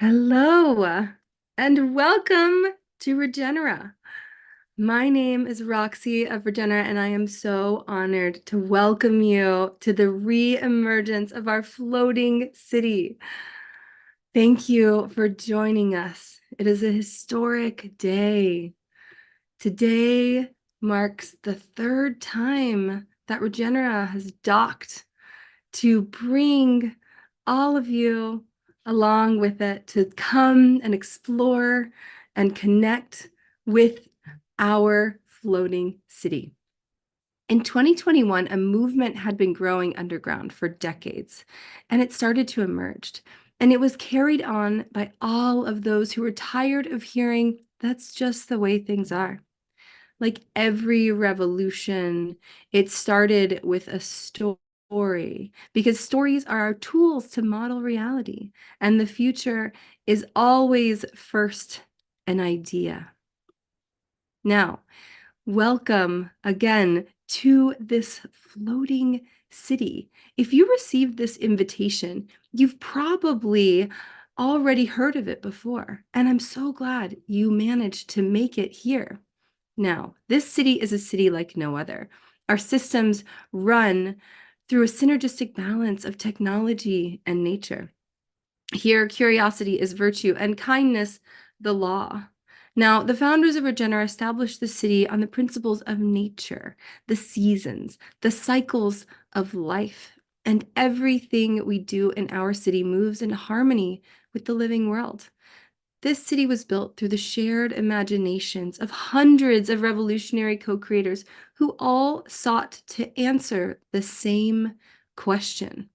Hello, and welcome to Regenera. My name is Roxy of Regenera, and I am so honored to welcome you to the re-emergence of our floating city. Thank you for joining us. It is a historic day. Today marks the third time that Regenera has docked to bring all of you along with it to come and explore and connect with our floating city. In 2021, a movement had been growing underground for decades, and it started to emerge. And it was carried on by all of those who were tired of hearing, that's just the way things are. Like every revolution, it started with a story, because stories are our tools to model reality, and the future is always first an idea. Now, welcome again to this floating city. If you received this invitation, you've probably already heard of it before, and I'm so glad you managed to make it here. Now, this city is a city like no other. Our systems run through a synergistic balance of technology and nature. Here, curiosity is virtue and kindness the law. Now, the founders of Regenera established the city on the principles of nature, the seasons, the cycles of life, and everything we do in our city moves in harmony with the living world. This city was built through the shared imaginations of hundreds of revolutionary co-creators who all sought to answer the same question.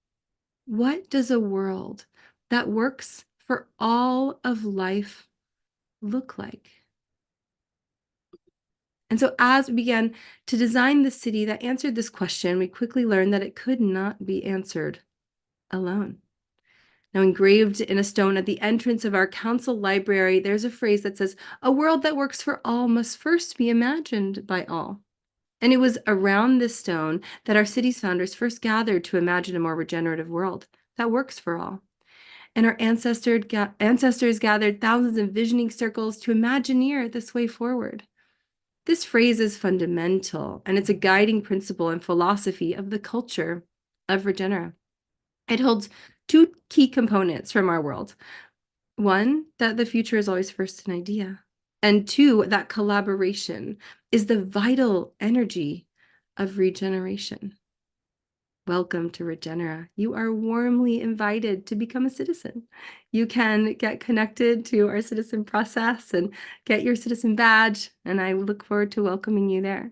What does a world that works for all of life look like? And so as we began to design the city that answered this question, we quickly learned that it could not be answered alone. Now, engraved in a stone at the entrance of our council library, there's a phrase that says, "A world that works for all must first be imagined by all." And it was around this stone that our city's founders first gathered to imagine a more regenerative world that works for all. And our ancestors gathered thousands of visioning circles to imagineer this way forward. This phrase is fundamental, and it's a guiding principle and philosophy of the culture of Regenera. It holds two key components from our world. One, that the future is always first an idea. And two, that collaboration is the vital energy of regeneration. Welcome to Regenera. You are warmly invited to become a citizen. You can get connected to our citizen process and get your citizen badge, and I look forward to welcoming you there.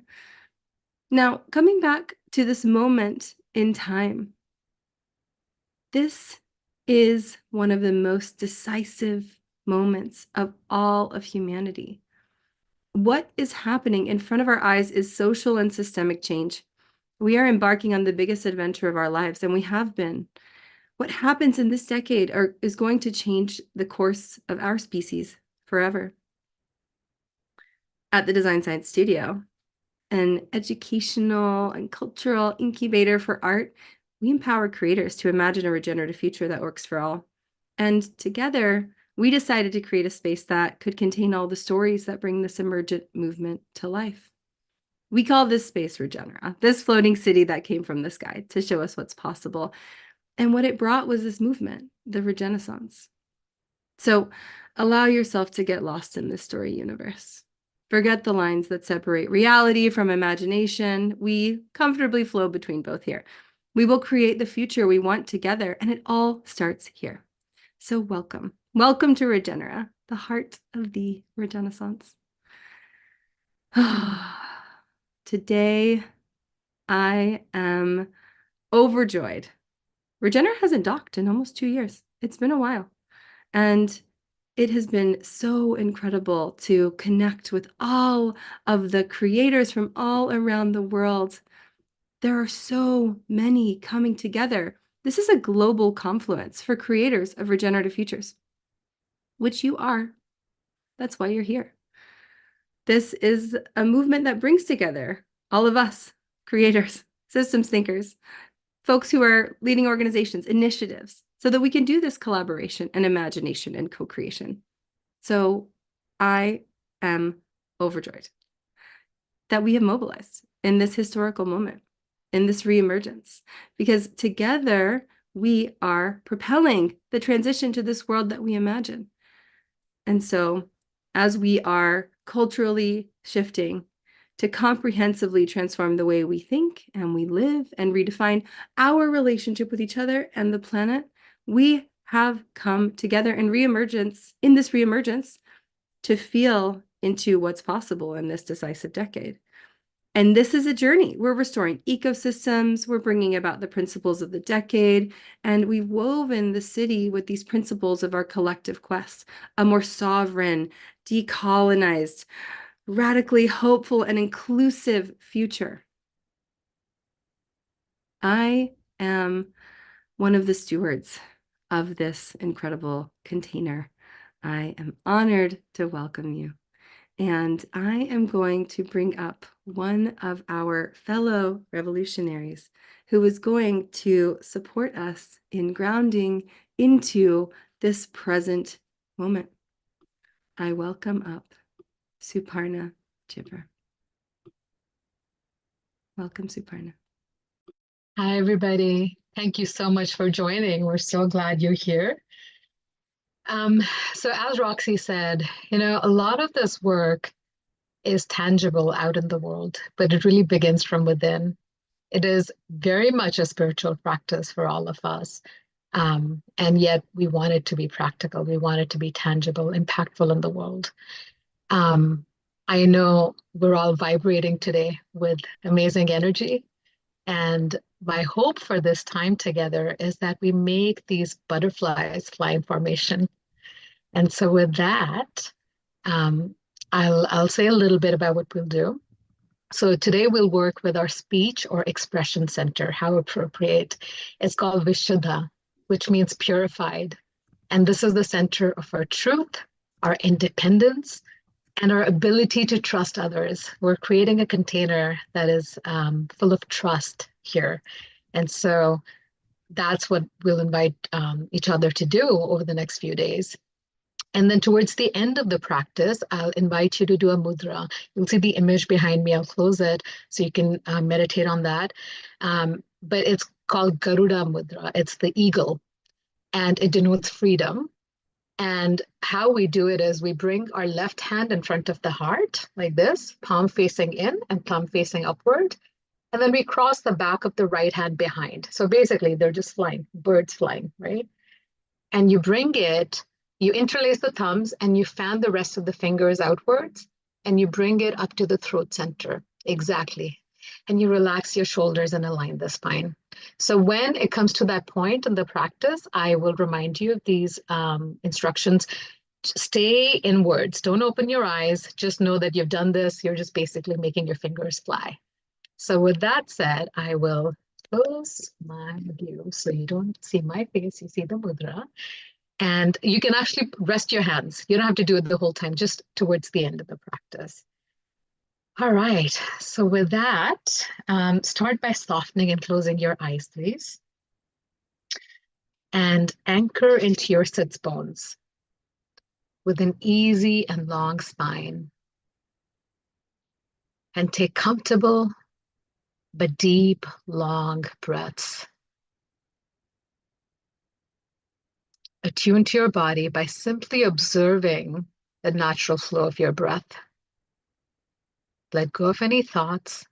Now, coming back to this moment in time, this is one of the most decisive moments of all of humanity. What is happening in front of our eyes is social and systemic change. We are embarking on the biggest adventure of our lives, and we have been. What happens in this decade is going to change the course of our species forever. At the Design Science Studio, an educational and cultural incubator for art, we empower creators to imagine a regenerative future that works for all. And together, we decided to create a space that could contain all the stories that bring this emergent movement to life. We call this space Regenera, this floating city that came from the sky to show us what's possible. And what it brought was this movement, the Regenaissance. So allow yourself to get lost in this story universe. Forget the lines that separate reality from imagination. We comfortably flow between both here. We will create the future we want together, and it all starts here. So welcome. Welcome to Regenera, the heart of the Regenaissance. Today, I am overjoyed. Regenera hasn't docked in almost 2 years. It's been a while. And it has been so incredible to connect with all of the creators from all around the world. There are so many coming together. This is a global confluence for creators of regenerative futures, which you are. That's why you're here. This is a movement that brings together all of us, creators, systems thinkers, folks who are leading organizations, initiatives, so that we can do this collaboration and imagination and co-creation. So I am overjoyed that we have mobilized in this historical moment, in this re-emergence, because together we are propelling the transition to this world that we imagine. And so as we are culturally shifting to comprehensively transform the way we think and we live and redefine our relationship with each other and the planet, we have come together in this re-emergence to feel into what's possible in this decisive decade. And this is a journey. We're restoring ecosystems. We're bringing about the principles of the decade. And we've woven the city with these principles of our collective quest, a more sovereign, decolonized, radically hopeful, and inclusive future. I am one of the stewards of this incredible container. I am honored to welcome you. And I am going to bring up one of our fellow revolutionaries who is going to support us in grounding into this present moment. I welcome up Suparna Jibber. Welcome, Suparna. Hi, everybody. Thank you so much for joining. We're so glad you're here. So as Roxy said, a lot of this work is tangible out in the world, but it really begins from within. It is very much a spiritual practice for all of us. And yet we want it to be practical. We want it to be tangible, impactful in the world. I know we're all vibrating today with amazing energy. And my hope for this time together is that we make these butterflies fly in formation. And so with that, I'll say a little bit about what we'll do. So today we'll work with our speech or expression center. How appropriate. It's called Vishuddha, which means purified. And this is the center of our truth, our independence, and our ability to trust others. We're creating a container that is full of trust here. And so that's what we'll invite each other to do over the next few days. And then towards the end of the practice, I'll invite you to do a mudra. You'll see the image behind me. I'll close it so you can meditate on that. But it's called Garuda Mudra. It's the eagle, and it denotes freedom. And how we do it is we bring our left hand in front of the heart like this, palm facing in and thumb facing upward. And then we cross the back of the right hand behind. So basically, they're just flying, birds flying, right? And you bring it, you interlace the thumbs and you fan the rest of the fingers outwards and you bring it up to the throat center. Exactly. And you relax your shoulders and align the spine. So when it comes to that point in the practice, I will remind you of these instructions. Stay inwards. Don't open your eyes. Just know that you've done this. You're just basically making your fingers fly. So with that said, I will close my view so you don't see my face, you see the mudra. And you can actually rest your hands. You don't have to do it the whole time, just towards the end of the practice. All right, so with that, start by softening and closing your eyes, please. And anchor into your sits bones with an easy and long spine. And take comfortable but deep, long breaths. Attune to your body by simply observing the natural flow of your breath. Let go of any thoughts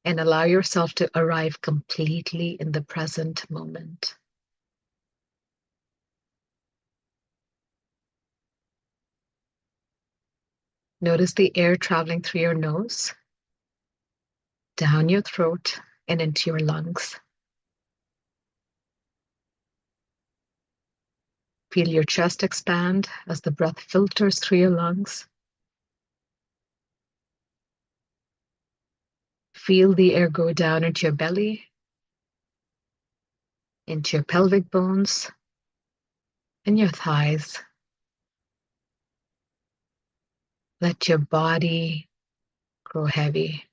and allow yourself to arrive completely in the present moment. Notice the air traveling through your nose, down your throat, and into your lungs. Feel your chest expand as the breath filters through your lungs. Feel the air go down into your belly, into your pelvic bones, and your thighs. Let your body grow heavy.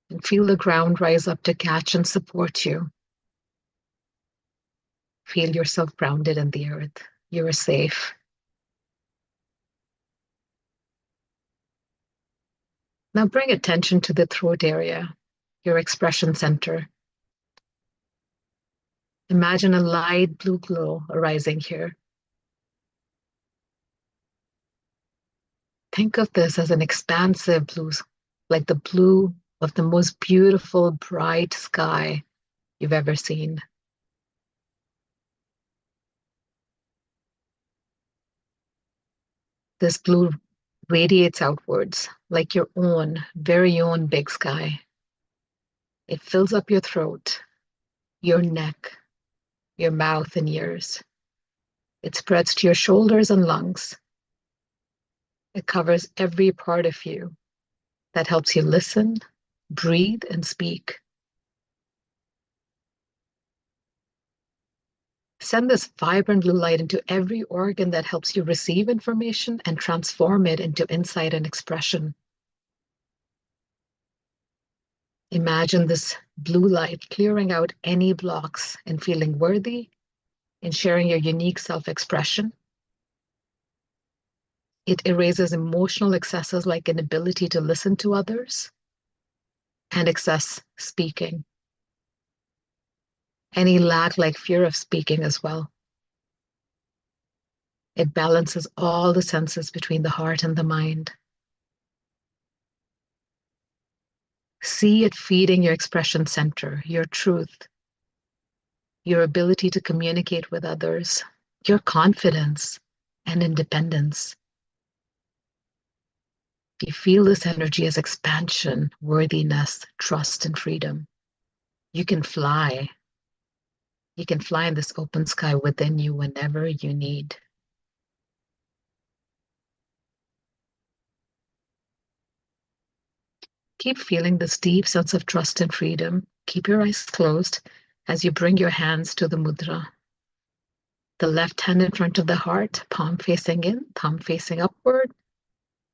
And feel the ground rise up to catch and support you. Feel yourself grounded in the earth. You are safe. Now bring attention to the throat area, your expression center. Imagine a light blue glow arising here. Think of this as an expansive blue, like the blue of the most beautiful, bright sky you've ever seen. This blue radiates outwards like your own, very own big sky. It fills up your throat, your neck, your mouth, and ears. It spreads to your shoulders and lungs. It covers every part of you that helps you listen, breathe, and speak. Send this vibrant blue light into every organ that helps you receive information and transform it into insight and expression. Imagine this blue light clearing out any blocks and feeling worthy in sharing your unique self-expression. It erases emotional excesses like inability to listen to others and excess speaking. Any lack like fear of speaking as well. It balances all the senses between the heart and the mind. See it feeding your expression center, your truth, your ability to communicate with others, your confidence and independence. You feel this energy as expansion, worthiness, trust, and freedom. You can fly. You can fly in this open sky within you whenever you need. Keep feeling this deep sense of trust and freedom. Keep your eyes closed as you bring your hands to the mudra. The left hand in front of the heart, palm facing in, thumb facing upward,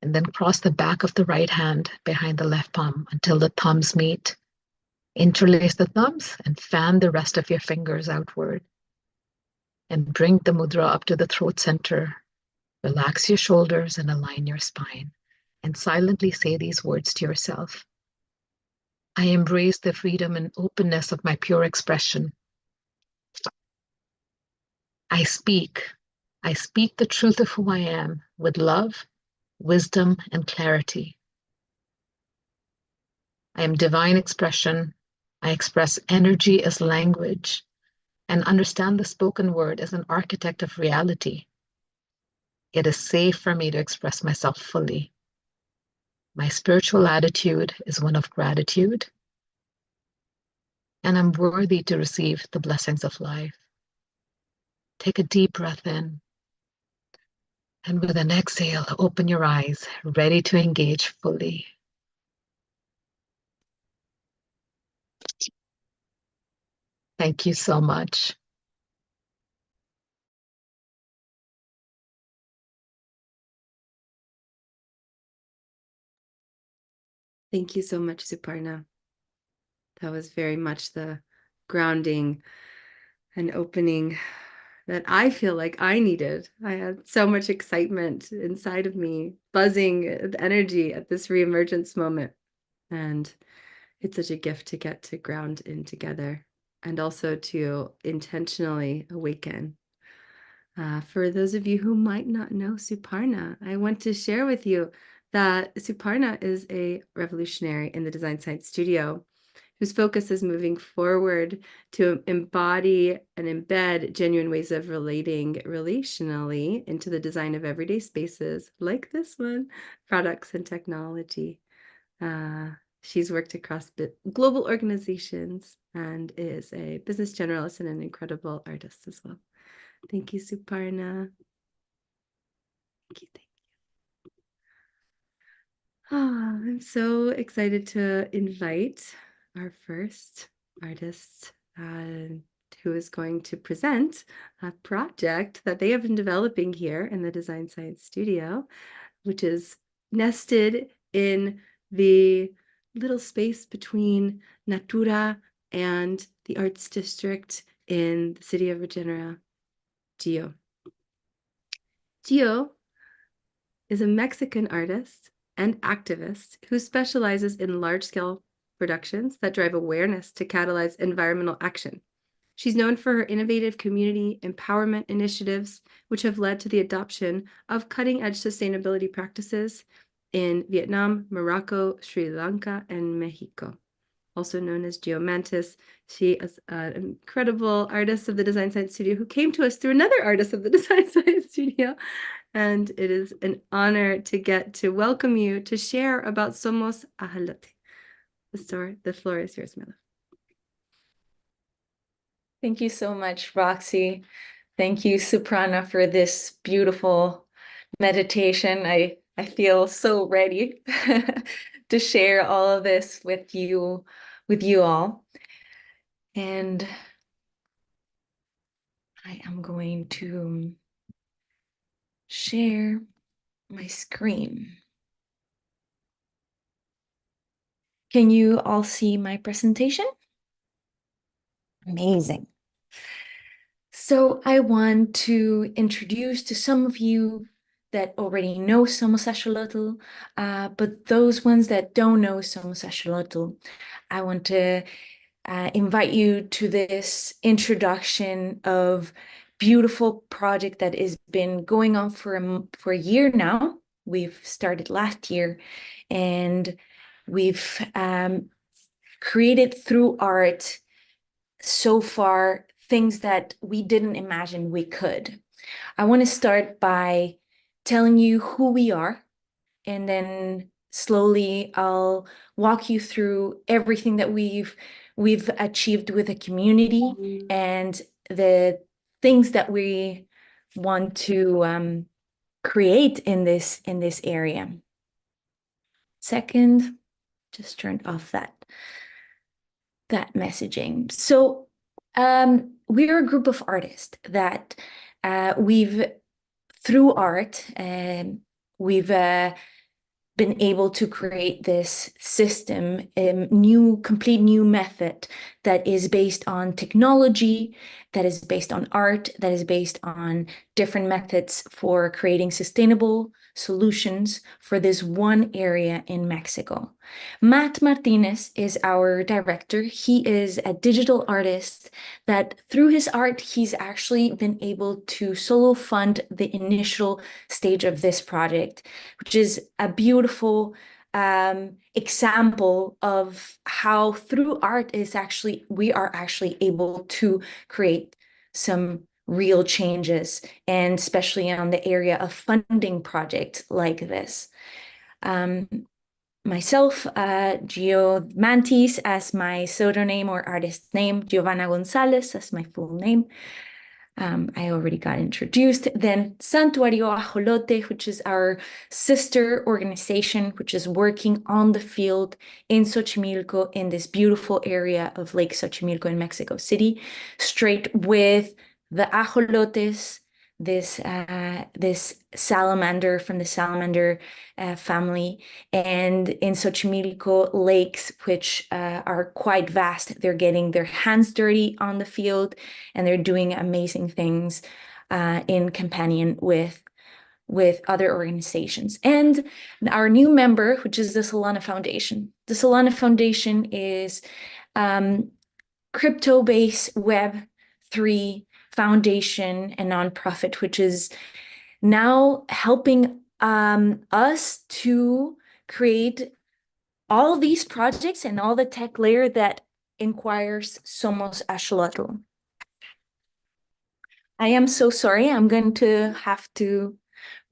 and then cross the back of the right hand behind the left palm until the thumbs meet. Interlace the thumbs and fan the rest of your fingers outward. And bring the mudra up to the throat center. Relax your shoulders and align your spine. And silently say these words to yourself. I embrace the freedom and openness of my pure expression. I speak. I speak the truth of who I am with love, wisdom, and clarity. I am divine expression. I express energy as language and understand the spoken word as an architect of reality. It is safe for me to express myself fully. My spiritual attitude is one of gratitude, and I'm worthy to receive the blessings of life. Take a deep breath in, and with an exhale, open your eyes, ready to engage fully. Thank you so much. Thank you so much, Suparna. That was very much the grounding and opening that I feel like I needed. I had so much excitement inside of me, buzzing energy at this re-emergence moment. And it's such a gift to get to ground in together and also to intentionally awaken. For those of you who might not know Suparna, I want to share with you that Suparna is a revolutionary in the design science studio whose focus is moving forward to embody and embed genuine ways of relating relationally into the design of everyday spaces like this one, products and technology. She's worked across global organizations and is a business generalist and an incredible artist as well. Thank you, Suparna. Thank you. I'm so excited to invite our first artist who is going to present a project that they have been developing here in the Design Science Studio, which is nested in the little space between Natura and the Arts District in the city of Regenera. Gio. Gio is a Mexican artist and activist who specializes in large-scale productions that drive awareness to catalyze environmental action. She's known for her innovative community empowerment initiatives, which have led to the adoption of cutting-edge sustainability practices in Vietnam, Morocco, Sri Lanka, and Mexico. Also known as Geomantis, she is an incredible artist of the Design Science Studio who came to us through another artist of the Design Science Studio. And it is an honor to get to welcome you to share about Somos Ajolote. The floor is yours, Mila. Thank you so much, Roxy. Thank you, Suprana, for this beautiful meditation. I feel so ready to share all of this with you all. And I am going to share my screen. Can you all see my presentation? Amazing. So I want to introduce to some of you that already know Somos Axolotl, but those ones that don't know Somos Axolotl, I want to invite you to this introduction of beautiful project that has been going on for a year now. We've started last year, and we've created through art so far things that we didn't imagine we could. I want to start by telling you who we are, and then slowly I'll walk you through everything that we've achieved with the community and the things that we want to create in this area. Second, just turned off that messaging. So we're a group of artists that through art, we've been able to create this system, complete new method that is based on technology, that is based on art, that is based on different methods for creating sustainable solutions for this one area in Mexico. Matt Martinez is our director. He is a digital artist that through his art, he's actually been able to solo fund the initial stage of this project, which is a beautiful example of how through art we are actually able to create some real changes, and especially on the area of funding projects like this. Myself, Gio Mantis as my pseudonym or artist name, Giovanna Gonzalez as my full name. I already got introduced. Then Santuario Ajolote, which is our sister organization, which is working on the field in Xochimilco, in this beautiful area of Lake Xochimilco in Mexico City, straight with the ajolotes, this salamander from the salamander family, and in Xochimilco lakes, which are quite vast. They're getting their hands dirty on the field, and they're doing amazing things in companion with other organizations. And our new member, which is the Solana Foundation. The Solana Foundation is crypto-based Web3 foundation and nonprofit, which is now helping us to create all these projects and all the tech layer that inquires Somos Axolotl. I am so sorry. I'm going to have to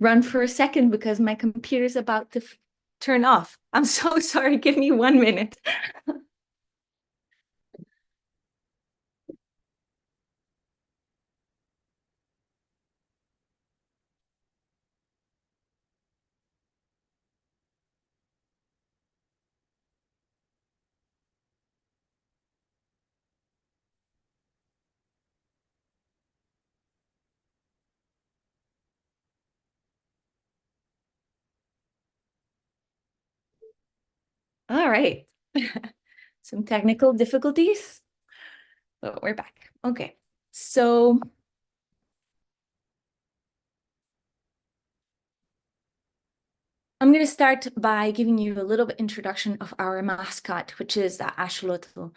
run for a second because my computer's about to turn off. I'm so sorry. Give me 1 minute. All right. Some technical difficulties, but we're back. Okay. So I'm going to start by giving you a little bit introduction of our mascot, which is the axolotl.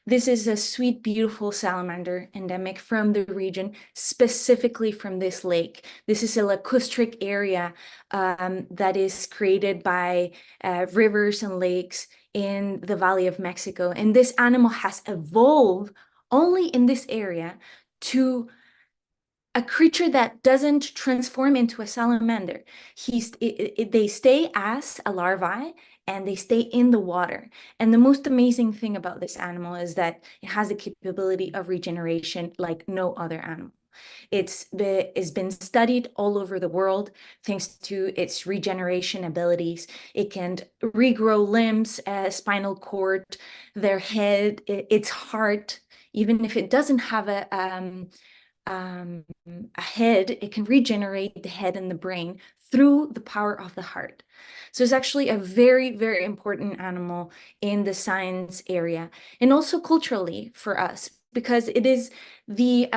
This is a sweet, beautiful salamander endemic from the region, specifically from this lake. This is a lacustic area that is created by rivers and lakes in the Valley of Mexico. And this animal has evolved only in this area to a creature that doesn't transform into a salamander. They stay as a larvae and they stay in the water. And the most amazing thing about this animal is that it has the capability of regeneration like no other animal. It's been studied all over the world thanks to its regeneration abilities. It can regrow limbs, spinal cord, their head, its heart. Even if it doesn't have a head, it can regenerate the head and the brain through the power of the heart. So it's actually a very, very important animal in the science area and also culturally for us, because it is the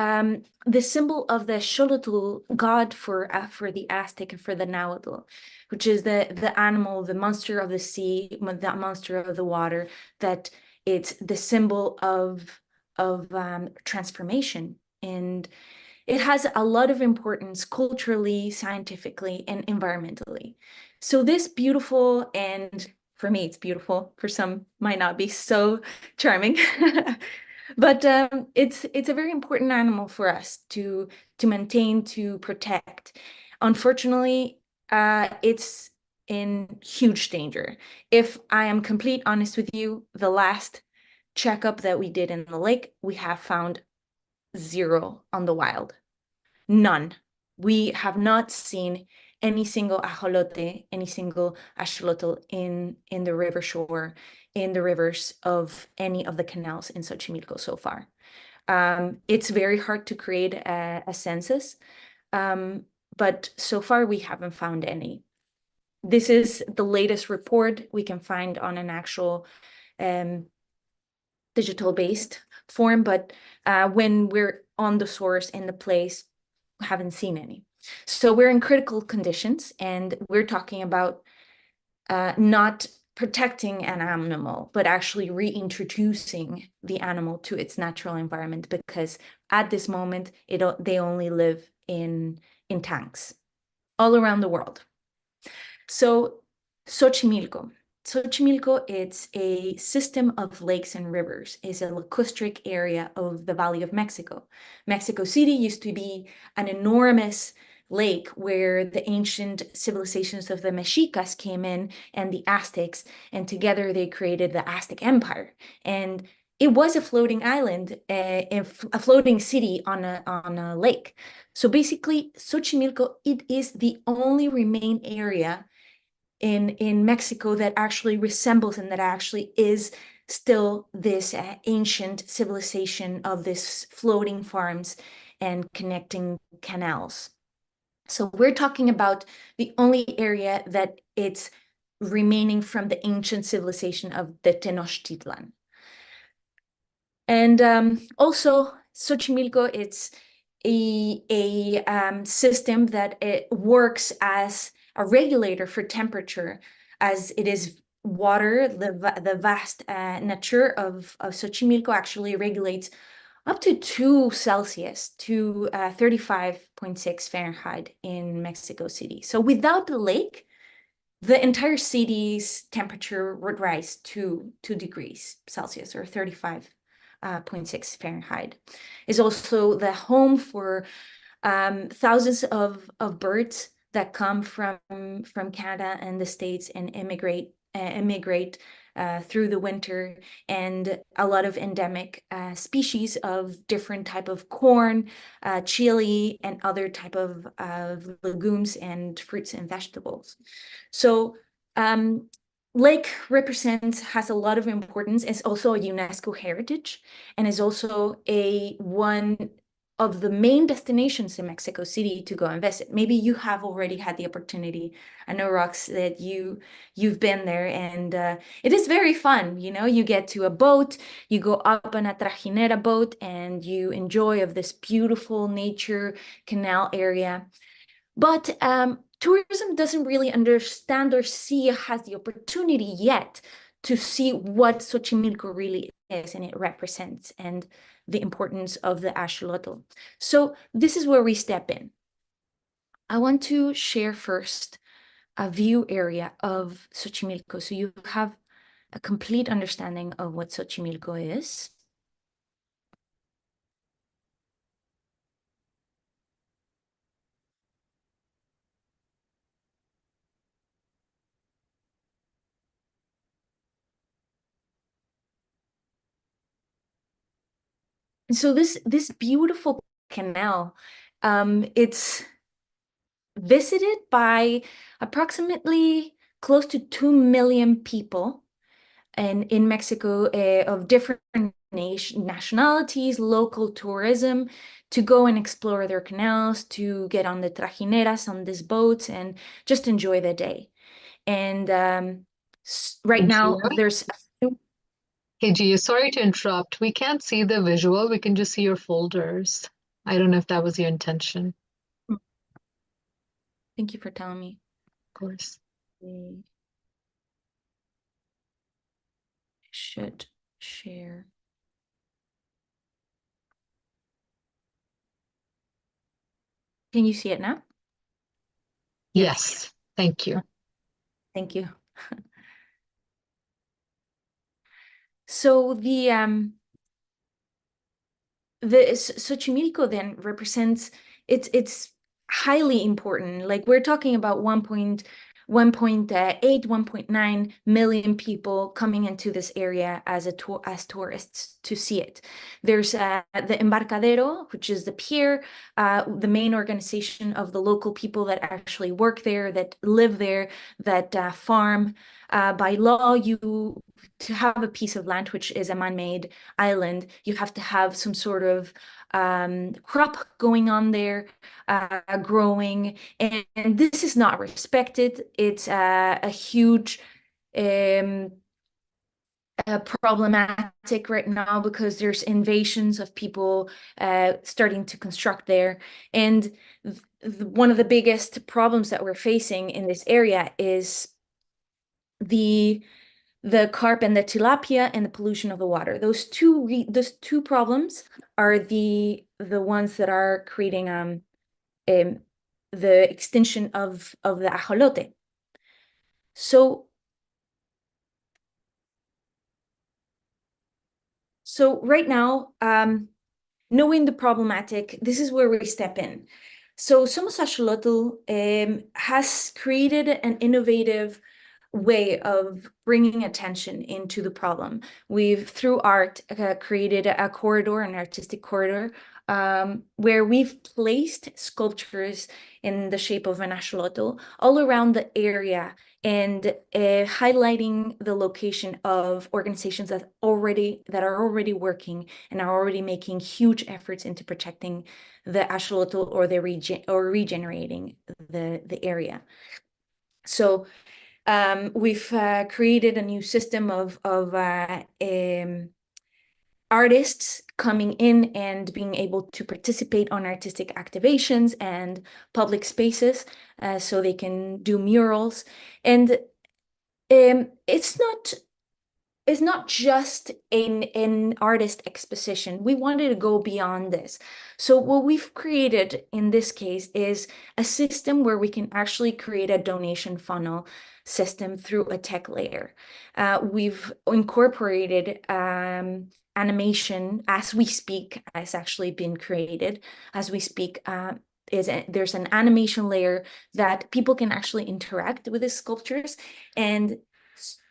symbol of the Xolotl god for the Aztec and for the Nahuatl, which is the animal, the monster of the sea, the monster of the water, that it's the symbol of transformation. And it has a lot of importance culturally, scientifically, and environmentally. So this beautiful, and for me, it's beautiful, for some might not be so charming, but it's a very important animal for us to maintain, to protect. Unfortunately, it's in huge danger. If I am complete honest with you, the last checkup that we did in the lake, we have found 0 on the wild. None. We have not seen any single ajolote, any single axolotl in the river shore, in the rivers of any of the canals in Xochimilco so far. It's very hard to create a census, but so far we haven't found any. This is the latest report we can find on an actual digital-based form, but when we're on the source in the place, haven't seen any. So we're in critical conditions, and we're talking about not protecting an animal, but actually reintroducing the animal to its natural environment, because at this moment, they only live in tanks all around the world. So Xochimilco. Xochimilco, it's a system of lakes and rivers. It's a lacustic area of the Valley of Mexico. Mexico City used to be an enormous lake where the ancient civilizations of the Mexicas came in and the Aztecs, and together they created the Aztec Empire. And it was a floating island, a floating city on a lake. So basically, Xochimilco, it is the only remaining area in Mexico that actually resembles and that actually is still this ancient civilization of this floating farms and connecting canals. So we're talking about the only area that it's remaining from the ancient civilization of the Tenochtitlan. And also Xochimilco, it's a system that it works as a regulator for temperature, as it is water. The vast nature of Xochimilco actually regulates up to 2 Celsius to 35.6 Fahrenheit in Mexico City. So without the lake, the entire city's temperature would rise to 2 degrees Celsius or 35 0.6 Fahrenheit. It's also the home for thousands of birds that come from Canada and the States and immigrate through the winter, and a lot of endemic species of different type of corn, chili, and other type of legumes and fruits and vegetables. So lake has a lot of importance. It's also a UNESCO heritage, and is also one of the main destinations in Mexico City to go and visit. Maybe you have already had the opportunity. I know, Rox, that you've been there, and it is very fun. You know, you get to a boat, you go up on a trajinera boat, and you enjoy of this beautiful nature canal area. But tourism doesn't really understand or has the opportunity yet to see what Xochimilco really is and it represents, and the importance of the axolotl. So this is where we step in. I want to share first a view area of Xochimilco, so you have a complete understanding of what Xochimilco is. So this beautiful canal, it's visited by approximately close to 2 million people, and in Mexico, of different nationalities, local tourism, to go and explore their canals, to get on the trajineras, on these boats, and just enjoy the day. And right now, there's Hey, Gia, sorry to interrupt. We can't see the visual. We can just see your folders. I don't know if that was your intention. Thank you for telling me. Of course. I should share. Can you see it now? Yes. Thank you. Thank you. So the Xochimilco then represents, it's highly important. Like, we're talking about 1.8, 1.9 million people coming into this area as tourists to see it. There's the Embarcadero, which is the pier, the main organization of the local people that actually work there, that live there, that farm. By law, to have a piece of land, which is a man-made island, you have to have some sort of crop going on there, growing, and this is not respected. It's a huge problematic right now, because there's invasions of people starting to construct there. And one of the biggest problems that we're facing in this area is the carp and the tilapia and the pollution of the water. Those two problems are the ones that are creating the extinction of the ajolote. So right now, knowing the problematic, this is where we step in. So Somos Axolotl has created an innovative way of bringing attention into the problem. We've, through art, created a corridor, an artistic corridor, where we've placed sculptures in the shape of an axolotl all around the area, and highlighting the location of organizations that are already working and are already making huge efforts into protecting the axolotl, or regenerating the area. So we've created a new system of artists coming in and being able to participate on artistic activations and public spaces, so they can do murals. And it's not just an artist exposition. We wanted to go beyond this. So what we've created in this case is a system where we can actually create a donation funnel system through a tech layer. We've incorporated animation as we speak has actually been created as we speak. There's an animation layer that people can actually interact with the sculptures, and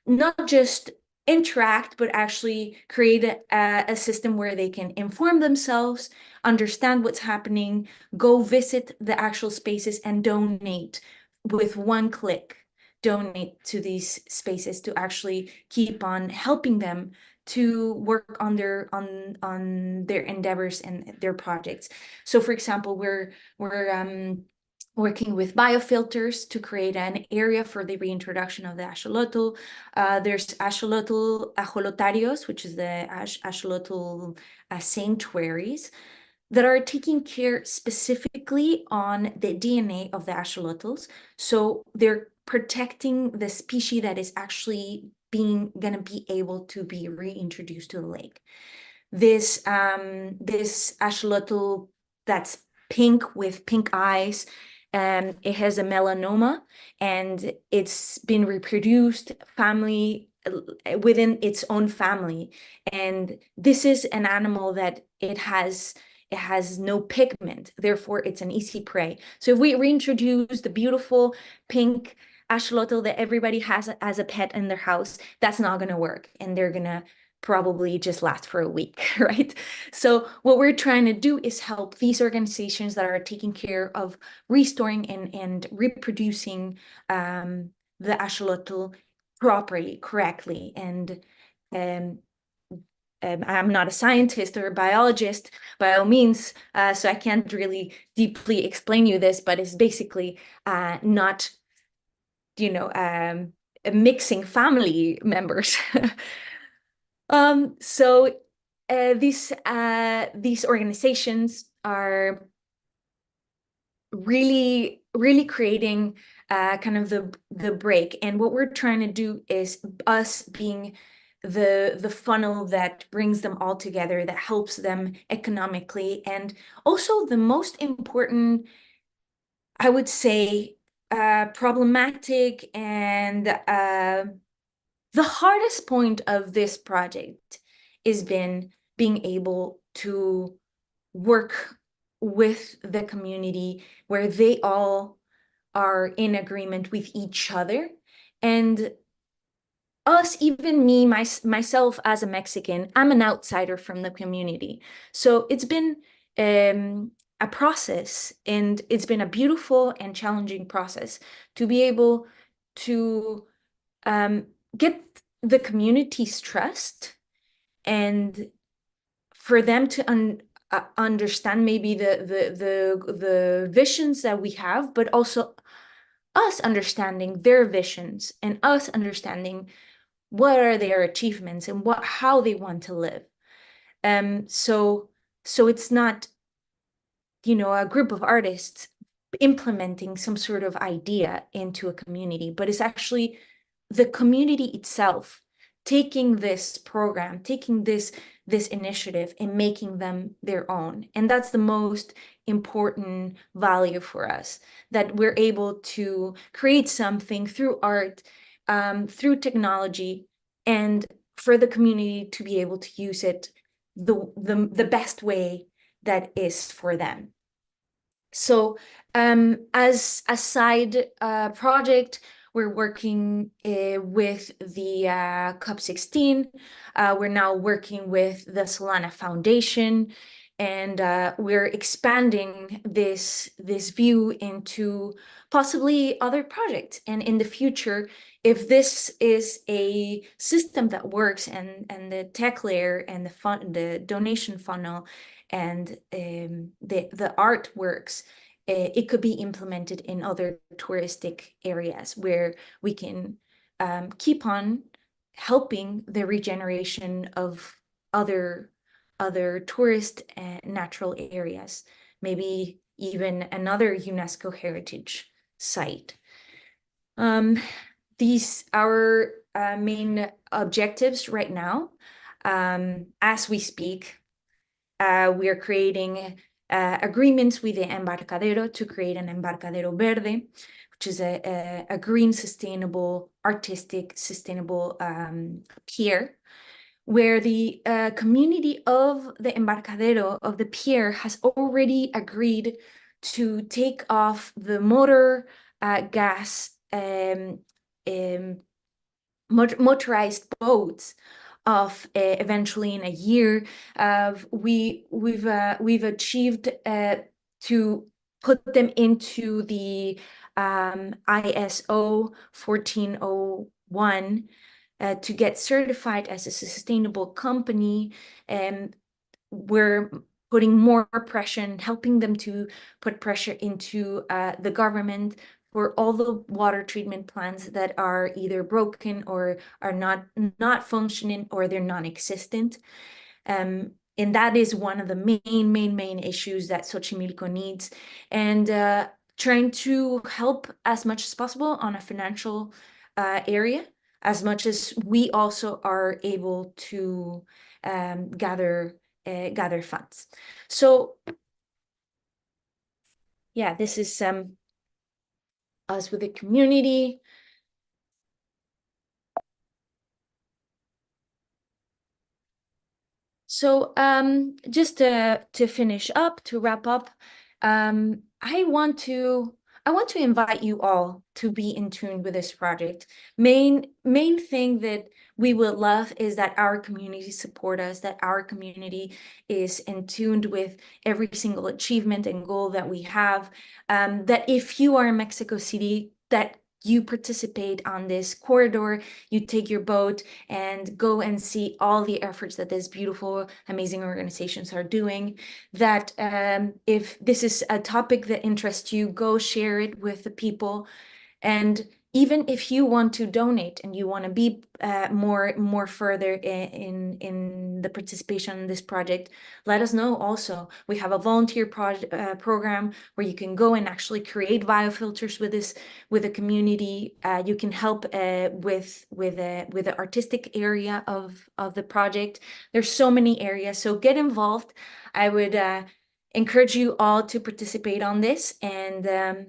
not just interact, but actually create a system where they can inform themselves, understand what's happening, go visit the actual spaces, and donate with one click. Donate to these spaces to actually keep on helping them to work on their endeavors and their projects. So, for example, we're working with biofilters to create an area for the reintroduction of the axolotl. There's ajolotarios, which is the axolotl sanctuaries that are taking care specifically on the DNA of the axolotls. So they're protecting the species that is actually gonna be able to be reintroduced to the lake. This axolotl that's pink with pink eyes, and it has a melanoma, and it's been reproduced within its own family. And this is an animal that it has no pigment, therefore it's an easy prey. So if we reintroduce the beautiful pink axolotl that everybody has as a pet in their house, that's not going to work, and they're going to probably just last for a week, right? So what we're trying to do is help these organizations that are taking care of restoring and reproducing the axolotl properly, correctly. And I'm not a scientist or a biologist by all means, so I can't really deeply explain you this, but it's basically not, mixing family members. So these organizations are really creating kind of the break, and what we're trying to do is us being the funnel that brings them all together, that helps them economically, and also the most important, I would say, problematic and the hardest point of this project has been being able to work with the community where they all are in agreement with each other. And us, even me, myself as a Mexican, I'm an outsider from the community. So it's been a process, and it's been a beautiful and challenging process to be able to get the community's trust, and for them to understand maybe the visions that we have, but also us understanding their visions and us understanding what are their achievements and how they want to live. So it's not, a group of artists implementing some sort of idea into a community, but it's actually the community itself taking this program, taking this initiative and making them their own. And that's the most important value for us, that we're able to create something through art, through technology, and for the community to be able to use it the best way that is for them. So as a side project, we're working with the COP16. We're now working with the Solana Foundation, and we're expanding this view into possibly other projects. And in the future, if this is a system that works, and the tech layer and the donation funnel and the art works, it could be implemented in other touristic areas where we can keep on helping the regeneration of other tourist and natural areas, maybe even another UNESCO heritage site. These are our main objectives right now. As we speak, we are creating agreements with the Embarcadero to create an Embarcadero Verde, which is a green, sustainable, artistic, sustainable pier, where the community of the embarcadero, of the pier, has already agreed to take off the motor gas motorized boats of eventually in a year. We've achieved to put them into the ISO 1401 to get certified as a sustainable company. And we're putting more pressure and helping them to put pressure into the government for all the water treatment plants that are either broken or are not functioning, or they're non-existent. And that is one of the main issues that Xochimilco needs. And trying to help as much as possible on a financial area, as much as we also are able to gather funds. So yeah, this is us with the community. So just to finish up, to wrap up, I want to invite you all to be in tune with this project. Main thing that we would love is that our community support us, that our community is in tuned with every single achievement and goal that we have. That if you are in Mexico City, that you participate on this corridor, you take your boat and go and see all the efforts that these beautiful, amazing organizations are doing. That if this is a topic that interests you, go share it with the people. And even if you want to donate and you want to be more further in the participation in this project, let us know also. We have a volunteer program where you can go and actually create biofilters with the community. You can help with the artistic area of the project. There's so many areas, so get involved. I would encourage you all to participate on this. And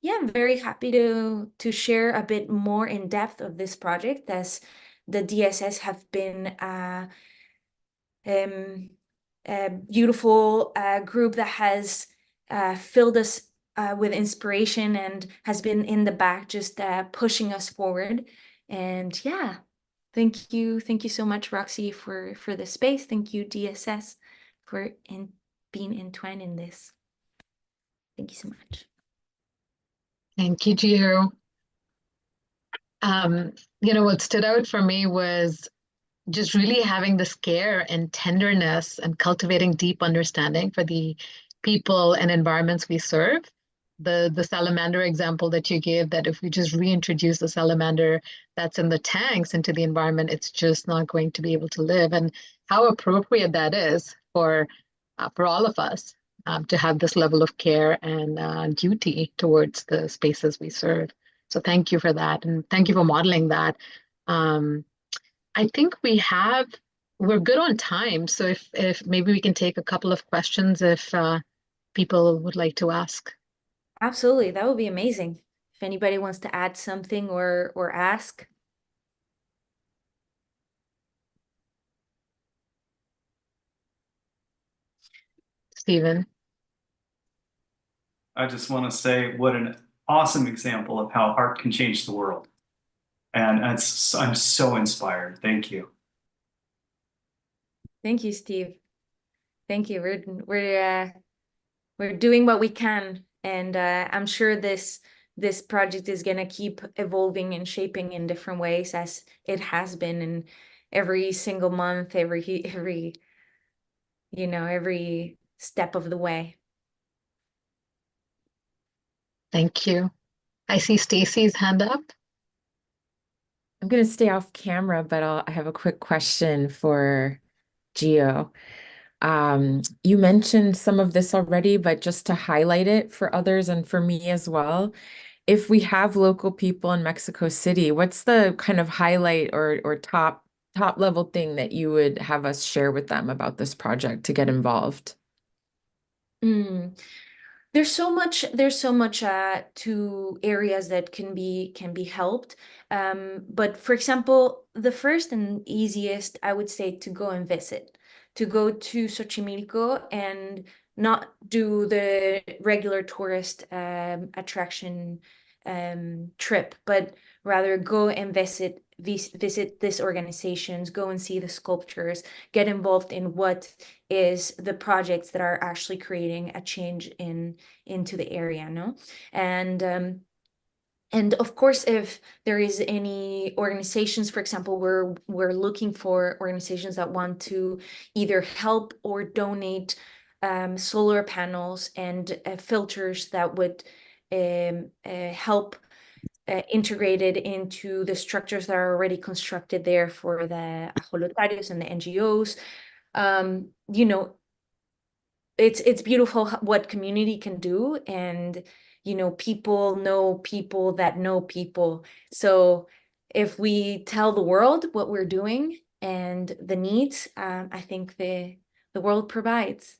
yeah, I'm very happy to share a bit more in depth of this project, as the DSS have been a beautiful group that has filled us with inspiration and has been in the back just pushing us forward. And yeah, thank you so much, Roxy, for the space. Thank you, DSS, for being entwined in this. Thank you so much. Thank you, Gio. What stood out for me was just really having this care and tenderness and cultivating deep understanding for the people and environments we serve. The salamander example that you gave, that if we just reintroduce the salamander that's in the tanks into the environment, it's just not going to be able to live. And how appropriate that is for all of us to have this level of care and duty towards the spaces we serve. So thank you for that, and thank you for modeling that. I think we're good on time. So if maybe we can take a couple of questions if people would like to ask. Absolutely, that would be amazing. If anybody wants to add something or ask. Stephen. I just want to say what an awesome example of how art can change the world. And I'm so inspired. Thank you. Thank you, Steve. Thank you. We're doing what we can, and I'm sure this project is gonna keep evolving and shaping in different ways, as it has been in every single month, every step of the way. Thank you. I see Stacy's hand up. I'm going to stay off camera, but I have a quick question for Gio. You mentioned some of this already, but just to highlight it for others and for me as well, if we have local people in Mexico City, what's the kind of highlight or top level thing that you would have us share with them about this project to get involved? There's so much to areas that can be helped. But for example, the first and easiest, I would say, to go and visit, to go to Xochimilco and not do the regular tourist attraction trip, but rather go and visit these organizations, go and see the sculptures, get involved in what is the projects that are actually creating a change into the area, no? And of course, if there is any organizations, for example, we're looking for organizations that want to either help or donate solar panels and filters that would help integrated into the structures that are already constructed there for the ajolotarios and the NGOs. You know, it's beautiful what community can do, and people know people that know people. So if we tell the world what we're doing and the needs, I think the world provides.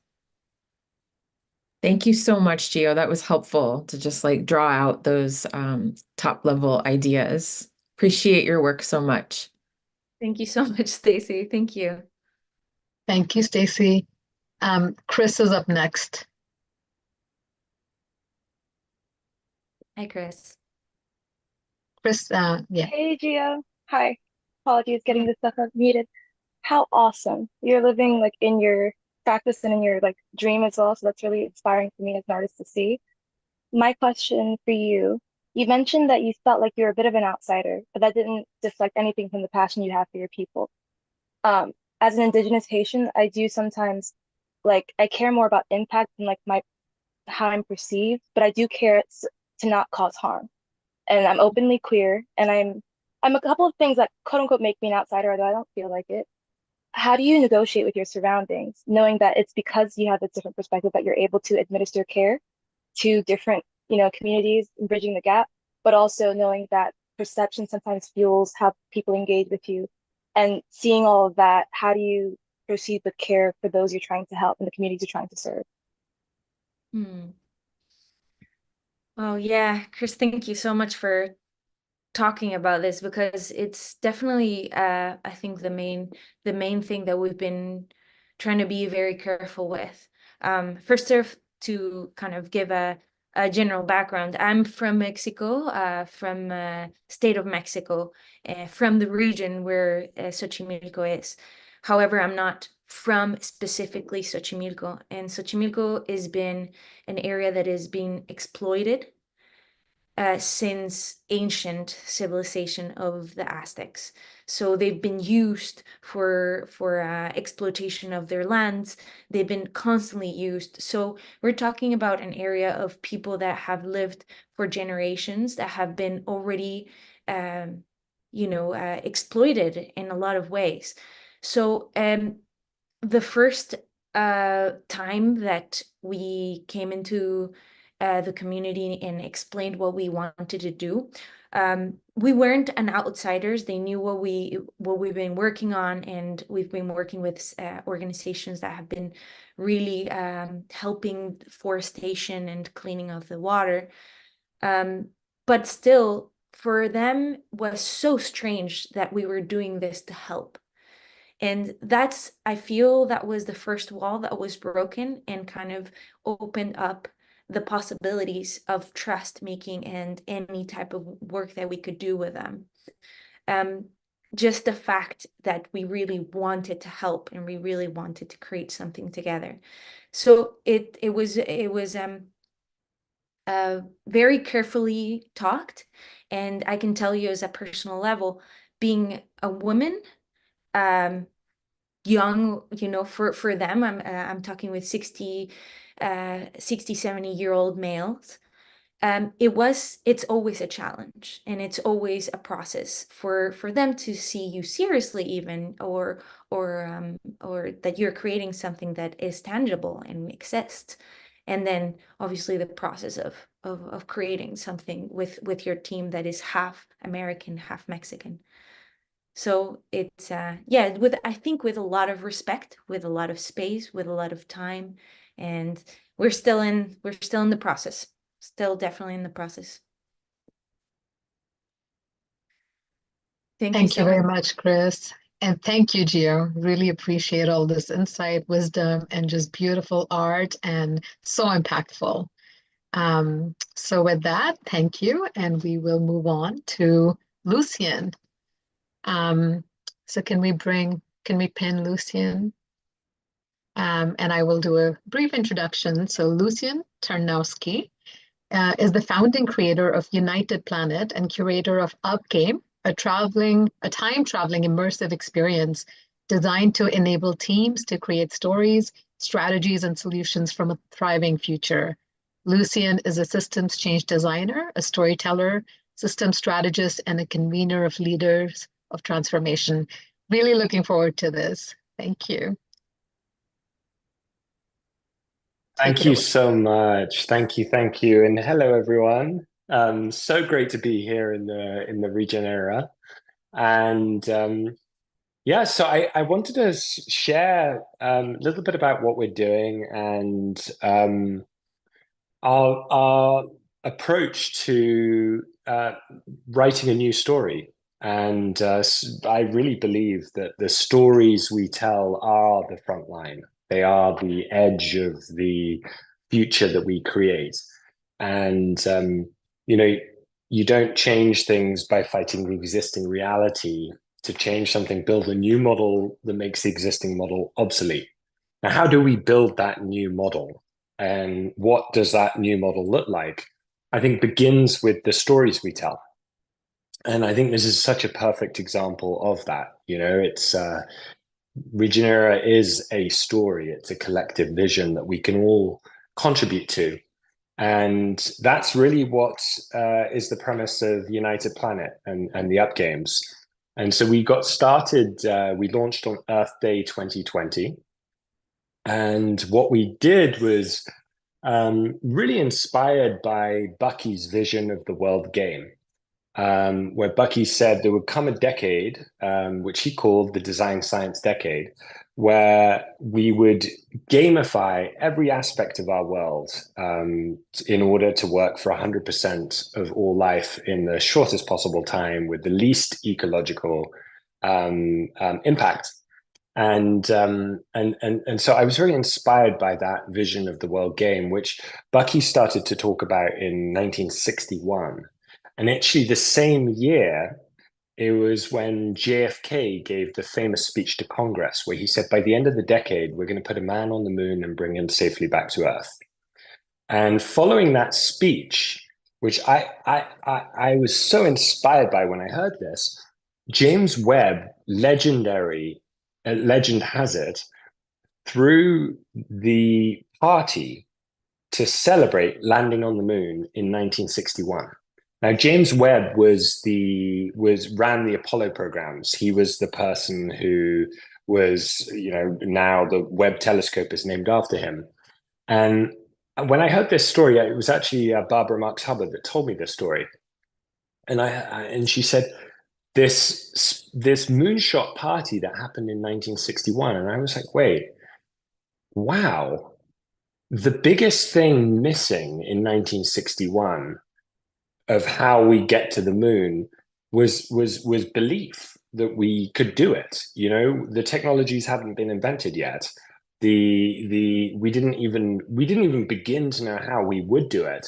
Thank you so much, Gio. That was helpful to just like draw out those top level ideas. Appreciate your work so much. Thank you so much, Stacy. Thank you. Thank you, Stacy. Chris is up next. Hi, Chris. Chris, yeah. Hey, Gio. Hi. Apologies, getting this stuff unmuted. How awesome. You're living like in your practice and in your like dream as well. So that's really inspiring for me as an artist to see. My question for you, you mentioned that you felt like you were a bit of an outsider, but that didn't deflect anything from the passion you have for your people. As an Indigenous Haitian, I do sometimes like I care more about impact than like my how I'm perceived, but I do care to not cause harm. And I'm openly queer, and I'm a couple of things that quote unquote make me an outsider, although I don't feel like it. How do you negotiate with your surroundings, knowing that it's because you have a different perspective that you're able to administer care to different, communities and bridging the gap, but also knowing that perception sometimes fuels how people engage with you. And seeing all of that, how do you proceed with care for those you're trying to help and the communities you're trying to serve? Hmm. Oh yeah, Chris, thank you so much for talking about this, because it's definitely I think the main thing that we've been trying to be very careful with. First off, to kind of give a general background, I'm from Mexico, from state of Mexico, from the region where Xochimilco is. However, I'm not from specifically Xochimilco, and Xochimilco has been an area that is being exploited since ancient civilization of the Aztecs. So they've been used for exploitation of their lands. They've been constantly used. So we're talking about an area of people that have lived for generations, that have been already, exploited in a lot of ways. So the first time that we came into the community and explained what we wanted to do, we weren't an outsiders. They knew what we've been working on, and we've been working with organizations that have been really helping forestation and cleaning of the water. But still, for them, was so strange that we were doing this to help. And I feel that was the first wall that was broken and kind of opened up the possibilities of trust making and any type of work that we could do with them. Just the fact that we really wanted to help and we really wanted to create something together. So it was very carefully talked, and I can tell you as a personal level, being a woman, young, for them, I'm talking with 60 70-year-old males. It's always a challenge, and it's always a process for them to see you seriously, even, or that you're creating something that is tangible and exists. And then obviously the process of creating something with your team that is half American, half Mexican. So it's I think with a lot of respect, with a lot of space, with a lot of time, and we're still in the process. Still definitely in the process. Thank you Thank you so very much. much, Chris. And thank you, Gio. Really appreciate all this insight, wisdom, and just beautiful art and so impactful. So with that, thank you. And we will move on to Lucian. So can we pin Lucian? And I will do a brief introduction. So Lucian Tarnowski is the founding creator of United Planet and curator of Upgame, a time-traveling immersive experience designed to enable teams to create stories, strategies, and solutions from a thriving future. Lucian is a systems change designer, a storyteller, systems strategist, and a convener of leaders of transformation. Really looking forward to this. Thank you. Thank you so much. Thank you, and hello everyone. So great to be here in the Regen era, and yeah. So I wanted to share a little bit about what we're doing and our approach to writing a new story. And I really believe that the stories we tell are the front line. They are the edge of the future that we create. And, you know, you don't change things by fighting the existing reality. To change something, build a new model that makes the existing model obsolete. Now, how do we build that new model? And what does that new model look like? I think begins with the stories we tell. And I think this is such a perfect example of that. You know, it's Regenera is a story. It's a collective vision that we can all contribute to. And that's really what is the premise of United Planet and the Up Games. And so we got started, we launched on Earth Day 2020. And what we did was really inspired by Bucky's vision of the world game, where Bucky said there would come a decade, which he called the design science decade, where we would gamify every aspect of our world in order to work for 100% of all life in the shortest possible time with the least ecological impact. And so I was very inspired by that vision of the world game, which Bucky started to talk about in 1961. And actually the same year, it was when JFK gave the famous speech to Congress, where he said, by the end of the decade, we're going to put a man on the moon and bring him safely back to Earth. And following that speech, which I was so inspired by when I heard this, James Webb, legendary, legend has it, threw the party to celebrate landing on the moon in 1961. Now, James Webb ran the Apollo programs. He was the person who was, you know, now the Webb telescope is named after him. And when I heard this story, it was actually Barbara Marx Hubbard that told me this story. And she said, this moonshot party that happened in 1961. And I was like, wait, wow. The biggest thing missing in 1961 of how we get to the moon was belief that we could do it. You know, the technologies hadn't been invented yet. We didn't even begin to know how we would do it.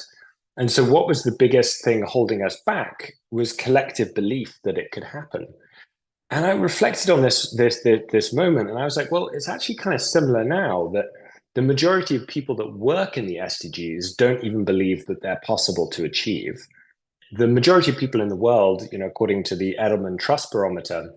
And so what was the biggest thing holding us back was collective belief that it could happen. And I reflected on this moment, and I was like, well, it's actually kind of similar now, that the majority of people that work in the SDGs don't even believe that they're possible to achieve. The majority of people in the world, you know, according to the Edelman Trust Barometer,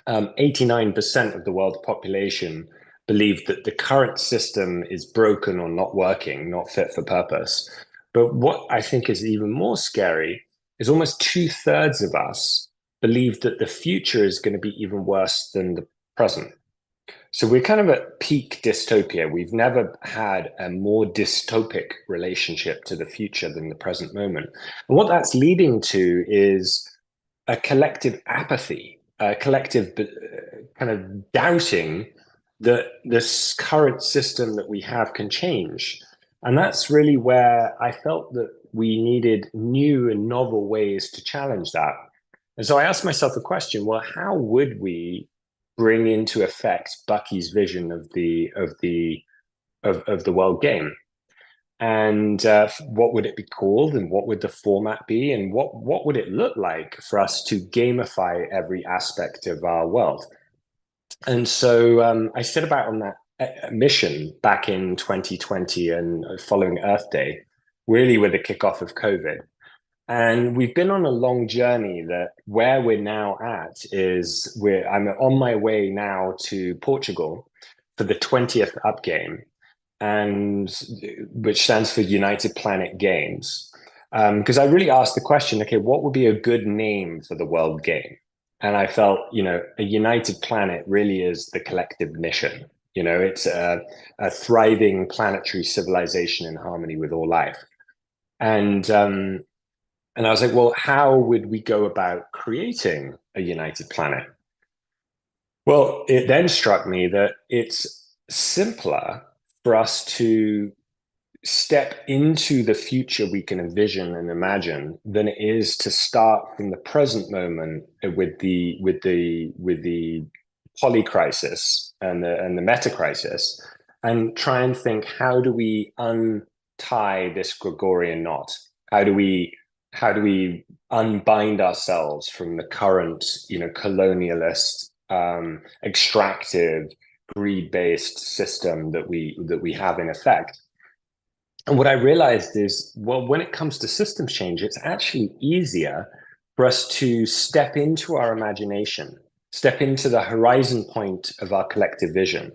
89% of the world's population believe that the current system is broken or not working, not fit for purpose. But what I think is even more scary is almost 2/3 of us believe that the future is going to be even worse than the present. So we're kind of at peak dystopia. We've never had a more dystopic relationship to the future than the present moment. And what that's leading to is a collective apathy, a collective kind of doubting that this current system that we have can change. And that's really where I felt that we needed new and novel ways to challenge that. And so I asked myself a question, well, how would we bring into effect Bucky's vision of the world game? And what would it be called, and what would the format be, and what would it look like for us to gamify every aspect of our world? And so I set about on that mission back in 2020 and following Earth Day, really with the kickoff of COVID. And we've been on a long journey that where we're now at is I'm on my way now to Portugal for the 20th Up Game, and which stands for United Planet Games. Because I really asked the question, okay, what would be a good name for the world game? And I felt, a united planet really is the collective mission. It's a thriving planetary civilization in harmony with all life. And I was like, well, how would we go about creating a united planet? Well, it then struck me that it's simpler for us to step into the future we can envision and imagine than it is to start from the present moment with the poly crisis and the meta crisis, and try and think, how do we untie this Gregorian knot? How do we unbind ourselves from the current colonialist, extractive, greed-based system that we have in effect? And what I realized is, well, when it comes to systems change, it's actually easier for us to step into our imagination, step into the horizon point of our collective vision,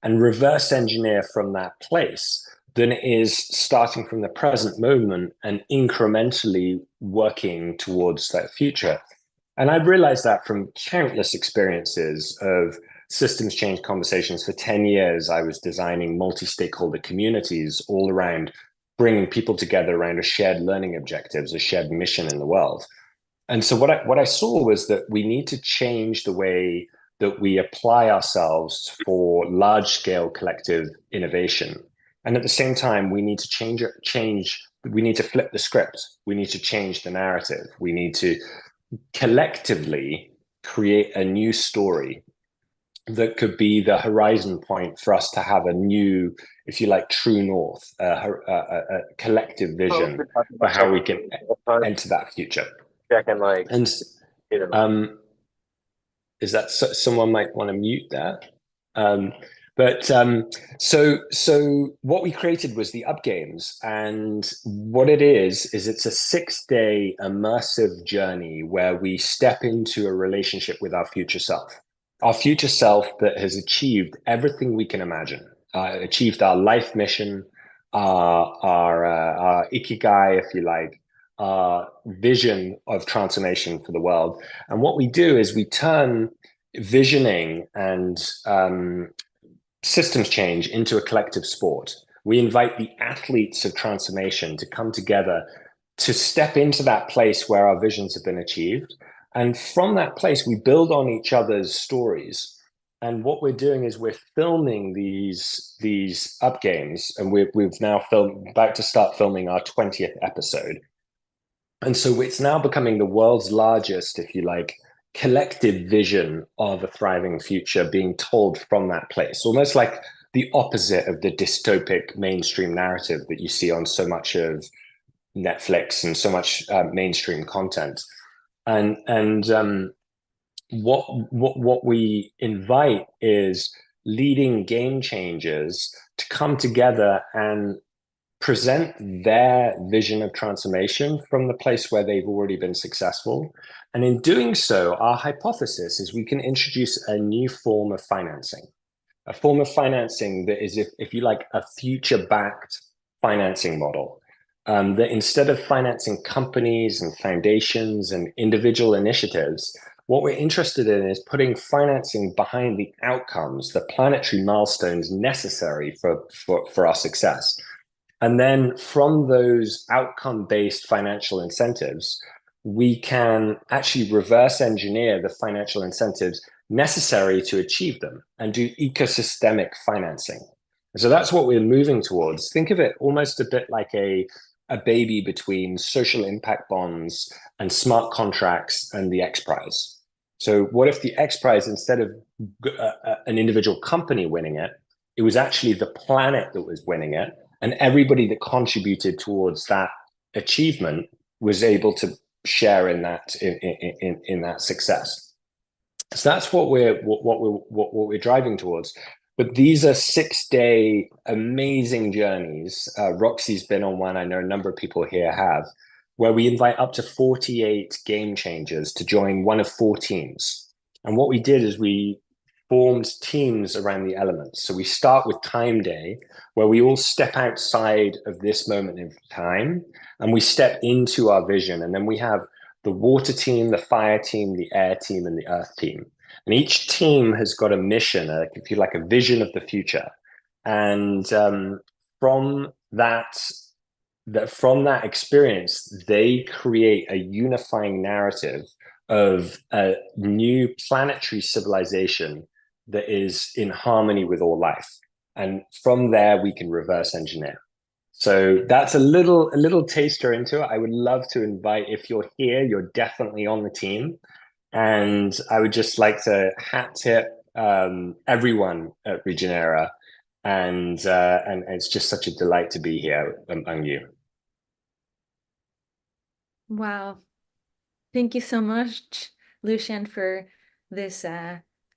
and reverse engineer from that place than it is starting from the present moment and incrementally working towards that future. And I realized that from countless experiences of systems change conversations. For 10 years, I was designing multi-stakeholder communities all around bringing people together around a shared learning objectives, a shared mission in the world. And so what I saw was that we need to change the way that we apply ourselves for large-scale collective innovation. And at the same time, we need to we need to flip the script. We need to change the narrative. We need to collectively create a new story that could be the horizon point for us to have a new, if you like, true north, a collective vision for how we can enter that future. And is that someone might want to mute that? So what we created was the Up Games, and what it is it's a 6-day immersive journey where we step into a relationship with our future self that has achieved everything we can imagine, achieved our life mission, our ikigai, if you like, our vision of transformation for the world. And what we do is we turn visioning and systems change into a collective sport. We invite the athletes of transformation to come together to step into that place where our visions have been achieved. And from that place, we build on each other's stories. And what we're doing is we're filming these Up Games, and we've now about to start filming our 20th episode. And so it's now becoming the world's largest, if you like, collective vision of a thriving future being told from that place, almost like the opposite of the dystopic mainstream narrative that you see on so much of Netflix and so much mainstream content. And what we invite is leading game changers to come together and present their vision of transformation from the place where they've already been successful. And in doing so, our hypothesis is we can introduce a new form of financing, that is, if you like, a future-backed financing model. That instead of financing companies and foundations and individual initiatives, what we're interested in is putting financing behind the outcomes, the planetary milestones necessary for our success. And then from those outcome-based financial incentives, we can actually reverse engineer the financial incentives necessary to achieve them and do ecosystemic financing. So that's what we're moving towards. Think of it almost a bit like a baby between social impact bonds and smart contracts and the X Prize. So what if the X Prize, instead of an individual company winning it, it was actually the planet that was winning it, and everybody that contributed towards that achievement was able to share in that in that success. So that's what we're driving towards. But these are 6-day amazing journeys. Roxy's been on one. I know a number of people here have, where we invite up to 48 game changers to join one of 4 teams. And what we did is we formed teams around the elements. So we start with Time Day, where we all step outside of this moment in time and we step into our vision. And then we have the water team, the fire team, the air team, and the earth team. And each team has got a mission, if you like, a vision of the future. And from that experience, they create a unifying narrative of a new planetary civilization that is in harmony with all life. And from there, we can reverse engineer. So that's a little taster into it. I would love to invite, if you're here, you're definitely on the team. And I would just like to hat tip everyone at Regenera. And it's just such a delight to be here among you. Wow. Thank you so much, Lucian, for this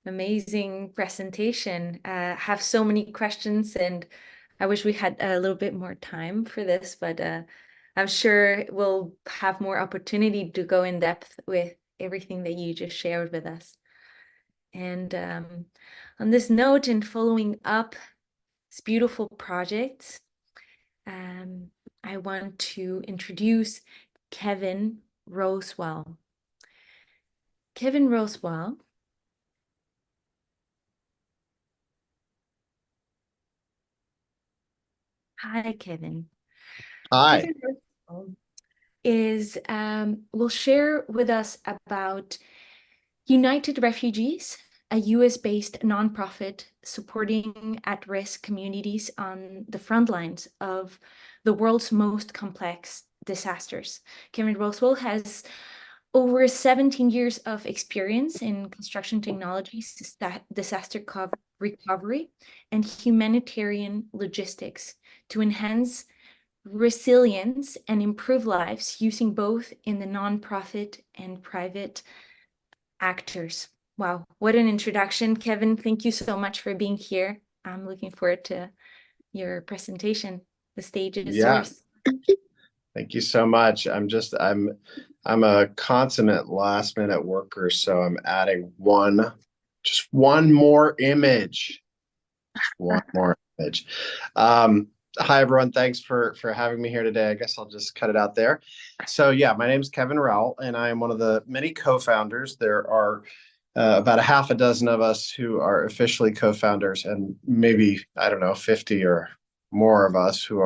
amazing presentation. Have so many questions, and I wish we had a little bit more time for this, but I'm sure we'll have more opportunity to go in depth with everything that you just shared with us. And on this note, and following up this beautiful project, I want to introduce Kevin Rosewell. Kevin Rosewell Hi, Kevin. Hi. Kevin Rosewell is will share with us about United Refugees, a US-based nonprofit supporting at-risk communities on the front lines of the world's most complex disasters. Kevin Rosewell has over 17 years of experience in construction technologies, disaster recovery, and humanitarian logistics to enhance resilience and improve lives using both in the nonprofit and private actors. Wow, what an introduction. Kevin, thank you so much for being here. I'm looking forward to your presentation. The stage is yours. Thank you so much. I'm a consummate last minute worker, so I'm adding just one more image. One more image. Hi everyone, thanks for having me here today. I guess I'll just cut it out there. So yeah, my name is Kevin Rowell, and I am one of the many co-founders. There are about a half a dozen of us who are officially co-founders, and maybe, I don't know, 50 or more of us who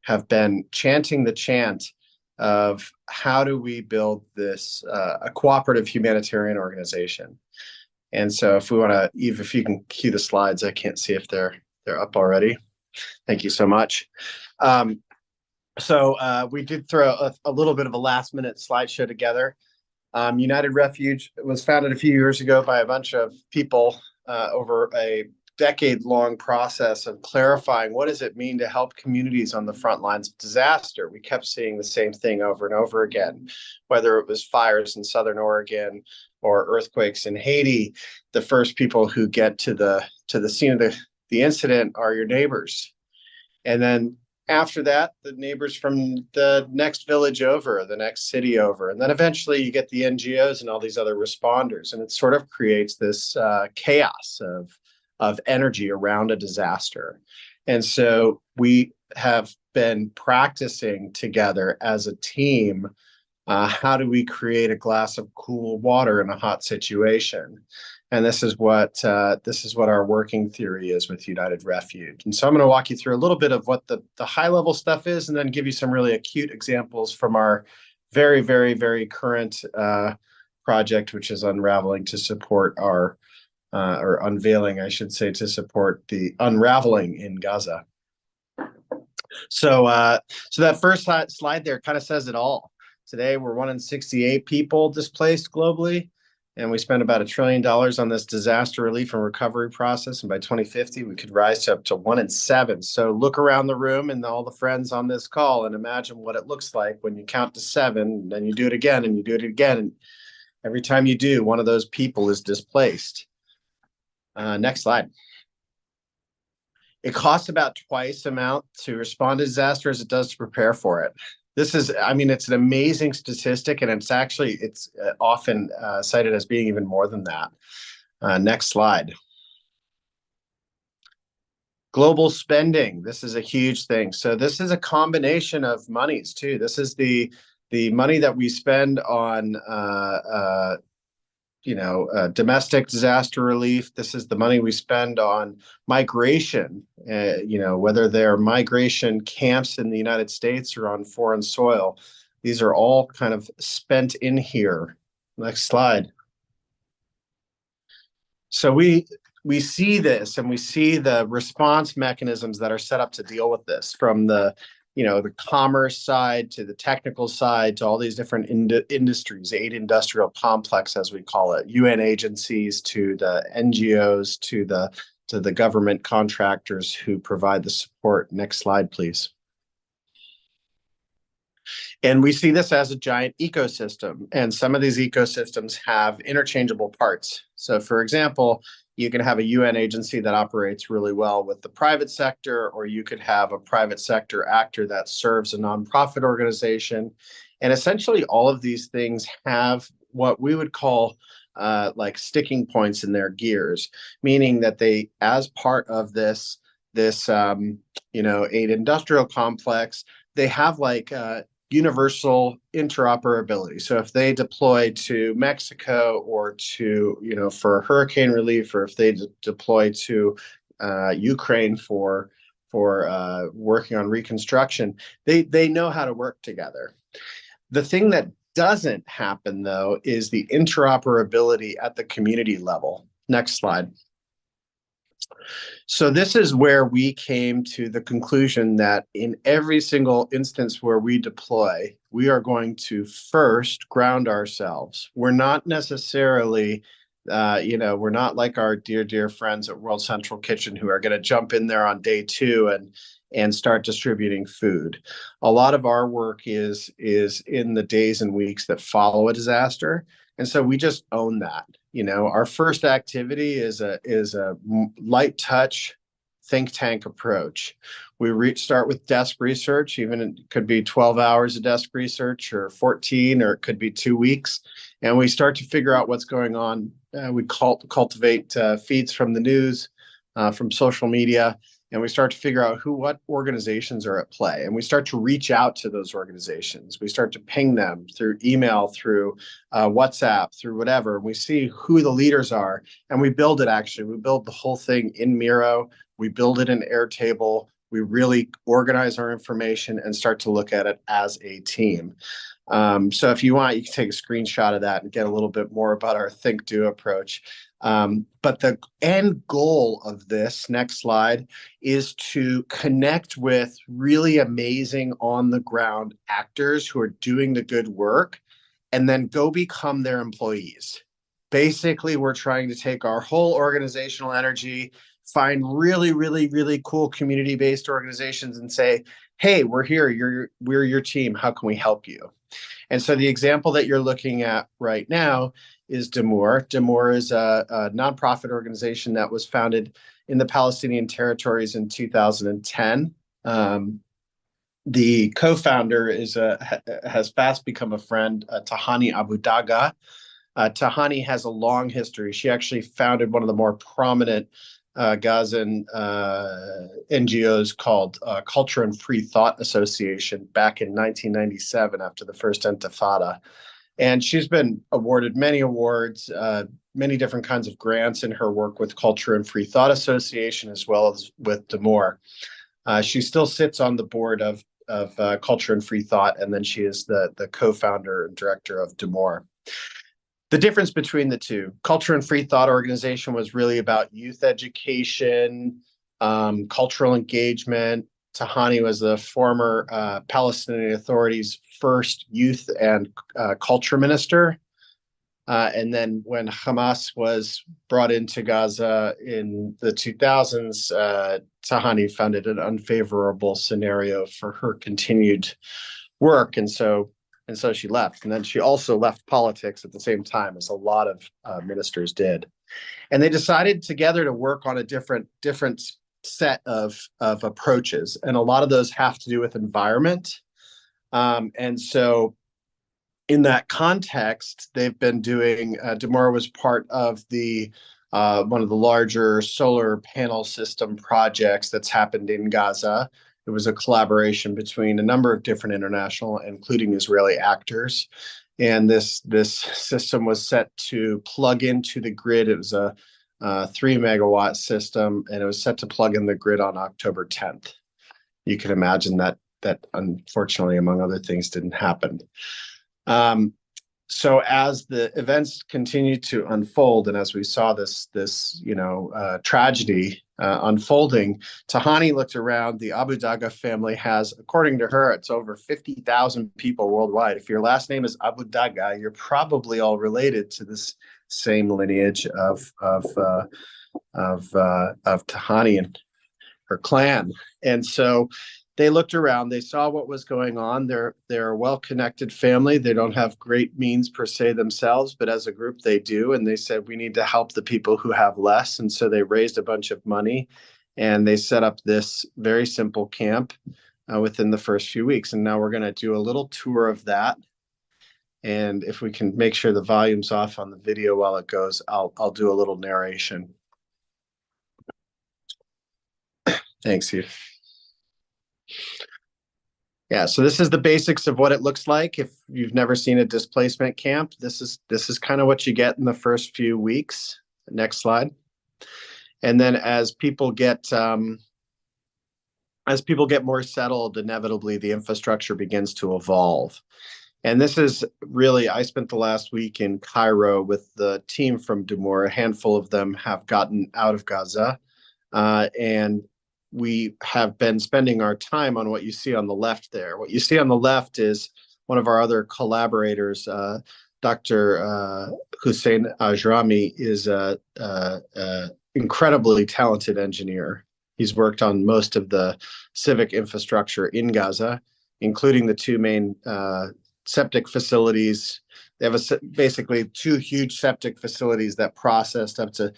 have been chanting the chant of how do we build this a cooperative humanitarian organization. And so if we want to, Eve, if you can cue the slides, I can't see if they're up already. Thank you so much. So we did throw a little bit of a last minute slideshow together. United Refuge was founded a few years ago by a bunch of people over a decade-long process of clarifying what does it mean to help communities on the front lines of disaster. We kept seeing the same thing over and over again, whether it was fires in Southern Oregon or earthquakes in Haiti. The first people who get to the scene of the incident are your neighbors. And then after that, the neighbors from the next village over, the next city over. And then eventually you get the NGOs and all these other responders. And it sort of creates this chaos of energy around a disaster. And so we have been practicing together as a team. How do we create a glass of cool water in a hot situation? And this is what our working theory is with United Refuge. And so I'm going to walk you through a little bit of what the high level stuff is, and then give you some really acute examples from our very, very, very current project, which is unraveling to support our or unveiling, I should say, to support the unraveling in Gaza. So, so that first slide there kind of says it all. Today, we're 1 in 68 people displaced globally, and we spend about $1 trillion on this disaster relief and recovery process. And by 2050, we could rise to up to 1 in 7. So look around the room and all the friends on this call and imagine what it looks like when you count to 7, then you do it again and you do it again. And every time you do, one of those people is displaced. Next slide. It costs about twice the amount to respond to disaster as it does to prepare for it. This is, I mean, it's an amazing statistic, and it's often cited as being even more than that. Next slide. Global spending. This is a huge thing. So this is a combination of monies too. This is the money that we spend on domestic disaster relief. This is the money we spend on migration, whether they're migration camps in the United States or on foreign soil. These are all kind of spent in here. Next slide. So we see this, and we see the response mechanisms that are set up to deal with this, from the commerce side to the technical side to all these different industries, 8 industrial complex, as we call it, UN agencies to the NGOs to the government contractors who provide the support. Next slide, please. And we see this as a giant ecosystem, and some of these ecosystems have interchangeable parts. So for example, you can have a UN agency that operates really well with the private sector, or you could have a private sector actor that serves a nonprofit organization. And essentially all of these things have what we would call like sticking points in their gears, meaning that they, as part of this 8 industrial complex, they have like universal interoperability. So if they deploy to Mexico or to, for hurricane relief, or if they deploy to Ukraine for working on reconstruction, they know how to work together. The thing that doesn't happen, though, is the interoperability at the community level. Next slide. So this is where we came to the conclusion that in every single instance where we deploy, we are going to first ground ourselves. We're not necessarily, we're not like our dear friends at World Central Kitchen who are going to jump in there on day 2 and start distributing food. A lot of our work is in the days and weeks that follow a disaster. And so we just own that. Our first activity is a light touch think tank approach. We start with desk research, even it could be 12 hours of desk research or 14, or it could be 2 weeks. And we start to figure out what's going on. We cultivate feeds from the news, from social media, and we start to figure out what organizations are at play. And we start to reach out to those organizations. We start to ping them through email, through WhatsApp, through whatever. We see who the leaders are, and we build it actually. We build the whole thing in Miro. We build it in Airtable. We really organize our information and start to look at it as a team. So if you want, you can take a screenshot of that and get a little bit more about our think do approach. But the end goal of this, next slide, is to connect with really amazing on the ground actors who are doing the good work and then go become their employees. Basically, we're trying to take our whole organizational energy, find really, really, really cool community-based organizations and say, hey, we're here, we're your team, how can we help you? And so the example that you're looking at right now is Damour. Damour is a nonprofit organization that was founded in the Palestinian territories in 2010. The co-founder has fast become a friend, Tahani Abu Daga. Tahani has a long history. She actually founded one of the more prominent Gazan NGOs called Culture and Free Thought Association back in 1997 after the first Intifada. And she's been awarded many awards, many different kinds of grants in her work with Culture and Free Thought Association, as well as with Damour. She still sits on the board of Culture and Free Thought, and then she is the co-founder and director of Damour. the difference between the two. Culture and Free Thought Organization was really about youth education, cultural engagement. Tahani was the former Palestinian Authority's first youth and culture minister. And then when Hamas was brought into Gaza in the 2000s, Tahani found it an unfavorable scenario for her continued work. And so she left. And then she also left politics at the same time, as a lot of ministers did. And they decided together to work on a different set of approaches. And a lot of those have to do with environment. And so in that context, they've been doing, Demora was part of the one of the larger solar panel system projects that's happened in Gaza. It was a collaboration between a number of different international, including Israeli actors. And this system was set to plug into the grid. It was a 3 megawatt system, and it was set to plug in the grid on October 10th. You can imagine that unfortunately, among other things, didn't happen. So as the events continued to unfold, and as we saw this tragedy unfolding, Tahani looked around. The Abu Daga family has, according to her, it's over 50,000 people worldwide. If your last name is Abu Daga, you're probably all related to this same lineage of Tahani and her clan. And so they looked around, they saw what was going on. They're a well-connected family. They don't have great means per se themselves, but as a group they do. And they said, we need to help the people who have less. And so they raised a bunch of money and they set up this very simple camp within the first few weeks. And now we're going to do a little tour of that. And if we can make sure the volume's off on the video while it goes, I'll do a little narration. Thanks, Hugh. Yeah, so this is the basics of what it looks like. If you've never seen a displacement camp, this is kind of what you get in the first few weeks. Next slide. And then as people get more settled, inevitably the infrastructure begins to evolve. And this is really, I spent the last week in Cairo with the team from Demora. A handful of them have gotten out of Gaza, and we have been spending our time on what you see on the left there. What you see on the left is one of our other collaborators, Dr. Hussein Ajrami, is an incredibly talented engineer. He's worked on most of the civic infrastructure in Gaza, including the two main septic facilities. They have basically two huge septic facilities that processed up to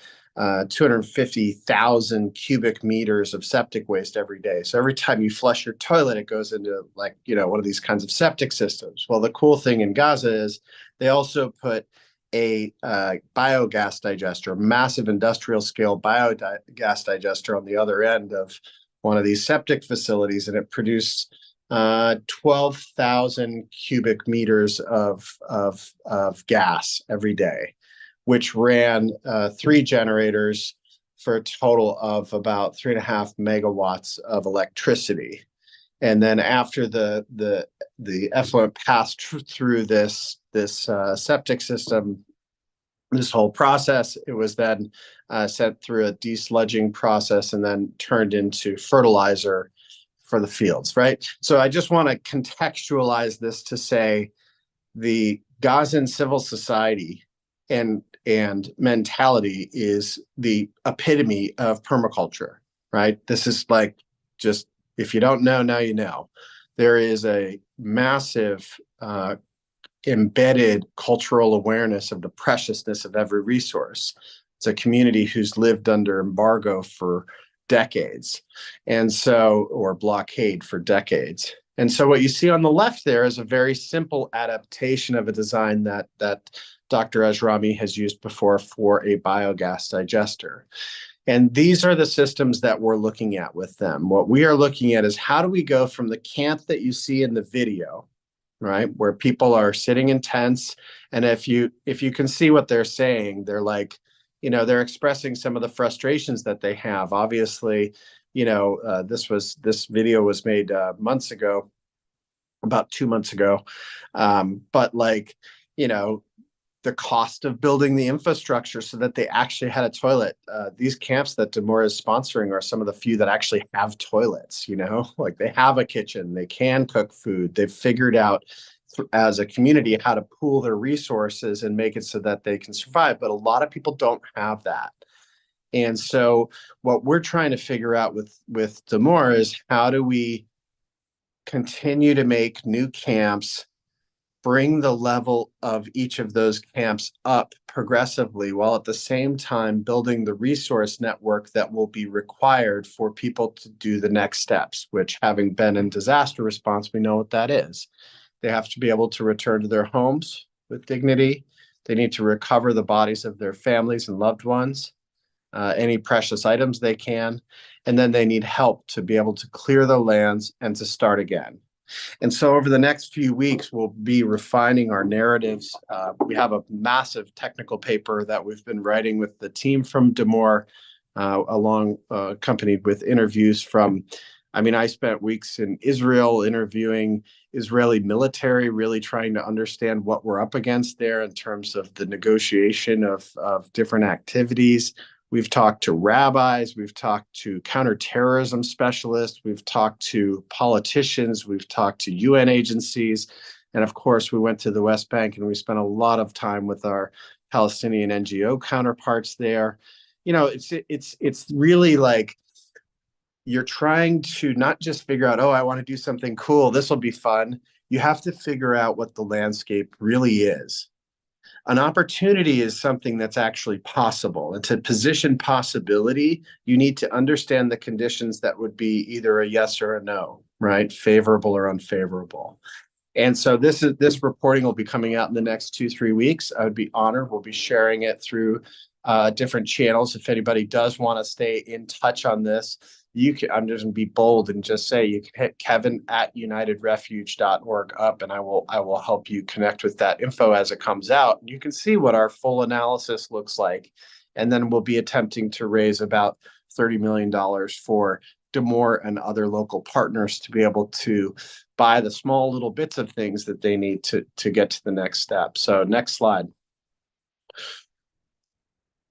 250,000 cubic meters of septic waste every day. So every time you flush your toilet, it goes into one of these kinds of septic systems. Well, the cool thing in Gaza is they also put a biogas digester, a massive industrial scale biogas digester on the other end of one of these septic facilities, and it produced 12,000 cubic meters of gas every day, which ran 3 generators for a total of about 3.5 megawatts of electricity. And then after the effluent passed through this septic system, this whole process, it was then sent through a desludging process and then turned into fertilizer for the fields, right? So I just want to contextualize this to say the Gazan civil society and mentality is the epitome of permaculture, right? This is like, just, if you don't know, now you know. There is a massive embedded cultural awareness of the preciousness of every resource. It's a community who's lived under embargo for decades, and so, or blockade for decades. And so what you see on the left there is a very simple adaptation of a design that Dr. Ajrami has used before for a biogas digester. And these are the systems that we're looking at with them. What we are looking at is, how do we go from the camp that you see in the video, right, where people are sitting in tents, and if you can see what they're saying, they're like, they're expressing some of the frustrations that they have. Obviously, this video was made months ago, about 2 months ago, but the cost of building the infrastructure so that they actually had a toilet. These camps that Demore is sponsoring are some of the few that actually have toilets, you know, like they have a kitchen, they can cook food. They've figured out as a community how to pool their resources and make it so that they can survive. But a lot of people don't have that. And so what we're trying to figure out with Demore is how do we continue to make new camps, bring the level of each of those camps up progressively, while at the same time building the resource network that will be required for people to do the next steps, which, having been in disaster response, we know what that is. They have to be able to return to their homes with dignity. They need to recover the bodies of their families and loved ones, any precious items they can, and then they need help to be able to clear the lands and to start again. And so over the next few weeks, we'll be refining our narratives. We have a massive technical paper that we've been writing with the team from Demore, accompanied with interviews from, I spent weeks in Israel interviewing Israeli military, really trying to understand what we're up against there in terms of the negotiation of different activities. We've talked to rabbis, we've talked to counterterrorism specialists, we've talked to politicians, we've talked to UN agencies, and of course we went to the West Bank and we spent a lot of time with our Palestinian NGO counterparts there. You know, it's really like you're trying to not just figure out, oh, I want to do something cool, this will be fun. You have to figure out what the landscape really is. An opportunity is something that's actually possible. And to position possibility, you need to understand the conditions that would be either a yes or a no, right? Favorable or unfavorable. And so this reporting will be coming out in the next 2-3 weeks. I would be honored. We'll be sharing it through different channels. If anybody does want to stay in touch on this, I'm just going to be bold and just say you can hit kevin@unitedrefuge.org up, and I will help you connect with that info as it comes out. You can see what our full analysis looks like. And then we'll be attempting to raise about $30 million for Demore and other local partners to be able to buy the small little bits of things that they need to get to the next step. So next slide.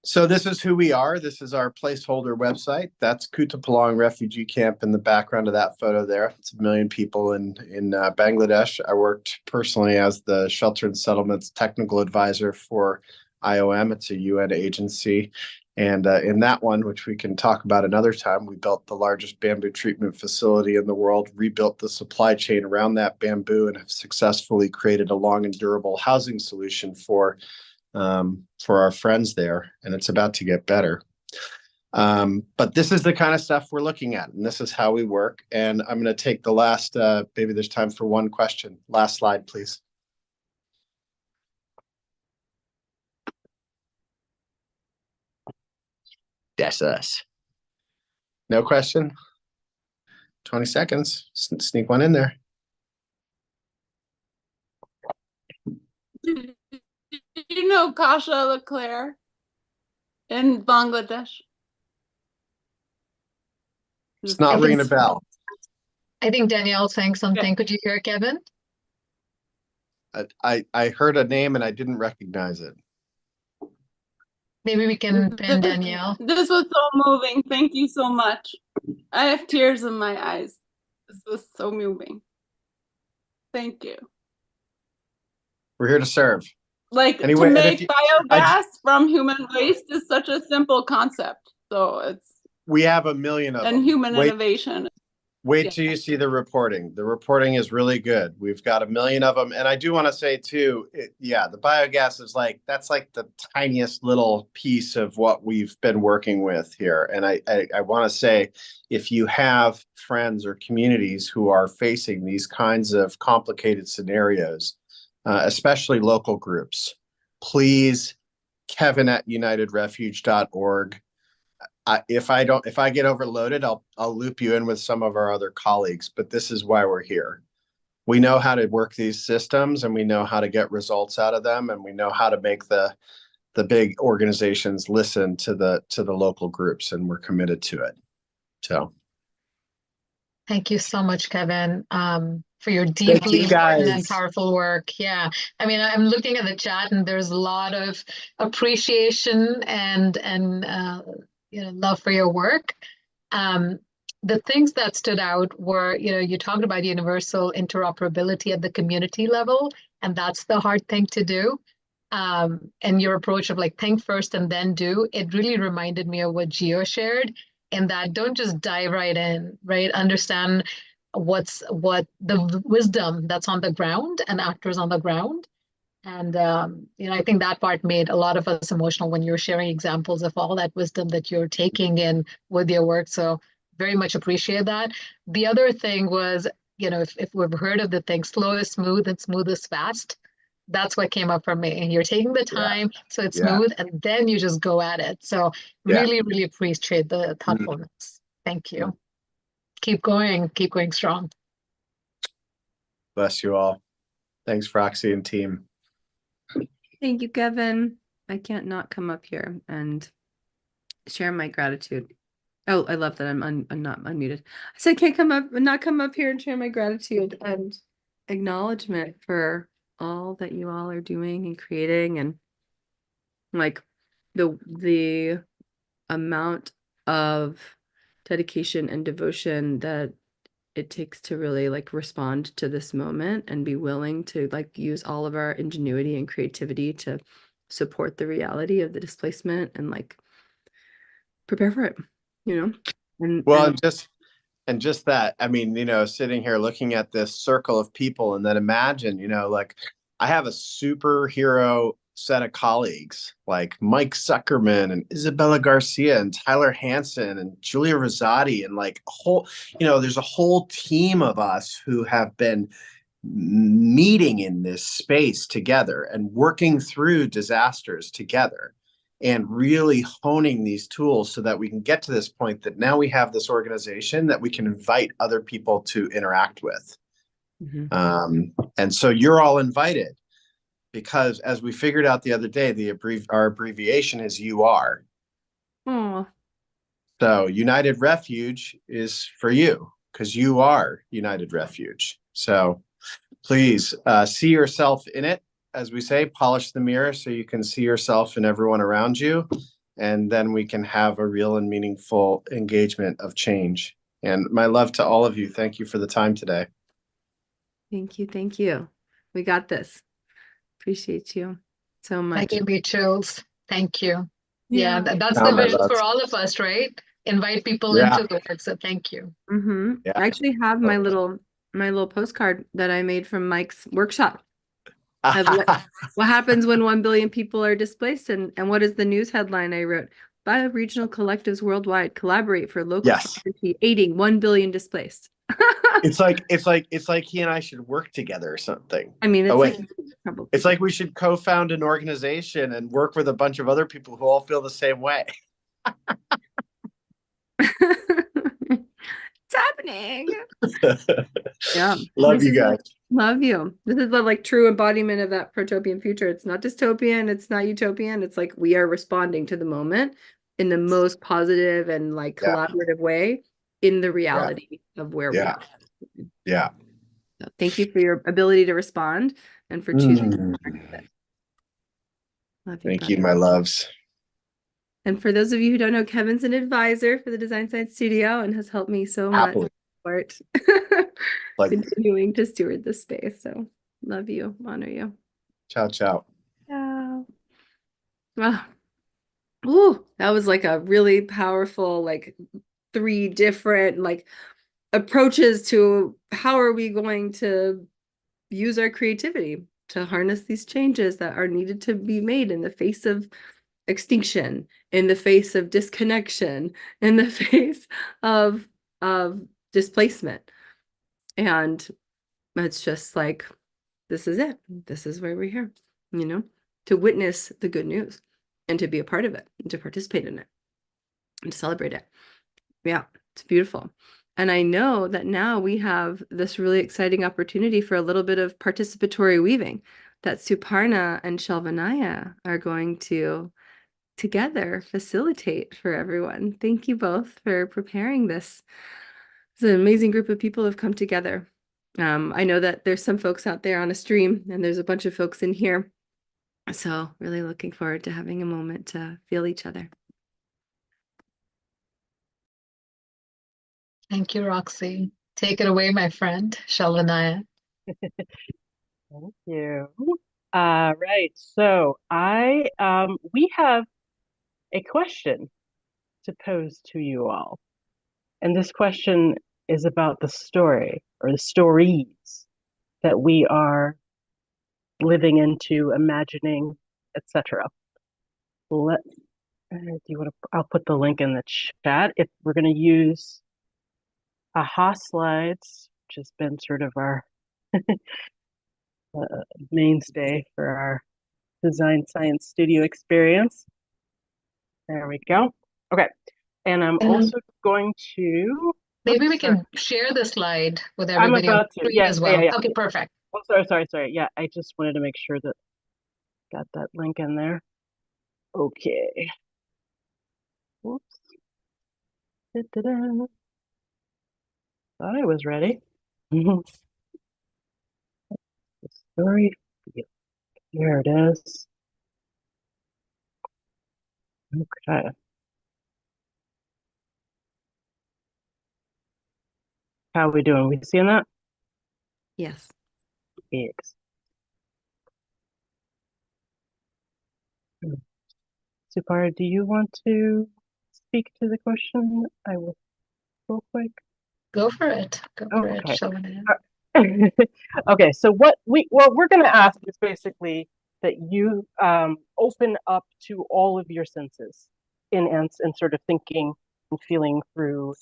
So this is who we are. This is our placeholder website. That's Kutupalong Refugee Camp in the background of that photo there. It's 1 million people in Bangladesh. I worked personally as the Shelter and Settlements technical advisor for IOM. It's a UN agency. And in that one, which we can talk about another time, we built the largest bamboo treatment facility in the world, rebuilt the supply chain around that bamboo, and have successfully created a long and durable housing solution for our friends there, and it's about to get better. But this is the kind of stuff we're looking at, and this is how we work. And I'm going to take the last, maybe there's time for one question. Last slide, please. That's us. No question? 20 seconds. Sneak one in there. You know Kasha Leclerc in Bangladesh? It's not ringing a bell. I think Danielle's saying something. Could you hear it, Kevin? I heard a name and I didn't recognize it. Maybe we can pin Danielle. This was so moving. Thank you so much. I have tears in my eyes. This was so moving. Thank you. We're here to serve. Like, anyway, to make biogas from human waste is such a simple concept. So we have 1 million of them. And human innovation. Wait till you see the reporting. The reporting is really good. We've got 1 million of them. And I do want to say too, the biogas is that's like the tiniest little piece of what we've been working with here. And I want to say, if you have friends or communities who are facing these kinds of complicated scenarios, especially local groups, please, kevin@unitedrefuge.org. If I get overloaded, I'll loop you in with some of our other colleagues, but this is why we're here. We know how to work these systems, and we know how to get results out of them, and we know how to make the big organizations listen to the local groups, and we're committed to it. So thank you so much, Kevin. for your Thank deeply you important and guys. powerful work. Yeah. I mean, I'm looking at the chat and there's a lot of appreciation and love for your work. Um, the things that stood out were, you talked about universal interoperability at the community level, and that's the hard thing to do. And your approach of like think first and then do, it really reminded me of what Gio shared, in that don't just dive right in, right? Understand what the wisdom that's on the ground and actors on the ground. And I think that part made a lot of us emotional when you're sharing examples of all that wisdom that you're taking in with your work. So very much appreciate that. The other thing was, if we've heard of the thing, slow is smooth and smooth is fast. That's what came up for me. You're taking the Yeah. time, so it's Yeah. smooth, and then you just go at it. So Yeah. really, really appreciate the thoughtfulness. Thank you. Keep going strong. Bless you all. Thanks, Roxy and team. Thank you, Kevin. I can't not come up here and share my gratitude. Oh, I love that I'm not unmuted. I said I can't come up here and share my gratitude and acknowledgement for all that you all are doing and creating, and like the amount of dedication and devotion that it takes to really like respond to this moment and be willing to like use all of our ingenuity and creativity to support the reality of the displacement and like prepare for it, Well, and and just that, I mean, sitting here looking at this circle of people, and then imagine, like I have a superhero set of colleagues like Mike Zuckerman and Isabella Garcia and Tyler Hansen and Julia Rosati, and like a whole, there's a whole team of us who have been meeting in this space together and working through disasters together and really honing these tools so that we can get to this point that now we have this organization that we can invite other people to interact with. And so you're all invited, because as we figured out the other day, our abbreviation is UR. oh, So United Refuge is for you because you are United Refuge. So please see yourself in it. As we say, polish the mirror so you can see yourself and everyone around you. And then we can have a real and meaningful engagement of change. And my love to all of you. Thank you for the time today. thank you. We got this. Appreciate you so much. That gave me chills. Thank you. Yeah. That's Oh, the my vision love. for all of us, right? Invite people Yeah. into the work. So thank you. Yeah. I actually have my little postcard that I made from Mike's workshop of what happens when 1 billion people are displaced, and what is the news headline I wrote? Bioregional collectives worldwide collaborate for local Yes. sovereignty, aiding 1 billion displaced. It's like he and I should work together or something. I mean, it's wait. like probably. It's like we should co-found an organization and work with a bunch of other people who all feel the same way. It's happening. Yeah. Love you guys. Love you. This is the like true embodiment of that protopian future. It's not dystopian, it's not utopian. It's like we are responding to the moment in the most positive and like collaborative way in the reality of where we are. Yeah. So thank you for your ability to respond and for choosing to practice it. Love you. Thank you, my loves. And for those of you who don't know, Kevin's an advisor for the Design Science Studio and has helped me so much support continuing to steward this space. So love you, honor you. Ciao, ciao. Ciao. Well, ooh, that was like a really powerful, like 3 different like approaches to how are we going to use our creativity to harness these changes that are needed to be made in the face of extinction, in the face of disconnection, in the face of displacement. And it's just like, this is it. This is where we're here, to witness the good news and to be a part of it and to participate in it and to celebrate it. Yeah, it's beautiful. And I know that now we have this really exciting opportunity for a little bit of participatory weaving that Suparna and Shelvanaya are going to together facilitate for everyone. Thank you both for preparing this. It's an amazing group of people who have come together I know that there's some folks out there on a stream, and there's a bunch of folks in here. So really looking forward to having a moment to feel each other. Thank you, Roxy. Take it away, my friend, Shalvanaya. Thank you. Right. So we have a question to pose to you all. And this question is about the story or the stories that we are living into, imagining, etc. Do you want to, I'll put the link in the chat. If we're going to use AHA slides, which has been sort of our mainstay for our design science studio experience. There we go. Okay. And I'm also going to maybe we can share the slide with everybody. I'm about to. Yeah, as well. Yeah. Okay, perfect. Oh, sorry. Yeah, I just wanted to make sure that got that link in there. Okay. Whoops. Da-da-da. Thought I was ready. The story. Here it is. Okay. How are we doing? We seeing that? Yes. Yes. Supara, do you want to speak to the question? I will real quick. Go for it. Go for it, Okay. Shalvanaya. Okay, so what we're going to ask is basically that you open up to all of your senses in and sort of thinking and feeling through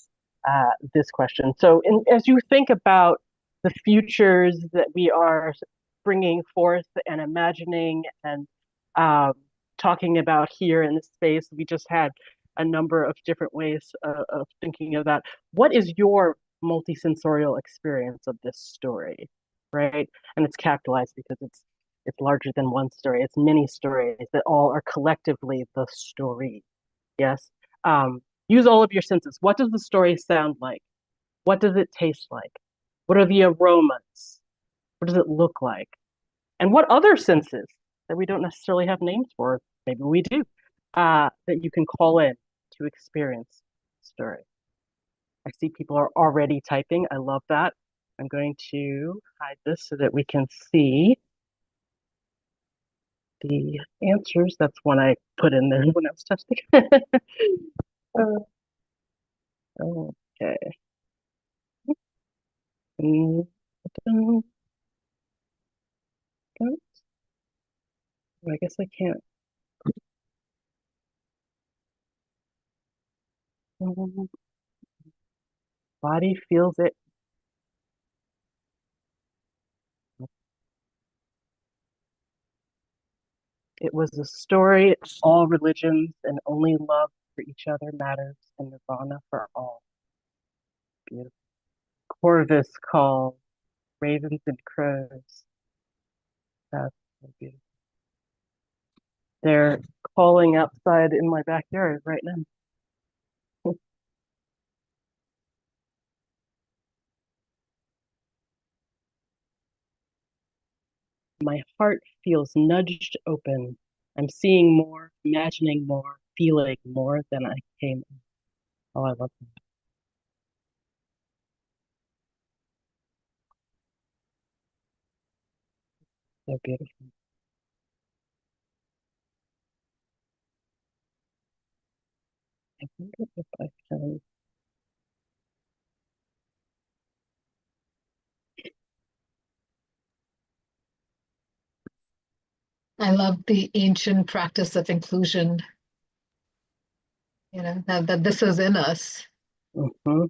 this question. So as you think about the futures that we are bringing forth and imagining and talking about here in this space, we just had a number of different ways of thinking of that. What is your multisensorial experience of this story, right? And it's capitalized because it's larger than one story. It's many stories that all are collectively the story. Yes. Use all of your senses. What does the story sound like? What does it taste like? What are the aromas? What does it look like? And what other senses that we don't necessarily have names for, maybe we do, that you can call in to experience the story? I see people are already typing. I love that. I'm going to hide this so that we can see the answers. That's one I put in there when I was testing. Okay. I guess I can't. Body feels it. It was a story of all religions and only love for each other matters and nirvana for all. Beautiful. Corvus called ravens and crows. That's so beautiful. They're calling outside in my backyard right now. My heart feels nudged open. I'm seeing more, imagining more, feeling more than I came in. Oh, I love that. So beautiful. I wonder if I can. I love the ancient practice of inclusion. You know, that this is in us. Mm-hmm.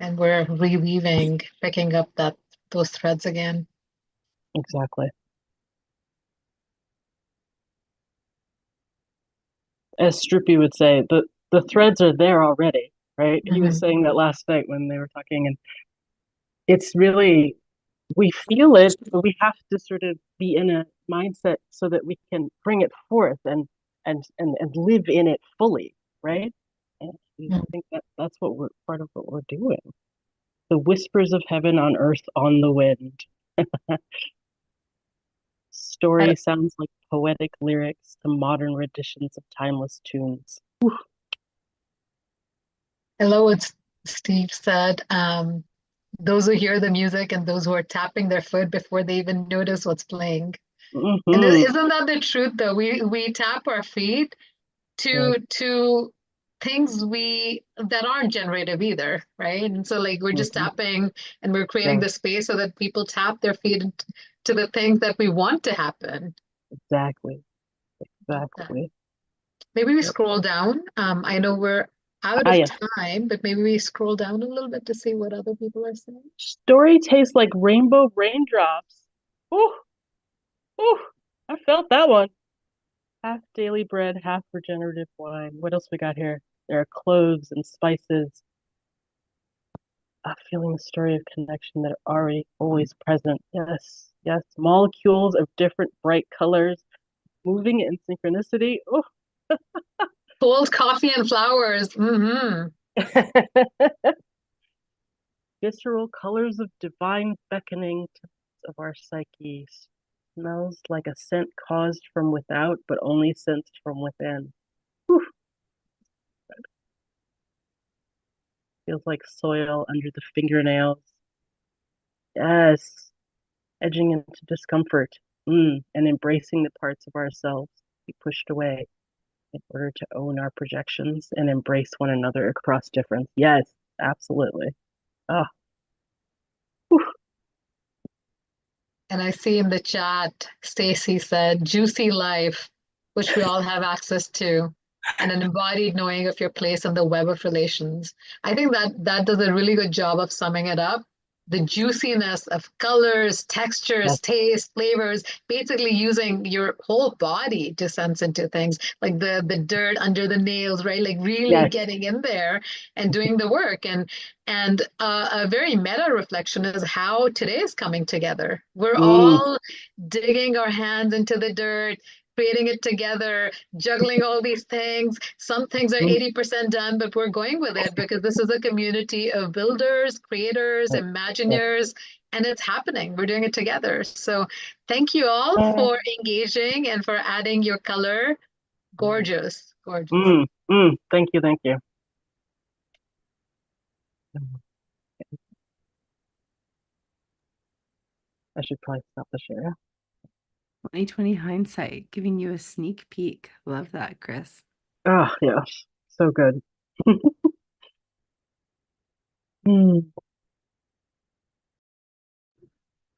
And we're reweaving, picking up those threads again. Exactly. As Struppy would say, the threads are there already, right? He was saying that last night when they were talking, and it's really, we feel it, but we have to sort of be in a mindset so that we can bring it forth and live in it fully, right? And I think that's what we're part of what we're doing. The whispers of heaven on earth on the wind. Story sounds like poetic lyrics to modern renditions of timeless tunes. Hello, what Steve said. Those who hear the music and those who are tapping their foot before they even notice what's playing. And isn't that the truth though? We tap our feet to things that aren't generative either, right? And so like we're just tapping and we're creating the space so that people tap their feet to the things that we want to happen. Exactly. Maybe we scroll down. I know we're out of time, but maybe we scroll down a little bit to see what other people are saying. Story tastes like rainbow raindrops. Ooh, I felt that one. Half daily bread, half regenerative wine. What else we got here? There are cloves and spices. Feeling the story of connection that are already always present. Yes. Molecules of different bright colors moving in synchronicity. Oh. Cold coffee and flowers. Visceral colors of divine beckoning of our psyche. Smells like a scent caused from without, but only sensed from within. Whew. Feels like soil under the fingernails. Yes. Edging into discomfort. And embracing the parts of ourselves we pushed away in order to own our projections and embrace one another across difference. Yes, absolutely. And I see in the chat, Stacy said, juicy life, which we all have access to, and an embodied knowing of your place in the web of relations. I think that does a really good job of summing it up. The juiciness of colors, textures, taste, flavors, basically using your whole body to sense into things, like the dirt under the nails, right? Like really getting in there and doing the work. And a very meta reflection is how today is coming together. We're all digging our hands into the dirt, creating it together, juggling all these things. Some things are 80% done, but we're going with it because this is a community of builders, creators, imagineers, and it's happening. We're doing it together. So thank you all for engaging and for adding your color. Gorgeous. Thank you. I should probably stop the share. 2020 hindsight, giving you a sneak peek. Love that, Chris. Oh, yes. So good.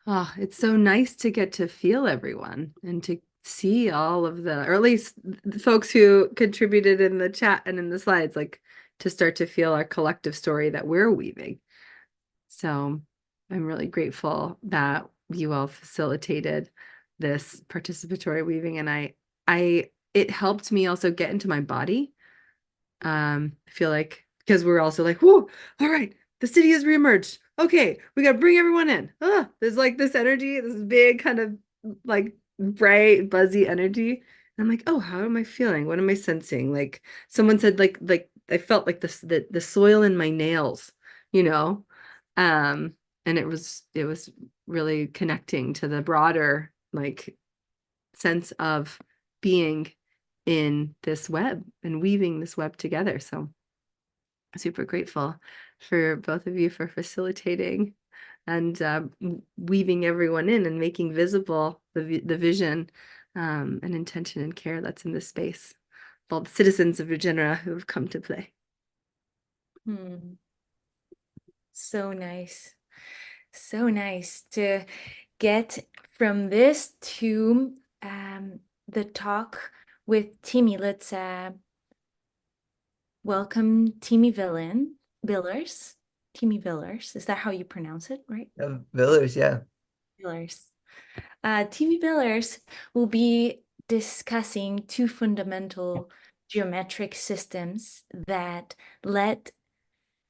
Oh, it's so nice to get to feel everyone and to see all of the, or at least the folks who contributed in the chat and in the slides, like to start to feel our collective story that we're weaving. So I'm really grateful that you all facilitated this participatory weaving, and it helped me also get into my body. I feel like because we're also like, whoa, all right, the city has reemerged. Okay, we got to bring everyone in. There's like this energy, this big kind of like bright, buzzy energy. And I'm like, oh, how am I feeling? What am I sensing? Like someone said, like I felt like the soil in my nails, you know. And it was really connecting to the broader like sense of being in this web and weaving this web together. So super grateful for both of you for facilitating and weaving everyone in and making visible the vision and intention and care that's in this space. All the citizens of Regenera who have come to play. So nice. So nice to get from this to the talk with Timmy. Let's welcome Timmy Villers. Timmy Villers. Is that how you pronounce it, right? Villers, yeah. Villers. Timmy Villers will be discussing two fundamental geometric systems that led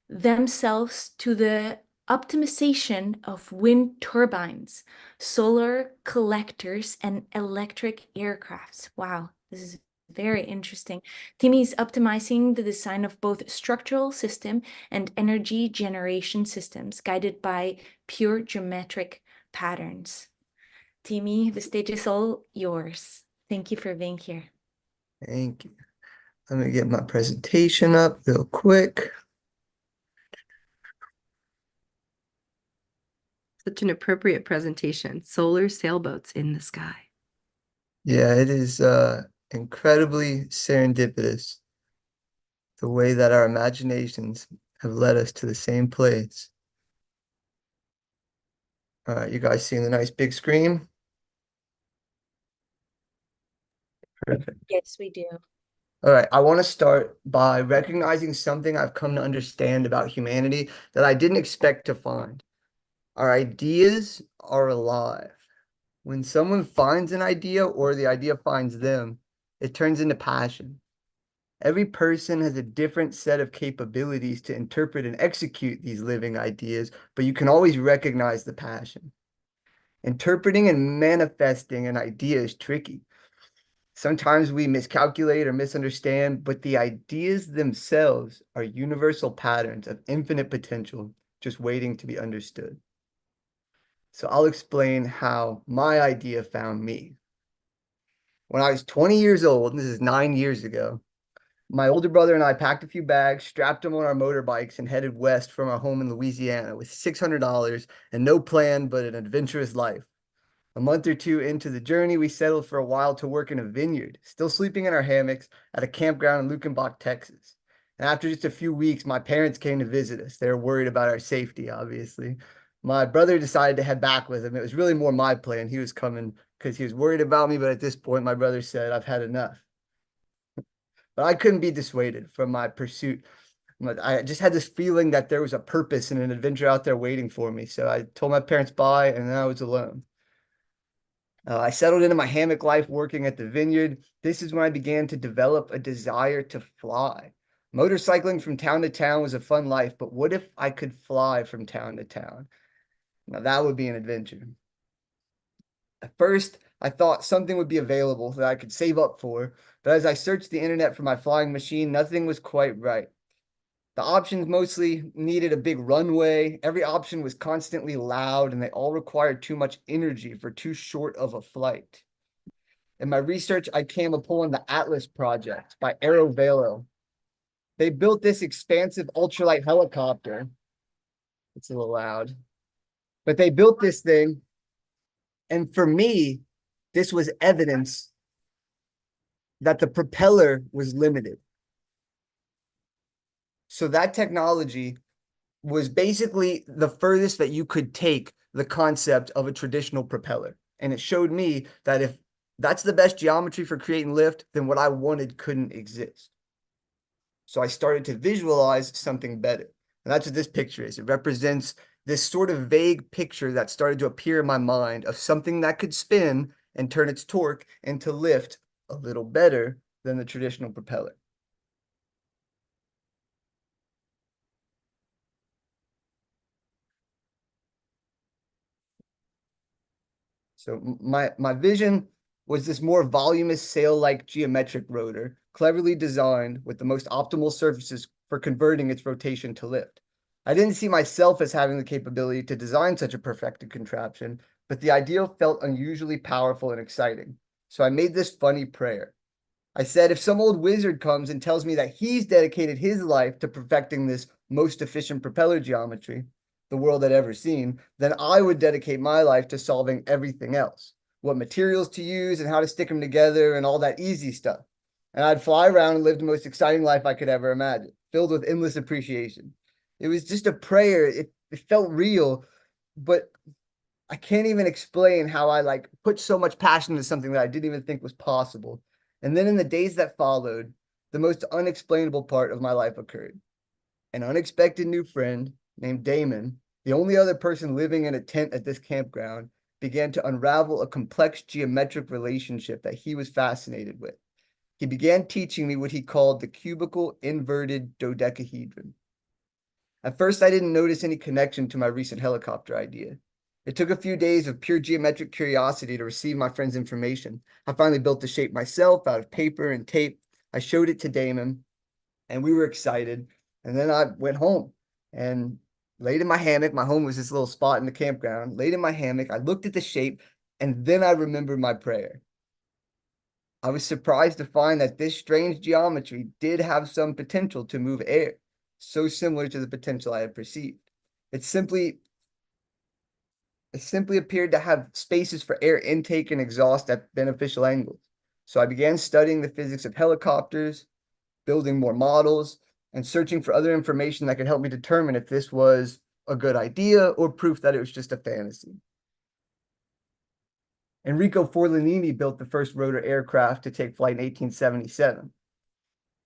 themselves to the optimization of wind turbines, solar collectors, and electric aircrafts. Wow, this is Very interesting. Timmy is optimizing the design of both structural system and energy generation systems guided by pure geometric patterns. Timmy, the stage is all yours. Thank you for being here. Thank you. Let me get my presentation up real quick. Such an appropriate presentation. Solar sailboats in the sky. Yeah, it is incredibly serendipitous the way that our imaginations have led us to the same place. All right, you guys seeing the nice big screen? Perfect. Yes, we do. All right, I want to start by recognizing something I've come to understand about humanity that I didn't expect to find. Our ideas are alive. When someone finds an idea or the idea finds them, it turns into passion. Every person has a different set of capabilities to interpret and execute these living ideas, but you can always recognize the passion. Interpreting and manifesting an idea is tricky. Sometimes we miscalculate or misunderstand, but the ideas themselves are universal patterns of infinite potential, just waiting to be understood. So I'll explain how my idea found me. When I was 20 years old, this is 9 years ago, my older brother and I packed a few bags, strapped them on our motorbikes, and headed west from our home in Louisiana with $600 and no plan but an adventurous life. A month or two into the journey, we settled for a while to work in a vineyard, still sleeping in our hammocks at a campground in Lukenbach, Texas. And after just a few weeks, my parents came to visit us. They were worried about our safety, obviously. My brother decided to head back with him. It was really more my plan. He was coming because he was worried about me, but at this point, my brother said, "I've had enough." But I couldn't be dissuaded from my pursuit. I just had this feeling that there was a purpose and an adventure out there waiting for me. So I told my parents bye, and then I was alone. I settled into my hammock life working at the vineyard. This is when I began to develop a desire to fly. Motorcycling from town to town was a fun life, but what if I could fly from town to town? Now that would be an adventure. At first, I thought something would be available that I could save up for, but as I searched the internet for my flying machine, nothing was quite right. The options mostly needed a big runway. Every option was constantly loud, and they all required too much energy for too short of a flight. In my research, I came upon the Atlas project by Aerovelo. They built this expansive ultralight helicopter. It's a little loud. But they built this thing, and for me, this was evidence that the propeller was limited. So that technology was basically the furthest that you could take the concept of a traditional propeller. And it showed me that if that's the best geometry for creating lift, then what I wanted couldn't exist. So I started to visualize something better. And that's what this picture is. It represents this sort of vague picture that started to appear in my mind of something that could spin and turn its torque into lift a little better than the traditional propeller. So my vision was this more voluminous sail-like geometric rotor, cleverly designed with the most optimal surfaces for converting its rotation to lift. I didn't see myself as having the capability to design such a perfected contraption, but the idea felt unusually powerful and exciting. So I made this funny prayer. I said, if some old wizard comes and tells me that he's dedicated his life to perfecting this most efficient propeller geometry the world had ever seen, then I would dedicate my life to solving everything else. What materials to use and how to stick them together and all that easy stuff. And I'd fly around and live the most exciting life I could ever imagine, filled with endless appreciation. It was just a prayer. It felt real, but I can't even explain how I put so much passion into something that I didn't even think was possible. And then in the days that followed, the most unexplainable part of my life occurred. An unexpected new friend named Damon, the only other person living in a tent at this campground, began to unravel a complex geometric relationship that he was fascinated with. He began teaching me what he called the cubical inverted dodecahedron. At first, I didn't notice any connection to my recent helicopter idea. It took a few days of pure geometric curiosity to receive my friend's information. I finally built the shape myself out of paper and tape. I showed it to Damon, and we were excited. And then I went home and laid in my hammock. My home was this little spot in the campground. Laid in my hammock. I looked at the shape, and then I remembered my prayer. I was surprised to find that this strange geometry did have some potential to move air, so similar to the potential I had perceived. It simply appeared to have spaces for air intake and exhaust at beneficial angles. So I began studying the physics of helicopters, building more models, and searching for other information that could help me determine if this was a good idea or proof that it was just a fantasy. Enrico Forlanini built the first rotor aircraft to take flight in 1877.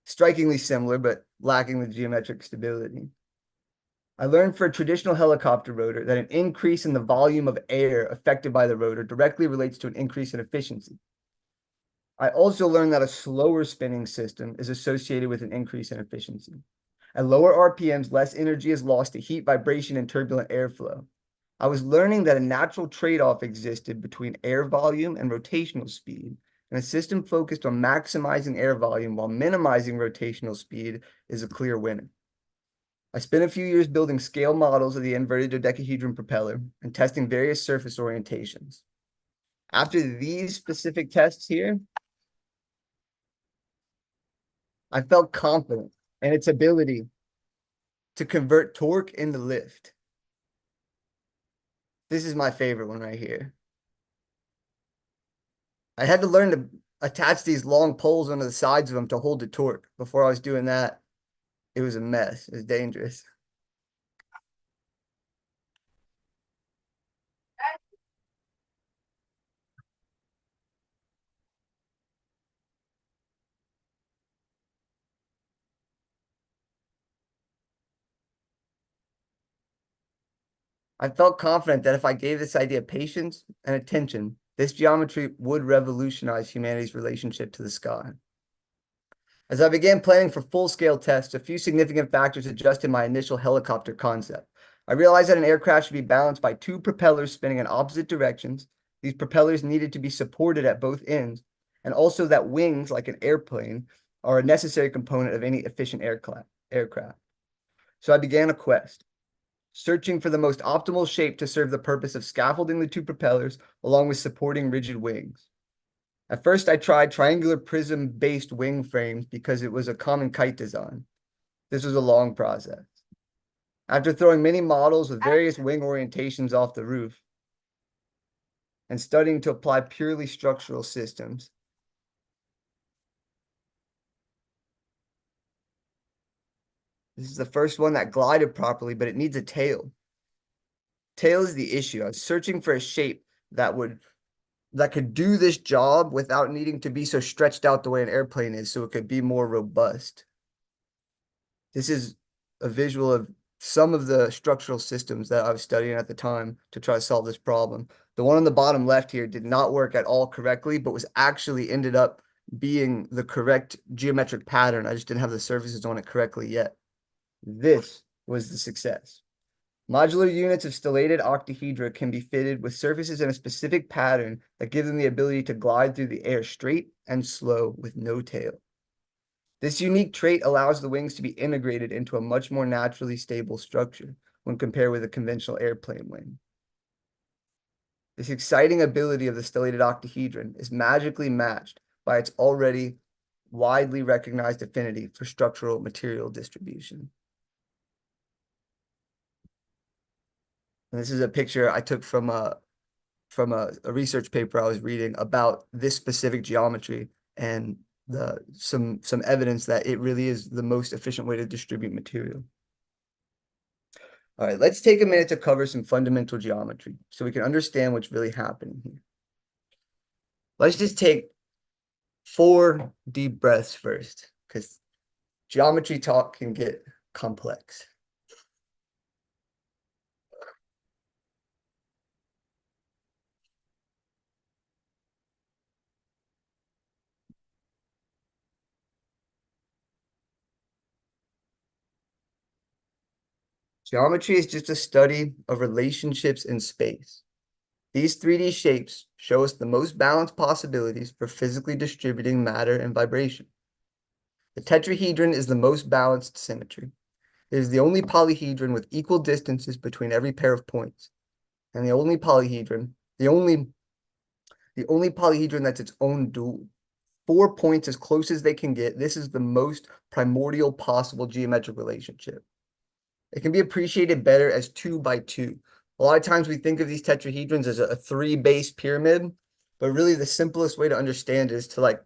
Strikingly similar, but lacking the geometric stability. I learned for a traditional helicopter rotor that an increase in the volume of air affected by the rotor directly relates to an increase in efficiency. I also learned that a slower spinning system is associated with an increase in efficiency. At lower RPMs, less energy is lost to heat, vibration, and turbulent airflow. I was learning that a natural trade-off existed between air volume and rotational speed, and a system focused on maximizing air volume while minimizing rotational speed is a clear winner. I spent a few years building scale models of the inverted dodecahedron propeller and testing various surface orientations. After these specific tests here, I felt confident in its ability to convert torque into lift. This is my favorite one right here. I had to learn to attach these long poles onto the sides of them to hold the torque. Before I was doing that, it was a mess. It was dangerous. I felt confident that if I gave this idea patience and attention, this geometry would revolutionize humanity's relationship to the sky. As I began planning for full-scale tests, a few significant factors adjusted my initial helicopter concept. I realized that an aircraft should be balanced by two propellers spinning in opposite directions. These propellers needed to be supported at both ends, and also that wings, like an airplane, are a necessary component of any efficient aircraft. So I began a quest, searching for the most optimal shape to serve the purpose of scaffolding the two propellers along with supporting rigid wings. At first, I tried triangular prism-based wing frames because it was a common kite design. This was a long process. After throwing many models with various wing orientations off the roof and studying to apply purely structural systems, this is the first one that glided properly, but it needs a tail. Tail is the issue. I was searching for a shape that could do this job without needing to be so stretched out the way an airplane is, so it could be more robust. This is a visual of some of the structural systems that I was studying at the time to try to solve this problem. The one on the bottom left here did not work at all correctly, but was actually ended up being the correct geometric pattern. I just didn't have the surfaces on it correctly yet. This was the success. Modular units of stellated octahedra can be fitted with surfaces in a specific pattern that give them the ability to glide through the air straight and slow with no tail. This unique trait allows the wings to be integrated into a much more naturally stable structure when compared with a conventional airplane wing. This exciting ability of the stellated octahedron is magically matched by its already widely recognized affinity for structural material distribution. And this is a picture I took from a research paper I was reading about this specific geometry and some evidence that it really is the most efficient way to distribute material. All right, let's take a minute to cover some fundamental geometry so we can understand what's really happening here. Let's just take 4 deep breaths first, because geometry talk can get complex. Geometry is just a study of relationships in space. These 3D shapes show us the most balanced possibilities for physically distributing matter and vibration. The tetrahedron is the most balanced symmetry. It is the only polyhedron with equal distances between every pair of points, and the only polyhedron that's its own dual. 4 points as close as they can get. This is the most primordial possible geometric relationship. It can be appreciated better as 2 by 2. A lot of times we think of these tetrahedrons as a 3-base pyramid, but really the simplest way to understand it is to like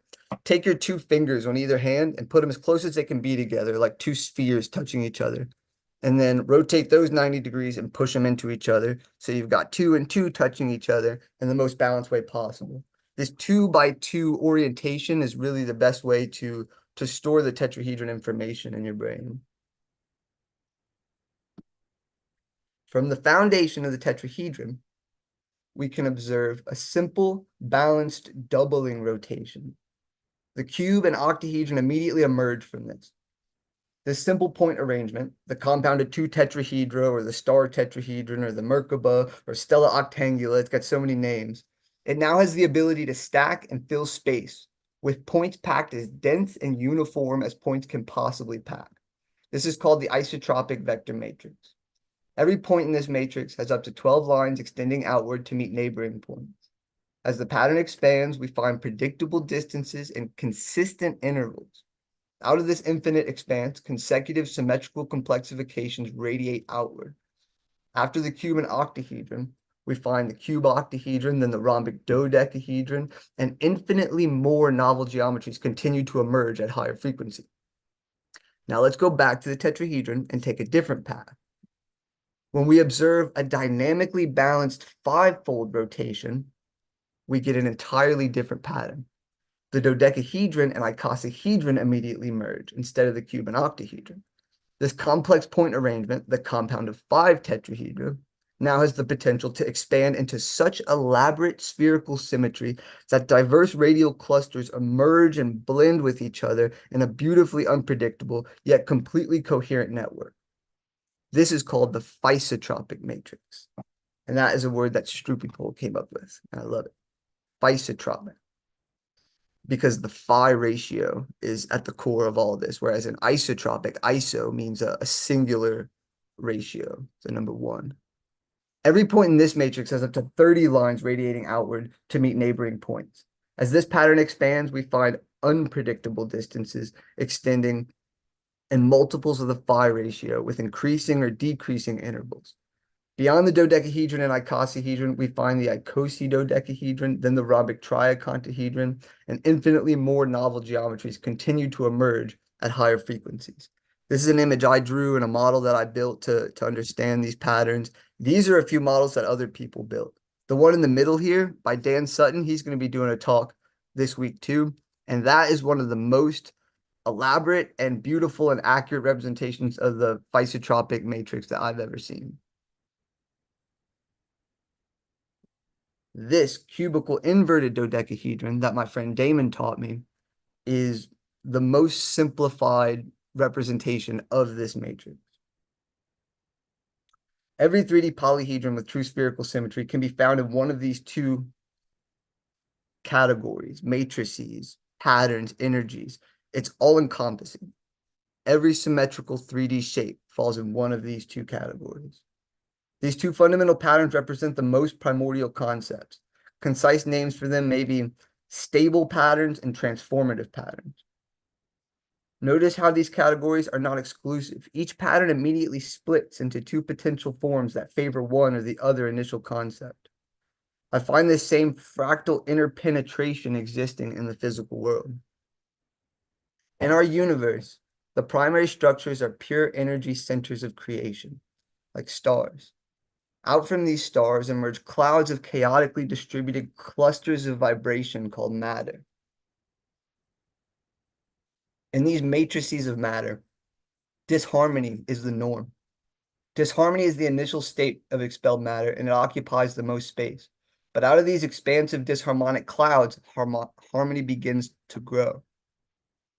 take your 2 fingers on either hand and put them as close as they can be together, like 2 spheres touching each other. And then rotate those 90 degrees and push them into each other. So you've got 2 and 2 touching each other in the most balanced way possible. This 2 by 2 orientation is really the best way to store the tetrahedron information in your brain. From the foundation of the tetrahedron, we can observe a simple, balanced doubling rotation. The cube and octahedron immediately emerge from this. This simple point arrangement, the compounded 2 tetrahedra, or the star tetrahedron, or the Merkaba, or Stella octangula, it's got so many names. It now has the ability to stack and fill space, with points packed as dense and uniform as points can possibly pack. This is called the isotropic vector matrix. Every point in this matrix has up to 12 lines extending outward to meet neighboring points. As the pattern expands, we find predictable distances and consistent intervals. Out of this infinite expanse, consecutive symmetrical complexifications radiate outward. After the cube and octahedron, we find the cube octahedron, then the rhombic dodecahedron, and infinitely more novel geometries continue to emerge at higher frequency. Now let's go back to the tetrahedron and take a different path. When we observe a dynamically balanced 5-fold rotation, we get an entirely different pattern. The dodecahedron and icosahedron immediately merge instead of the cube and octahedron. This complex point arrangement, the compound of 5 tetrahedra, now has the potential to expand into such elaborate spherical symmetry that diverse radial clusters emerge and blend with each other in a beautifully unpredictable yet completely coherent network. This is called the physotropic matrix. And that is a word that Struppy came up with. And I love it. Physotropic. Because the phi ratio is at the core of all this, whereas in isotropic, iso means a singular ratio, so number 1. Every point in this matrix has up to 30 lines radiating outward to meet neighboring points. As this pattern expands, we find unpredictable distances extending in multiples of the phi ratio with increasing or decreasing intervals. Beyond the dodecahedron and icosahedron, we find the icosahedron, then the rhombic triacontahedron, and infinitely more novel geometries continue to emerge at higher frequencies. This is an image I drew in a model that I built to understand these patterns. These are a few models that other people built. The one in the middle here by Dan Sutton, he's going to be doing a talk this week too. And that is one of the most elaborate and beautiful and accurate representations of the physotropic matrix that I've ever seen. This cubical inverted dodecahedron that my friend Damon taught me is the most simplified representation of this matrix. Every 3D polyhedron with true spherical symmetry can be found in one of these 2 categories: matrices, patterns, energies. It's all encompassing. Every symmetrical 3D shape falls in one of these 2 categories. These 2 fundamental patterns represent the most primordial concepts. Concise names for them may be stable patterns and transformative patterns. Notice how these categories are not exclusive. Each pattern immediately splits into 2 potential forms that favor one or the other initial concept. I find this same fractal interpenetration existing in the physical world. In our universe, the primary structures are pure energy centers of creation, like stars. Out from these stars emerge clouds of chaotically distributed clusters of vibration called matter. In these matrices of matter, disharmony is the norm. Disharmony is the initial state of expelled matter, and it occupies the most space. But out of these expansive disharmonic clouds, harmony begins to grow.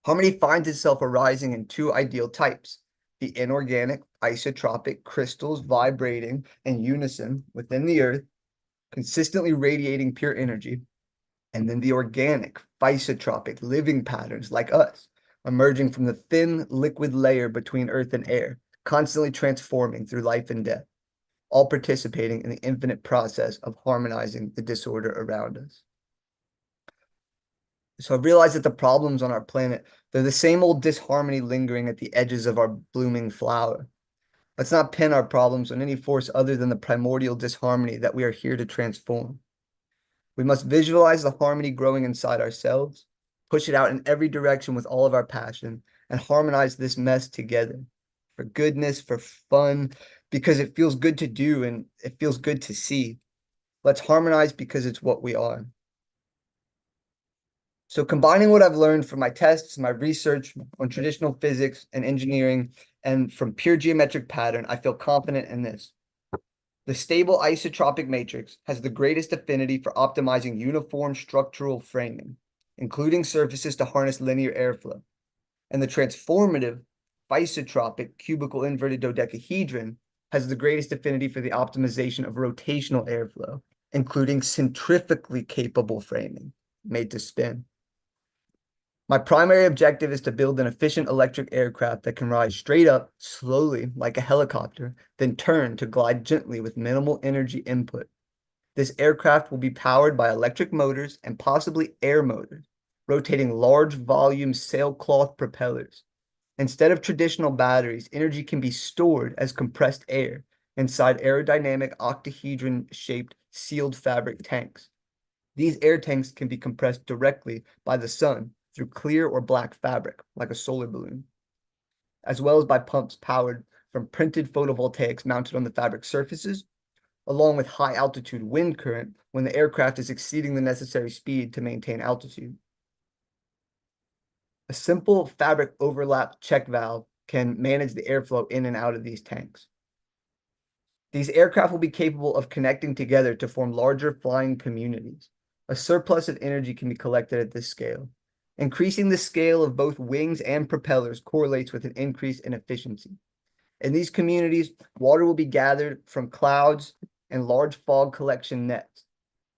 Harmony finds itself arising in 2 ideal types: the inorganic, isotropic crystals vibrating in unison within the earth, consistently radiating pure energy, and then the organic, isotropic living patterns like us, emerging from the thin liquid layer between earth and air, constantly transforming through life and death, all participating in the infinite process of harmonizing the disorder around us. So I realized that the problems on our planet, they're the same old disharmony lingering at the edges of our blooming flower. Let's not pin our problems on any force other than the primordial disharmony that we are here to transform. We must visualize the harmony growing inside ourselves, push it out in every direction with all of our passion, and harmonize this mess together for goodness, for fun, because it feels good to do and it feels good to see. Let's harmonize because it's what we are. So combining what I've learned from my tests, my research on traditional physics and engineering, and from pure geometric pattern, I feel confident in this. The stable isotropic matrix has the greatest affinity for optimizing uniform structural framing, including surfaces to harness linear airflow. And the transformative isotropic cubical inverted dodecahedron has the greatest affinity for the optimization of rotational airflow, including centrifugally capable framing, made to spin. My primary objective is to build an efficient electric aircraft that can rise straight up, slowly, like a helicopter, then turn to glide gently with minimal energy input. This aircraft will be powered by electric motors and possibly air motors, rotating large volume sailcloth propellers. Instead of traditional batteries, energy can be stored as compressed air inside aerodynamic octahedron-shaped sealed fabric tanks. These air tanks can be compressed directly by the sun through clear or black fabric, like a solar balloon, as well as by pumps powered from printed photovoltaics mounted on the fabric surfaces, along with high altitude wind current when the aircraft is exceeding the necessary speed to maintain altitude. A simple fabric overlap check valve can manage the airflow in and out of these tanks. These aircraft will be capable of connecting together to form larger flying communities. A surplus of energy can be collected at this scale. Increasing the scale of both wings and propellers correlates with an increase in efficiency. In these communities, water will be gathered from clouds and large fog collection nets.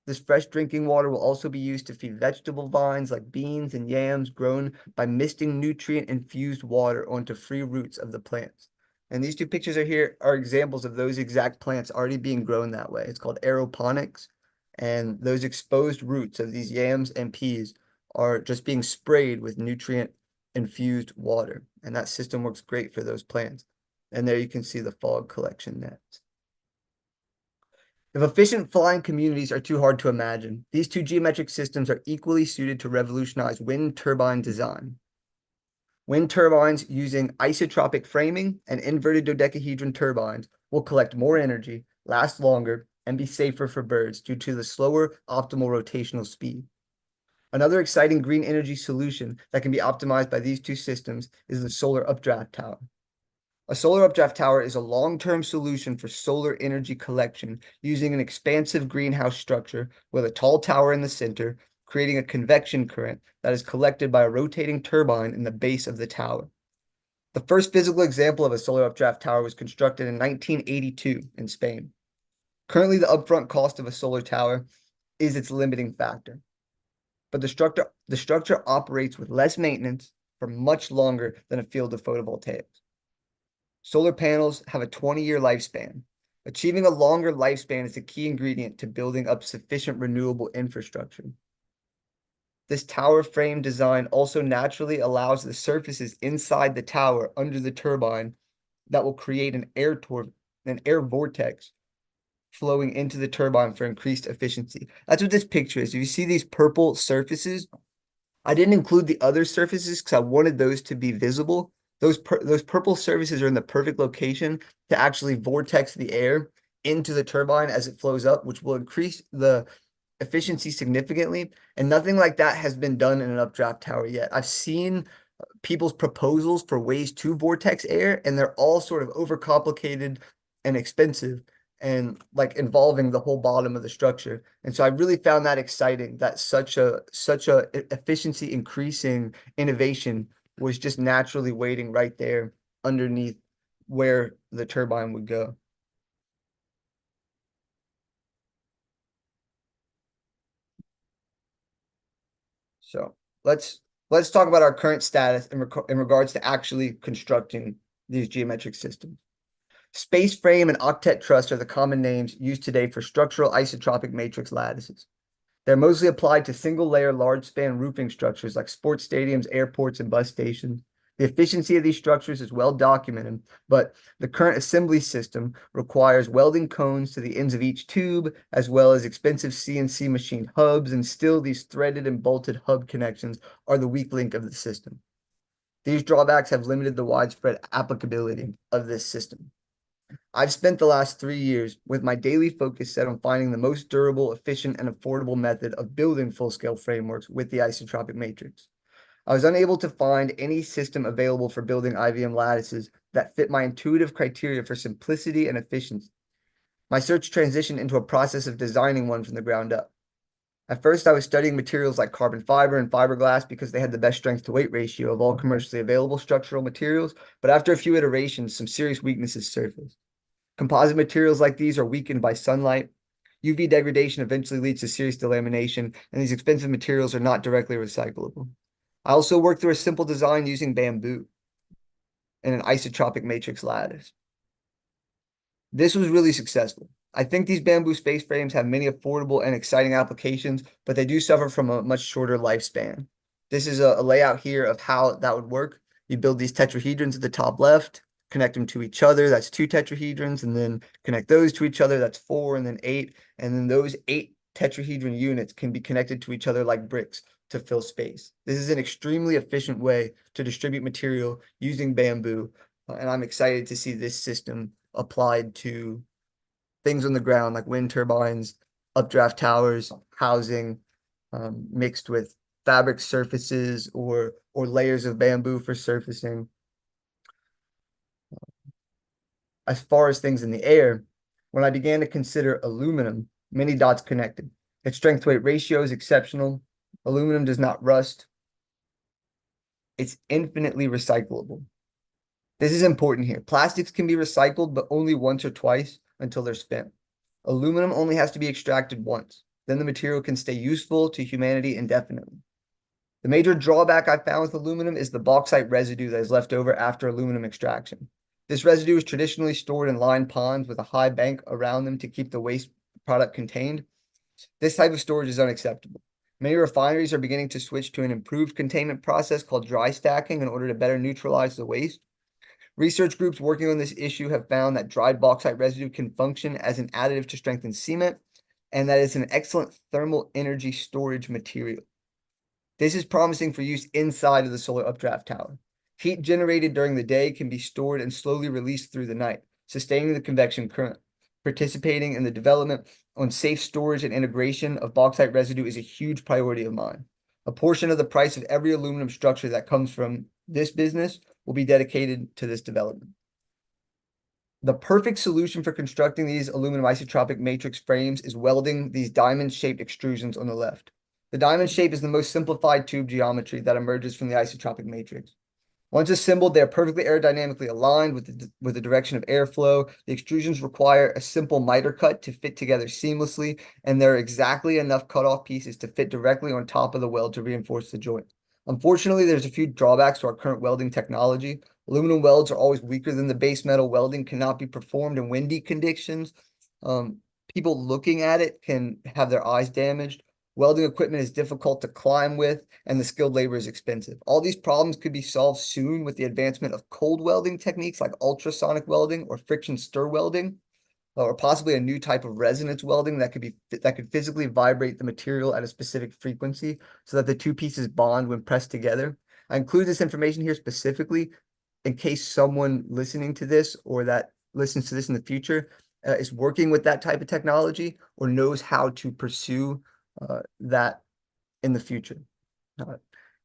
This fresh drinking water will also be used to feed vegetable vines like beans and yams grown by misting nutrient-infused water onto free roots of the plants. And these two pictures are examples of those exact plants already being grown that way. It's called aeroponics. And those exposed roots of these yams and peas are just being sprayed with nutrient-infused water. And that system works great for those plants. And there you can see the fog collection nets. If efficient flying communities are too hard to imagine, these two geometric systems are equally suited to revolutionize wind turbine design. Wind turbines using isotropic framing and inverted dodecahedron turbines will collect more energy, last longer, and be safer for birds due to the slower optimal rotational speed. Another exciting green energy solution that can be optimized by these two systems is the solar updraft tower. A solar updraft tower is a long-term solution for solar energy collection using an expansive greenhouse structure with a tall tower in the center, creating a convection current that is collected by a rotating turbine in the base of the tower. The first physical example of a solar updraft tower was constructed in 1982 in Spain. Currently, the upfront cost of a solar tower is its limiting factor, but the structure operates with less maintenance for much longer than a field of photovoltaics. Solar panels have a 20-year lifespan. Achieving a longer lifespan is a key ingredient to building up sufficient renewable infrastructure. This tower frame design also naturally allows the surfaces inside the tower under the turbine that will create an air vortex flowing into the turbine for increased efficiency. That's what this picture is. If you see these purple surfaces, I didn't include the other surfaces because I wanted those to be visible. Those purple surfaces are in the perfect location to actually vortex the air into the turbine as it flows up, which will increase the efficiency significantly. And nothing like that has been done in an updraft tower yet. I've seen people's proposals for ways to vortex air, and they're all sort of overcomplicated and expensive and like involving the whole bottom of the structure. And so I really found that exciting that such a efficiency increasing innovation was just naturally waiting right there underneath where the turbine would go. So let's talk about our current status in regards to actually constructing these geometric systems. Space frame and octet truss are the common names used today for structural isotropic matrix lattices. They're mostly applied to single-layer large-span roofing structures like sports stadiums, airports, and bus stations. The efficiency of these structures is well documented, but the current assembly system requires welding cones to the ends of each tube, as well as expensive CNC machined hubs, and still these threaded and bolted hub connections are the weak link of the system. These drawbacks have limited the widespread applicability of this system. I've spent the last 3 years with my daily focus set on finding the most durable, efficient, and affordable method of building full-scale frameworks with the isotropic matrix. I was unable to find any system available for building IVM lattices that fit my intuitive criteria for simplicity and efficiency. My search transitioned into a process of designing one from the ground up. At first, I was studying materials like carbon fiber and fiberglass because they had the best strength to weight ratio of all commercially available structural materials, but after a few iterations, some serious weaknesses surfaced. Composite materials like these are weakened by sunlight. UV degradation eventually leads to serious delamination, and these expensive materials are not directly recyclable. I also worked through a simple design using bamboo and an isotropic matrix lattice. This was really successful. I think these bamboo space frames have many affordable and exciting applications, but they do suffer from a much shorter lifespan. This is a layout here of how that would work. You build these tetrahedrons at the top left, connect them to each other, that's 2 tetrahedrons, and then connect those to each other, that's 4, and then 8. And then those 8 tetrahedron units can be connected to each other like bricks to fill space. This is an extremely efficient way to distribute material using bamboo, and I'm excited to see this system applied to things on the ground like wind turbines, updraft towers, housing, mixed with fabric surfaces or layers of bamboo for surfacing. As far as things in the air, when I began to consider aluminum, many dots connected. Its strength to weight ratio is exceptional. Aluminum does not rust. It's infinitely recyclable. This is important here. Plastics can be recycled, but only once or twice until they're spent. Aluminum only has to be extracted once. Then the material can stay useful to humanity indefinitely. The major drawback I found with aluminum is the bauxite residue that is left over after aluminum extraction. This residue is traditionally stored in lined ponds with a high bank around them to keep the waste product contained. This type of storage is unacceptable. Many refineries are beginning to switch to an improved containment process called dry stacking in order to better neutralize the waste. Research groups working on this issue have found that dried bauxite residue can function as an additive to strengthen cement, and that it's an excellent thermal energy storage material. This is promising for use inside of the solar updraft tower. Heat generated during the day can be stored and slowly released through the night, sustaining the convection current. Participating in the development on safe storage and integration of bauxite residue is a huge priority of mine. A portion of the price of every aluminum structure that comes from this business will be dedicated to this development. The perfect solution for constructing these aluminum isotropic matrix frames is welding these diamond-shaped extrusions on the left. The diamond shape is the most simplified tube geometry that emerges from the isotropic matrix. Once assembled, they are perfectly aerodynamically aligned with the direction of airflow. The extrusions require a simple miter cut to fit together seamlessly, and there are exactly enough cut-off pieces to fit directly on top of the weld to reinforce the joint. Unfortunately, there's a few drawbacks to our current welding technology. Aluminum welds are always weaker than the base metal. Welding cannot be performed in windy conditions. People looking at it can have their eyes damaged. Welding equipment is difficult to climb with, and the skilled labor is expensive. All these problems could be solved soon with the advancement of cold welding techniques like ultrasonic welding or friction stir welding, or possibly a new type of resonance welding that could physically vibrate the material at a specific frequency so that the two pieces bond when pressed together. I include this information here specifically in case someone listening to this or that listens to this in the future is working with that type of technology or knows how to pursue that in the future.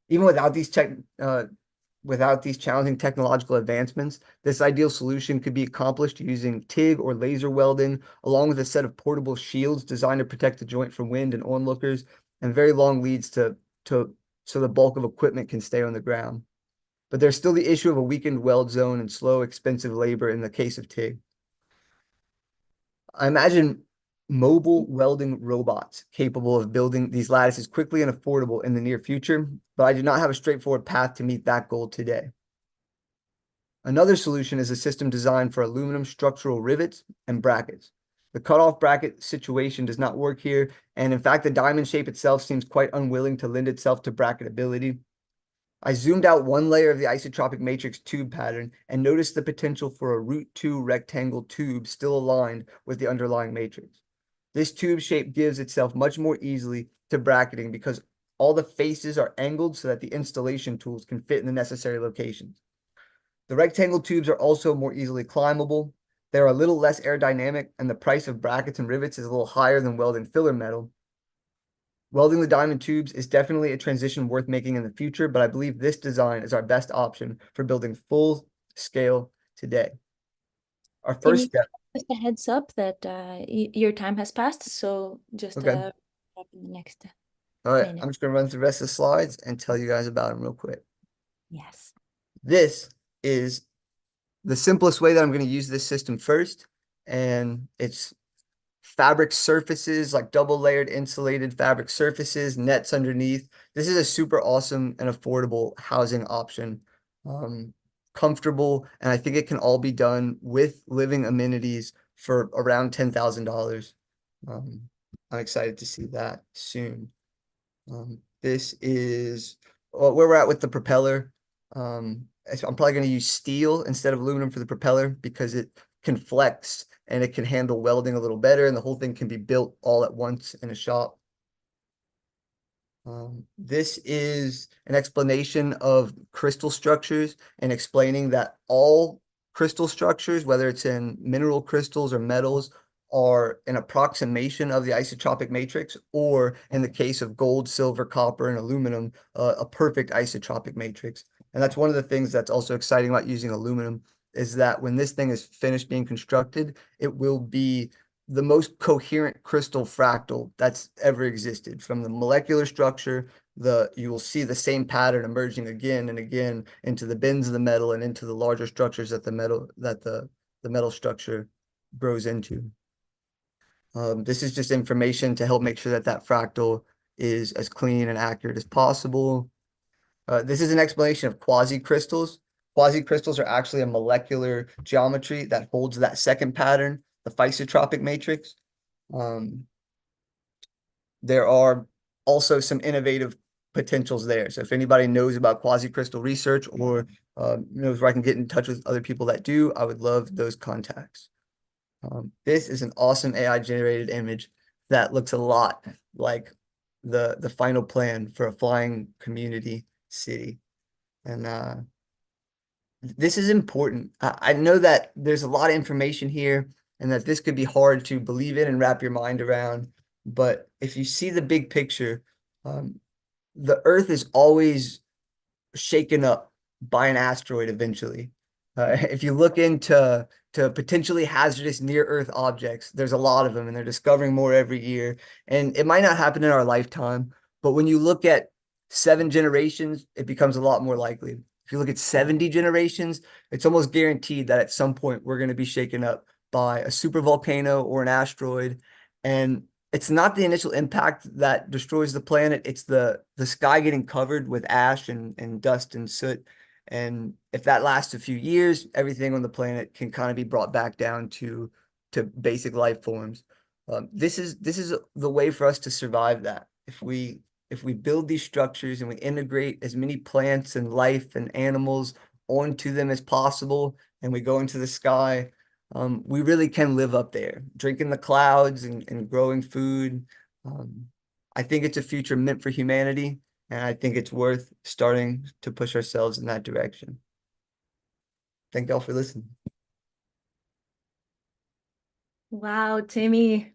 Even without these challenging technological advancements, this ideal solution could be accomplished using TIG or laser welding, along with a set of portable shields designed to protect the joint from wind and onlookers, and very long leads so the bulk of equipment can stay on the ground. But there's still the issue of a weakened weld zone and slow, expensive labor in the case of TIG. I imagine mobile welding robots capable of building these lattices quickly and affordable in the near future, but I do not have a straightforward path to meet that goal today. Another solution is a system designed for aluminum structural rivets and brackets. The cutoff bracket situation does not work here, and in fact, the diamond shape itself seems quite unwilling to lend itself to bracketability. I zoomed out one layer of the isotropic matrix tube pattern and noticed the potential for a root 2 rectangle tube still aligned with the underlying matrix. This tube shape gives itself much more easily to bracketing because all the faces are angled so that the installation tools can fit in the necessary locations. The rectangle tubes are also more easily climbable. They're a little less aerodynamic, and the price of brackets and rivets is a little higher than welding filler metal. Welding the diamond tubes is definitely a transition worth making in the future, but I believe this design is our best option for building full scale today. Our first Timmy, step. just a heads up that your time has passed, so just Okay. wrap in the next All right, minute. I'm just going to run through the rest of the slides and tell you guys about them real quick. Yes. This is the simplest way that I'm going to use this system first, and it's fabric surfaces, like double layered insulated fabric surfaces, nets underneath. This is a super awesome and affordable housing option. Comfortable, and I think it can all be done with living amenities for around $10,000. I'm excited to see that soon. This is where we're at with the propeller. So I'm probably going to use steel instead of aluminum for the propeller because it can flex and it can handle welding a little better, and the whole thing can be built all at once in a shop. This is an explanation of crystal structures and explaining that all crystal structures, whether it's in mineral crystals or metals, are an approximation of the isotropic matrix, or in the case of gold, silver, copper, and aluminum, a perfect isotropic matrix. And that's one of the things that's also exciting about using aluminum is that when this thing is finished being constructed, it will be the most coherent crystal fractal that's ever existed. From the molecular structure, you will see the same pattern emerging again and again into the bends of the metal and into the larger structures that the metal structure grows into. This is just information to help make sure that that fractal is as clean and accurate as possible. This is an explanation of quasi-crystals. Quasi-crystals are actually a molecular geometry that holds that second pattern, the isotropic matrix. There are also some innovative potentials there. So if anybody knows about quasi-crystal research or knows where I can get in touch with other people that do, I would love those contacts. This is an awesome AI generated image that looks a lot like the final plan for a flying community city. And this is important. I know that there's a lot of information here and that this could be hard to believe in and wrap your mind around. But if you see the big picture, the Earth is always shaken up by an asteroid eventually. If you look into potentially hazardous near-Earth objects, there's a lot of them, and they're discovering more every year. And it might not happen in our lifetime, but when you look at 7 generations, it becomes a lot more likely. If you look at 70 generations, it's almost guaranteed that at some point we're going to be shaken up by a supervolcano or an asteroid. And it's not the initial impact that destroys the planet. It's the sky getting covered with ash and dust and soot. And if that lasts a few years, everything on the planet can kind of be brought back down to basic life forms. This is the way for us to survive that. If we build these structures and we integrate as many plants and life and animals onto them as possible, and we go into the sky, we really can live up there, drinking the clouds and growing food. I think it's a future meant for humanity, and I think it's worth starting to push ourselves in that direction. Thank y'all for listening. Wow, Timmy.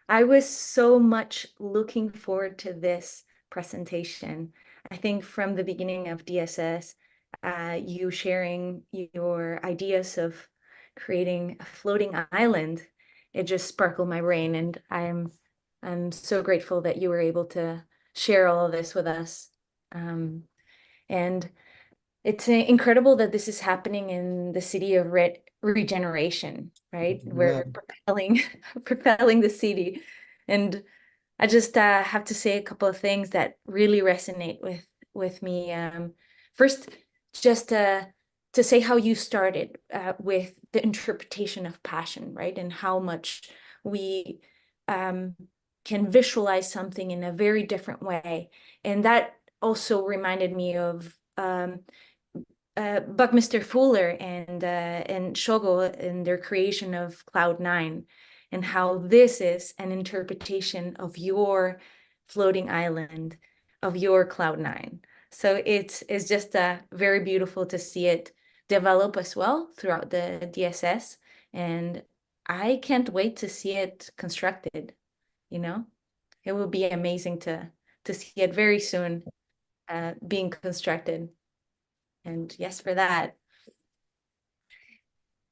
I was so much looking forward to this presentation. I think from the beginning of DSS, you sharing your ideas of creating a floating island, it just sparkled my brain, and I'm so grateful that you were able to share all of this with us. And it's incredible that this is happening in the city of regeneration, right? Yeah. We're propelling the city. And I just have to say a couple of things that really resonate with me. First, just to say how you started with the interpretation of passion, right? And how much we can visualize something in a very different way. And that also reminded me of Buckminster Fuller and Shogo in their creation of Cloud9, and how this is an interpretation of your floating island, of your Cloud9. So it's just very beautiful to see it develop as well throughout the DSS, and I can't wait to see it constructed. You know, it will be amazing to see it very soon being constructed. And yes, for that.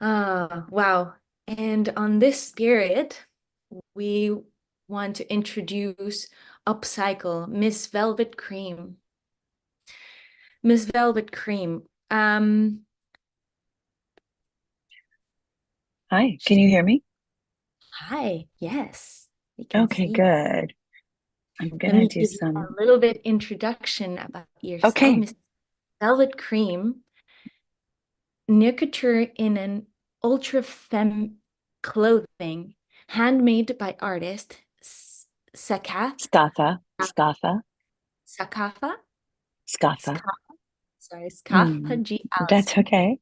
Wow. And on this spirit, we want to introduce Upcycle Miss Velvet Cream. Miss Velvet Cream. Hi, can you hear me? Hi, yes, we can Okay, see. good. I'm Let gonna me do give you some. a little bit introduction about yourself. Okay, Miss Velvet Cream, nurture in an ultra femme clothing handmade by artist Sakath Scatha, Scatha, Sakafa Scatha. Scafa, sorry, Hmm, Scafa G. that's Allison. okay.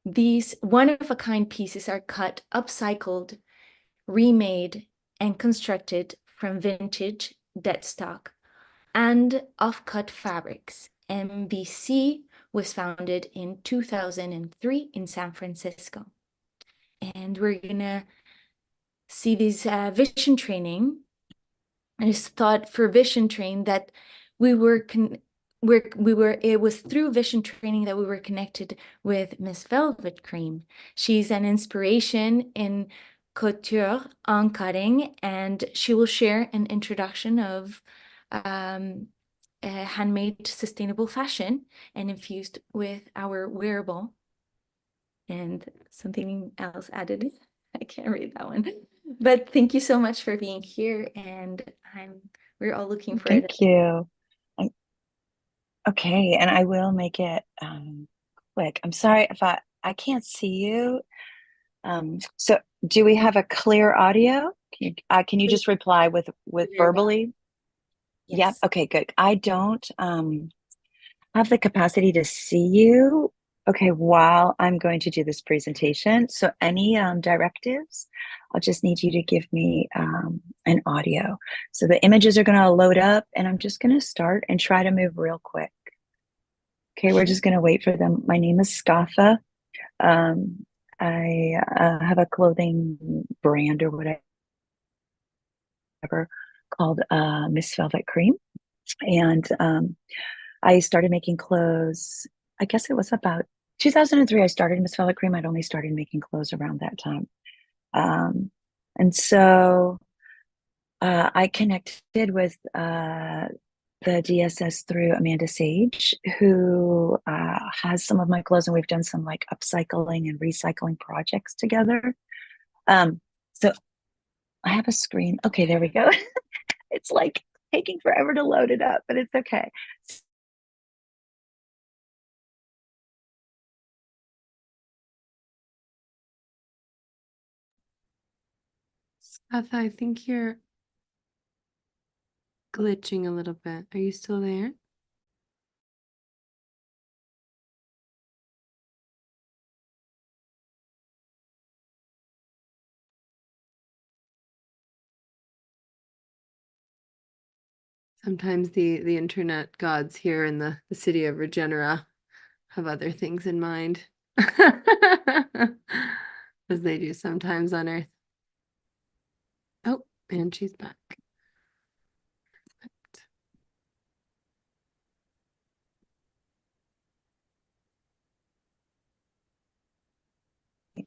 These one-of-a-kind pieces are cut, upcycled, remade, and constructed from vintage dead stock and off-cut fabrics. MVC was founded in 2003 in San Francisco. And we're gonna see this vision training. And it's thought for vision train that we were it was through vision training that we were connected with Miss Velvet Cream. She's an inspiration in couture on cutting, and she will share an introduction of handmade sustainable fashion and infused with our wearable. And something else added. I can't read that one. But thank you so much for being here, and we're all looking for it. Thank you. I- Okay, and I will make it quick. I'm sorry if I can't see you. So do we have a clear audio? Can you just reply with Very well. verbally? Yep. Yes. Okay, good. I don't have the capacity to see you. Okay, while I'm going to do this presentation. So any directives, I'll just need you to give me an audio. So the images are going to load up, and I'm just going to start and try to move real quick. Okay, we're just going to wait for them. My name is Scatha. I have a clothing brand or whatever called Miss Velvet Cream. And I started making clothes, I guess it was about 2003. I started Miss Velvet Cream. I'd only started making clothes around that time. And so I connected with the DSS through Amanda Sage, who has some of my clothes, and we've done some like upcycling and recycling projects together. So I have a screen. Okay, there we go. It's like taking forever to load it up, but it's okay. Scatha, I think you're glitching a little bit. Are you still there? Sometimes the internet gods here in the city of Regenera have other things in mind. As they do sometimes on Earth. Oh, and she's back.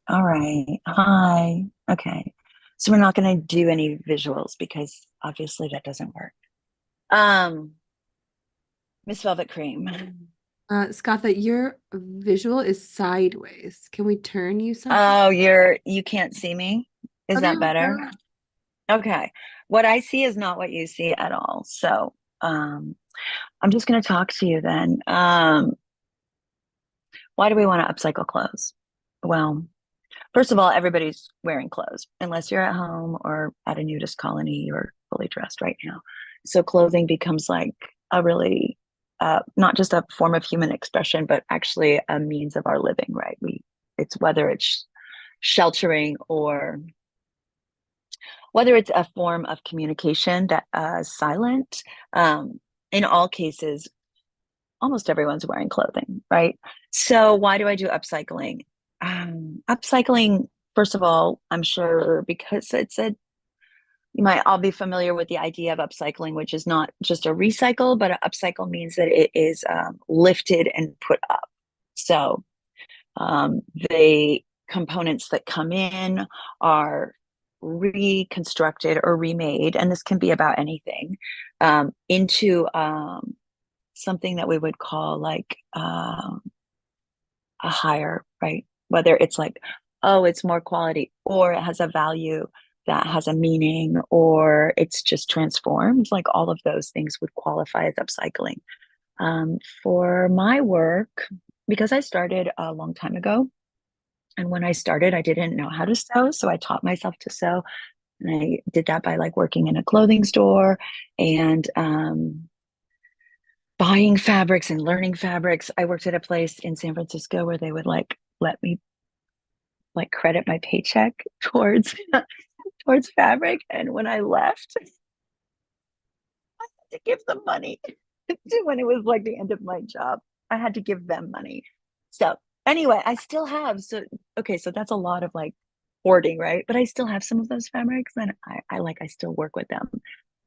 All right. Hi. Okay. So we're not going to do any visuals because obviously that doesn't work. Miss Velvet Cream. Scott, that your visual is sideways. Can we turn you Oh, somehow? you can't see me? Is Oh, there that we better? go. Okay. What I see is not what you see at all. So, I'm just going to talk to you then. Why do we want to upcycle clothes? Well, first of all, everybody's wearing clothes, unless you're at home or at a nudist colony, you're fully dressed right now. So clothing becomes like a really, not just a form of human expression, but actually a means of our living, right? It's whether it's sheltering or whether it's a form of communication that is silent. In all cases, almost everyone's wearing clothing, right? So why do I do upcycling? Upcycling, first of all, I'm sure because you might all be familiar with the idea of upcycling, which is not just a recycle, but an upcycle means that it is lifted and put up. So the components that come in are reconstructed or remade, and this can be about anything, into something that we would call like a higher, right? Whether it's like, oh, it's more quality, or it has a value that has a meaning, or it's just transformed. Like all of those things would qualify as upcycling. For my work, because I started a long time ago, and when I started, I didn't know how to sew, so I taught myself to sew, and I did that by like working in a clothing store and buying fabrics and learning fabrics. I worked at a place in San Francisco where they would like let me like credit my paycheck towards towards fabric, and when I left, I had to give them money. When it was like the end of my job, I had to give them money. So anyway, I still have, so okay, so that's a lot of like hoarding, right? But I still have some of those fabrics, and I still work with them.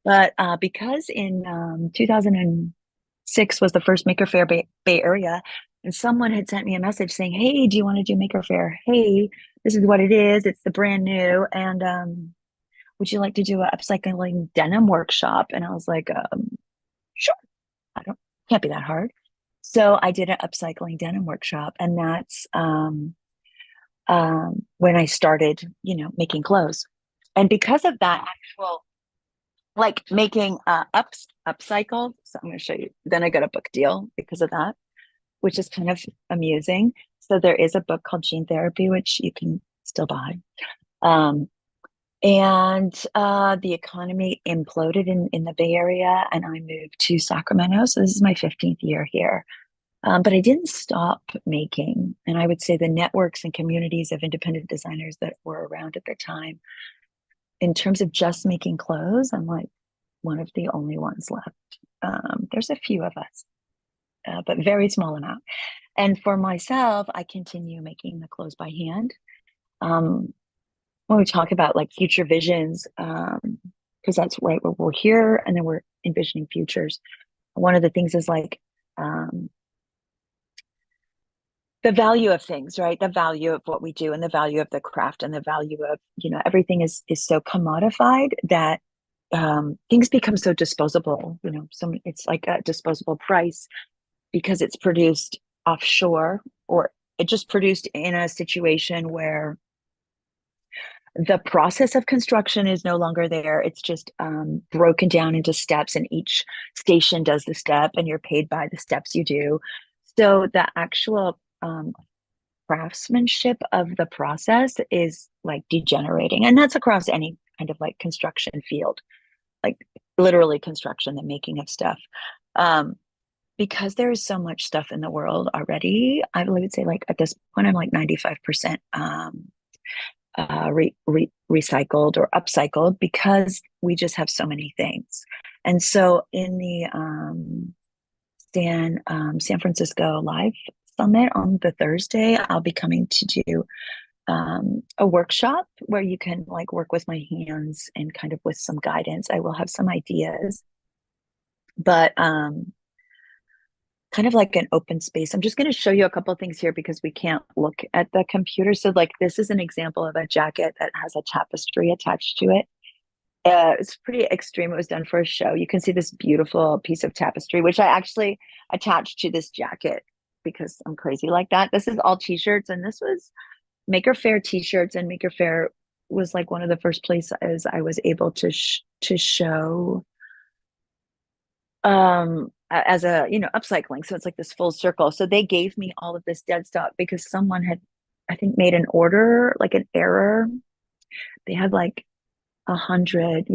But because in 2006 was the first Maker Faire Bay Area, and someone had sent me a message saying, "Hey, do you want to do Maker Faire? Hey, this is what it is. It's the brand new, and would you like to do an upcycling denim workshop?" And I was like, "Sure. I don't can't be that hard." So I did an upcycling denim workshop, and that's when I started, making clothes. And because of that actual like making upcycle, so I'm going to show you. Then I got a book deal because of that, which is kind of amusing. So there is a book called Gene Therapy, which you can still buy. And the economy imploded in the Bay Area, and I moved to Sacramento. So this is my 15th year here. But I didn't stop making. And I would say the networks and communities of independent designers that were around at the time, in terms of just making clothes, I'm like one of the only ones left. There's a few of us, but very small amount. And for myself, I continue making the clothes by hand. When we talk about like future visions, because that's right where we're here, and then we're envisioning futures. One of the things is like the value of things, right? The value of what we do, and the value of the craft, and the value of, everything is so commodified that things become so disposable. It's like a disposable price because it's produced offshore, or it just produced in a situation where the process of construction is no longer there. It's just broken down into steps, and each station does the step, and you're paid by the steps you do. So the actual craftsmanship of the process is like degenerating, and that's across any kind of like construction field, like literally construction, the making of stuff. Because there is so much stuff in the world already, I would say like at this point, I'm like 95% recycled or upcycled, because we just have so many things. And so in the San Francisco Live Summit on the Thursday, I'll be coming to do a workshop where you can like work with my hands and kind of with some guidance. I will have some ideas, but kind of like an open space. I'm just going to show you a couple of things here because we can't look at the computer. So like this is an example of a jacket that has a tapestry attached to it. It's pretty extreme. It was done for a show. You can see this beautiful piece of tapestry, which I actually attached to this jacket. because I'm crazy like that. This is all t-shirts, and this was Maker Faire t-shirts, and Maker Faire was like one of the first places I was able to show as a, upcycling. So it's like this full circle. So they gave me all of this dead stock because someone had, I think, made an order, like an error. They had like 100,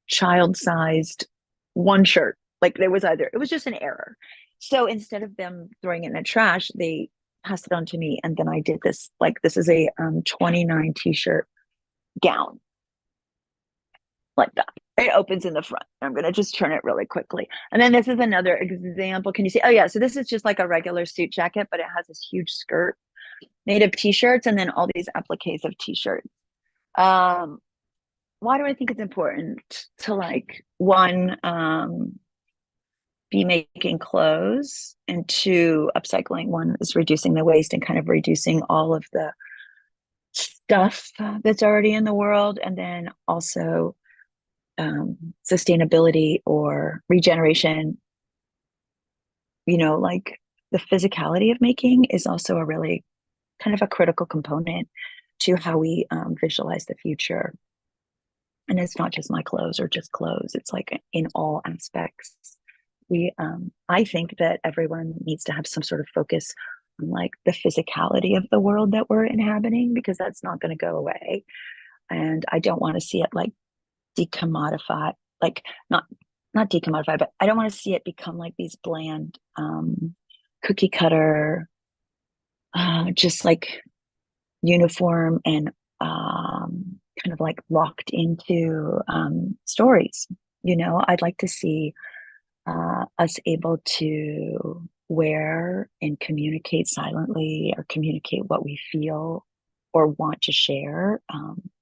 child-sized one shirt. Like it was just an error. So instead of them throwing it in the trash, they passed it on to me. And then I did this, like, this is a 29 t-shirt gown like that. It opens in the front. I'm going to just turn it really quickly. And then this is another example. Can you see? Oh yeah. So this is just like a regular suit jacket, but it has this huge skirt made of t-shirts, and then all these appliques of t-shirts. Why do I think it's important to, like, one, be making clothes, and two, upcycling? One is reducing the waste and kind of reducing all of the stuff that's already in the world, and then also sustainability or regeneration. Like the physicality of making is also a really kind of a critical component to how we visualize the future. And it's not just my clothes or just clothes. It's like in all aspects. I think that everyone needs to have some sort of focus on like the physicality of the world that we're inhabiting, because that's not going to go away. And I don't want to see it like decommodify, like not decommodify, but I don't want to see it become like these bland cookie cutter, just like uniform and kind of like locked into stories. I'd like to see us able to wear and communicate silently, or communicate what we feel or want to share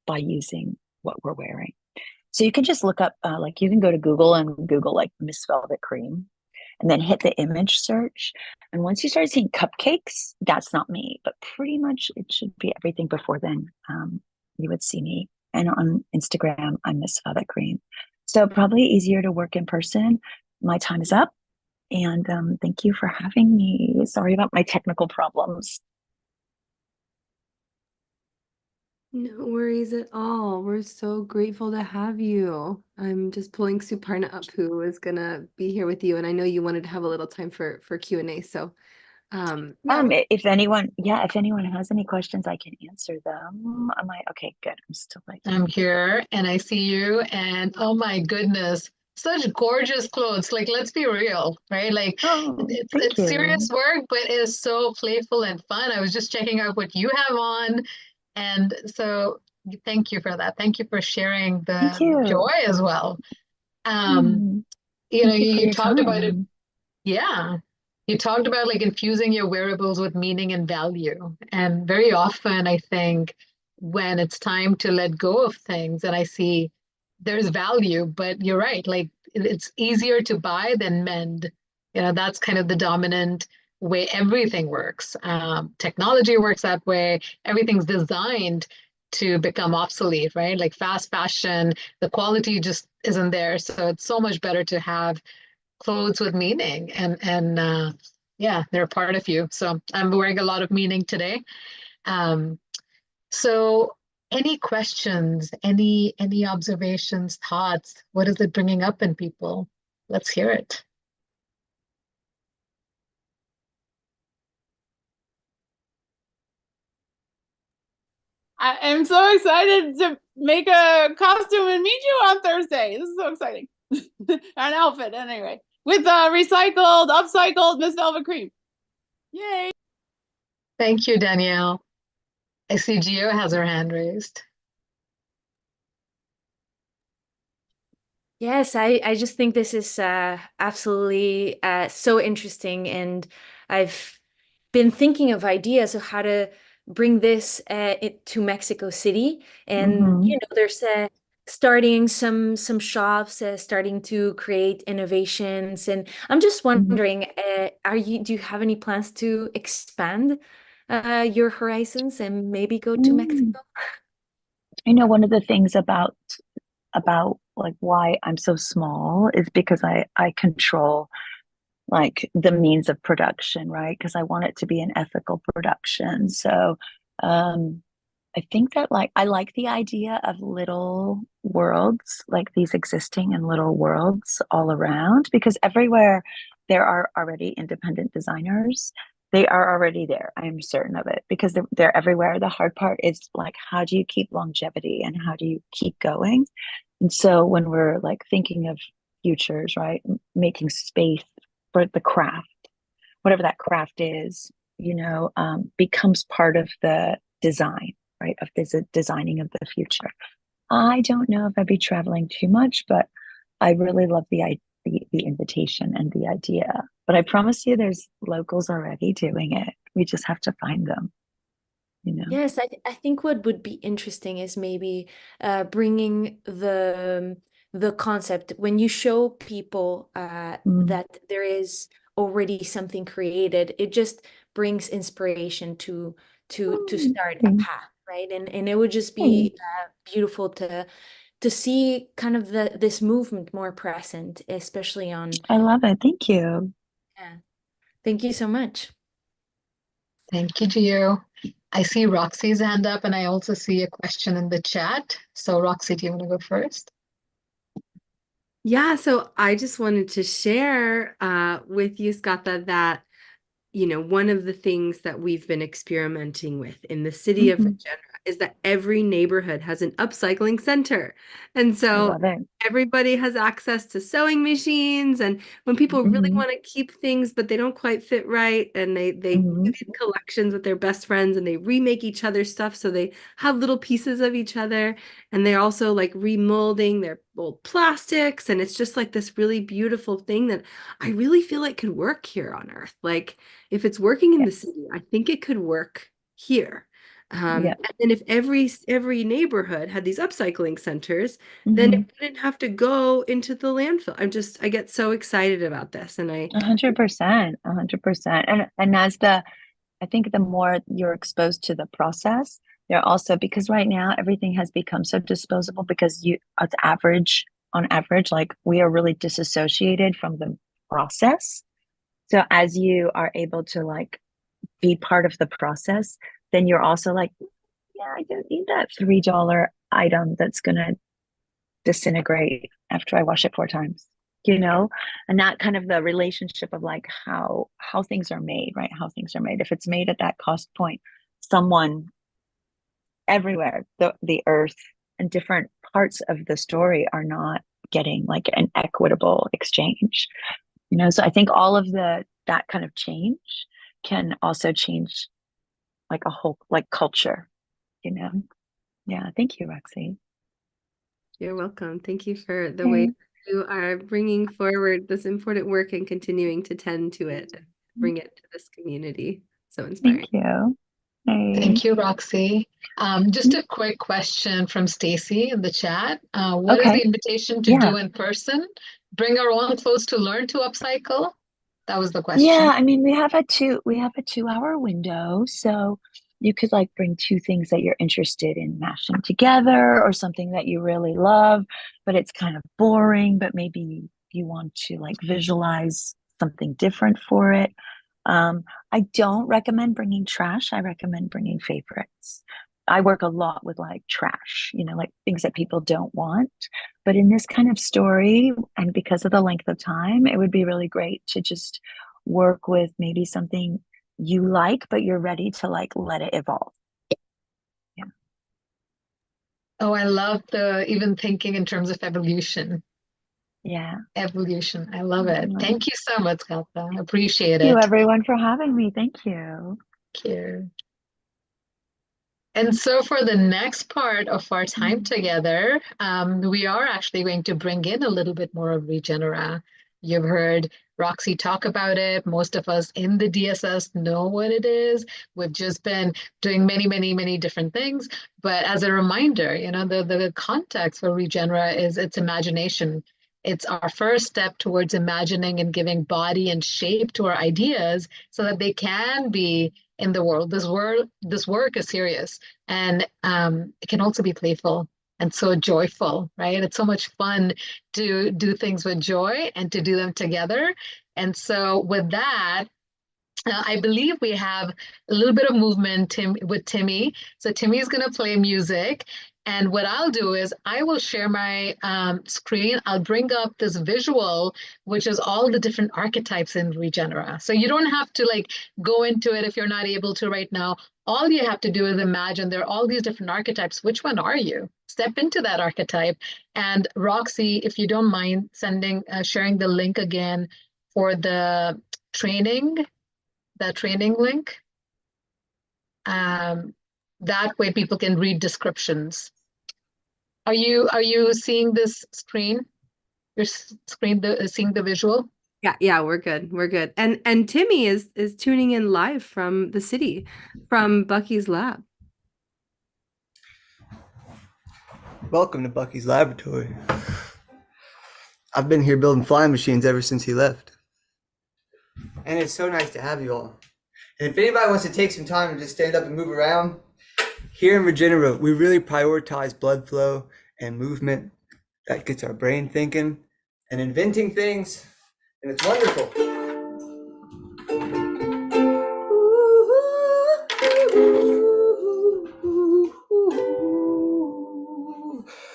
by using what we're wearing. So you can just look up, like you can go to Google and Google like Miss Velvet Cream, and then hit the image search. And once you start seeing cupcakes, that's not me, but pretty much it should be everything before then. You would see me. And on Instagram, I'm Miss Velvet Cream. So probably easier to work in person. My time is up. And thank you for having me. Sorry about my technical problems. No worries at all. We're so grateful to have you. I'm just pulling Suparna up, who is gonna be here with you, and I know you wanted to have a little time for Q&A. So, if anyone has any questions, I can answer them. Am I okay? Good. I'm still like, I'm here and I see you, and oh my goodness, such gorgeous clothes. Like, let's be real, right? Like, it's serious work, but it is so playful and fun. I was just checking out what you have on, and so thank you for that. Thank you for sharing the joy as well. You talked about it. Yeah. You talked about like infusing your wearables with meaning and value. And very often, I think when it's time to let go of things, and I see there's value, but you're right, like it's easier to buy than mend. That's kind of the dominant way everything works. Technology works that way. Everything's designed to become obsolete, right? Like fast fashion, the quality just isn't there. So it's so much better to have clothes with meaning, and yeah, they're a part of you. So I'm wearing a lot of meaning today. So any questions, any observations, thoughts? What is it bringing up in people? Let's hear it. I am so excited to make a costume and meet you on Thursday. This is so exciting. An outfit, anyway, with recycled, upcycled Miss Velvet Cream. Yay! Thank you, Danielle. I see Gio has her hand raised. Yes, I just think this is absolutely so interesting, and I've been thinking of ideas of how to bring this to Mexico City, and there's starting some shops, starting to create innovations, and I'm just wondering, do you have any plans to expand your horizons and maybe go to Mexico? One of the things about like why I'm so small is because I control like the means of production, right? Because I want it to be an ethical production. So I think that like I like the idea of little worlds, like these existing in little worlds all around, because everywhere there are already independent designers. They are already there. I am certain of it because they're everywhere. The hard part is like, how do you keep longevity and how do you keep going? And so when we're like thinking of futures, right, making space for the craft, whatever that craft is, becomes part of the design, right, of this designing of the future. I don't know if I'd be traveling too much, but I really love the invitation and the idea. But I promise you, there's locals already doing it. We just have to find them, Yes, I think what would be interesting is maybe bringing the concept when you show people that there is already something created, it just brings inspiration to start a path, right? And it would just be beautiful to see kind of this movement more present, especially on. I love it. Thank you. Yeah. Thank you so much. Thank you, Gio. I see Roxy's hand up, and I also see a question in the chat. So, Roxy, do you want to go first? Yeah, so I just wanted to share with you, Scott, that one of the things that we've been experimenting with in the city of Regenera is that every neighborhood has an upcycling center. And so everybody has access to sewing machines. And when people really want to keep things, but they don't quite fit right, and they do these collections with their best friends and they remake each other's stuff. So they have little pieces of each other, and they're also like remolding their old plastics. And it's just like this really beautiful thing that I really feel like could work here on Earth. Like, if it's working in the city, I think it could work here. And then if every neighborhood had these upcycling centers, then it wouldn't have to go into the landfill. I get so excited about this. And 100%, 100%. And I think the more you're exposed to the process, they're also, because right now everything has become so disposable because on average, like we are really disassociated from the process. So as you are able to like be part of the process, then you're also like, yeah, I don't need that $3 item that's gonna disintegrate after I wash it 4 times, and that kind of the relationship of like how things are made, right? How things are made. If it's made at that cost point, someone everywhere, the earth and different parts of the story are not getting like an equitable exchange. So I think all of that kind of change can also change like a whole like culture, Yeah. Thank you, Roxy. You're welcome. Thank you for the way you are bringing forward this important work and continuing to tend to it and bring it to this community. So inspiring. Thank you. Thank you, Roxy. Just a quick question from Stacy in the chat. What is the invitation to do in person? Bring our own clothes to learn to upcycle? That was the question. Yeah, I mean, we have a 2-hour window, so you could like bring 2 things that you're interested in mashing together, or something that you really love, but it's kind of boring, but maybe you want to like visualize something different for it. I don't recommend bringing trash. I recommend bringing favorites. I work a lot with like trash, like things that people don't want. But in this kind of story, and because of the length of time, it would be really great to just work with maybe something you like, but you're ready to like let it evolve. Yeah. Oh, I love the even thinking in terms of evolution. Yeah. Evolution. I love it. Thank you so much, Kalpa. I appreciate it. Thank you, everyone, for having me. Thank you. Thank you. And so for the next part of our time together, we are actually going to bring in a little bit more of Regenera. You've heard Roxy talk about it. Most of us in the DSS know what it is. We've just been doing many, many, many different things. But as a reminder, the context for Regenera is its imagination. It's our first step towards imagining and giving body and shape to our ideas so that they can be in the world. This work is serious, and it can also be playful and so joyful, right? It's so much fun to do things with joy and to do them together. And so with that, I believe we have a little bit of movement with Timmy. So Timmy is going to play music. And what I'll do is I will share my screen. I'll bring up this visual, which is all the different archetypes in Regenera. So you don't have to like go into it if you're not able to right now. All you have to do is imagine there are all these different archetypes. Which one are you? Step into that archetype. And Roxy, if you don't mind sharing the link again for the training, that training link. That way people can read descriptions. Are you seeing this screen? Your screen, seeing the visual? Yeah, we're good. We're good. And Timmy is tuning in live from the city, from Bucky's lab. Welcome to Bucky's laboratory. I've been here building flying machines ever since he left. And it's so nice to have you all. And if anybody wants to take some time and just stand up and move around, here in Regenera, we really prioritize blood flow and movement. That gets our brain thinking and inventing things, and it's wonderful.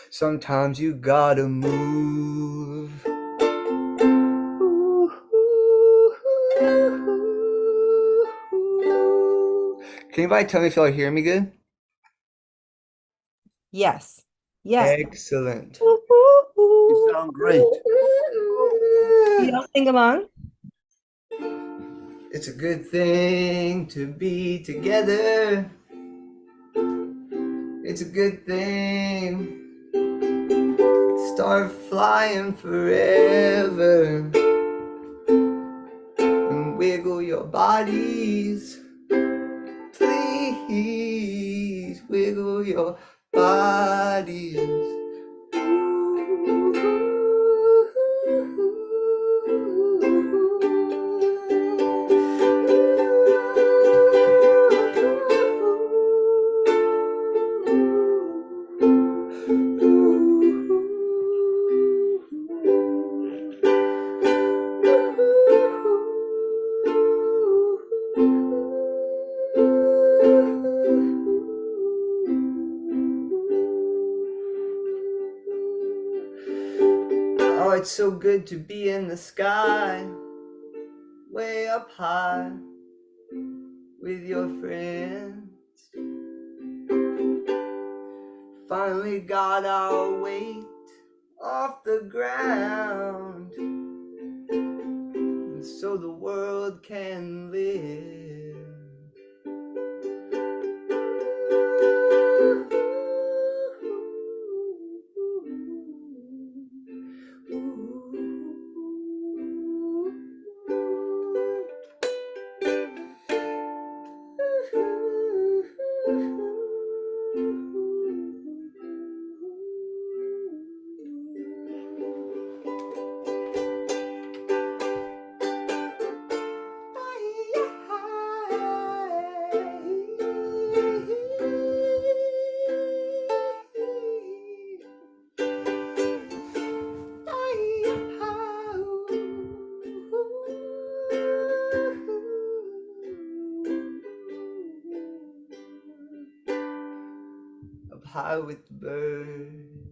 Sometimes you gotta move. Can anybody tell me if y'all hear me good? Yes. Yes. Excellent. You sound great. Y'all sing along? It's a good thing to be together. It's a good thing. Start flying forever. And wiggle your bodies. Please wiggle your bodies. Oh, it's so good to be in the sky, way up high, with your friends. Finally got our weight off the ground, and so the world can live. Up high with the birds,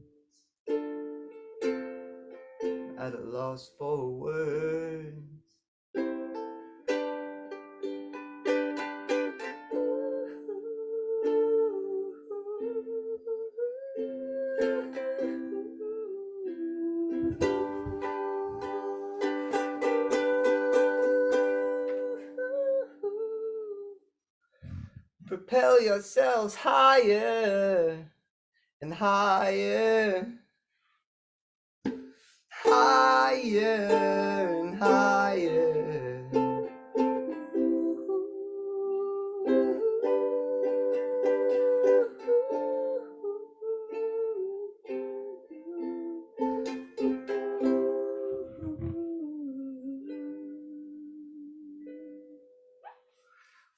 at a loss for words. Propel yourselves higher and higher, higher and higher.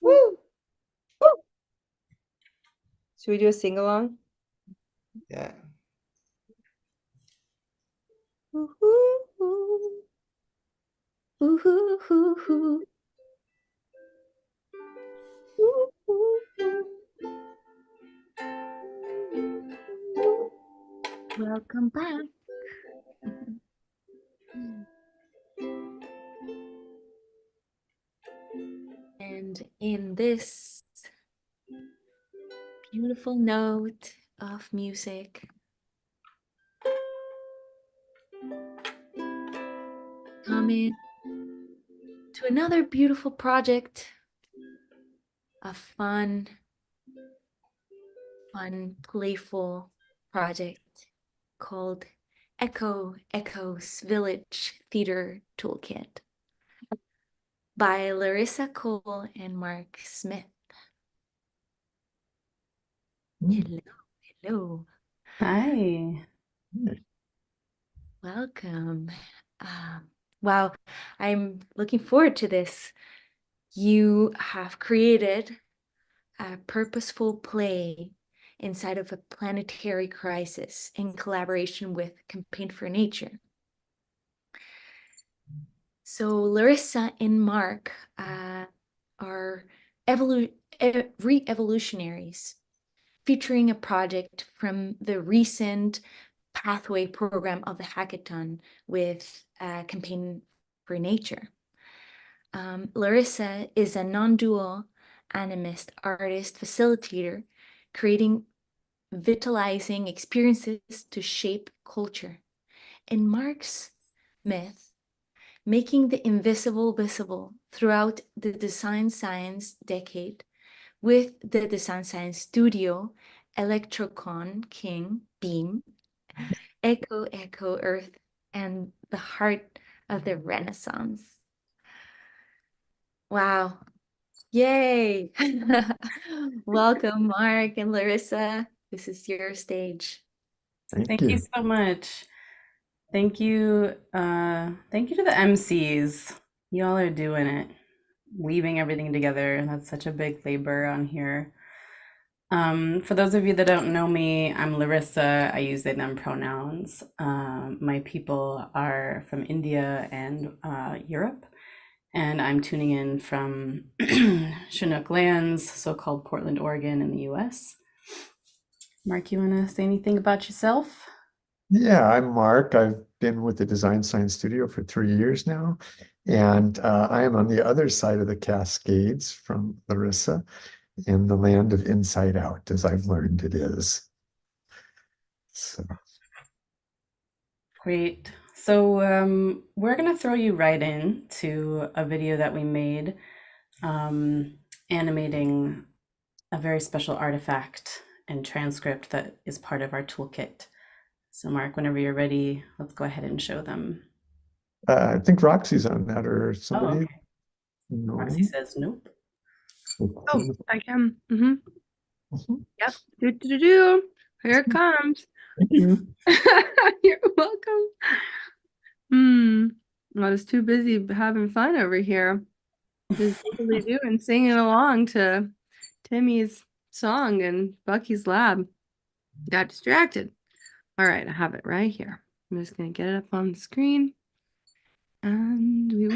Woo! Should we do a sing along? Yeah. Welcome back. And in this beautiful note of music, coming to another beautiful project, a fun, playful project called Echo's Village Theater Toolkit by Larissa Cole and Mark Smith. Hello, hello. Hi. Welcome. Wow, I'm looking forward to this. You have created a purposeful play inside of a planetary crisis in collaboration with Campaign for Nature. So Larissa and Mark are re-evolutionaries, featuring a project from the recent Pathway program of the hackathon with Campaign for Nature. Larissa is a non-dual animist, artist, facilitator, creating vitalizing experiences to shape culture. And Mark's myth, making the invisible visible throughout the design science decade with the design science studio, Electrocon King Beam, Echo Earth, and the heart of the Renaissance. Wow. Yay. Welcome, Mark and Larissa. This is your stage. Thank you so much. Thank you. Thank you to the MCs. You all are doing it, weaving everything together. That's such a big labor on here. For those of you that don't know me, I'm Larissa. I use they, them pronouns. My people are from India and Europe, and I'm tuning in from Chinook lands, so-called Portland, Oregon in the US. Mark, you want to say anything about yourself? Yeah, I'm Mark. I've been with the Design Science Studio for 3 years now, and I am on the other side of the Cascades from Larissa in the land of Inside Out, as I've learned it is. So. Great. So we're going to throw you right into a video that we made animating a very special artifact and transcript that is part of our toolkit. So Mark, whenever you're ready, let's go ahead and show them. I think Roxy's on that or somebody. Oh, okay. No. Roxy says nope. Oh, I can. Yep. Do. Here it comes. Thank you. You're welcome. I was too busy having fun over here. Just totally doing singing along to Timmy's song in Bucky's lab. Got distracted. All right, I have it right here. I'm just gonna get it up on the screen. And we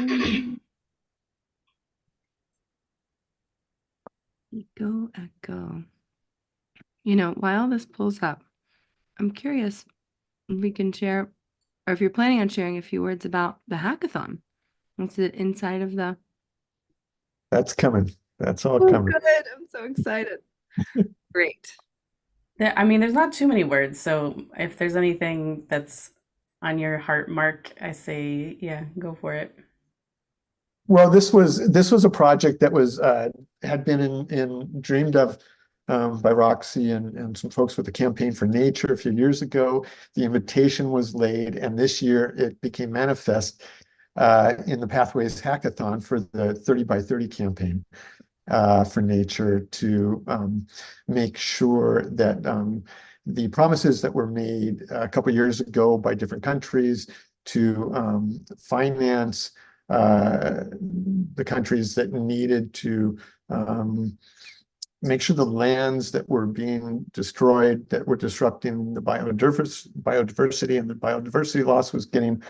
will echo. You know, while this pulls up, I'm curious if we can share, or if you're planning on sharing a few words about the hackathon. What's it inside of the... That's coming. That's all Oh, coming. good. I'm so excited. Great. I mean, there's not too many words, so if there's anything that's on your heart, Mark, I say, yeah, go for it. Well, this was a project that was had been dreamed of by Roxy and some folks with the Campaign for Nature a few years ago. The invitation was laid, and this year it became manifest in the Pathways Hackathon for the 30 by 30 campaign for nature to make sure that the promises that were made a couple of years ago by different countries to finance the countries that needed to make sure the lands that were being destroyed, that were disrupting the biodiversity, and the biodiversity loss was getting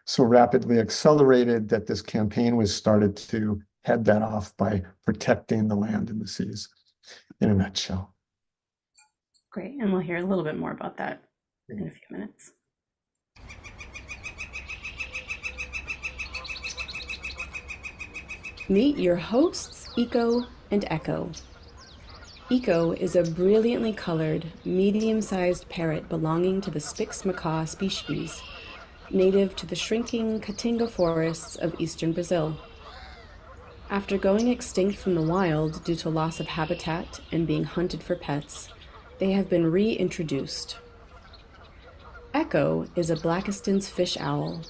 so rapidly accelerated that this campaign was started to head that off by protecting the land and the seas, in a nutshell. Great, and we'll hear a little bit more about that in a few minutes. Meet your hosts, Eco and Echo. Eco is a brilliantly colored, medium-sized parrot belonging to the Spix macaw species, native to the shrinking Caatinga forests of eastern Brazil. After going extinct from the wild due to loss of habitat and being hunted for pets, they have been reintroduced. Echo is a Blakiston's fish owl,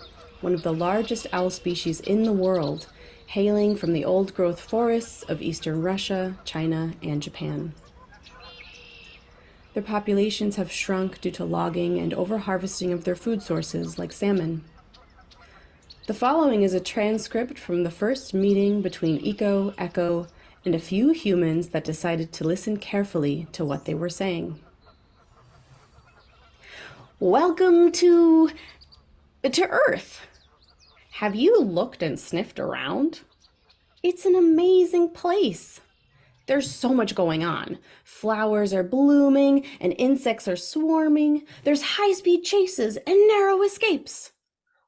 one of the largest owl species in the world, hailing from the old-growth forests of eastern Russia, China, and Japan. Their populations have shrunk due to logging and overharvesting of their food sources like salmon. The following is a transcript from the first meeting between Eco, Echo, and a few humans that decided to listen carefully to what they were saying. Welcome to Earth. Have you looked and sniffed around? It's an amazing place. There's so much going on. Flowers are blooming and insects are swarming. There's high-speed chases and narrow escapes.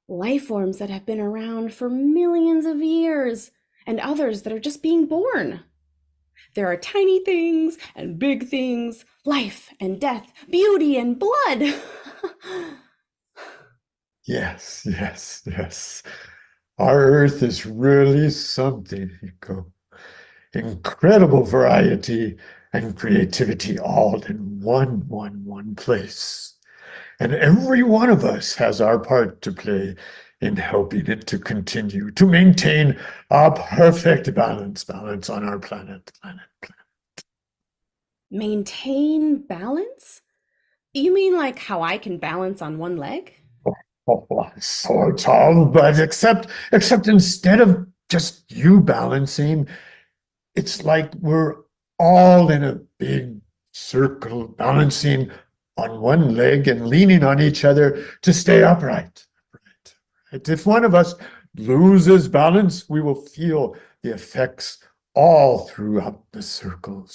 Life forms that have been around for millions of years and others that are just being born. There are tiny things and big things, life and death, beauty and blood. Yes, yes, yes. Our Earth is really something, Eco. Incredible variety and creativity all in one place. And every one of us has our part to play in helping it to continue to maintain a perfect balance on our planet. Maintain balance? You mean like how I can balance on one leg? Oh, sort of, but except instead of just you balancing, it's like we're all in a big circle, balancing on one leg and leaning on each other to stay upright. Right. If one of us loses balance, we will feel the effects all throughout the circle.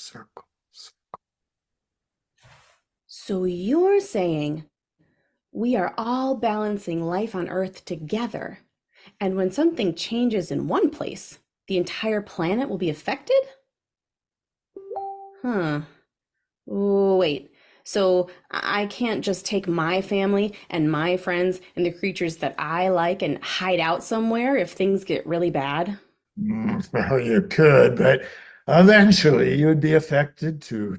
So you're saying we are all balancing life on Earth together, and when something changes in one place, the entire planet will be affected? Huh. Wait, so I can't just take my family and my friends and the creatures that I like and hide out somewhere if things get really bad? Well, you could, but eventually you'd be affected too.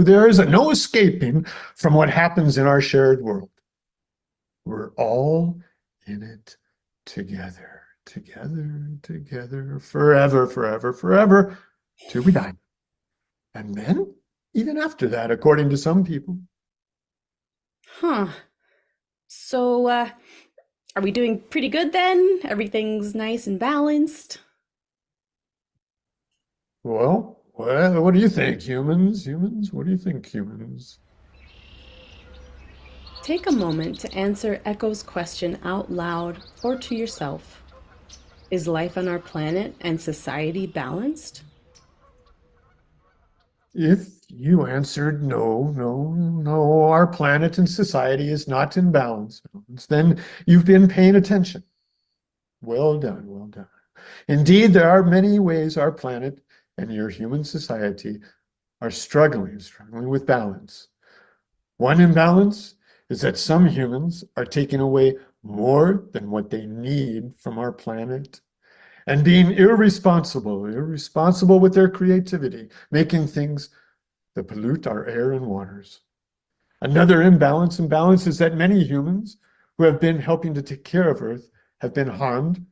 There is no escaping from what happens in our shared world. We're all in it together, forever, till we die. And then, even after that, according to some people. Huh. So, are we doing pretty good then? Everything's nice and balanced? Well, what do you think, humans? What do you think, humans? Take a moment to answer Echo's question out loud or to yourself. Is life on our planet and society balanced? If you answered no, our planet and society is not in balance, then you've been paying attention. Well done, well done. Indeed, there are many ways our planet and your human society are struggling with balance. One imbalance is that some humans are taking away more than what they need from our planet and being irresponsible with their creativity, making things that pollute our air and waters. Another imbalance is that many humans who have been helping to take care of Earth have been harmed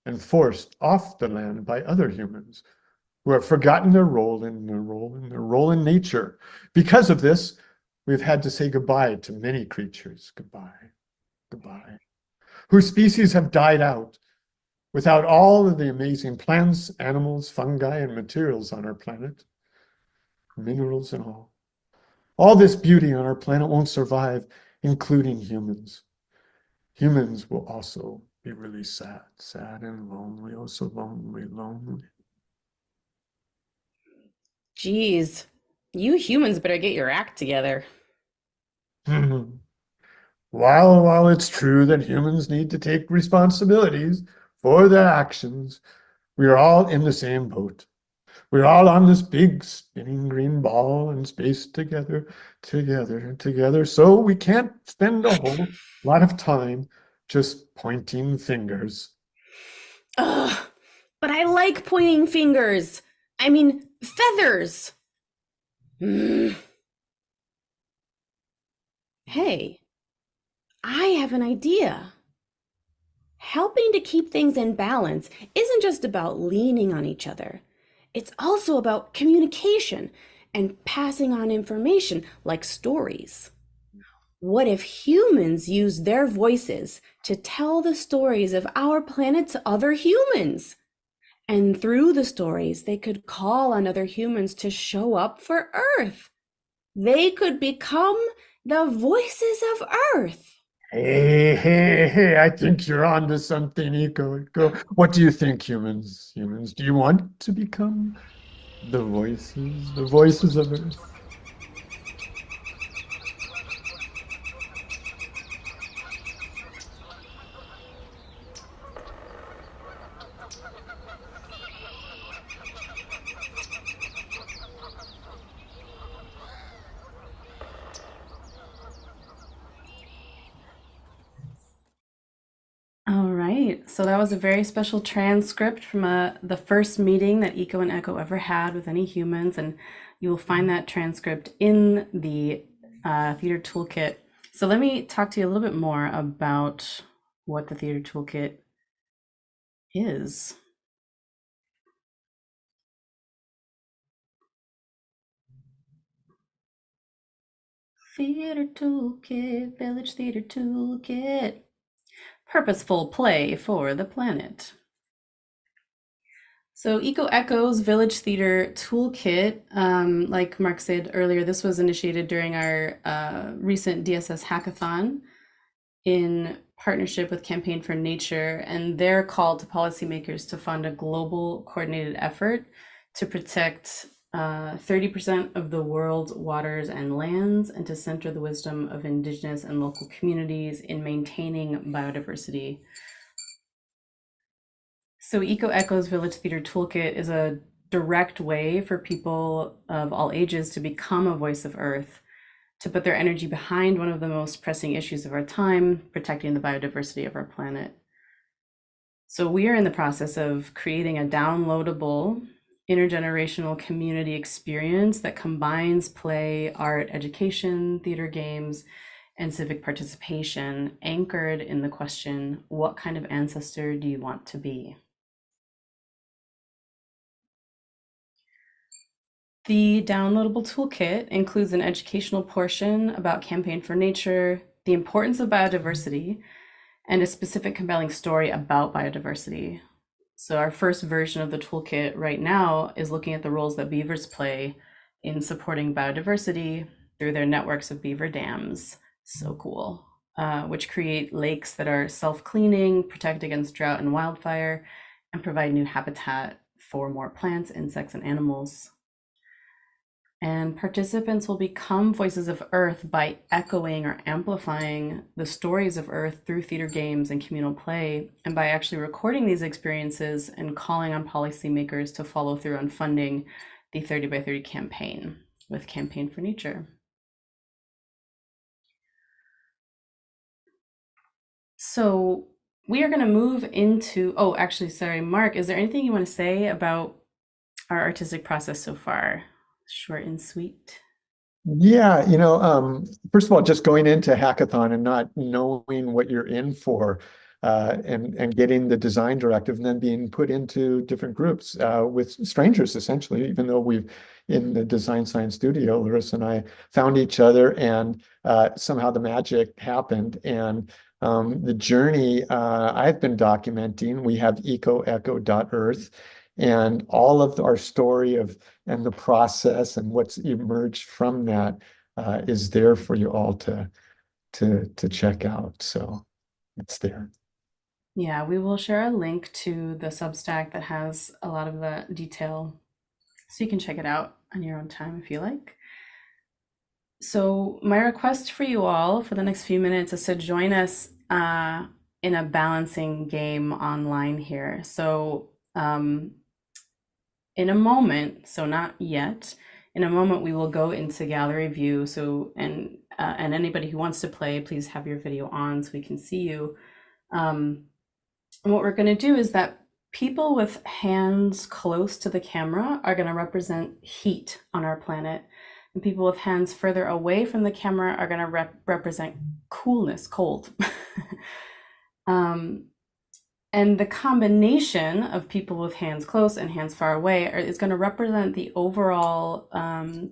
and forced off the land by other humans who have forgotten their role in nature. Because of this, we've had to say goodbye to many creatures. Goodbye. Whose species have died out without all of the amazing plants, animals, fungi, and materials on our planet, minerals and all. All this beauty on our planet won't survive, including humans. Humans will also be really sad and lonely, oh so lonely. Geez, you humans better get your act together. while it's true that humans need to take responsibilities for their actions, we are all in the same boat. We're all on this big spinning green ball in space together, together. So we can't spend a whole lot of time just pointing fingers. Ugh, but I like pointing fingers. I mean, feathers. Hey, I have an idea. Helping to keep things in balance isn't just about leaning on each other. It's also about communication and passing on information like stories. What if humans use their voices to tell the stories of our planet to other humans? And through the stories, they could call on other humans to show up for Earth. They could become the voices of Earth. Hey, I think you're on to something, Eco. What do you think, humans? Do you want to become the voices of Earth? All right, so that was a very special transcript from the first meeting that Eco and Echo ever had with any humans, and you will find that transcript in the Theater Toolkit. So let me talk to you a little bit more about what the Theater Toolkit is. Theater Toolkit, Village Theater Toolkit. Purposeful play for the planet. So Eco Echo's Village Theater Toolkit, like Mark said earlier, this was initiated during our recent DSS hackathon in partnership with Campaign for Nature, and their call to policymakers to fund a global coordinated effort to protect 30% of the world's waters and lands, and to center the wisdom of indigenous and local communities in maintaining biodiversity. So Eco Echo's Village Theater Toolkit is a direct way for people of all ages to become a voice of Earth, to put their energy behind one of the most pressing issues of our time, protecting the biodiversity of our planet. So we are in the process of creating a downloadable intergenerational community experience that combines play, art, education, theater games, and civic participation, anchored in the question, what kind of ancestor do you want to be? The downloadable toolkit includes an educational portion about Campaign for Nature, the importance of biodiversity, and a specific compelling story about biodiversity. So our first version of the toolkit right now is looking at the roles that beavers play in supporting biodiversity through their networks of beaver dams. So cool. Which create lakes that are self-cleaning, protect against drought and wildfire, and provide new habitat for more plants, insects, and animals. And participants will become voices of Earth by echoing or amplifying the stories of Earth through theater games and communal play, and by actually recording these experiences and calling on policymakers to follow through on funding the 30 by 30 campaign with Campaign for Nature. So we are going to move into, oh, actually, sorry, Mark, is there anything you want to say about our artistic process so far? Short and sweet. Yeah, first of all, just going into hackathon and not knowing what you're in for, and getting the design directive and then being put into different groups with strangers, essentially, even though we've in the design science studio, Larissa and I found each other, and somehow the magic happened. And the journey I've been documenting, we have ecoecho.earth, and all of our story and the process and what's emerged from that is there for you all to check out. So it's there. Yeah, we will share a link to the Substack that has a lot of the detail, so you can check it out on your own time if you like. So my request for you all for the next few minutes is to join us in a balancing game online here. So in a moment, so not yet, in a moment we will go into gallery view. So and anybody who wants to play, please have your video on so we can see you. And what we're going to do is that people with hands close to the camera are going to represent heat on our planet, and people with hands further away from the camera are going to represent coolness, cold. And the combination of people with hands close and hands far away is going to represent the overall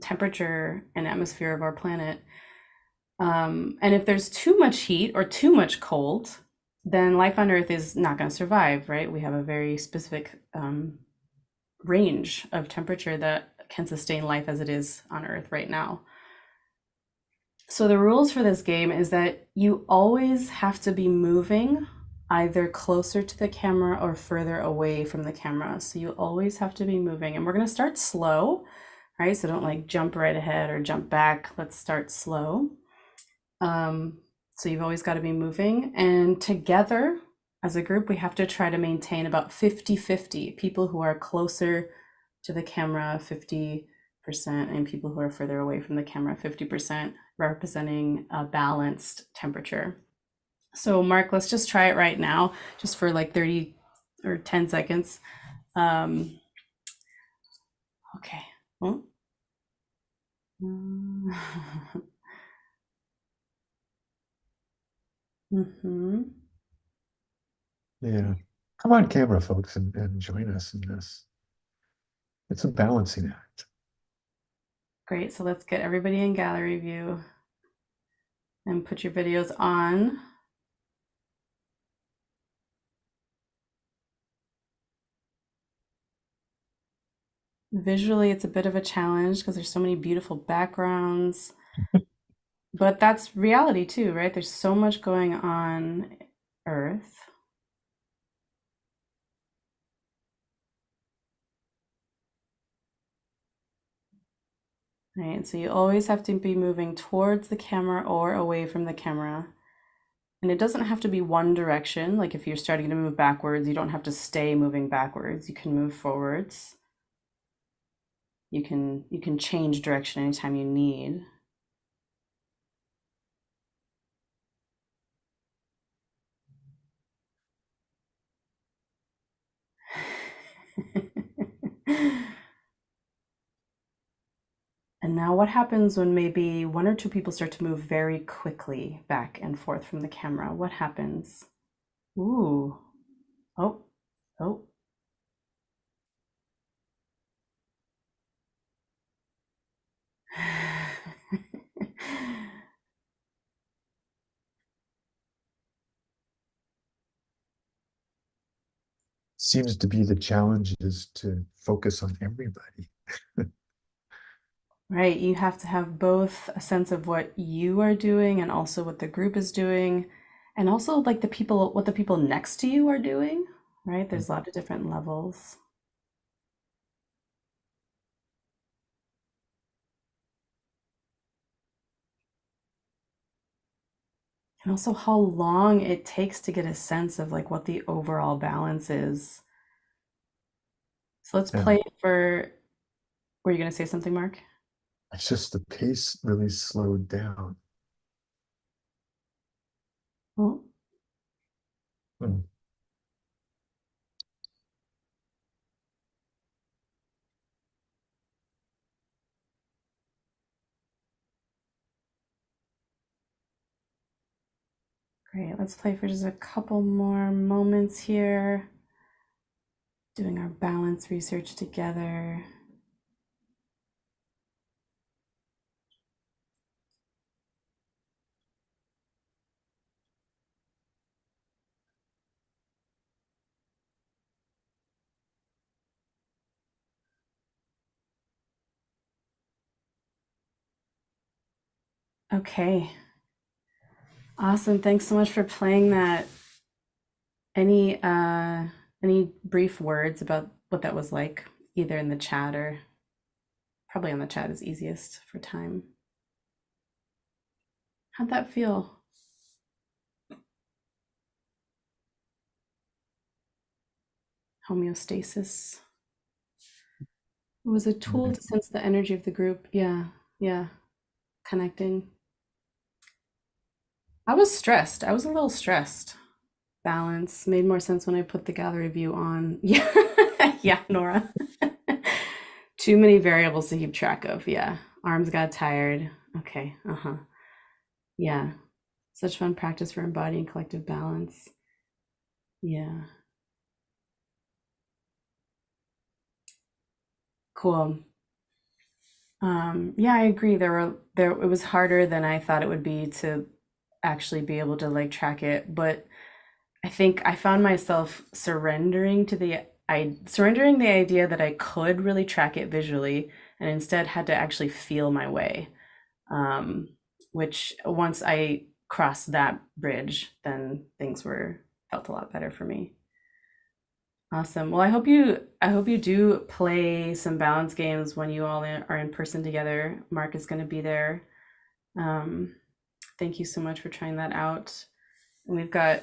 temperature and atmosphere of our planet. And if there's too much heat or too much cold, then life on Earth is not going to survive, right? We have a very specific range of temperature that can sustain life as it is on Earth right now. So the rules for this game is that you always have to be moving either closer to the camera or further away from the camera. So you always have to be moving, and we're going to start slow, right? So don't like jump right ahead or jump back. Let's start slow. So you've always got to be moving, and together as a group, we have to try to maintain about 50-50, people who are closer to the camera, 50%, and people who are further away from the camera, 50%, representing a balanced temperature. So Mark, let's just try it right now, just for like 30 or 10 seconds. Okay. Well. Mm-hmm. Yeah. Come on camera, folks, and join us in this. It's a balancing act. Great. So let's get everybody in gallery view and put your videos on. Visually, it's a bit of a challenge because there's so many beautiful backgrounds, but that's reality too, right? There's so much going on Earth. Right, so you always have to be moving towards the camera or away from the camera. And it doesn't have to be one direction. Like if you're starting to move backwards, you don't have to stay moving backwards. You can move forwards. You can change direction anytime you need. And now what happens when maybe one or two people start to move very quickly back and forth from the camera? What happens? Ooh. Oh. Oh. Seems to be the challenge is to focus on everybody. Right, you have to have both a sense of what you are doing and also what the group is doing, and also like what the people next to you are doing, right? There's a lot of different levels. And also how long it takes to get a sense of like what the overall balance is. So let's play for, were you going to say something, Mark? It's just the pace really slowed down. Oh. Great, let's play for just a couple more moments here. Doing our balance research together. Okay. Awesome. Thanks so much for playing that. Any brief words about what that was like, either in the chat or probably on the chat is easiest for time. How'd that feel? Homeostasis. It was a tool to sense the energy of the group. Yeah, yeah. Connecting. I was stressed. I was a little stressed. Balance made more sense when I put the gallery view on. Yeah, yeah, Nora. Too many variables to keep track of. Yeah, arms got tired. Okay, yeah. Such fun practice for embodying collective balance. Yeah. Cool. Yeah, I agree. It was harder than I thought it would be to actually be able to like track it, but I think I found myself surrendering the idea that I could really track it visually and instead had to actually feel my way. Um, which once I crossed that bridge, then things felt a lot better for me. Awesome. Well, I hope you do play some balance games when you all are in person together. Mark is going to be there. Um, thank you so much for trying that out. And we've got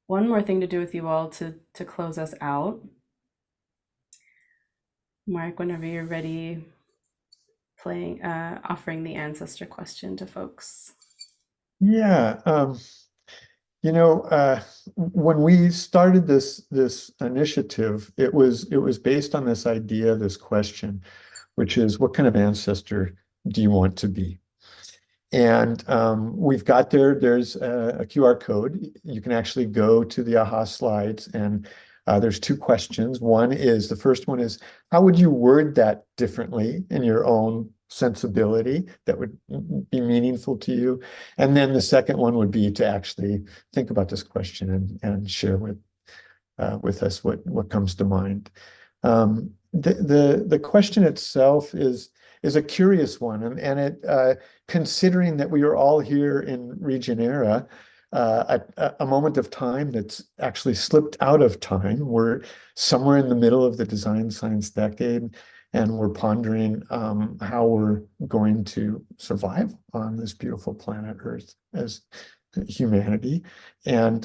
one more thing to do with you all to close us out. Mark, whenever you're ready, offering the ancestor question to folks. Yeah, when we started this initiative, it was based on this idea, this question, which is, what kind of ancestor do you want to be? And we've got there's a QR code. You can actually go to the AHA slides, and there's two questions. The first one is, how would you word that differently in your own sensibility that would be meaningful to you? And then the second one would be to actually think about this question and share with us what comes to mind. The question itself is a curious one, and it considering that we are all here in Regenera, a moment of time that's actually slipped out of time. We're somewhere in the middle of the design science decade, and we're pondering how we're going to survive on this beautiful planet Earth as humanity, and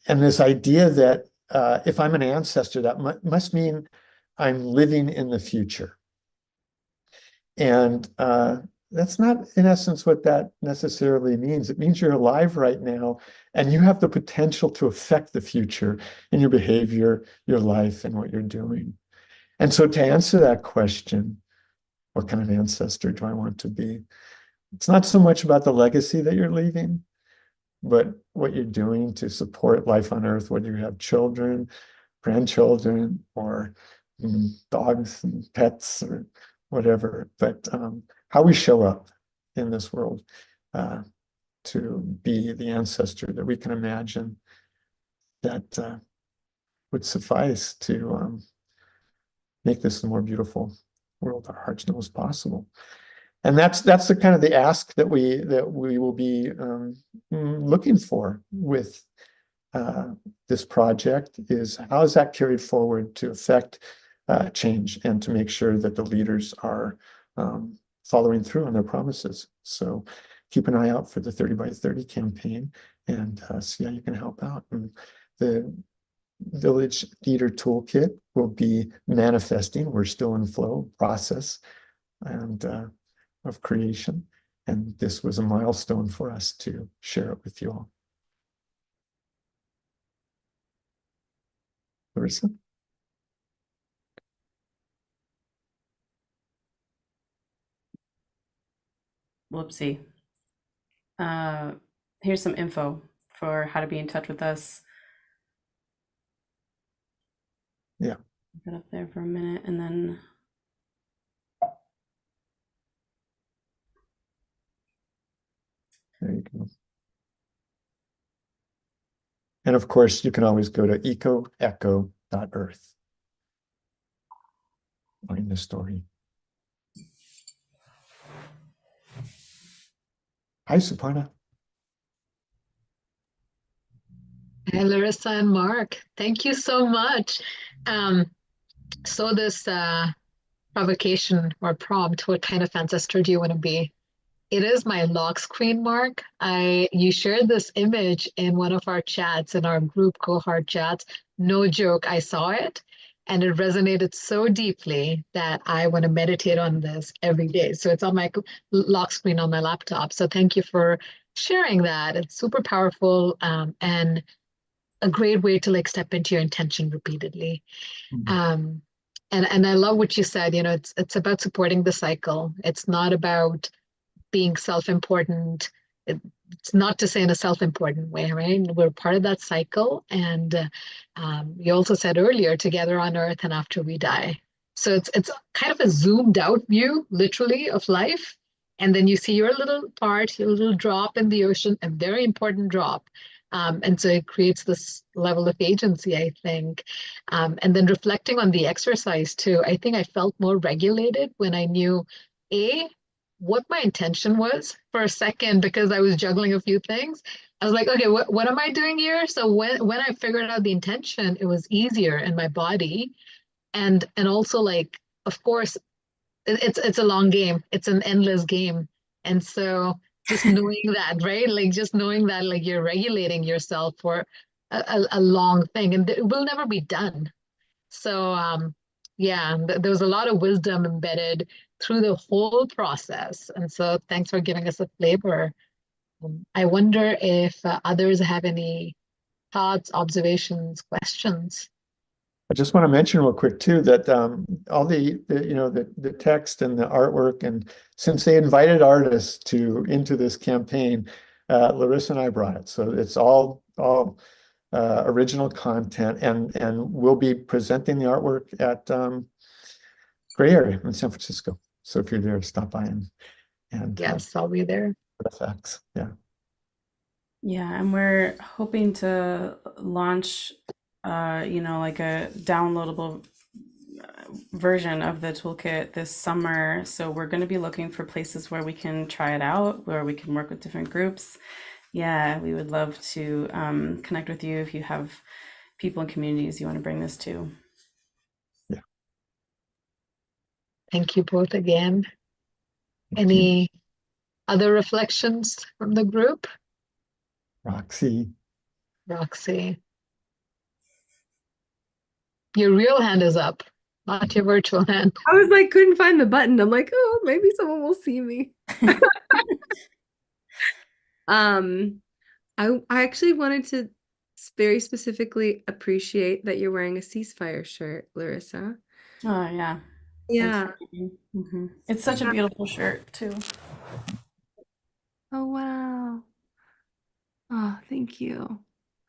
this idea that if I'm an ancestor, that must mean I'm living in the future. And that's not, in essence, what that necessarily means. It means you're alive right now, and you have the potential to affect the future in your behavior, your life, and what you're doing. And so to answer that question, what kind of ancestor do I want to be? It's not so much about the legacy that you're leaving, but what you're doing to support life on Earth, whether you have children, grandchildren, or dogs and pets or whatever, but how we show up in this world to be the ancestor that we can imagine that would suffice to make this a more beautiful world our hearts know is possible. And that's the kind of the ask that we will be looking for with this project, is how is that carried forward to affect change and to make sure that the leaders are following through on their promises. So keep an eye out for the 30 by 30 campaign and see how you can help out. And the Village Leader Toolkit will be manifesting. We're still in flow process and of creation. And this was a milestone for us to share it with you all. Larissa? Whoopsie. Here's some info for how to be in touch with us. Yeah. Put up there for a minute and then. There you go. And of course, you can always go to ecoecho.earth. Find the story. Hi, Suparna. Hi, Larissa and Mark. Thank you so much. So this provocation or prompt, what kind of ancestor do you want to be? It is my lock screen, Mark. You shared this image in one of our chats, in our group cohort chats. No joke, I saw it and it resonated so deeply that I want to meditate on this every day. So it's on my lock screen on my laptop. So thank you for sharing that. It's super powerful, and a great way to like step into your intention repeatedly. Um, and I love what you said. You know, it's about supporting the cycle. It's not about being self-important. It's not to say in a self-important way, right? We're part of that cycle. And you also said earlier, together on earth and after we die. So it's kind of a zoomed out view, literally, of life. And then you see your little part, your little drop in the ocean, a very important drop. And so it creates this level of agency, I think. And then reflecting on the exercise too, I think I felt more regulated when I knew, what my intention was for a second, because I was juggling a few things. I was like, okay, what am I doing here? So when I figured out the intention, it was easier in my body. And also, like, of course, it's a long game. It's an endless game. And so just knowing that, right? Like just knowing that like you're regulating yourself for a long thing, and it will never be done. So yeah, there was a lot of wisdom embedded through the whole process. And so thanks for giving us a flavor. I wonder if others have any thoughts, observations, questions. I just want to mention real quick too that all the text and the artwork, and since they invited artists into this campaign, Larissa and I brought it, so it's all original content, and we'll be presenting the artwork at Gray Area in San Francisco. So if you're there, stop by and yes, I'll be there. Effects, yeah. Yeah, and we're hoping to launch, like a downloadable version of the toolkit this summer. So we're going to be looking for places where we can try it out, where we can work with different groups. Yeah, we would love to connect with you if you have people and communities you want to bring this to. Yeah. Thank you both again. Any other reflections from the group? Roxy. Your real hand is up, not your virtual hand. I was like, couldn't find the button. I'm like, oh, maybe someone will see me. I actually wanted to very specifically appreciate that you're wearing a ceasefire shirt, Larissa. Oh yeah. Yeah. It's such a beautiful shirt too. Oh wow. Oh, thank you.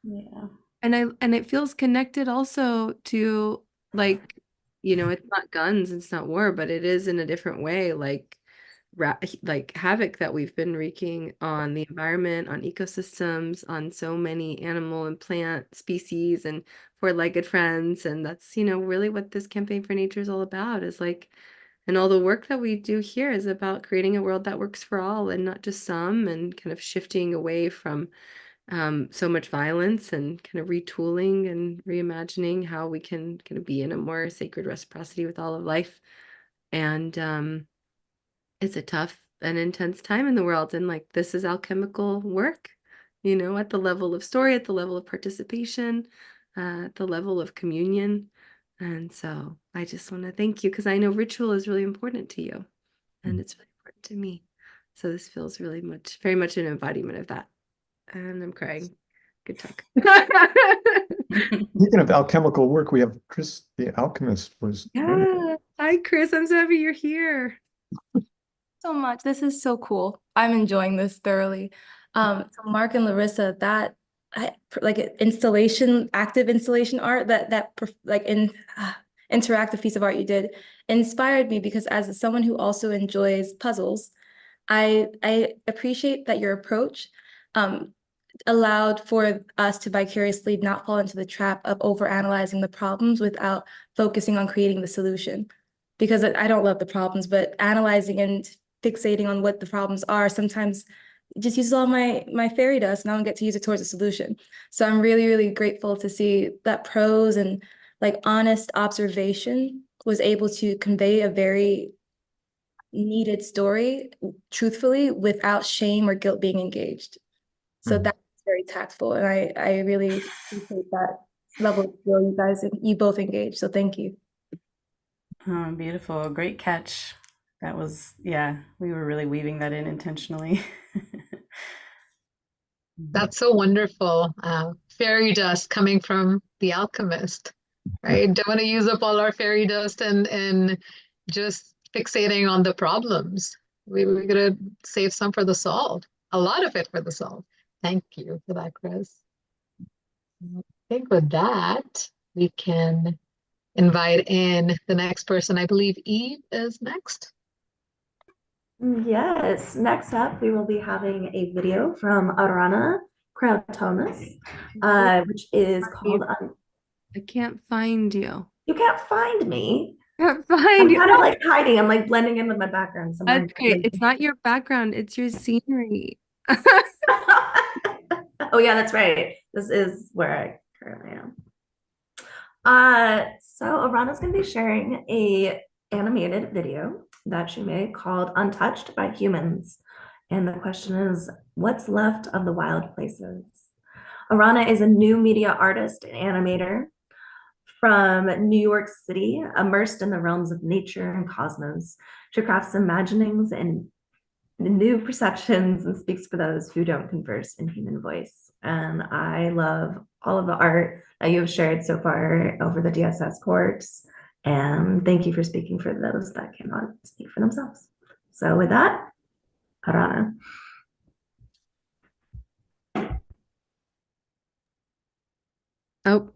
Yeah. And it feels connected also to, like, it's not guns, it's not war, but it is in a different way, like havoc that we've been wreaking on the environment, on ecosystems, on so many animal and plant species and four-legged friends. And that's, really what this Campaign for Nature is all about, is like, and all the work that we do here is about creating a world that works for all and not just some, and kind of shifting away from so much violence, and kind of retooling and reimagining how we can kind of be in a more sacred reciprocity with all of life. And it's a tough and intense time in the world. And like, this is alchemical work, at the level of story, at the level of participation, at the level of communion. And so I just want to thank you, because I know ritual is really important to you, and it's really important to me. So this feels very much an embodiment of that. And I'm crying. Good talk. Speaking of alchemical work, we have Chris the Alchemist was. Yeah. Hi, Chris. I'm so happy you're here. So much. This is so cool. I'm enjoying this thoroughly. So Mark and Larissa, that like active installation art, interactive piece of art you did inspired me, because as someone who also enjoys puzzles, I appreciate that your approach allowed for us to vicariously not fall into the trap of overanalyzing the problems without focusing on creating the solution. Because I don't love the problems, but analyzing and fixating on what the problems are sometimes just uses all my fairy dust, and I don't get to use it towards a solution. So I'm really, really grateful to see that prose and like honest observation was able to convey a very needed story truthfully without shame or guilt being engaged. So that's very tactful, and I really appreciate that level of skill you both engaged. So thank you. Oh, beautiful. Great catch. That was, yeah, we were really weaving that in intentionally. That's so wonderful. Fairy dust coming from the alchemist, right? Don't want to use up all our fairy dust and just fixating on the problems. We're gonna save some for the solve, a lot of it for the solve. Thank you for that, Chris. I think with that, we can invite in the next person. I believe Eve is next. Yes, next up we will be having a video from Arana Krautonis, which is called I can't find you. You can't find me. Can't find I'm you. kind of like hiding. I'm like blending in with my background somewhere. That's great. It's not your background, it's your scenery. Oh yeah, that's right. This is where I currently am. So Arana's going to be sharing a animated video that she made called Untouched by Humans. And the question is, what's left of the wild places? Arana is a new media artist and animator from New York City, immersed in the realms of nature and cosmos. She crafts imaginings and new perceptions and speaks for those who don't converse in human voice. And I love all of the art that you have shared so far over the DSS course. And thank you for speaking for those that cannot speak for themselves. So with that, Arana. Oh,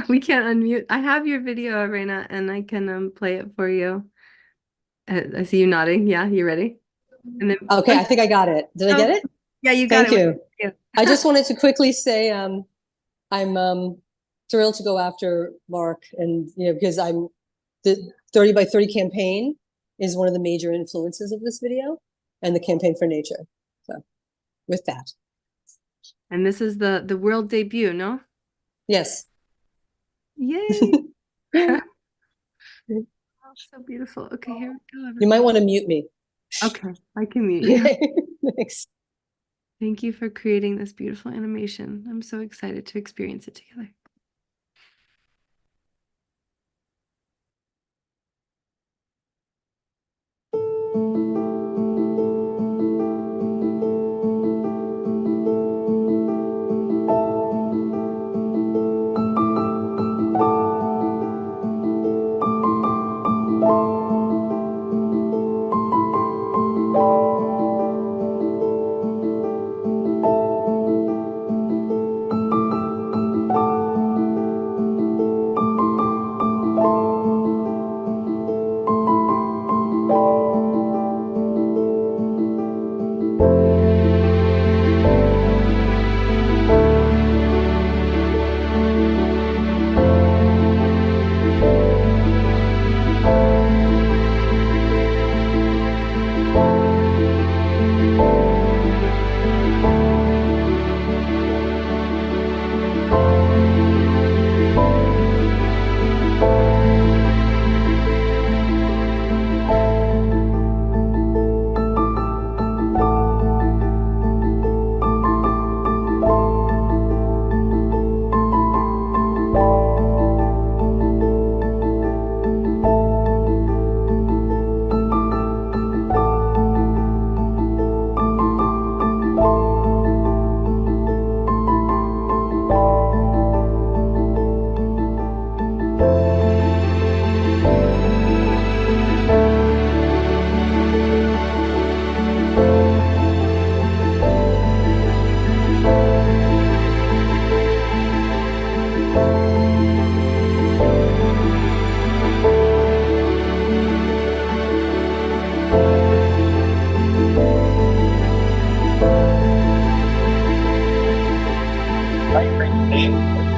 we can't unmute. I have your video, Arena, and I can play it for you. I see you nodding. Yeah, you ready? And then okay, I think I got it. Did I get it? Yeah, you got Thank it. you. I just wanted to quickly say I'm thrilled to go after Mark, and because the 30 by 30 campaign is one of the major influences of this video and the campaign for nature. So with that. And this is the world debut, no? Yes. Yay. Oh, so beautiful. Okay, here we go. You might want to mute me. Okay, I can mute you. Thanks. Thank you for creating this beautiful animation. I'm so excited to experience it together.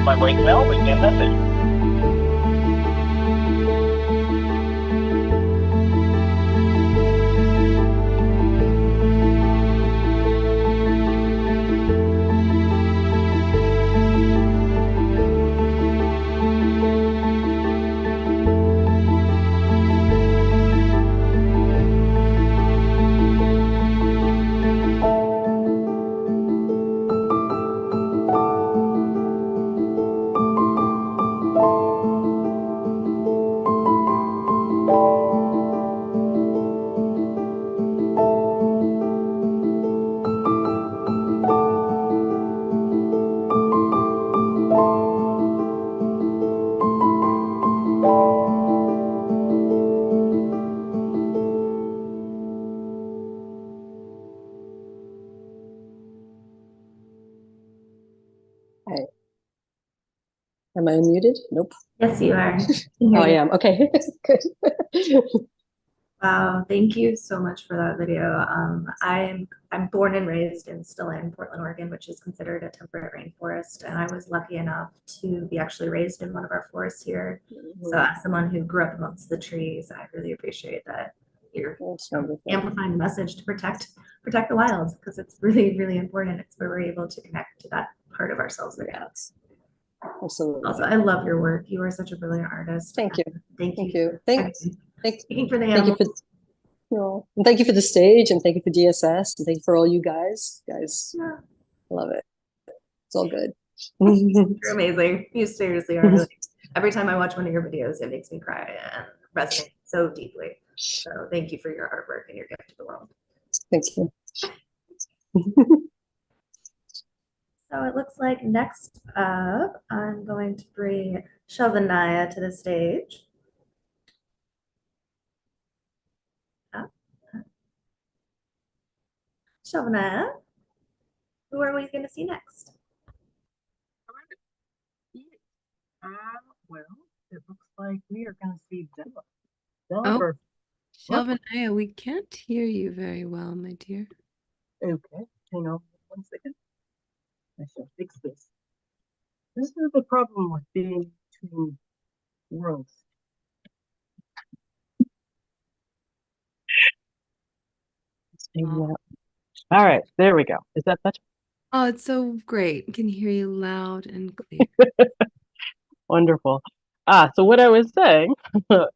My voicemail, leave me a message. Am I unmuted? Nope. Yes, you are. Oh, I am. Okay, good. Wow, thank you so much for that video. I'm born and raised and still in Portland, Oregon, which is considered a temperate rainforest. And I was lucky enough to be actually raised in one of our forests here. So as someone who grew up amongst the trees, I really appreciate that you're amplifying the message to protect the wild, because it's really, really important. It's where we're able to connect to that part of ourselves again. Absolutely. Also, I love your work. You are such a brilliant artist. Thank you. Thank you. you. Thanks. Speaking for the Thank you animals. and thank you for the stage, and thank you for DSS, and thank you for all you guys. Yeah. Love it. It's all good. You're amazing. You seriously are. Really, every time I watch one of your videos, it makes me cry and resonate so deeply. So thank you for your artwork and your gift to the world. Thank you. So it looks like next up, I'm going to bring Shelvanaya to the stage. Shelvanaya, who are we going to see next? Well, it looks like we are going to see Della. Oh, Shelvanaya, we can't hear you very well, my dear. Okay, hang on 1 second. I shall fix this. This is the problem with being between worlds. All right, there we go. Is that better? Oh, it's so great. I can hear you loud and clear. Wonderful. So what I was saying, what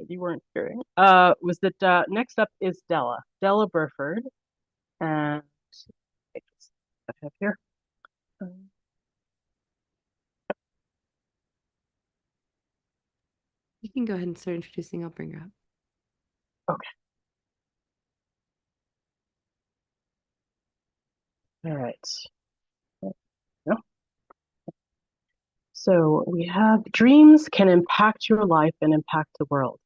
you weren't hearing, was that next up is Della Burford, and I have here. You can go ahead and start introducing. I'll bring her up. Okay. All right. No. So we have dreams can impact your life and impact the world.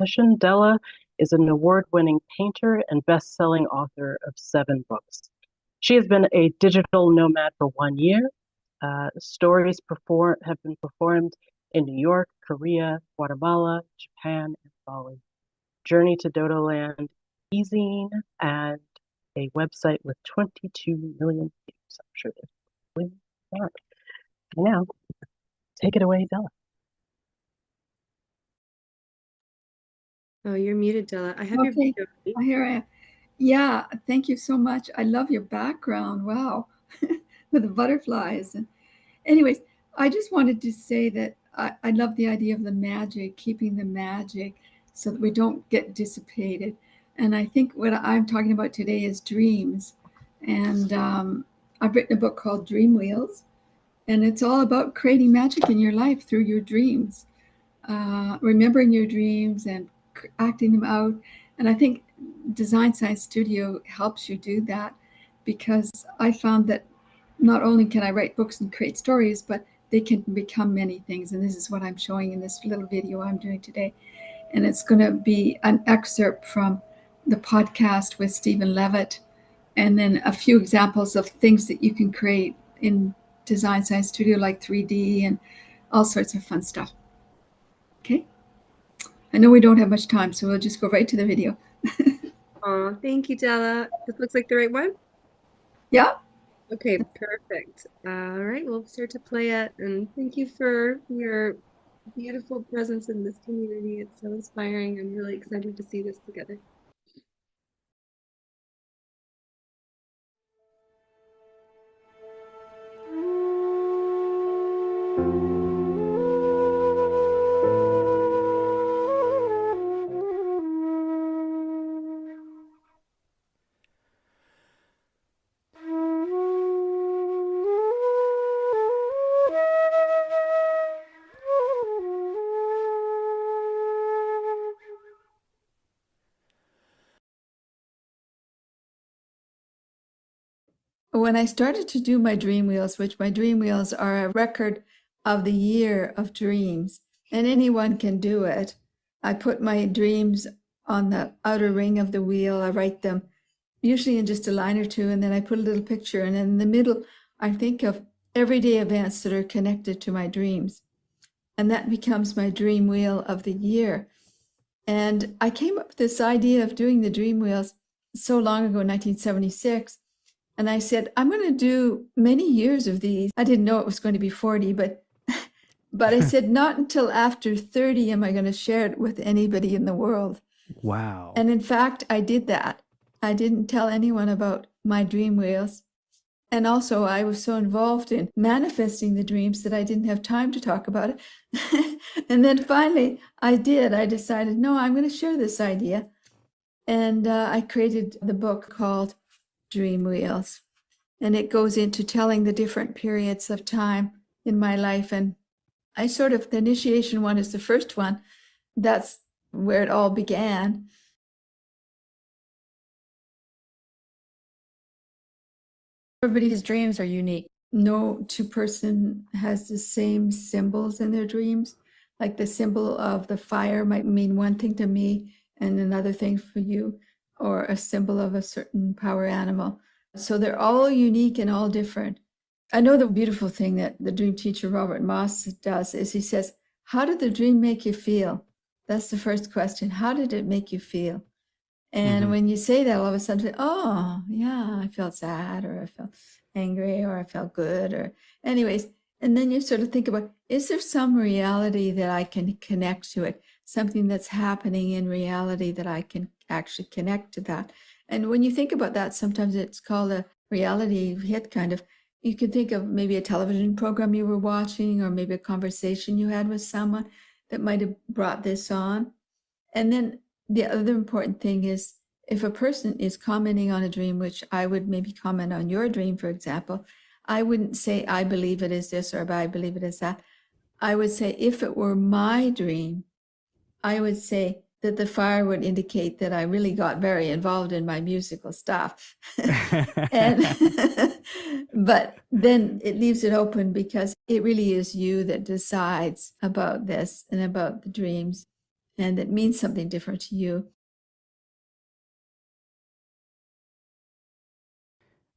Session Della is an award-winning painter and best-selling author of 7 books. She has been a digital nomad for 1 year. Stories have been performed in New York, Korea, Guatemala, Japan, and Bali. Journey to Dodo Land, e-zine, and a website with 22 million views. I'm sure there's more. Now, take it away, Della. Oh, you're muted, Della. I have your Okay, video. here I am. Yeah, thank you so much. I love your background. Wow, with the butterflies. And anyways, I just wanted to say that I love the idea of the magic, keeping the magic so that we don't get dissipated. And I think what I'm talking about today is dreams. And I've written a book called Dream Wheels, and it's all about creating magic in your life through your dreams, remembering your dreams and acting them out. And I think Design Science Studio helps you do that, because I found that not only can I write books and create stories, but they can become many things. And this is what I'm showing in this little video I'm doing today. And it's going to be an excerpt from the podcast with Stephen Levitt, and then a few examples of things that you can create in Design Science Studio, like 3D and all sorts of fun stuff. Okay. I know we don't have much time, so we'll just go right to the video. Oh, thank you, Della. This looks like the right one? Yeah. Okay, perfect. All right, we'll start to play it. And thank you for your beautiful presence in this community. It's so inspiring. I'm really excited to see this together. When I started to do my dream wheels, which my dream wheels are a record of the year of dreams, and anyone can do it, I put my dreams on the outer ring of the wheel. I write them usually in just a line or two, and then I put a little picture, and in the middle, I think of everyday events that are connected to my dreams. And that becomes my dream wheel of the year. And I came up with this idea of doing the dream wheels so long ago, 1976. And I said, I'm going to do many years of these. I didn't know it was going to be 40, but I said, not until after 30 am I going to share it with anybody in the world. Wow. And in fact, I did that. I didn't tell anyone about my dream wheels. And also, I was so involved in manifesting the dreams that I didn't have time to talk about it. And then finally, I did. I decided, no, I'm going to share this idea. And I created the book called Dream Wheels. And it goes into telling the different periods of time in my life. And I sort of, the initiation one is the first one. That's where it all began. Everybody's dreams are unique. No two person has the same symbols in their dreams. Like the symbol of the fire might mean one thing to me and another thing for you, or a symbol of a certain power animal. So they're all unique and all different. I know the beautiful thing that the dream teacher Robert Moss does is he says, how did the dream make you feel? That's the first question. How did it make you feel? And when you say that, all of a sudden, oh, yeah, I felt sad, or I felt angry, or I felt good, or anyways. And then you sort of think about, is there some reality that I can connect to it? Something that's happening in reality that I can actually connect to that. And when you think about that, sometimes it's called a reality hit kind of. You can think of maybe a television program you were watching, or maybe a conversation you had with someone that might have brought this on. And then the other important thing is, if a person is commenting on a dream, which I would maybe comment on your dream, for example, I wouldn't say, I believe it is this, or I believe it is that. I would say, if it were my dream, I would say that the fire would indicate that I really got very involved in my musical stuff. But then it leaves it open, because it really is you that decides about this and about the dreams. And it means something different to you.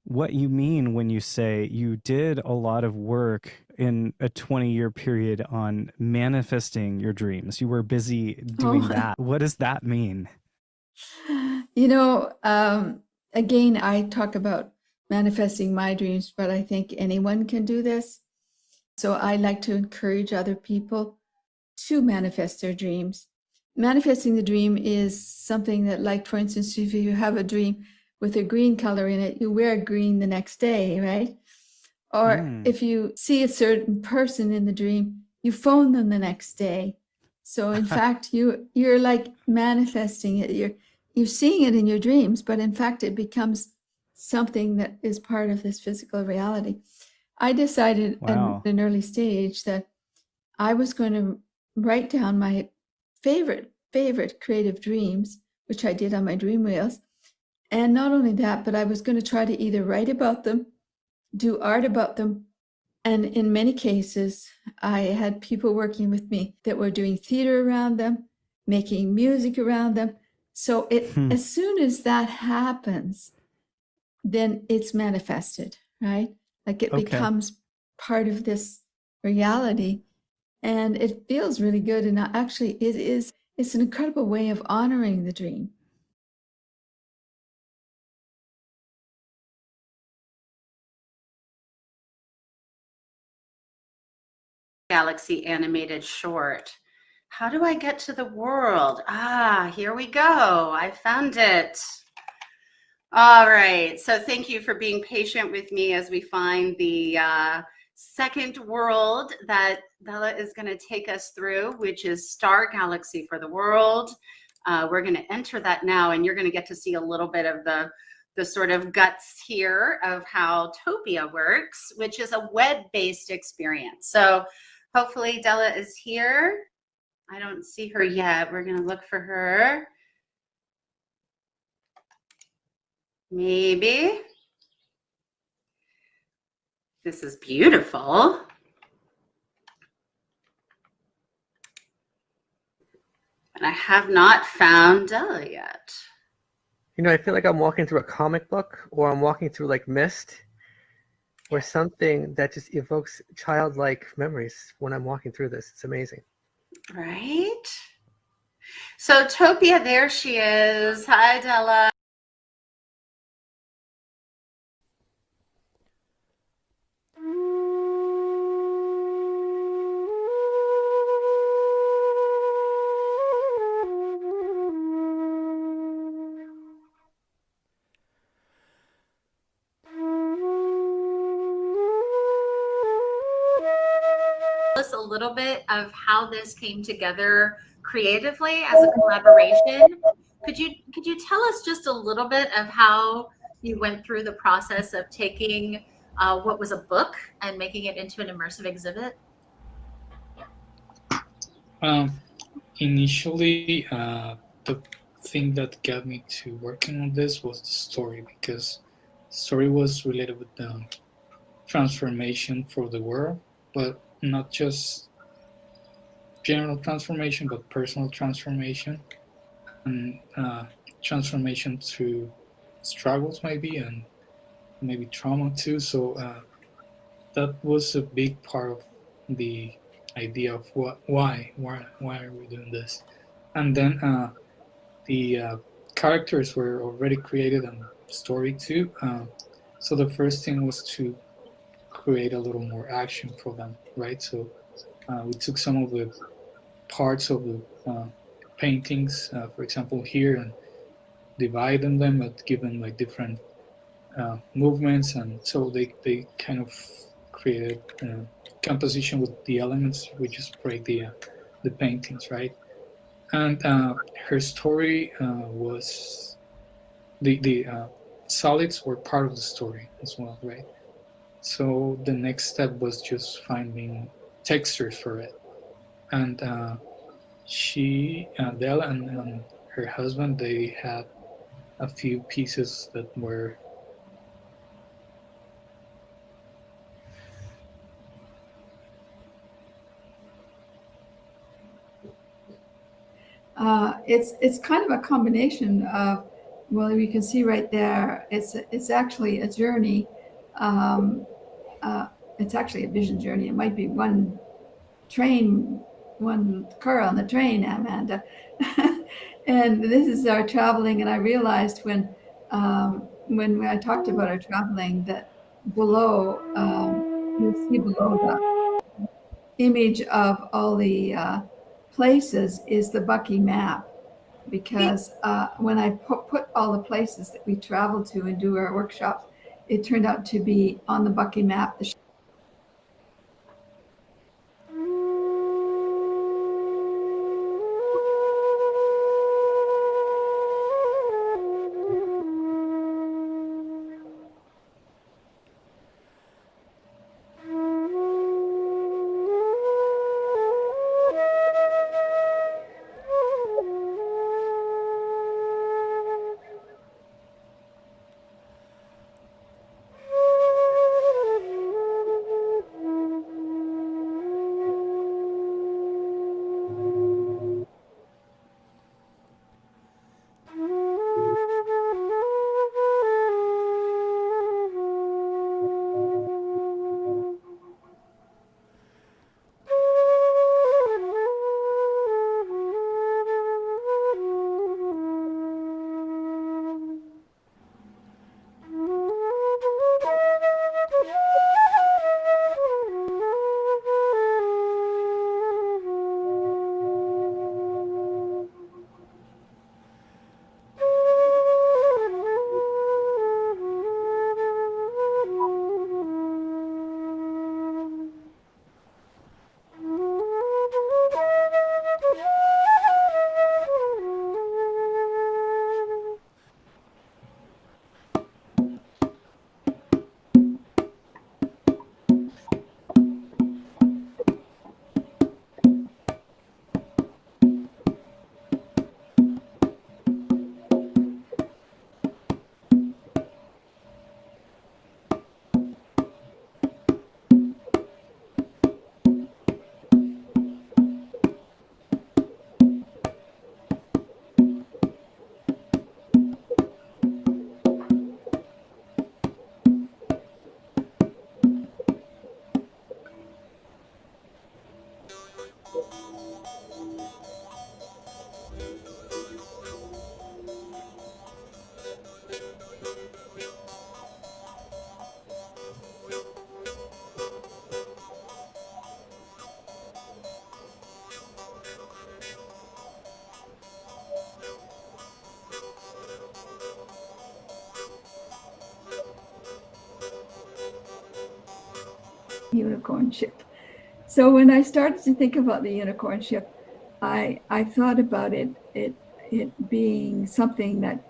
What you mean when you say you did a lot of work in a 20-year period on manifesting your dreams. You were busy doing that. What does that mean? You know, again, I talk about manifesting my dreams, but I think anyone can do this. So I like to encourage other people to manifest their dreams. Manifesting the dream is something that, like, for instance, if you have a dream with a green color in it, you wear green the next day, right? Or if you see a certain person in the dream, you phone them the next day. So in fact, you're like manifesting it. You're seeing it in your dreams, but in fact, it becomes something that is part of this physical reality. I decided at an early stage that I was going to write down my favorite creative dreams, which I did on my dream wheels. And not only that, but I was going to try to either write about them, do art about them. And in many cases, I had people working with me that were doing theater around them, making music around them. So as soon as that happens, then it's manifested, right? Like it becomes part of this reality, and it feels really good. And actually, it's an incredible way of honoring the dream. Galaxy animated short. How do I get to the world? Ah, here we go. I found it. All right. So thank you for being patient with me as we find the second world that Bella is going to take us through, which is Star Galaxy for the World. We're going to enter that now, and you're going to get to see a little bit of the sort of guts here of how Topia works, which is a web-based experience. So hopefully Della is here. I don't see her yet. We're going to look for her. Maybe. This is beautiful. And I have not found Della yet. You know, I feel like I'm walking through a comic book, or I'm walking through like mist. or something that just evokes childlike memories when I'm walking through this. It's amazing. Right? So Topia, there she is. Hi, Della. Us a little bit of how this came together creatively as a collaboration. Could you tell us just a little bit of how you went through the process of taking what was a book and making it into an immersive exhibit? Initially, the thing that got me to working on this was the story, because the story was related with the transformation for the world, but not just general transformation, but personal transformation, and transformation through struggles maybe, and maybe trauma too. So that was a big part of the idea of why are we doing this. And then the characters were already created and story too. So the first thing was to create a little more action for them, right? So we took some of the parts of the paintings, for example, here, and divided them, but given like different movements, and so they kind of created composition with the elements. We just break the paintings, right? And her story was the solids were part of the story as well, right? So the next step was just finding textures for it, and Della and her husband, they had a few pieces that were It's kind of a combination of, well, you can see right there, it's actually a journey. It's actually a vision journey. It might be one car on the train, Amanda. And this is our traveling, and I realized when I talked about our traveling that below, you'll see below the image of all the places is the Bucky map, because when I put all the places that we travel to and do our workshops, it turned out to be on the Bucky map. unicorn ship. So when I started to think about the unicorn ship, I thought about it being something that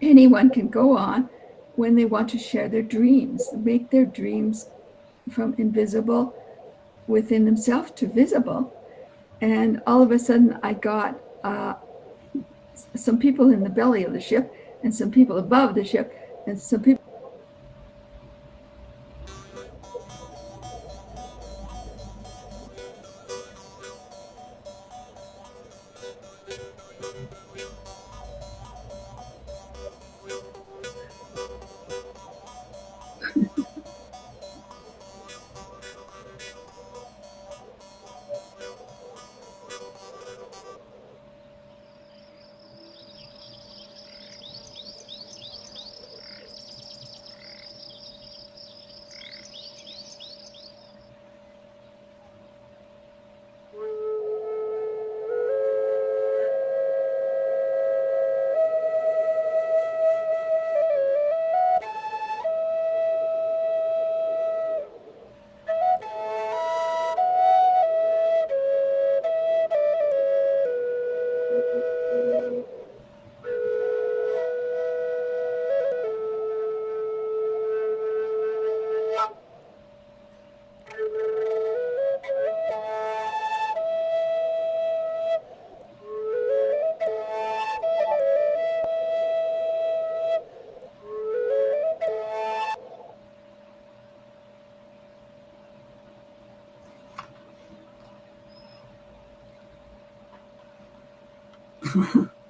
anyone can go on when they want to share their dreams, make their dreams from invisible within themselves to visible. And all of a sudden I got some people in the belly of the ship and some people above the ship and some people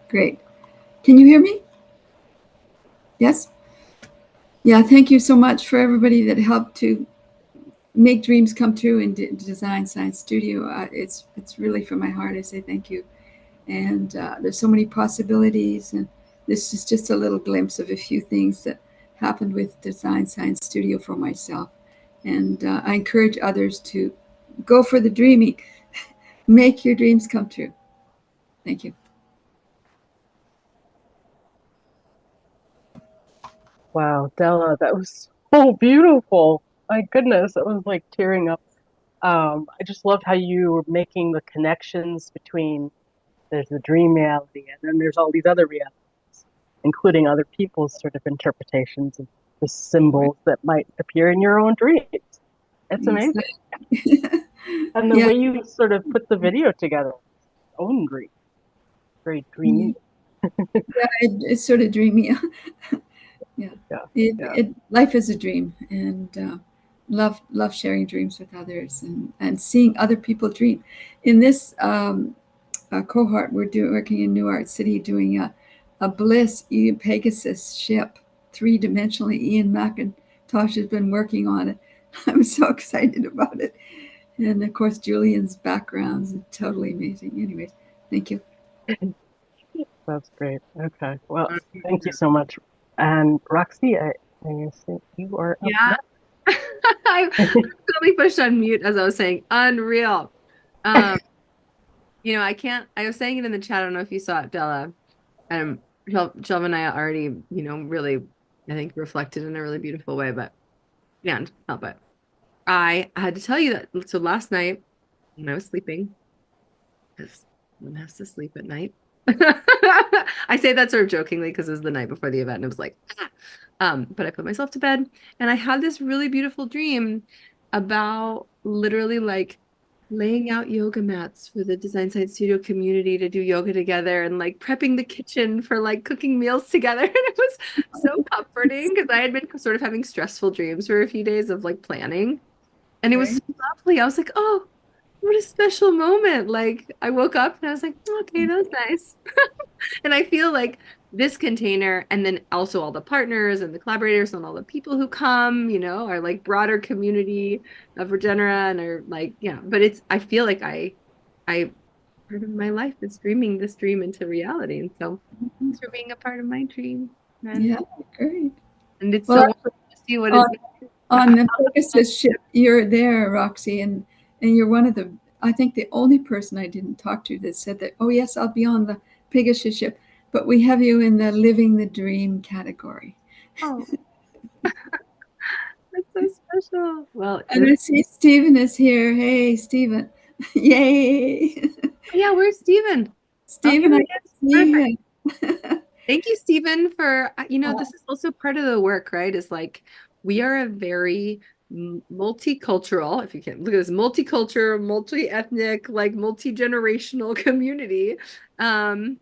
Great. Can you hear me? Yes? Yeah, thank you so much for everybody that helped to make dreams come true in Design Science Studio. It's really from my heart. I say thank you. And there's so many possibilities. And this is just a little glimpse of a few things that happened with Design Science Studio for myself. And I encourage others to go for the dreaming. Make your dreams come true. Thank you. Wow, Della, that was so beautiful. My goodness, it was like tearing up. I just loved how you were making the connections between there's the dream reality and then there's all these other realities, including other people's sort of interpretations of the symbols that might appear in your own dreams. It's amazing. And the Yeah. way you sort of put the video together, own dream, very dreamy. Yeah, it's sort of dreamy. Yeah. Life is a dream, and love sharing dreams with others and seeing other people dream. In this cohort, we're working in New Art City doing a Bliss Pegasus ship, 3-dimensionally. Ian McIntosh has been working on it. I'm so excited about it. And of course, Julian's backgrounds are totally amazing. Anyways, thank you. That's great. Okay. Well, thank you so much. And Roxy, I think you are up Yeah. I totally pushed on mute as I was saying unreal. I can't, I was saying it in the chat. I don't know if you saw it, Bella. Shelva and I already, really, I think, reflected in a really beautiful way, but can't help it. I had to tell you that. So last night when I was sleeping, because one has to sleep at night. I say that sort of jokingly because it was the night before the event and it was like, but I put myself to bed and I had this really beautiful dream about literally like laying out yoga mats for the Design Science Studio community to do yoga together and like prepping the kitchen for like cooking meals together. And it was so comforting because I had been sort of having stressful dreams for a few days of like planning. And it was so lovely. I was like, oh, what a special moment. Like I woke up and I was like, okay, that was nice. And I feel like this container and then also all the partners and the collaborators and all the people who come, are like broader community of Regenera and are like, yeah, but I feel like I part of my life is dreaming this dream into reality. And so thanks for being a part of my dream. Yeah, great. And it's so wonderful to see what is on the Pegasus ship. You're there, Roxy, and you're one of the, I think, the only person I didn't talk to that said that, oh yes, I'll be on the Pegasus ship, but we have you in the living the dream category. Oh, that's so special. Well, And I see Stephen is here. Hey, Stephen. Yay. Yeah, where's Stephen? Stephen, here I he can is. see Perfect. him. Thank you, Stephen, for, this is also part of the work, right? Is like, we are a very multicultural, if you can look at this, multicultural, multi-ethnic, like multi-generational community. And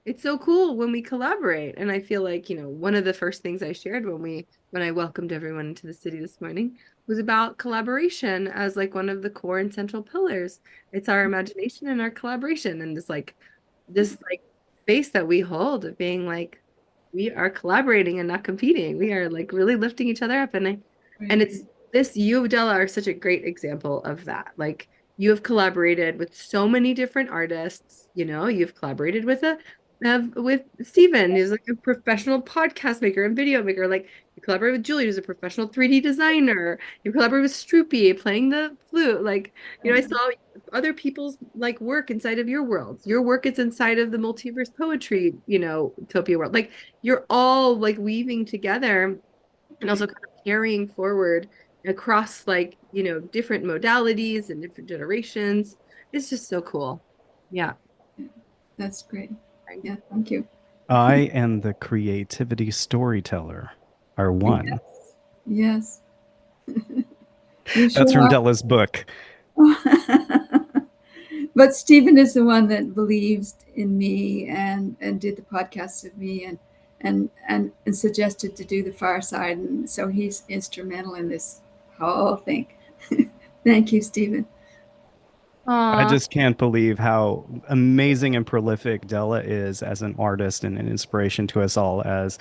it's so cool when we collaborate. And I feel like, one of the first things I shared when I welcomed everyone into the city this morning was about collaboration as like one of the core and central pillars. It's our imagination and our collaboration, and this space that we hold of being like, we are collaborating and not competing. We are like really lifting each other up. And it's this, you, Della, are such a great example of that. Like, you have collaborated with so many different artists. You've collaborated with Stephen, who's like a professional podcast maker and video maker. Like, you collaborate with Julie, who's a professional 3D designer. You collaborate with Stroopy playing the flute. Like, I saw other people's like work inside of your worlds. Your work is inside of the multiverse poetry, utopia world. Like, you're all like weaving together and also kind of carrying forward across like, different modalities and different generations. It's just so cool. Yeah. That's great. Yeah, thank you. I and the creativity storyteller are one. Yes. That's from Della's book. But Stephen is the one that believes in me and did the podcast with me and suggested to do the fireside. And so he's instrumental in this whole thing. Thank you, Stephen. I just can't believe how amazing and prolific Della is as an artist and an inspiration to us all. As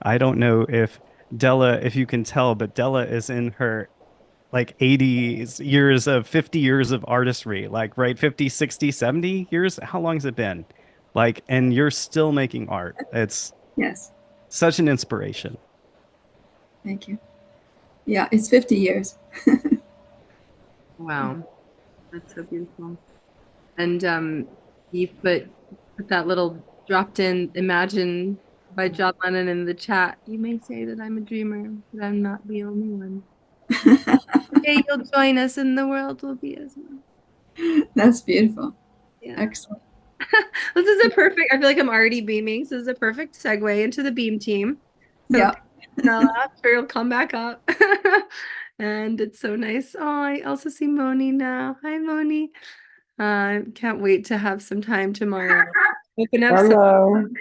I don't know if Della, if you can tell, but Della is in her like 80 years of 50 years of artistry, like, right? 50, 60, 70 years. How long has it been? Like, and you're still making art. It's Yes. such an inspiration. Thank you. Yeah, it's 50 years. Wow. That's so beautiful. And you put that little dropped in Imagine by John Lennon in the chat. You may say that I'm a dreamer, but I'm not the only one. Okay, you'll join us and the world will be as one. That's beautiful. Yeah. Excellent. This is a perfect, I feel like I'm already beaming. So this is a perfect segue into the beam team. So yeah. Nella, sure you'll come back up. And it's so nice. Oh, I also see Moni now. Hi, Moni. Can't wait to have some time tomorrow. Open up some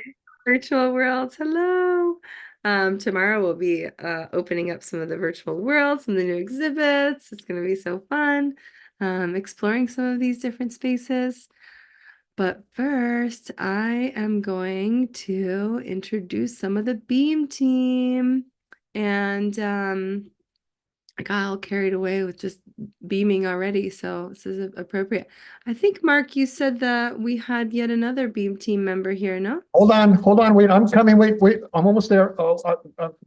virtual worlds. Hello. Tomorrow we'll be opening up some of the virtual worlds, some of the new exhibits. It's going to be so fun. Exploring some of these different spaces. But first, I am going to introduce some of the beam team. And I got all carried away with just beaming already, so this is appropriate. I think, Mark, you said that we had yet another beam team member here, no? Hold on, wait, I'm coming, wait, I'm almost there. Oh,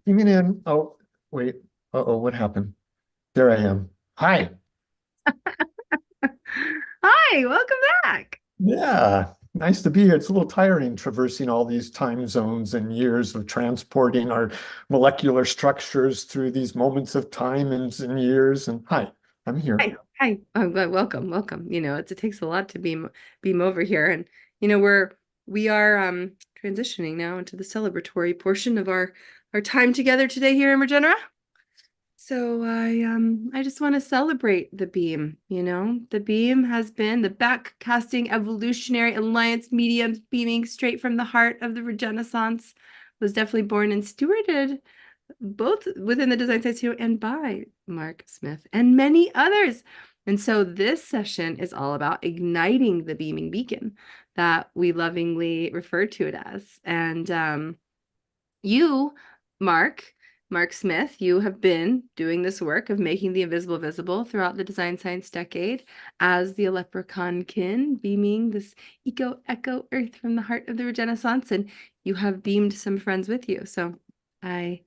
beaming in. Oh, wait, what happened? There I am. Hi. Hi, welcome back. Yeah, nice to be here. It's a little tiring traversing all these time zones and years of transporting our molecular structures through these moments of time and years. And hi, I'm here. Hi. Oh, welcome. It takes a lot to beam over here, and we are transitioning now into the celebratory portion of our time together today here in Regenera. So I just want to celebrate the beam. The beam has been the backcasting evolutionary alliance mediums beaming straight from the heart of the Regenaissance, was definitely born and stewarded both within the Design Science Studio and by Mark Smith and many others. And so this session is all about igniting the beaming beacon that we lovingly refer to it as. And you, Mark Smith, you have been doing this work of making the invisible visible throughout the Design Science decade as the Leprechaunkin, beaming this echo earth from the heart of the Regenaissance, and you have beamed some friends with you. So I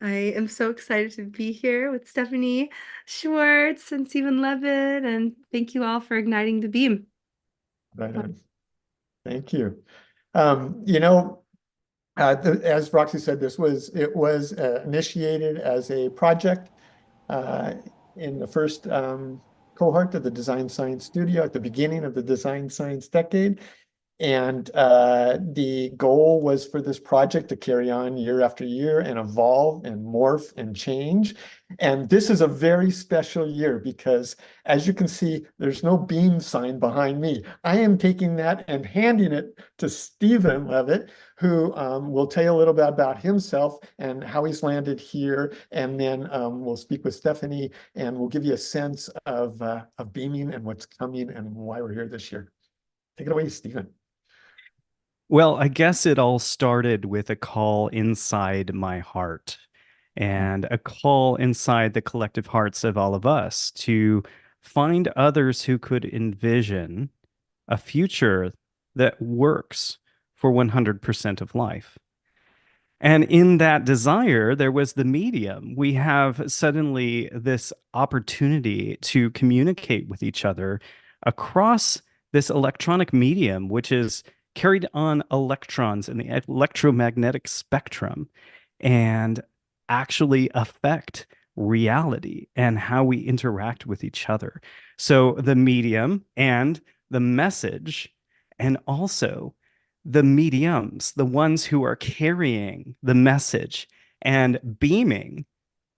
am so excited to be here with Stephanie Schwartz and Stephen Levitt, and thank you all for igniting the beam. Right on. Thank you. You know, As Roxy said, it was initiated as a project in the first cohort of the Design Science Studio at the beginning of the Design Science decade. And the goal was for this project to carry on year after year and evolve and morph and change. And this is a very special year because, as you can see, there's no beam sign behind me. I am taking that and handing it to Stephen Levitt, who will tell you a little bit about himself and how he's landed here. And then we'll speak with Stephanie and we'll give you a sense of beaming and what's coming and why we're here this year. Take it away, Stephen. Well, I guess it all started with a call inside my heart and a call inside the collective hearts of all of us to find others who could envision a future that works for 100% of life. And in that desire, there was the medium. We have suddenly this opportunity to communicate with each other across this electronic medium, which is carried on electrons in the electromagnetic spectrum and actually affect reality and how we interact with each other. So the medium and the message, and also the mediums, the ones who are carrying the message and beaming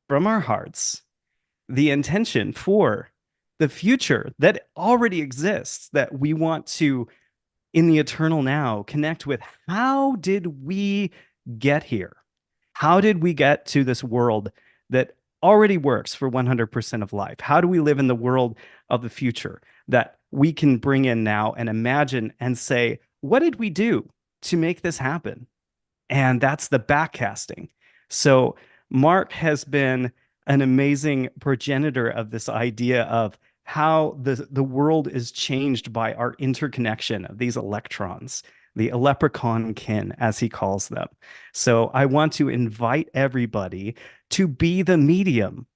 from our hearts the intention for the future that already exists, that we want to, in the eternal now, connect with. How did we get here? How did we get to this world that already works for 100% of life? How do we live in the world of the future that we can bring in now and imagine and say, what did we do to make this happen? And that's the backcasting. So Mark has been an amazing progenitor of this idea of how the world is changed by our interconnection of these electrons, the leprechaun kin, as he calls them. So I want to invite everybody to be the medium.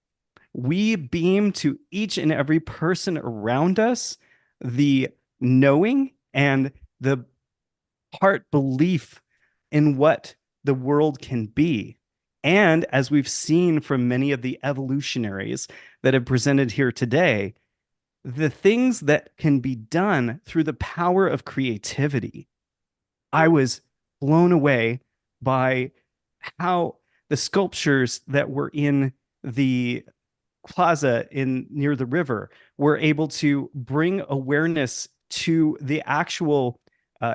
We beam to each and every person around us the knowing and the heart belief in what the world can be. And as we've seen from many of the evolutionaries that have presented here today, the things that can be done through the power of creativity. I was blown away by how the sculptures that were in the plaza near the river were able to bring awareness to the actual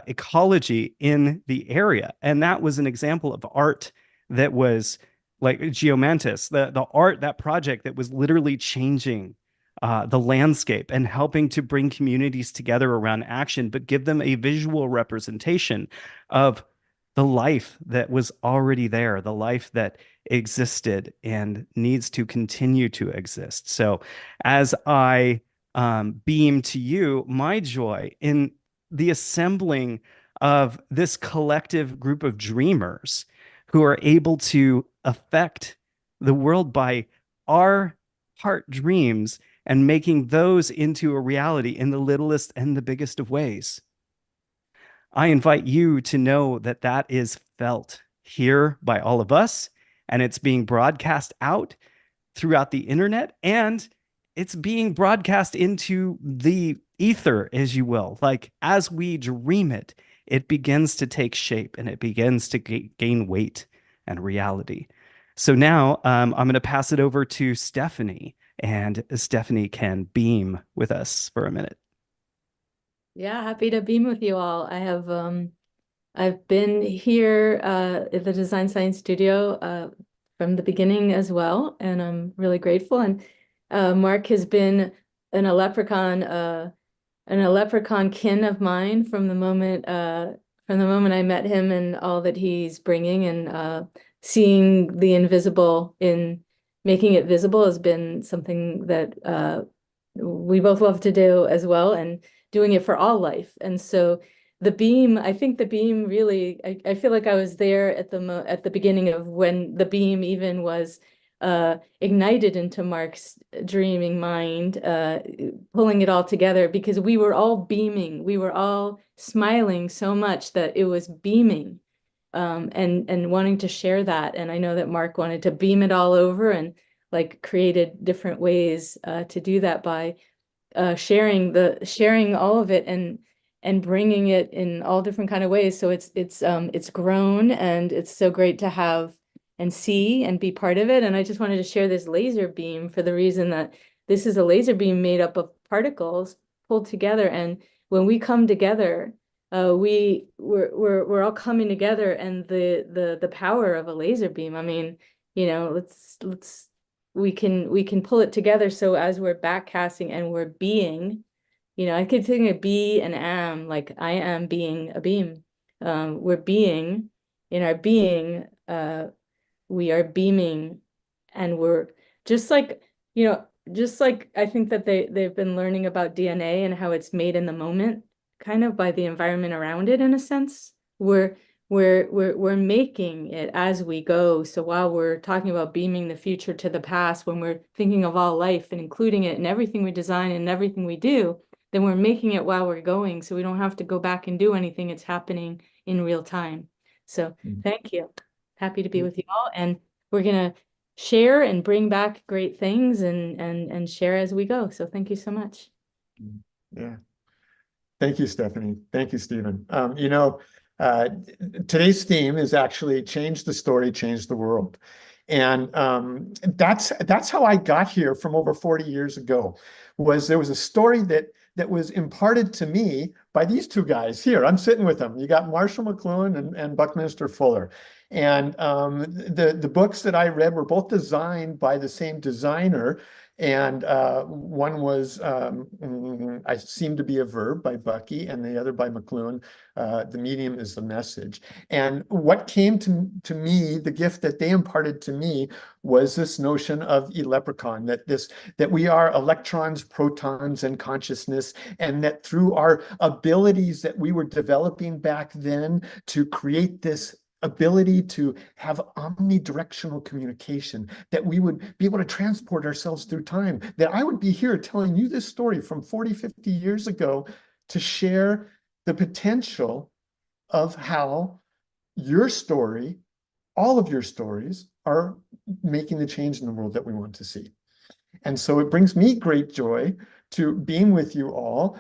ecology in the area. And that was an example of art that was like Geomantis, the art, that project that was literally changing the landscape and helping to bring communities together around action, but give them a visual representation of the life that was already there, the life that existed and needs to continue to exist. So as I beam to you my joy in the assembling of this collective group of dreamers who are able to affect the world by our heart dreams and making those into a reality in the littlest and the biggest of ways. I invite you to know that that is felt here by all of us, and it's being broadcast out throughout the internet, and it's being broadcast into the ether, as you will. Like as we dream it, it begins to take shape and it begins to gain weight and reality. So now I'm going to pass it over to Stephanie, and Stephanie can beam with us for a minute. Yeah, happy to beam with you all. I've been here at the Design Science Studio from the beginning as well, and I'm really grateful. And Mark has been a leprechaun kin of mine from the moment I met him, and all that he's bringing, and seeing the invisible in making it visible has been something that we both love to do as well, and doing it for all life. And so the beam, I think the beam really, I feel like I was there at the beginning of when the beam even was ignited into Mark's dreaming mind, pulling it all together, because we were all beaming. We were all smiling so much that it was beaming. and wanting to share that. And I know that Mark wanted to beam it all over and like created different ways to do that by sharing all of it and bringing it in all different kind of ways. So it's grown, and it's so great to have and see and be part of it. And I just wanted to share this laser beam for the reason that this is a laser beam made up of particles pulled together. And when we come together, we're all coming together, and the power of a laser beam. I mean, let's we can pull it together. So as we're backcasting and we're being, I could think of be and am, like I am being a beam. We're being in our being, we are beaming, and we're just like, just like I think that they've been learning about DNA and how it's made in the moment, kind of by the environment around it in a sense. We're making it as we go. So while we're talking about beaming the future to the past, when we're thinking of all life and including it in everything we design and everything we do, then we're making it while we're going. So we don't have to go back and do anything. It's happening in real time. So thank you. Happy to be with you all. And we're going to share and bring back great things and share as we go. So thank you so much. Yeah. Thank you, Stephanie. Thank you, Stephen. Today's theme is actually change the story, change the world. And that's how I got here from over 40 years ago. There was a story that was imparted to me by these two guys here. I'm sitting with them. You got Marshall McLuhan and Buckminster Fuller. And the books that I read were both designed by the same designer. And one was I Seem to Be a Verb by Bucky, and the other by McLuhan. The Medium is the Message. And what came to me, the gift that they imparted to me, was this notion of eleprecon, that we are electrons, protons, and consciousness, and that through our abilities that we were developing back then to create this ability to have omnidirectional communication, that we would be able to transport ourselves through time, that I would be here telling you this story from 40, 50 years ago to share the potential of how your story, all of your stories, are making the change in the world that we want to see. And so it brings me great joy to being with you all.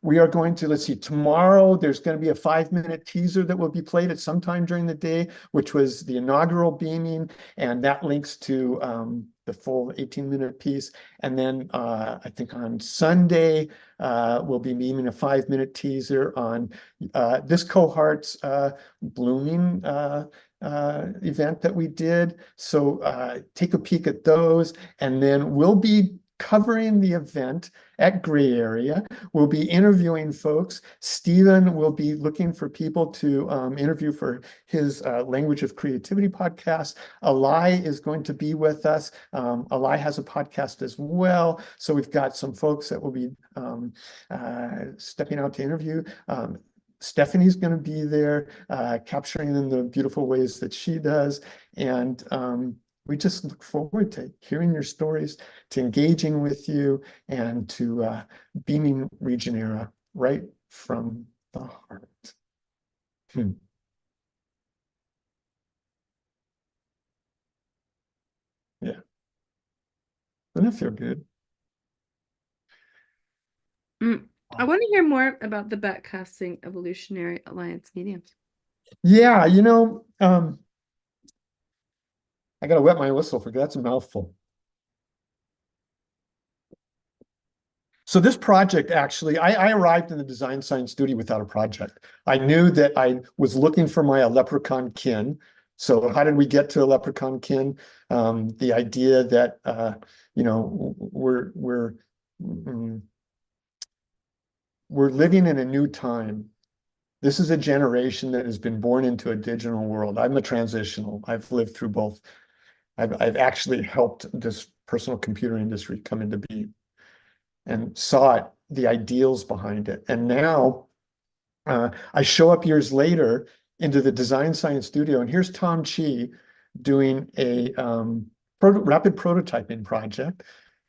We are going to, let's see, tomorrow there's going to be a 5-minute teaser that will be played at some time during the day, which was the inaugural beaming, and that links to the full 18-minute piece. And then I think on Sunday, we'll be beaming a 5-minute teaser on this cohort's blooming event that we did. So take a peek at those, and then we'll be covering the event at Gray Area. We'll be interviewing folks. Stephen will be looking for people to interview for his Language of Creativity podcast. Alai is going to be with us. Alai has a podcast as well. So we've got some folks that will be stepping out to interview. Stephanie's going to be there, capturing in the beautiful ways that she does. And we just look forward to hearing your stories, to engaging with you, and to beaming Regenera right from the heart. Yeah. Doesn't it feel good? I want to hear more about the backcasting Evolutionary Alliance mediums. Yeah, I got to wet my whistle for that's a mouthful. So this project, actually, I arrived in the design science studio without a project. I knew that I was looking for my leprechaun kin. So how did we get to a leprechaun kin? The idea that, we're living in a new time. This is a generation that has been born into a digital world. I'm a transitional. I've lived through both. I've actually helped this personal computer industry come into being and saw it, the ideals behind it. And now I show up years later into the design science studio, and here's Tom Chi doing a rapid prototyping project.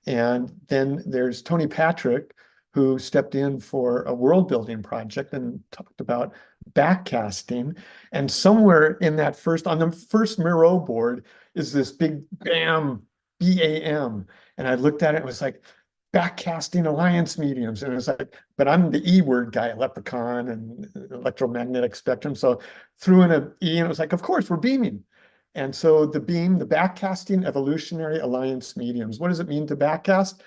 And then there's Tony Patrick, who stepped in for a world building project and talked about backcasting. And somewhere in that on the first Miro board is this big BAM, BAM. And I looked at it and it was like, backcasting alliance mediums. And it was like, but I'm the E word guy, leprechaun and electromagnetic spectrum. So threw in a E and it was like, of course, we're beaming. And so the backcasting evolutionary alliance mediums. What does it mean to backcast?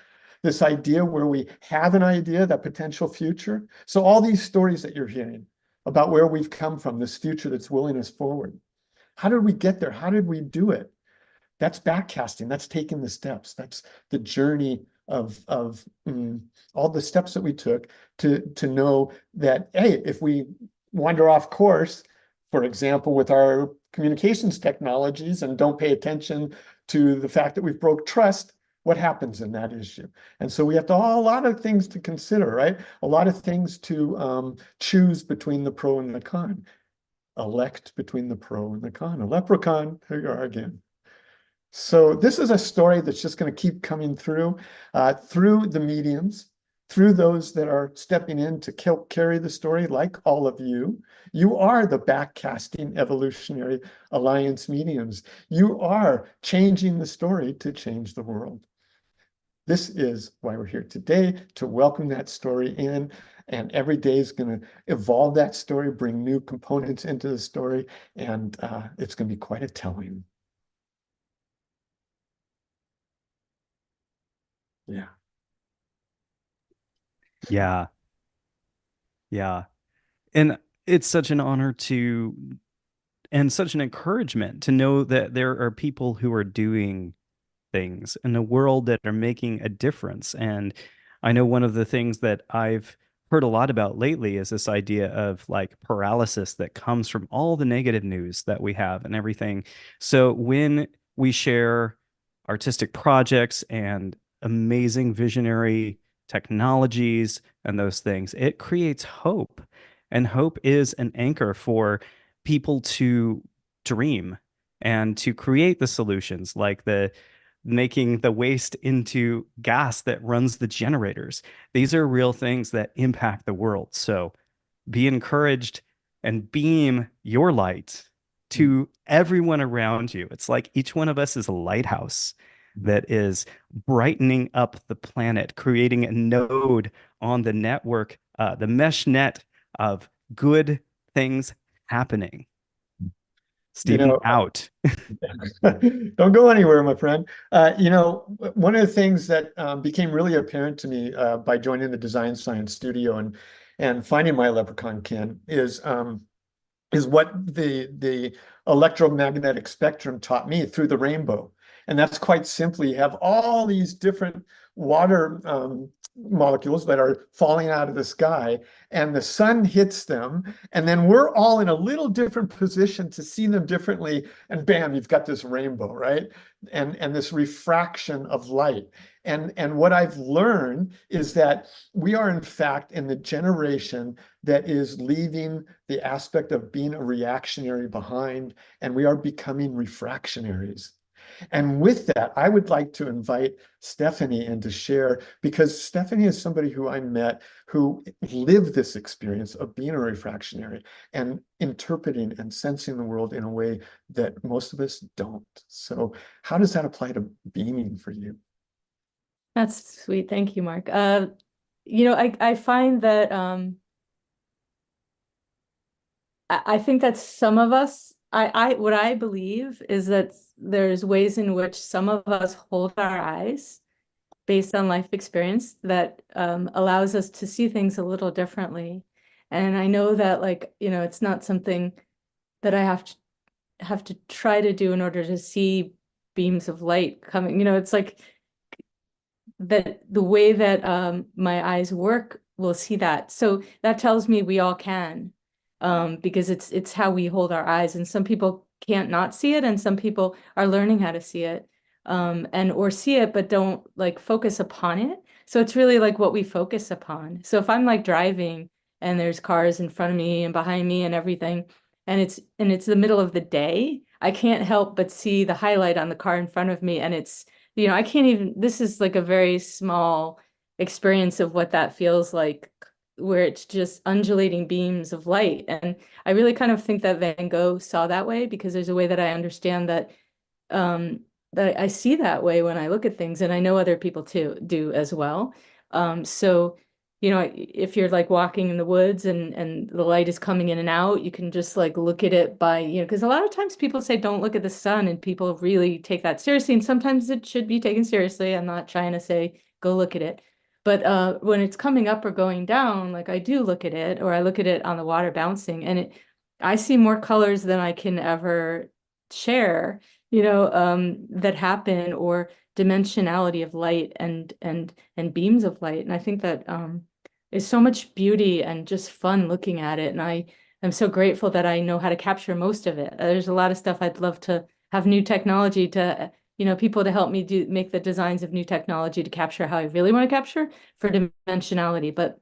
This idea where we have an idea, that potential future. So all these stories that you're hearing about where we've come from, this future that's willing us forward. How did we get there? How did we do it? That's backcasting. That's taking the steps. That's the journey of all the steps that we took to know that, hey, if we wander off course, for example, with our communications technologies and don't pay attention to the fact that we've broke trust, what happens in that issue? And so we have a lot of things to consider, right? A lot of things to choose between the pro and the con. Elect between the pro and the con. A leprechaun, here you are again. So this is a story that's just going to keep coming through the mediums, through those that are stepping in to carry the story, like all of you. You are the backcasting evolutionary alliance mediums. You are changing the story to change the world. This is why we're here today, to welcome that story in. And every day is going to evolve that story, bring new components into the story, and it's going to be quite a telling. Yeah. Yeah. Yeah. And it's such an honor and such an encouragement to know that there are people who are doing things in a world that are making a difference. And I know one of the things that I've heard a lot about lately is this idea of like paralysis that comes from all the negative news that we have and everything. So when we share artistic projects and amazing visionary technologies and those things, it creates hope. And hope is an anchor for people to dream and to create the solutions, like the making the waste into gas that runs the generators. These are real things that impact the world. So be encouraged and beam your light to everyone around you. It's like each one of us is a lighthouse that is brightening up the planet, creating a node on the network, the mesh net of good things happening. Stephen, out. Don't go anywhere, my friend. One of the things that became really apparent to me by joining the design science studio and finding my leprechaun kin is what the electromagnetic spectrum taught me through the rainbow. And that's quite simply, you have all these different water molecules that are falling out of the sky, and the sun hits them, and then we're all in a little different position to see them differently, and bam, you've got this rainbow, right? And this refraction of light. And what I've learned is that we are in fact in the generation that is leaving the aspect of being a reactionary behind, and we are becoming refractionaries. And with that, I would like to invite Stephanie in to share, because Stephanie is somebody who I met who lived this experience of being a refractionary and interpreting and sensing the world in a way that most of us don't. So how does that apply to beaming for you? That's sweet. Thank you, Mark. I find that I think that some of us, what I believe is that there's ways in which some of us hold our eyes based on life experience that allows us to see things a little differently. And I know that, it's not something that I have to try to do in order to see beams of light coming. It's like that the way that my eyes work will see that. So that tells me we all can, because it's how we hold our eyes. And some people can't not see it, and some people are learning how to see it, or see it but don't focus upon it. So it's really like what we focus upon. So if I'm driving and there's cars in front of me and behind me and everything, and it's the middle of the day, I can't help but see the highlight on the car in front of me, and it's I can't even, this is like a very small experience of what that feels like where it's just undulating beams of light. And I really kind of think that Van Gogh saw that way, because there's a way that I understand that that I see that way when I look at things, and I know other people too do as well. So, you know, if you're like walking in the woods and the light is coming in and out, you can just like look at it by, you know, because a lot of times people say don't look at the sun, and people really take that seriously, and sometimes it should be taken seriously. I'm not trying to say go look at it. But when it's coming up or going down, like I do look at it, or I look at it on the water bouncing, and I see more colors than I can ever share, you know, that happen, or dimensionality of light and beams of light. And I think that is so much beauty and just fun looking at it. And I am so grateful that I know how to capture most of it. There's a lot of stuff I'd love to have new technology to, you know, people to help me make the designs of new technology to capture how I really want to capture for dimensionality. But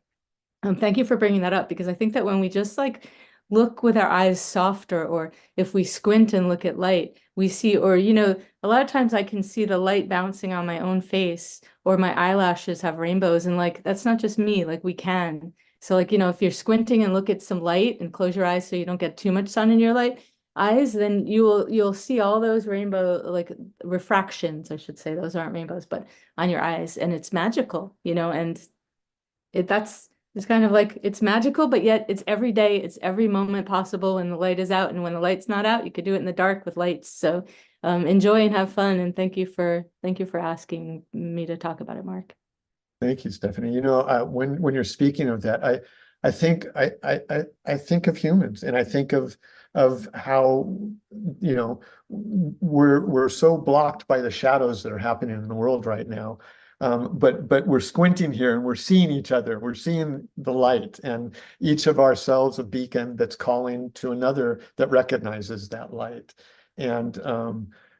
thank you for bringing that up, because I think that when we just like look with our eyes softer, or if we squint and look at light, we see, or, you know, a lot of times I can see the light bouncing on my own face, or my eyelashes have rainbows, and like, that's not just me, like we can. So like, you know, if you're squinting and look at some light and close your eyes so you don't get too much sun in your eyes, then you'll see all those rainbow, like refractions, I should say, those aren't rainbows, but on your eyes, and it's magical, you know. And it's kind of like, it's magical, but yet it's every day, it's every moment possible when the light is out. And when the light's not out, you could do it in the dark with lights. So enjoy and have fun. And thank you for asking me to talk about it, Mark. Thank you, Stephanie. You know, when you're speaking of that, I think I think of humans, and I think of how, you know, we're so blocked by the shadows that are happening in the world right now. But we're squinting here and we're seeing each other. We're seeing the light, and each of ourselves a beacon that's calling to another that recognizes that light. And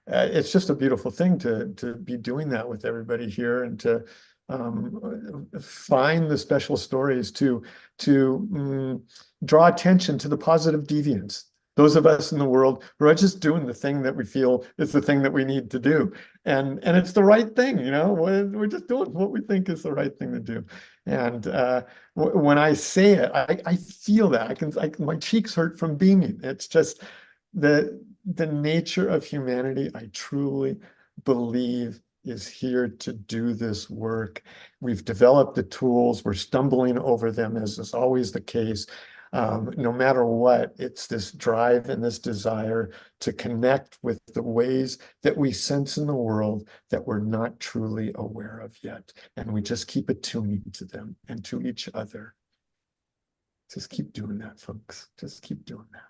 it's just a beautiful thing to be doing that with everybody here, and to find the special stories to draw attention to the positive deviance. Those of us in the world who are just doing the thing that we feel is the thing that we need to do. And it's the right thing, you know, we're just doing what we think is the right thing to do. And when I say it, I feel that my cheeks hurt from beaming. It's just the nature of humanity, I truly believe, is here to do this work. We've developed the tools, we're stumbling over them, as is always the case. No matter what, it's this drive and this desire to connect with the ways that we sense in the world that we're not truly aware of yet. And we just keep attuning to them and to each other. Just keep doing that, folks. Just keep doing that.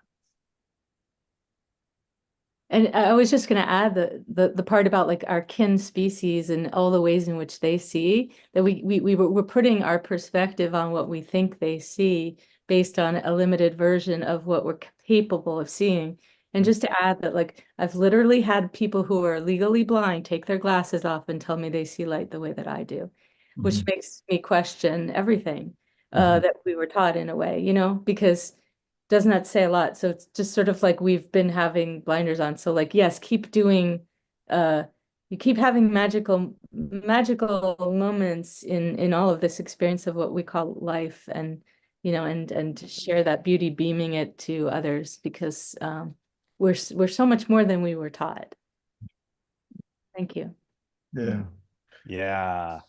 And I was just going to add the part about like our kin species and all the ways in which they see, that we're putting our perspective on what we think they see based on a limited version of what we're capable of seeing. And just to add that, like, I've literally had people who are legally blind take their glasses off and tell me they see light the way that I do, which makes me question everything that we were taught in a way, you know, because doesn't that say a lot? So it's just sort of like we've been having blinders on. So like, yes, keep doing, you keep having magical moments in all of this experience of what we call life, and, you know, and share that beauty, beaming it to others, because we're so much more than we were taught. Thank you. Yeah. Yeah.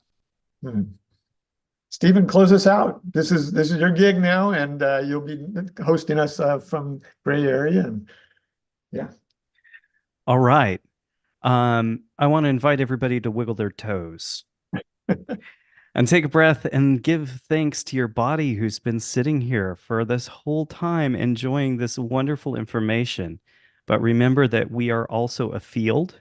Stephen, close us out. This is your gig now, and you'll be hosting us from Gray Area, and yeah. All right. I want to invite everybody to wiggle their toes and take a breath and give thanks to your body, who's been sitting here for this whole time enjoying this wonderful information. But remember that we are also a field,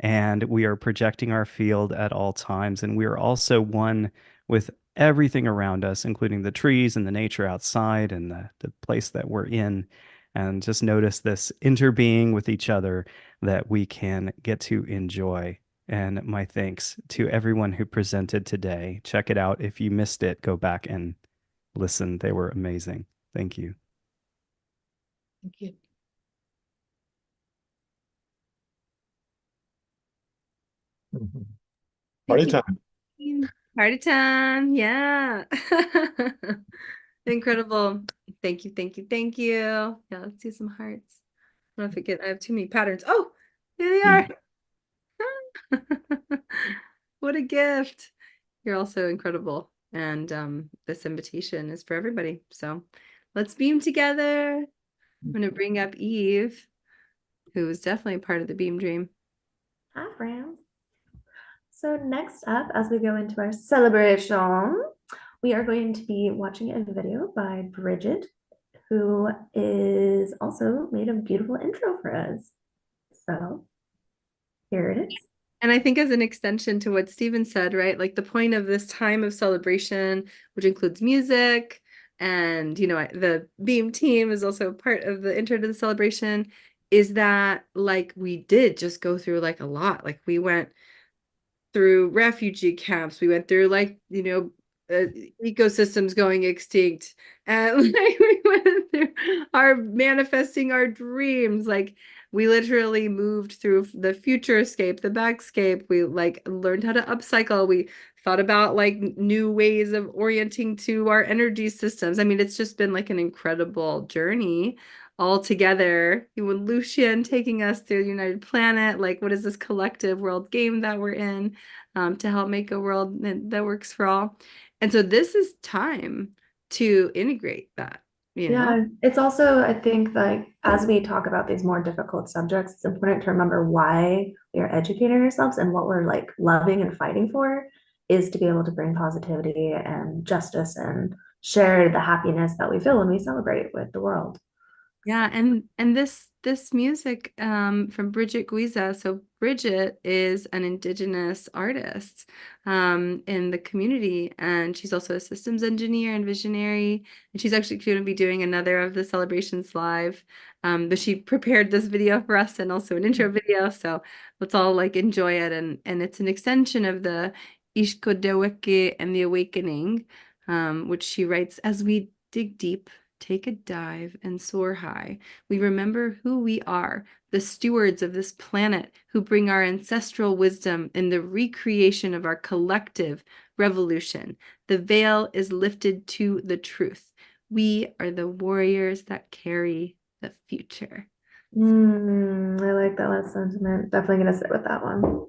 and we are projecting our field at all times, and we are also one with everything around us, including the trees and the nature outside and the place that we're in. And just notice this interbeing with each other that we can get to enjoy. And my thanks to everyone who presented today. Check it out. If you missed it, go back and listen. They were amazing. Thank you. Thank you. Party time. Party time. Yeah. Incredible. Thank you, thank you, thank you. Yeah, let's see some hearts. I don't know if I have too many patterns. Oh, here they are. What a gift. You're also incredible. And this invitation is for everybody. So let's beam together. I'm going to bring up Eve, who is definitely part of the beam dream. Hi, friends. So next up, as we go into our celebration, we are going to be watching a video by Bridget, who is also made a beautiful intro for us. So here it is. And I think as an extension to what Stephen said, right? Like the point of this time of celebration, which includes music, and the Beam team is also part of the intro to the celebration, is that like we did just go through like a lot. Like we went through refugee camps, we went through like ecosystems going extinct, and like we went through our manifesting our dreams. Like we literally moved through the futurescape, the backscape. We like learned how to upcycle. We thought about like new ways of orienting to our energy systems. I mean, it's just been like an incredible journey all together. With Lucian taking us through the United Planet, like what is this collective world game that we're in, to help make a world that works for all. And so this is time to integrate that. Yeah, it's also, I think, like as we talk about these more difficult subjects, it's important to remember why we are educating ourselves, and what we're like loving and fighting for is to be able to bring positivity and justice and share the happiness that we feel when we celebrate with the world. Yeah, and this music from Bridget Guiza. So Bridget is an Indigenous artist in the community, and she's also a systems engineer and visionary. And she's actually going to be doing another of the celebrations live. But she prepared this video for us and also an intro video. So let's all like enjoy it. And it's an extension of the Ishkodeweke and the Awakening, which she writes: as we dig deep, take a dive, and soar high, we remember who we are, the stewards of this planet who bring our ancestral wisdom in the recreation of our collective revolution. The veil is lifted to the truth. We are the warriors that carry the future. I like that last sentiment. Definitely going to sit with that one.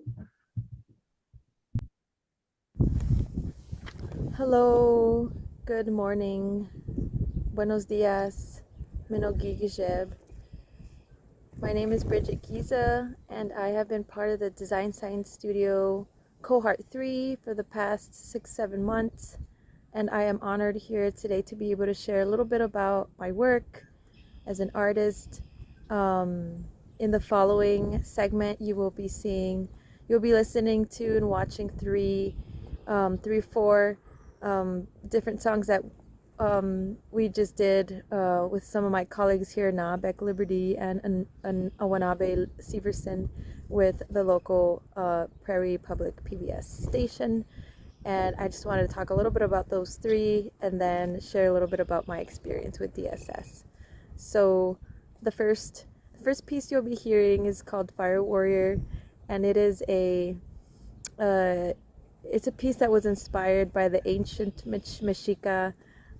Hello, good morning, buenos dias, minogigijeb. My name is Bridget Giza, and I have been part of the Design Science Studio Cohort 3 for the past 6-7 months, and I am honored here today to be able to share a little bit about my work as an artist. In the following segment, you'll be listening to and watching four different songs that we just did with some of my colleagues here, Beck Liberty and Awanabe Severson, with the local Prairie Public PBS station. And I just wanted to talk a little bit about those three and then share a little bit about my experience with DSS. So the first piece you'll be hearing is called Fire Warrior, and it is it's a piece that was inspired by the ancient Mexica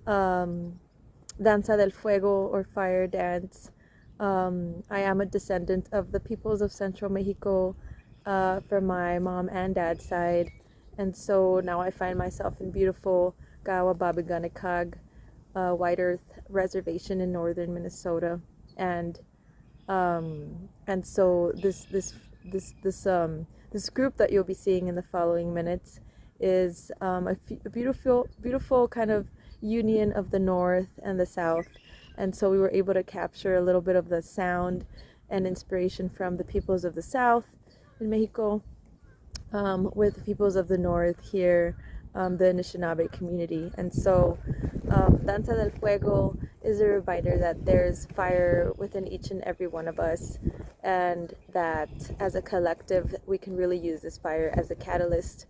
Danza del Fuego, or fire dance. I am a descendant of the peoples of Central Mexico from my mom and dad's side, and so now I find myself in beautiful Gawa-Babiganikag White Earth Reservation in northern Minnesota, and so this group that you'll be seeing in the following minutes is a beautiful kind of union of the North and the South. And so we were able to capture a little bit of the sound and inspiration from the peoples of the South in Mexico with the peoples of the North here, the Anishinaabe community. And so Danza del Fuego is a reminder that there's fire within each and every one of us, and that as a collective we can really use this fire as a catalyst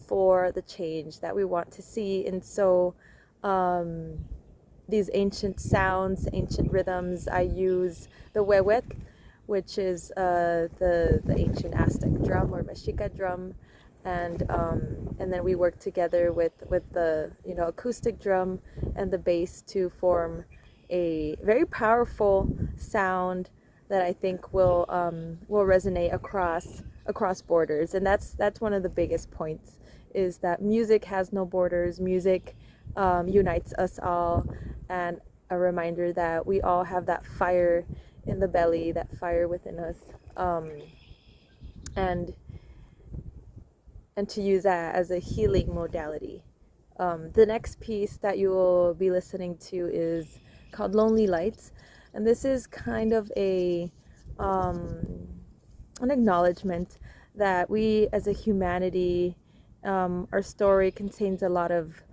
for the change that we want to see. And so these ancient sounds, ancient rhythms, I use the wewet, which is the ancient Aztec drum or Mexica drum, and then we work together with the acoustic drum and the bass to form a very powerful sound that I think will resonate across borders. And that's one of the biggest points, is that music has no borders. Music unites us all, and a reminder that we all have that fire in the belly, that fire within us, and to use that as a healing modality. The next piece that you will be listening to is called Lonely Lights, and this is kind of an acknowledgement that we as a humanity, our story contains a lot of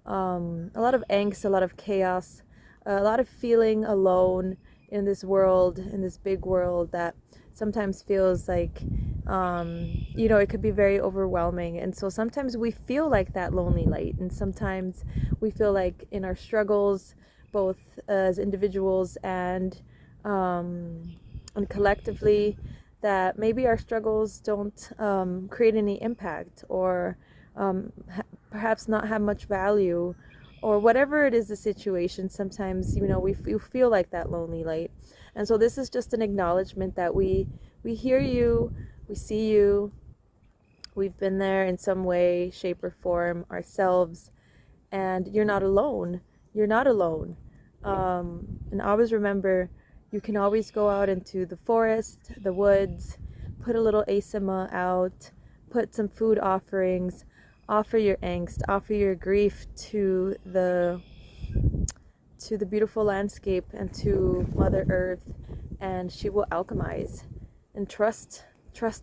angst, a lot of chaos, a lot of feeling alone in this world, in this big world that sometimes feels like it could be very overwhelming. And so sometimes we feel like that lonely light, and sometimes we feel like in our struggles, both as individuals and collectively, that maybe our struggles don't create any impact, or perhaps not have much value, or whatever it is the situation. Sometimes we feel like that lonely light. And so this is just an acknowledgement that we hear you, we see you, we've been there in some way, shape, or form ourselves, and you're not alone. You're not alone. And always remember, you can always go out into the forest, the woods, put a little asima out, put some food offerings, offer your angst, offer your grief to the beautiful landscape and to Mother Earth, and she will alchemize. And trust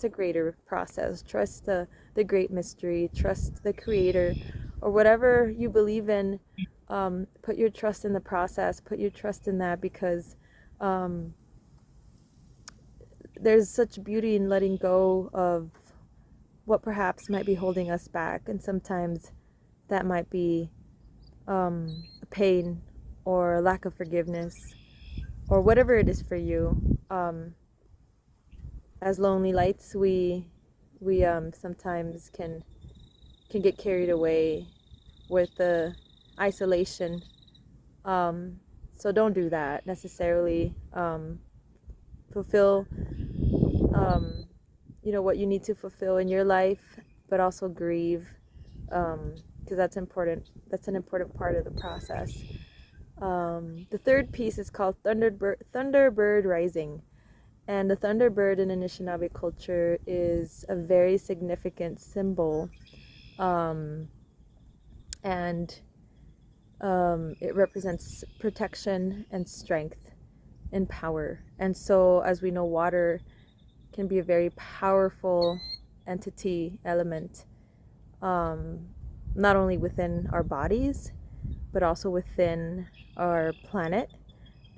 a greater process, trust the great mystery, trust the creator, or whatever you believe in. Put your trust in the process, put your trust in that, because there's such beauty in letting go of what perhaps might be holding us back. And sometimes that might be pain or lack of forgiveness, or whatever it is for you. As lonely lights, we sometimes can get carried away with the isolation. So don't do that necessarily. Fulfill what you need to fulfill in your life, but also grieve, because that's important. That's an important part of the process. The third piece is called Thunderbird Rising. And the Thunderbird in Anishinaabe culture is a very significant symbol. And it represents protection and strength and power. And so, as we know, water can be a very powerful entity, element, not only within our bodies, but also within our planet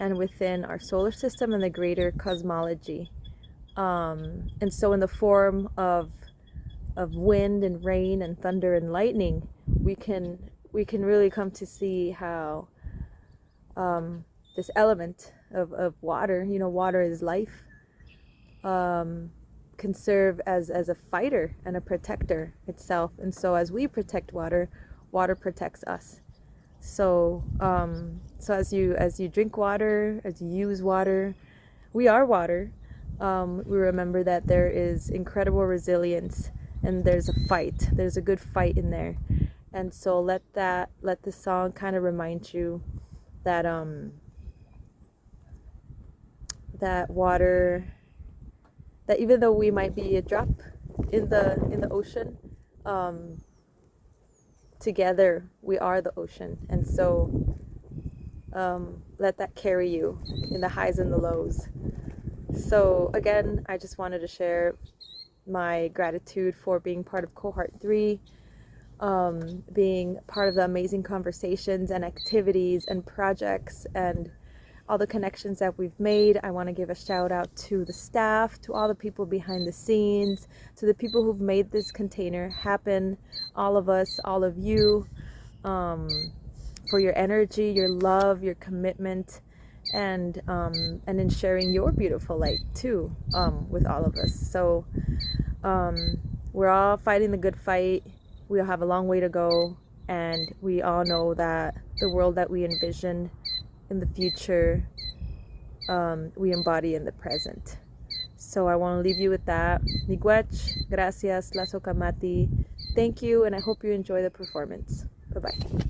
and within our solar system and the greater cosmology. And so in the form of wind and rain and thunder and lightning, we can really come to see how this element of water, water is life, can serve as a fighter and a protector itself. And so as we protect water, water protects us. So as you drink water, as you use water, we are water. We remember that there is incredible resilience, and there's a fight. There's a good fight in there. And so let the song kind of remind you that that water, that even though we might be a drop in the ocean, together we are the ocean. And so let that carry you in the highs and the lows. So again, I just wanted to share my gratitude for being part of cohort 3, being part of the amazing conversations and activities and projects and all the connections that we've made. I want to give a shout out to the staff, to all the people behind the scenes, to the people who've made this container happen, all of us, all of you, for your energy, your love, your commitment, and in sharing your beautiful light too, with all of us. So we're all fighting the good fight. We all have a long way to go, and we all know that the world that we envision in the future, we embody in the present. So I want to leave you with that. Miigwech, gracias, lasokamati. Thank you, and I hope you enjoy the performance. Bye-bye.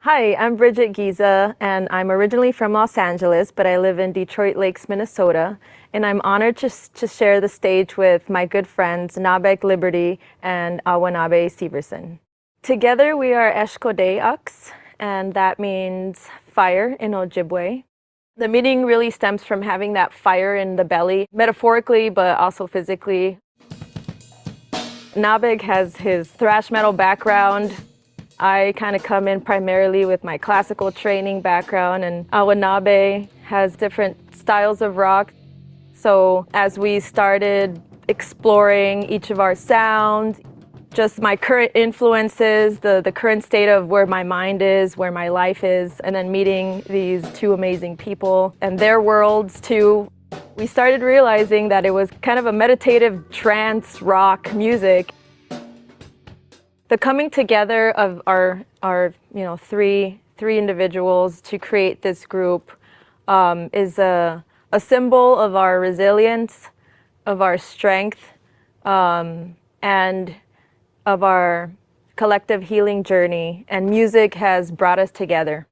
Hi, I'm Bridget Giza, and I'm originally from Los Angeles, but I live in Detroit Lakes, Minnesota, and I'm honored to share the stage with my good friends Nabek Liberty and Awanabe Severson. Together we are Eshkodeaks, and that means fire in Ojibwe. The meaning really stems from having that fire in the belly, metaphorically, but also physically. Nabek has his thrash metal background. I kind of come in primarily with my classical training background, and Awanabe has different styles of rock. So as we started exploring each of our sounds, just my current influences, the current state of where my mind is, where my life is, and then meeting these two amazing people and their worlds too, we started realizing that it was kind of a meditative trance rock music. The coming together of our three individuals to create this group is a symbol of our resilience, of our strength, and of our collective healing journey. And music has brought us together.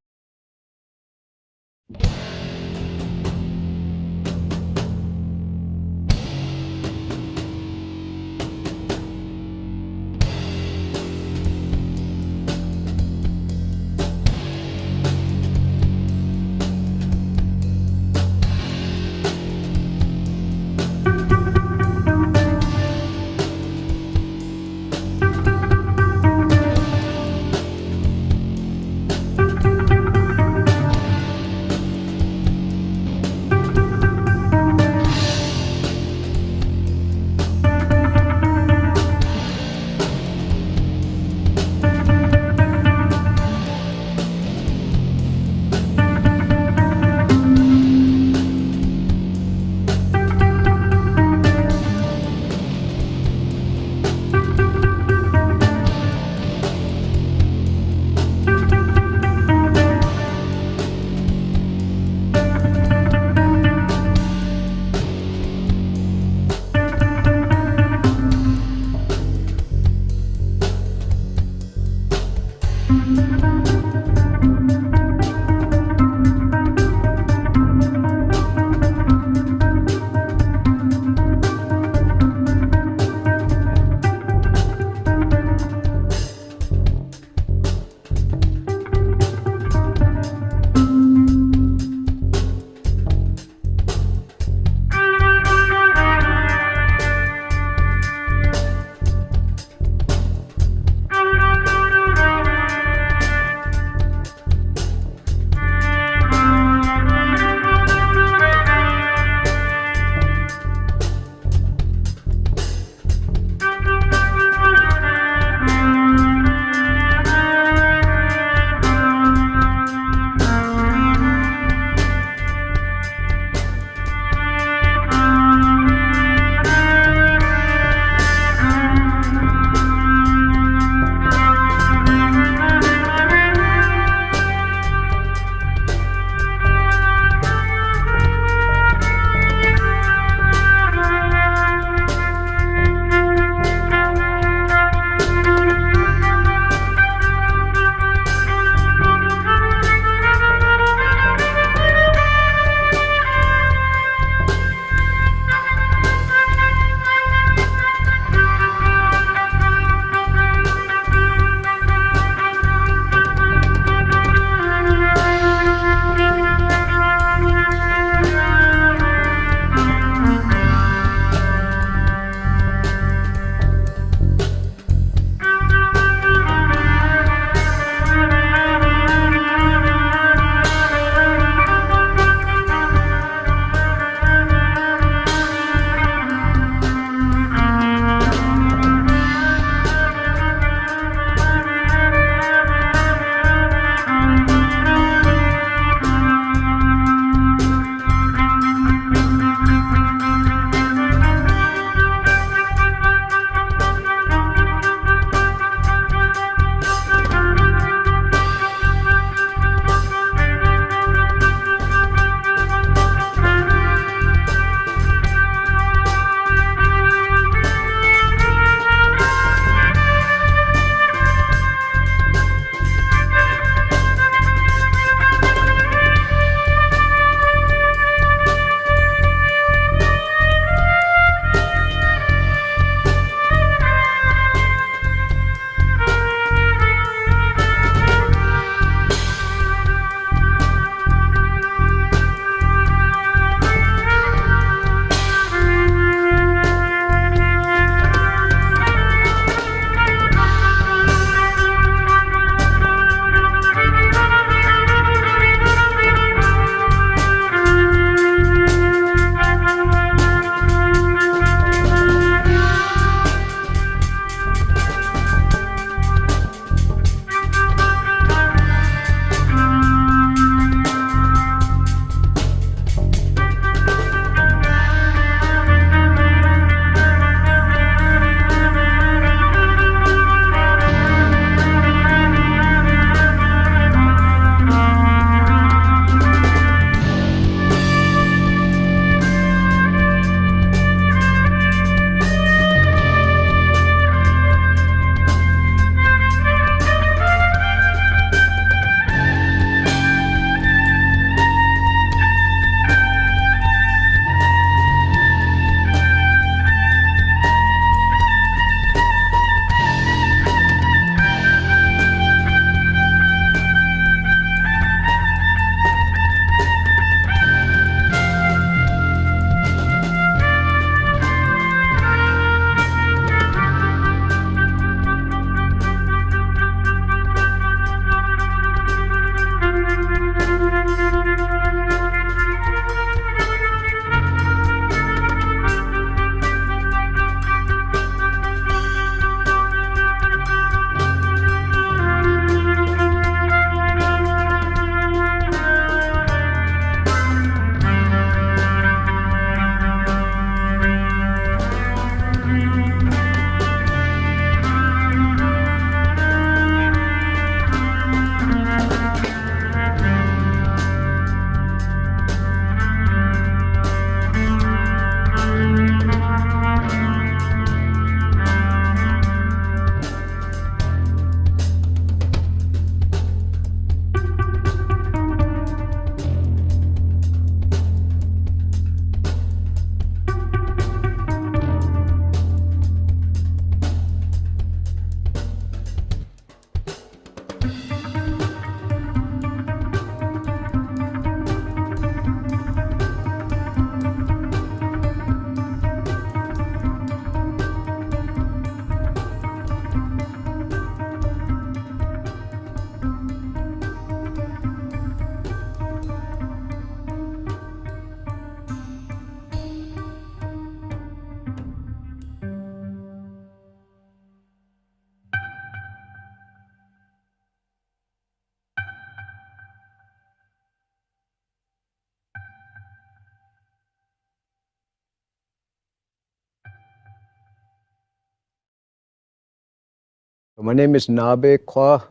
My name is Nabe Kwa,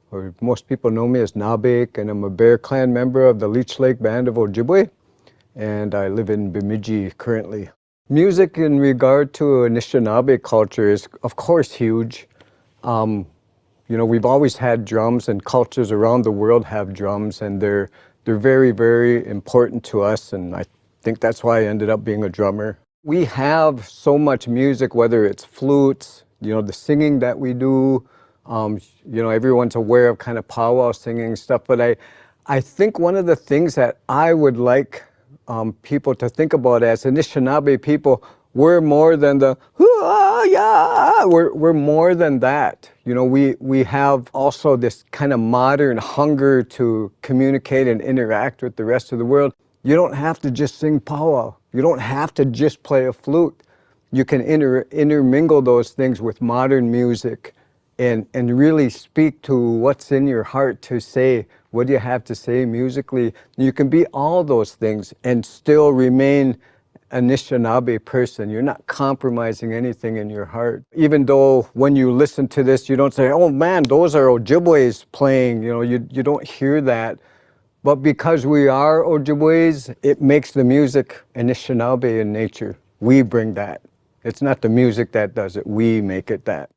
or most people know me as Nabe, and I'm a Bear Clan member of the Leech Lake Band of Ojibwe, and I live in Bemidji currently. Music in regard to Anishinaabe culture is, of course, huge. You know, we've always had drums, and cultures around the world have drums, and they're very, very important to us, and I think that's why I ended up being a drummer. We have so much music, whether it's flutes, you know, the singing that we do, you know, everyone's aware of kind of powwow singing stuff, but I think one of the things that I would like people to think about as Anishinaabe people, we're more than the yeah, we're more than that. You know, we have also this kind of modern hunger to communicate and interact with the rest of the world. You don't have to just sing powwow. You don't have to just play a flute. You can intermingle those things with modern music and really speak to what's in your heart to say. What do you have to say musically? You can be all those things and still remain Anishinaabe person. You're not compromising anything in your heart. Even though when you listen to this, you don't say, oh man, those are Ojibways playing. You know, you don't hear that. But because we are Ojibways, it makes the music Anishinaabe in nature. We bring that. It's not the music that does it. We make it that.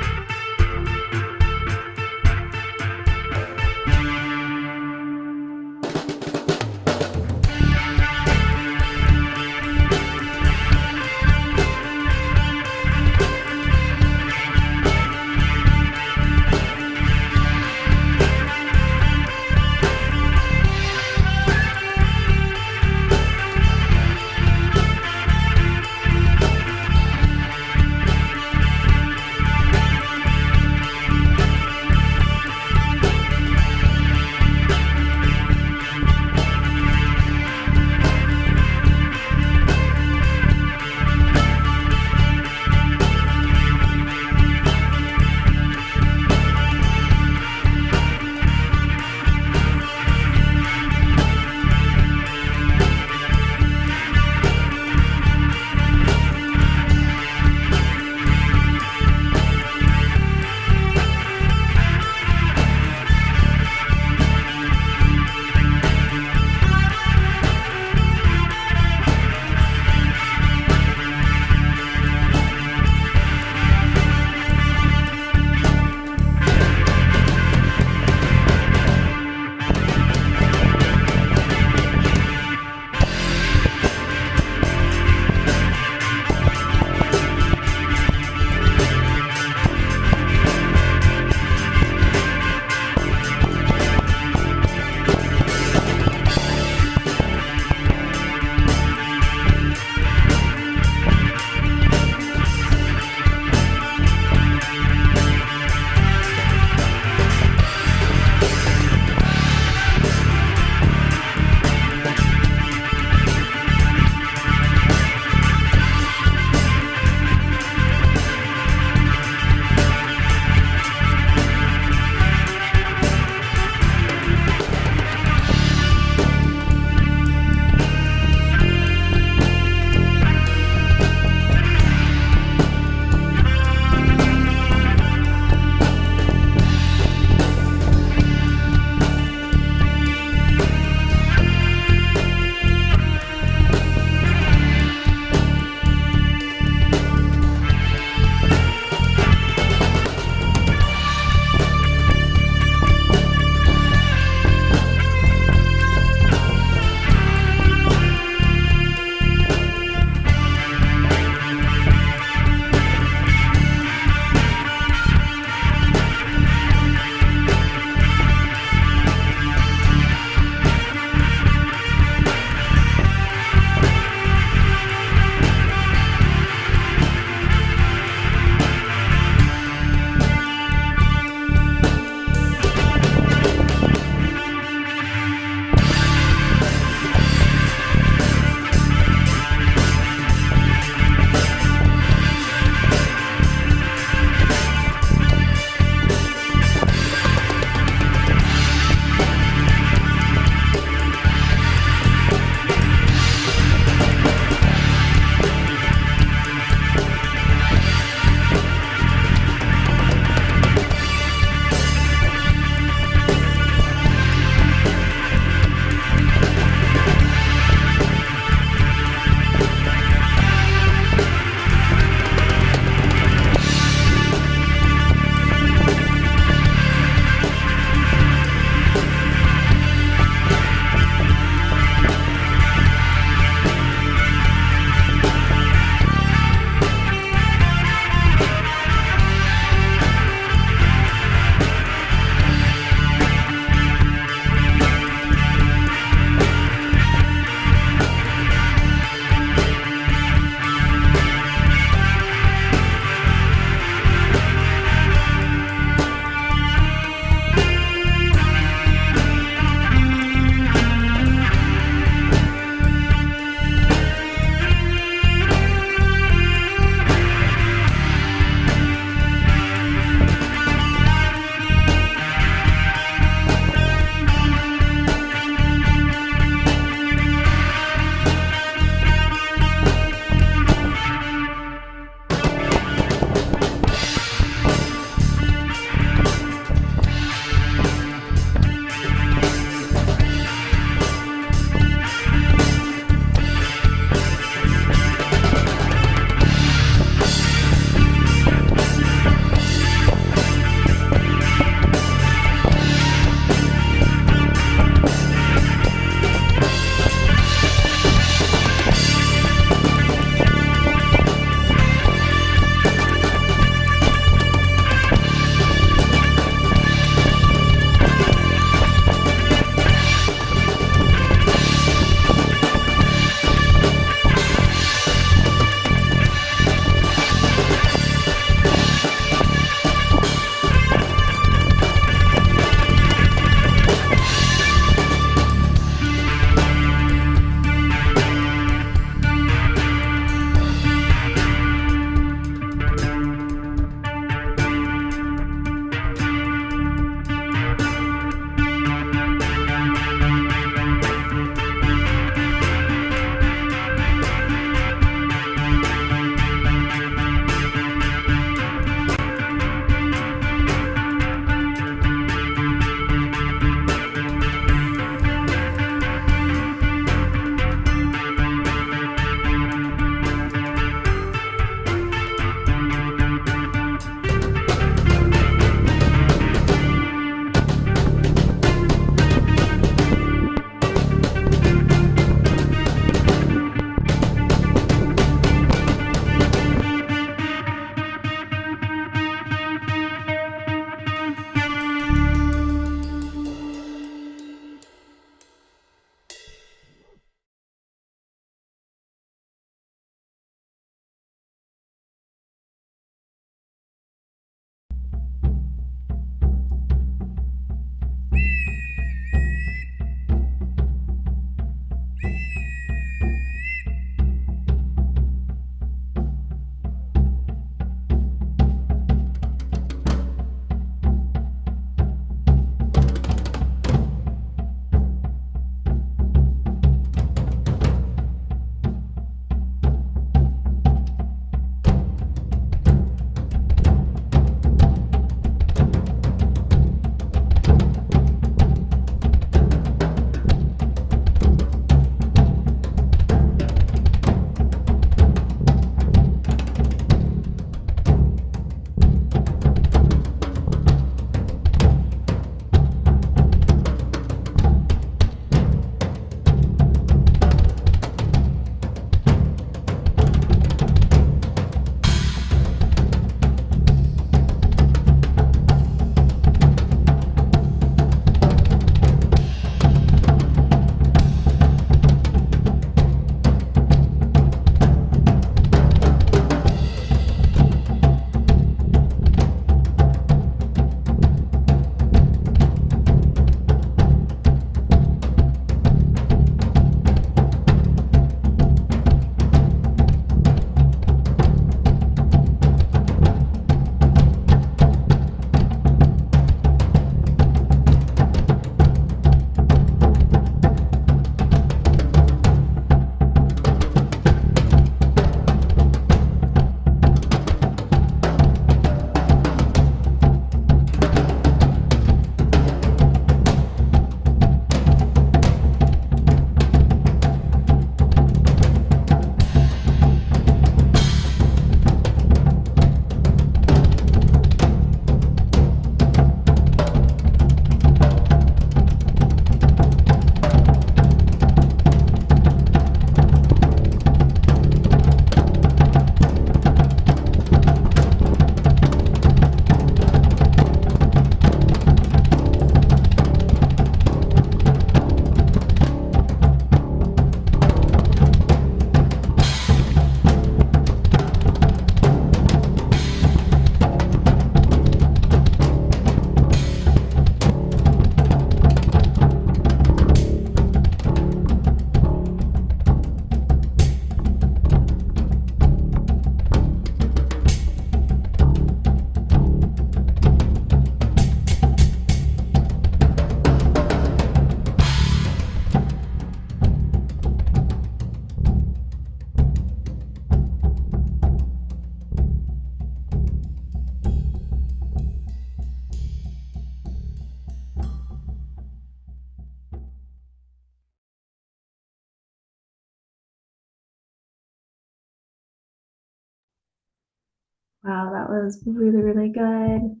Wow, that was really, really good.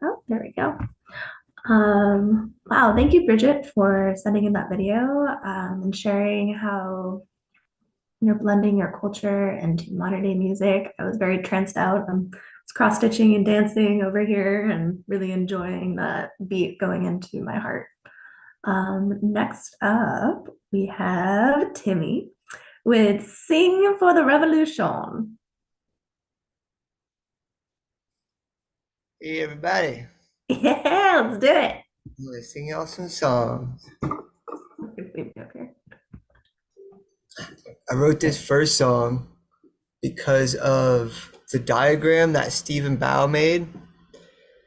Oh, there we go. Wow, thank you, Bridget, for sending in that video and sharing how you're blending your culture into modern day music. I was very tranced out. I was cross stitching and dancing over here and really enjoying that beat going into my heart. Next up, we have Timmy with Sing for the Revolution. Hey, everybody. Yeah, let's do it. I'm gonna sing y'all some songs. I wrote this first song because of the diagram that Stephen Bao made.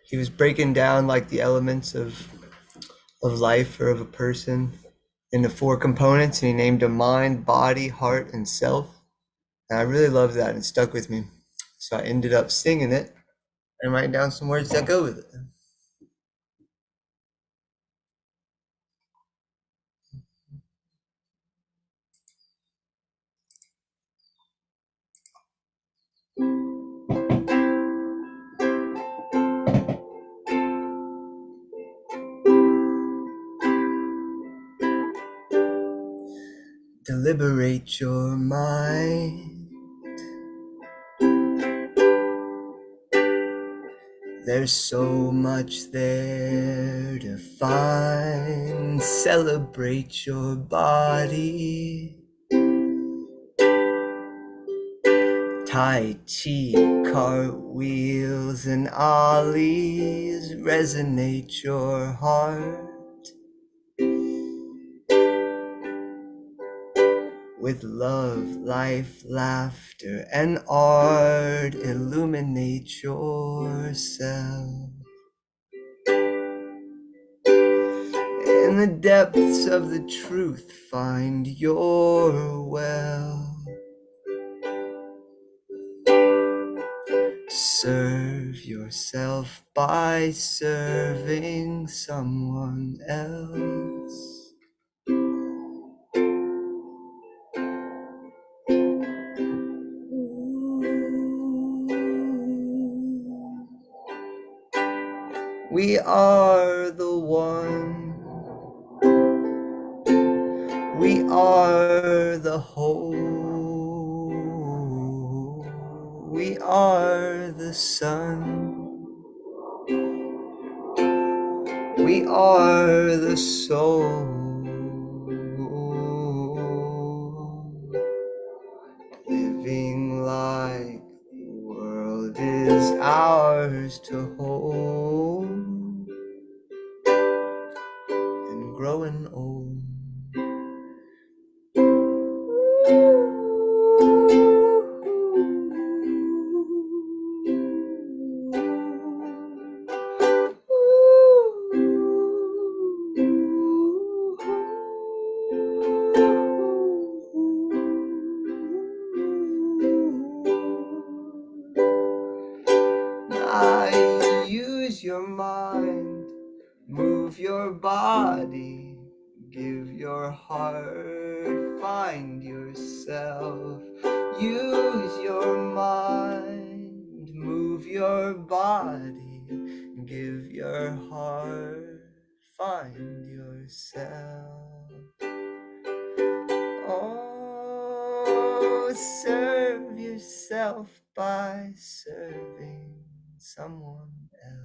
He was breaking down like the elements of life or of a person into 4 components, and he named them mind, body, heart, and self. And I really loved that and it stuck with me. So I ended up singing it and writing down some words that go with it. Deliberate your mind. There's so much there to find. Celebrate your body. Tai Chi, cartwheels and ollies. Resonate your heart. With love, life, laughter, and art, illuminate yourself. In the depths of the truth, find your well. Serve yourself by serving someone else. We are the one. We are the whole. We are the sun. We are the soul. Living like the world is ours to hold. And growing old. Use your mind, move your body, give your heart, find yourself. Use your mind, move your body, give your heart, find yourself. Oh, serve yourself by serving someone else.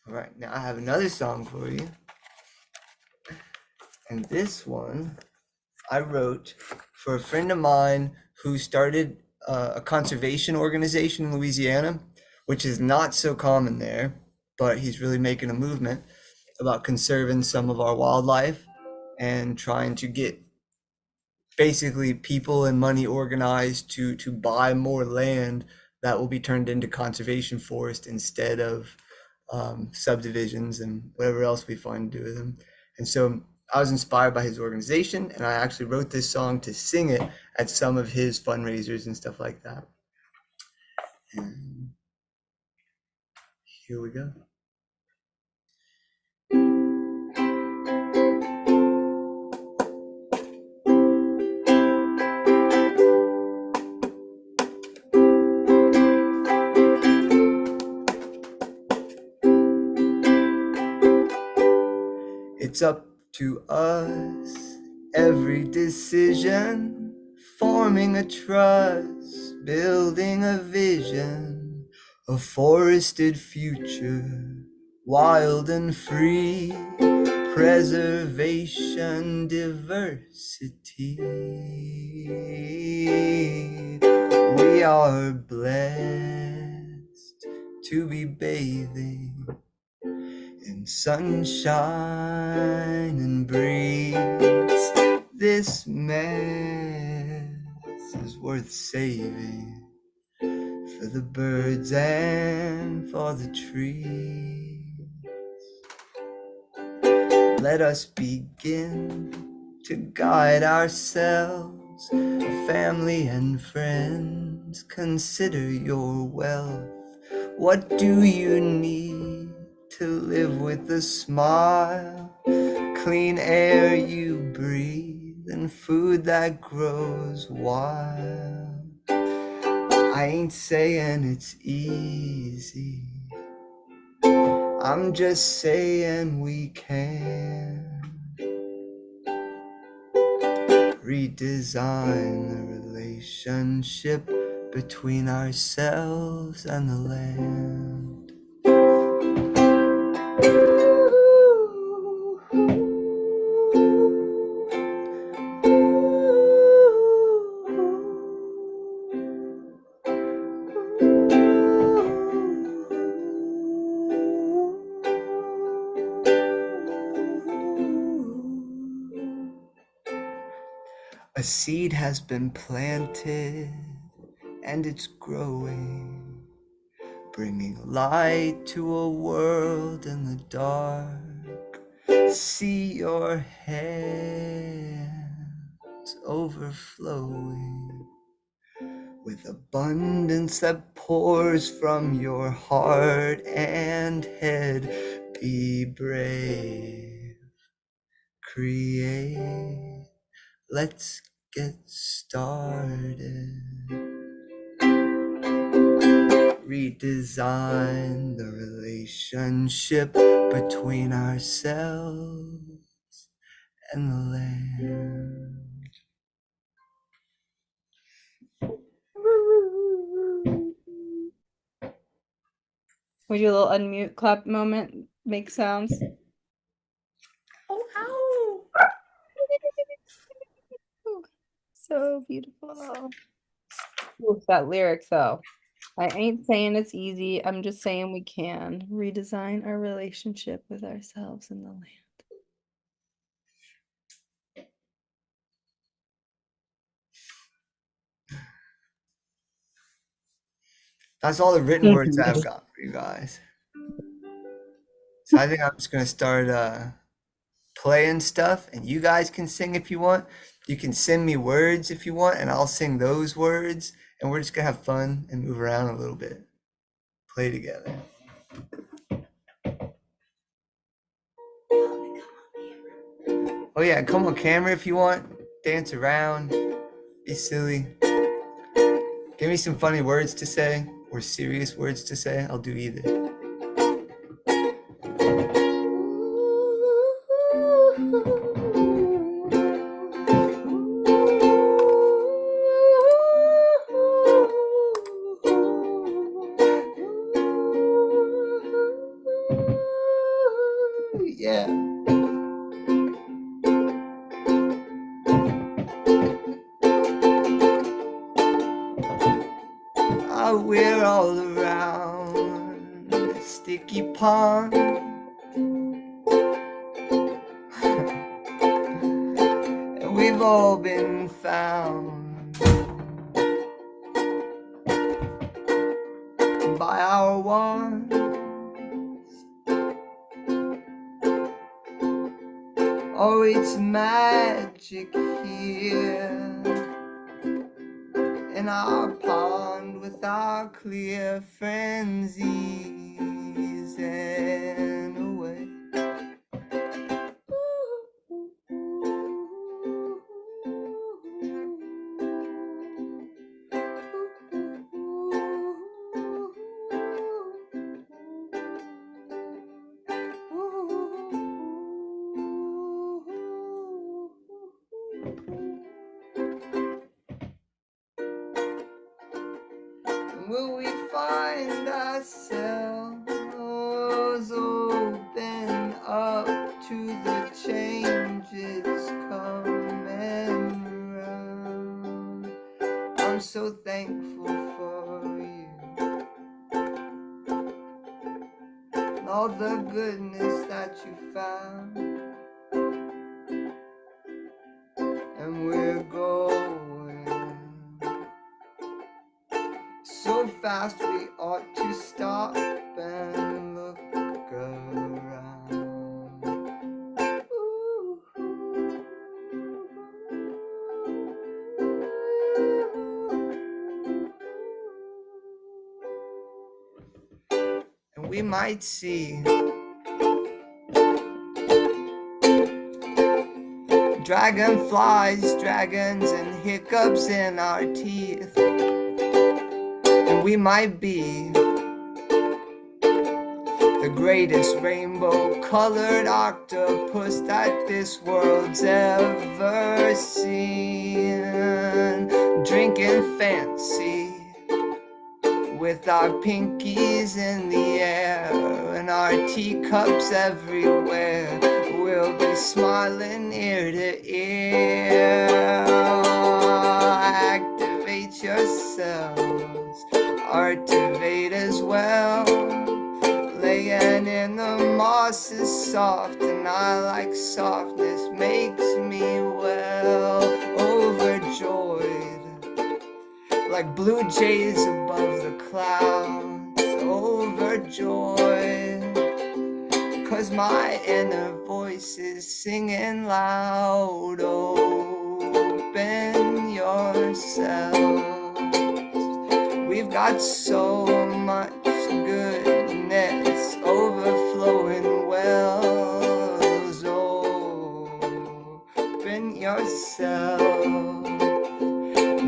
All right, now I have another song for you. And this one I wrote for a friend of mine who started a conservation organization in Louisiana, which is not so common there, but he's really making a movement about conserving some of our wildlife and trying to get basically people and money organized to buy more land that will be turned into conservation forest instead of subdivisions and whatever else we find to do with them. And so I was inspired by his organization, and I actually wrote this song to sing it at some of his fundraisers and stuff like that. And here we go. It's up to us, every decision, forming a trust, building a vision, a forested future, wild and free, preservation, diversity. We are blessed to be bathing in sunshine and breeze. This mess is worth saving for the birds and for the trees. Let us begin to guide ourselves, family and friends. Consider your wealth. What do you need to live with a smile? Clean air you breathe and food that grows wild. I ain't saying it's easy, I'm just saying we can redesign the relationship between ourselves and the land. A seed has been planted and it's growing, bringing light to a world in the dark. See your hands overflowing with abundance that pours from your heart and head. Be brave, create, let's get started. Redesign the relationship between ourselves and the land. We do a little unmute clap moment, make sounds. Oh, ow. So beautiful. Ooh, that lyric though. I ain't saying it's easy. I'm just saying we can redesign our relationship with ourselves and the land. That's all the written words I've got for you guys. So I think I'm just gonna start playing stuff, and you guys can sing if you want. You can send me words if you want, and I'll sing those words, and we're just gonna have fun and move around a little bit. Play together. Oh yeah, come on camera if you want. Dance around, be silly. Give me some funny words to say or serious words to say. I'll do either. Yeah. We're all around a sticky pond. And we've all been found by our wands. Oh, it's magic here in our pond. bond with our clear frenzies and away. Will we find ourselves open up to the changes coming around? I'm so thankful for you and all the goodness that you found. And we're going so fast we ought to stop and look around. And we might see dragonflies, dragons, and hiccups in our teeth. And we might be the greatest rainbow-colored octopus that this world's ever seen. Drinking fancy with our pinkies in the air and our teacups everywhere. We'll be smiling ear to ear. Activate yourselves, activate as well. Laying in the moss is soft, and I like softness, makes me well. Overjoyed, like blue jays above the clouds. Overjoyed, 'cause my inner voice is singing loud. Open yourselves. We've got so much goodness overflowing wells. Open yourself.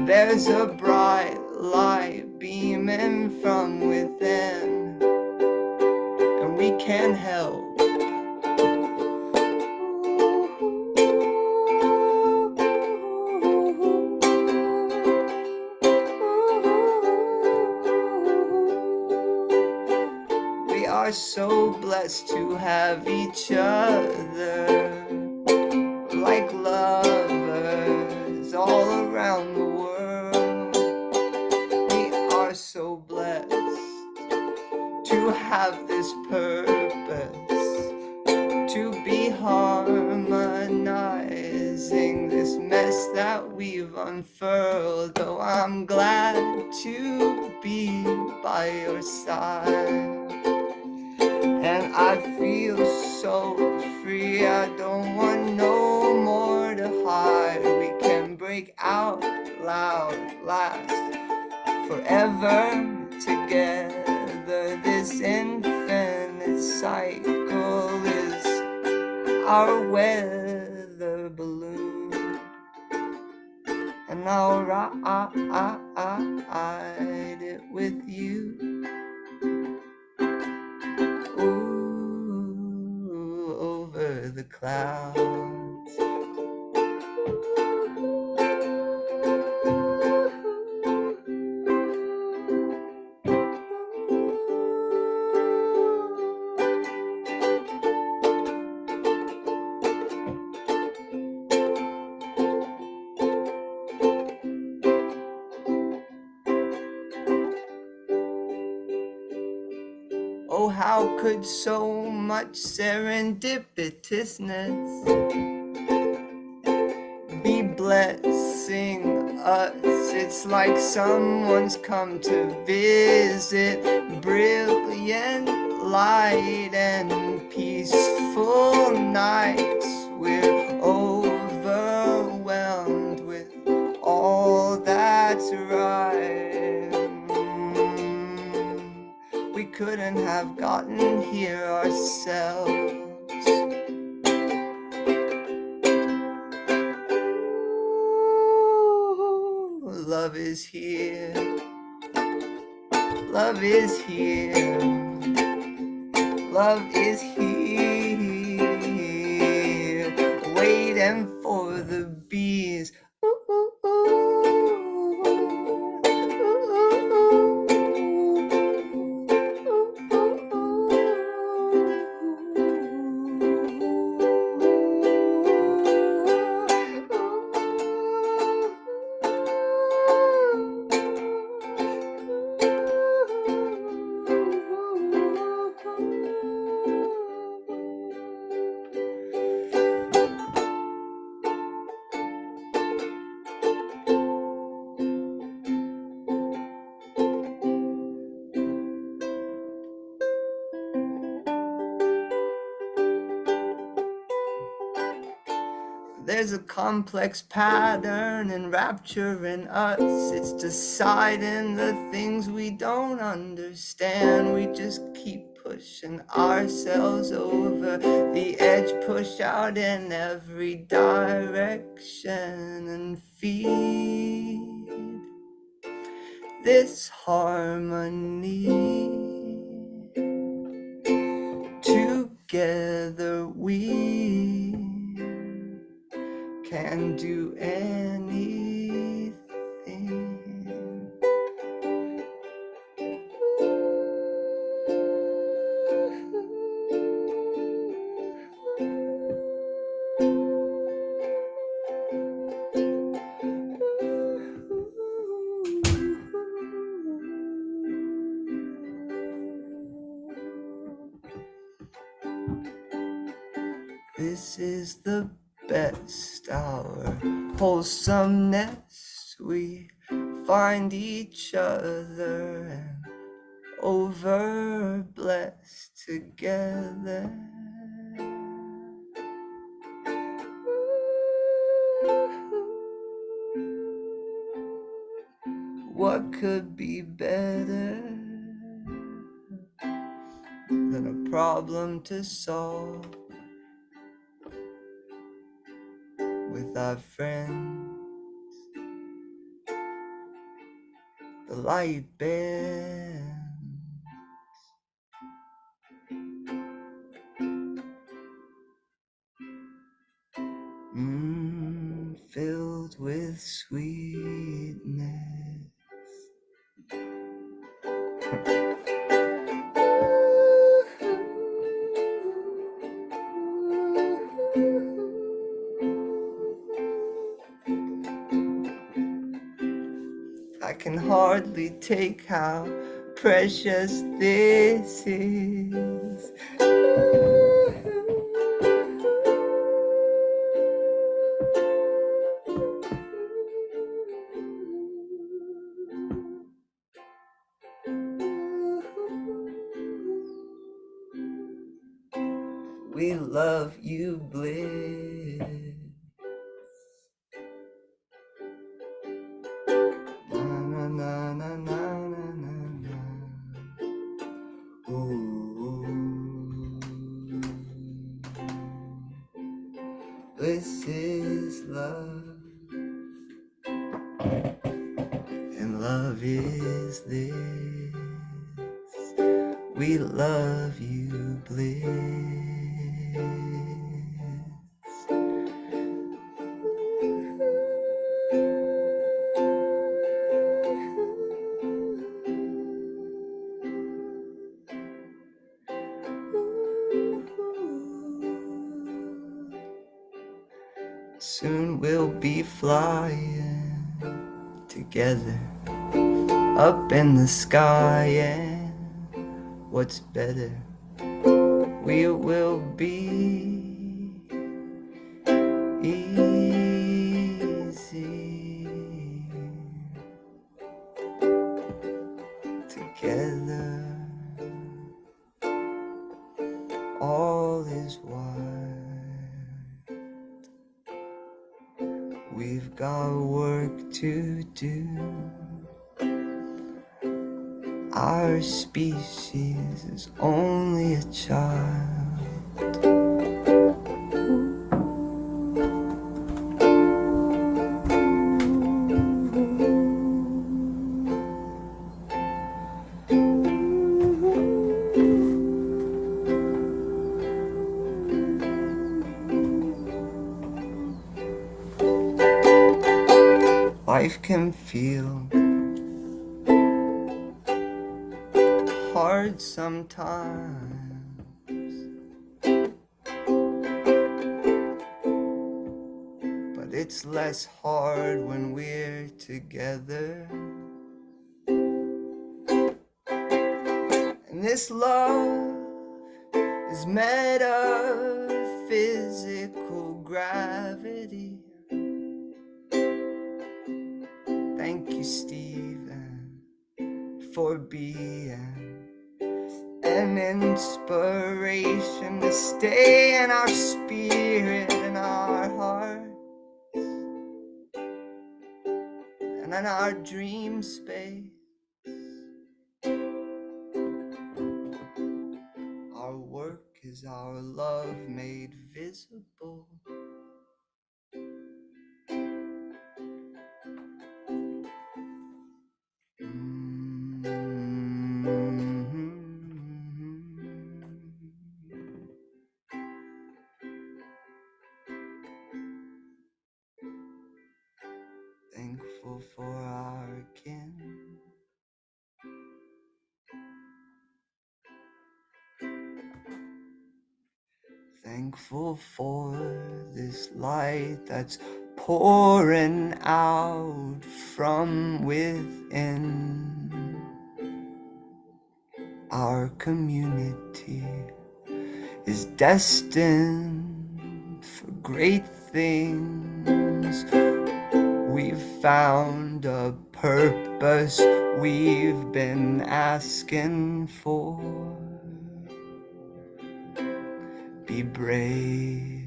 There's a bright light beaming from within, and we can't help are so blessed to have each other like lovers all around the world. We are so blessed to have this purpose, to be harmonizing this mess that we've unfurled. Oh, I'm glad to be by your side. And I feel so free, I don't want no more to hide. We can break out loud, last forever together. This infinite cycle is our weather balloon, and I'll ride it with you. Over the clouds. Oh, how could so much serendipitousness be blessing us? It's like someone's come to visit. Brilliant light and peaceful nights. We're overwhelmed with all that's right. couldn't have gotten here ourselves. Love is here. Love is here. Love is here. Waiting for the bees. There's a complex pattern and rapture in us. It's deciding the things we don't understand. We just keep pushing ourselves over the edge, push out in every direction and feed this harmony. Together we can do anything. This is the best hour, wholesomeness. We find each other and over blessed together. What could be better than a problem to solve with our friends? The light bends, filled with sweetness. I can hardly take how precious this is. We love you, bliss. Na na na na na na na. Ooh. Bliss is love, and love is this. We love you, bliss. Soon we'll be flying together up in the sky, and what's better, we will be easy together. All is white. We've got work to do. Our species is only a child. Life can feel hard sometimes, but it's less hard when we're together. And this love is metaphysical gravity. Thank you, Stephen, for being an inspiration to stay in our spirit and our heart and in our dream space. Our work is our love made visible. Thankful for our kin. Thankful for this light that's pouring out from within. Our community is destined for great things. We've found a purpose we've been asking for. Be brave,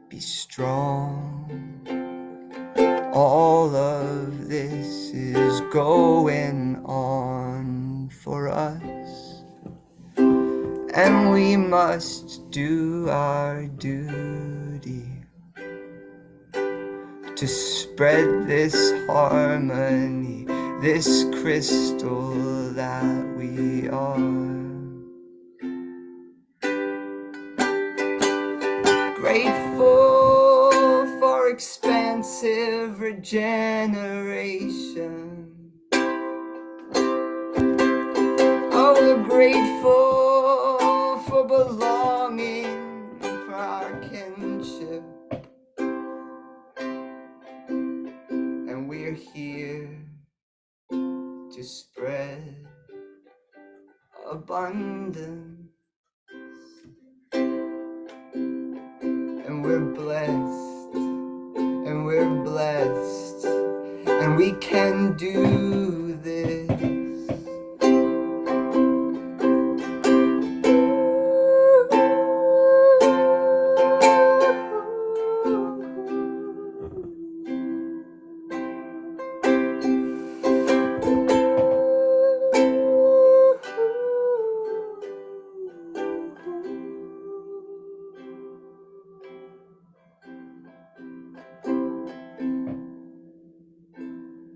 be strong. All of this is going on for us, and we must do our duty to spread this harmony, this crystal that we are. Grateful for expansive regeneration. Oh, we're grateful for belonging, for our kinship. And we're here to spread abundance. And we're blessed, and we're blessed, and we can do this.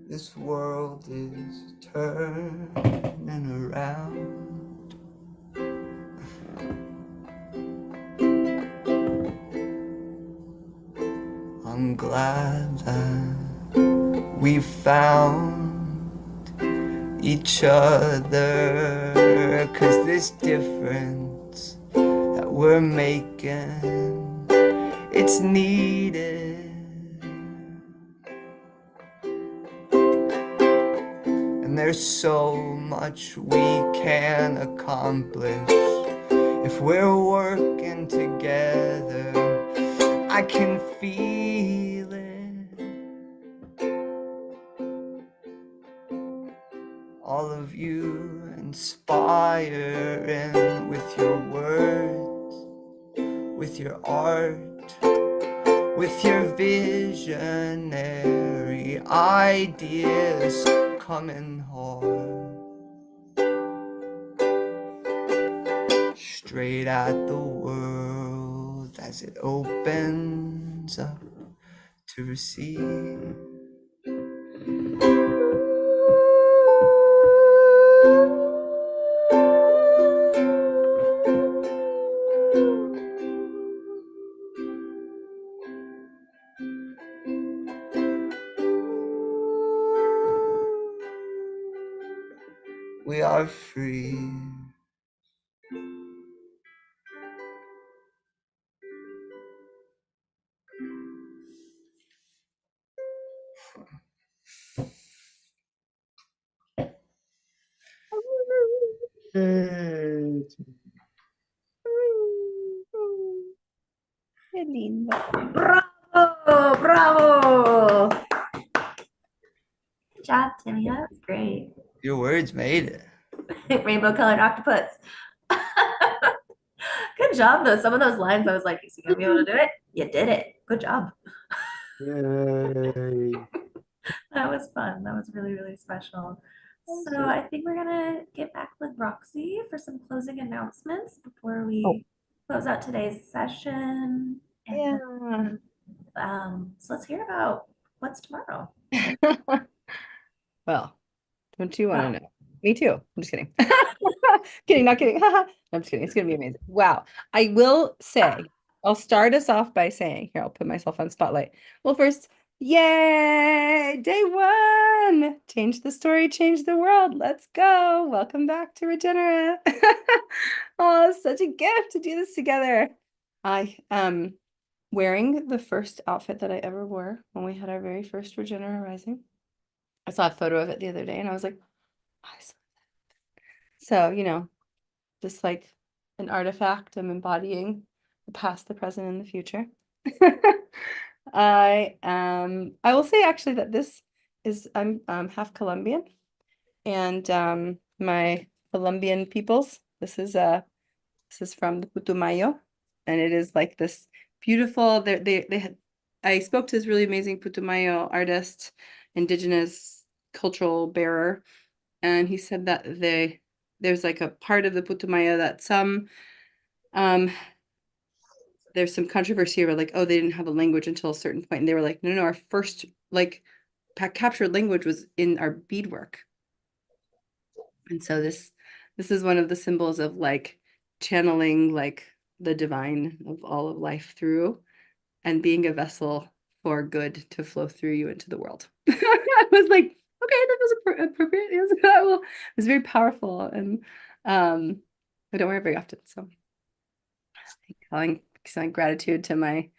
This world is turning around. I'm glad that we found each other, 'cause this difference that we're making, it's needed. There's so much we can accomplish if we're working together. I can feel it. All of you inspiring with your words, with your art, with your visionary ideas coming hard. straight at the world as it opens up to receive. We are free. Qué lindo. Bravo, bravo. Good job, Timmy. That was great. Your words made it. Rainbow colored octopus. Good job, though. Some of those lines, I was like, is he gonna be able to do it? You did it. Good job. Yay. That was fun. That was really, really special. So I think we're gonna get back with Roxy for some closing announcements before we close out today's session. And so let's hear about what's tomorrow. Well, don't you want to know? Me too. I'm just kidding. Kidding, not kidding. I'm just kidding. It's gonna be amazing. Wow. I will say, I'll start us off by saying, here, I'll put myself on spotlight. Well, first, yay! Day one! Change the story, change the world. Let's go. Welcome back to Regenera. Oh, it's such a gift to do this together. I am wearing the first outfit that I ever wore when we had our very first Regenera Rising. I saw a photo of it the other day and I was like, I saw that. So, you know, just like an artifact, I'm embodying the past, the present, and the future. I will say actually that this is I'm half Colombian, and my Colombian peoples, this is from the Putumayo, and it is like this beautiful, they had, I spoke to this really amazing Putumayo artist, indigenous cultural bearer, and he said that there's like a part of the Putumayo that there's some controversy about like, oh, they didn't have a language until a certain point, and they were like, no, our first like captured language was in our beadwork. And so this is one of the symbols of like channeling like the divine of all of life through and being a vessel for good to flow through you into the world. I was like, okay, that was appropriate. It was very powerful, and I don't wear it very often, so calling gratitude to my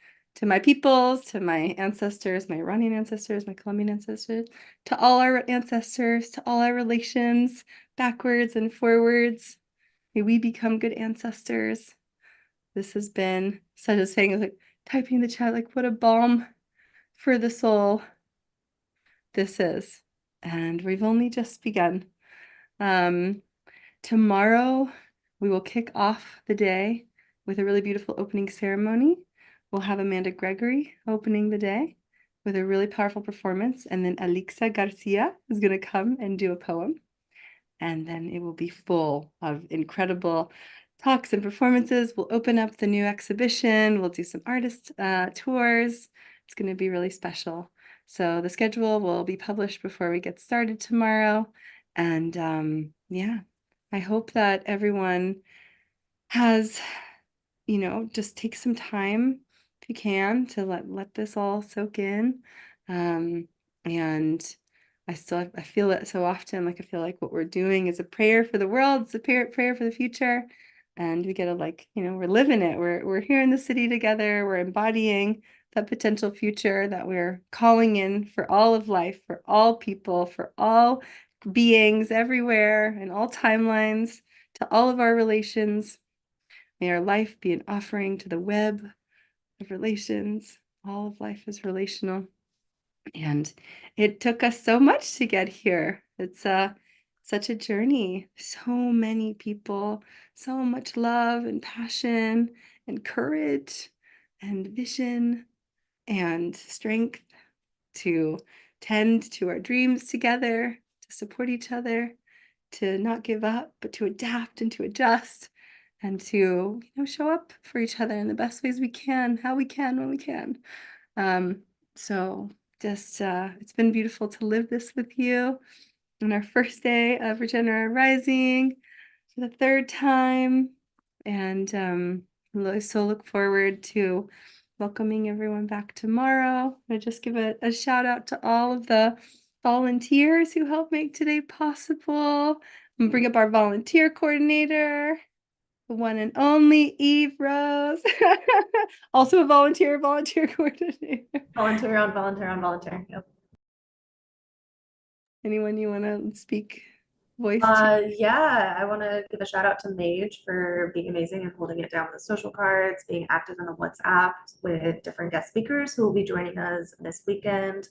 peoples, to my ancestors, my Iranian ancestors, my Colombian ancestors, to all our ancestors, to all our relations, backwards and forwards. May we become good ancestors. This has been such a saying, like typing in the chat, like what a balm for the soul this is. And we've only just begun. Tomorrow, we will kick off the day with a really beautiful opening ceremony. We'll have Amanda Gregory opening the day with a really powerful performance. And then Alixa Garcia is going to come and do a poem. And then it will be full of incredible talks and performances. We'll open up the new exhibition. We'll do some artist tours. It's going to be really special. So the schedule will be published before we get started tomorrow. And yeah, I hope that everyone has, you know, just take some time if you can to let this all soak in. And I feel it so often, like I feel like what we're doing is a prayer for the world, it's a prayer for the future. And we gotta, like, you know, we're living it. We're here in the city together, we're embodying that potential future that we're calling in for all of life, for all people, for all beings everywhere in all timelines, to all of our relations. May our life be an offering to the web of relations. All of life is relational. And it took us so much to get here. It's such a journey. So many people, so much love and passion and courage and vision and strength to tend to our dreams together, to support each other, to not give up, but to adapt and to adjust. and to show up for each other in the best ways we can, how we can, when we can. So just it's been beautiful to live this with you on our first day of Regeneration Rising for the third time, and so look forward to welcoming everyone back tomorrow. I just give a shout out to all of the volunteers who helped make today possible. I'm gonna bring up our volunteer coordinator, the one and only Eve Rose. Also a volunteer coordinator. Volunteer on volunteer on volunteer. Yep. Anyone you want to speak voice to? Yeah, I want to give a shout out to Mage for being amazing and holding it down with the social cards, being active in the WhatsApp with different guest speakers who will be joining us this weekend.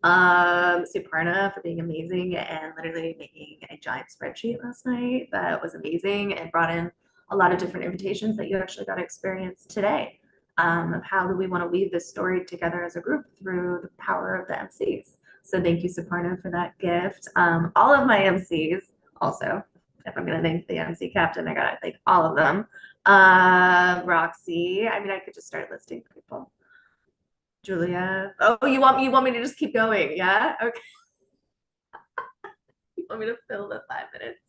Suparna for being amazing and literally making a giant spreadsheet last night that was amazing and brought in a lot of different invitations that you actually got to experience today, of how do we want to weave this story together as a group through the power of the MCs. So thank you, Suparna, for that gift. All of my MCs also, if I'm going to thank the MC captain, I got to thank all of them. Roxy, I mean, I could just start listing people. Julia. Oh, you want me to just keep going? Yeah. Okay. You want me to fill the 5 minutes?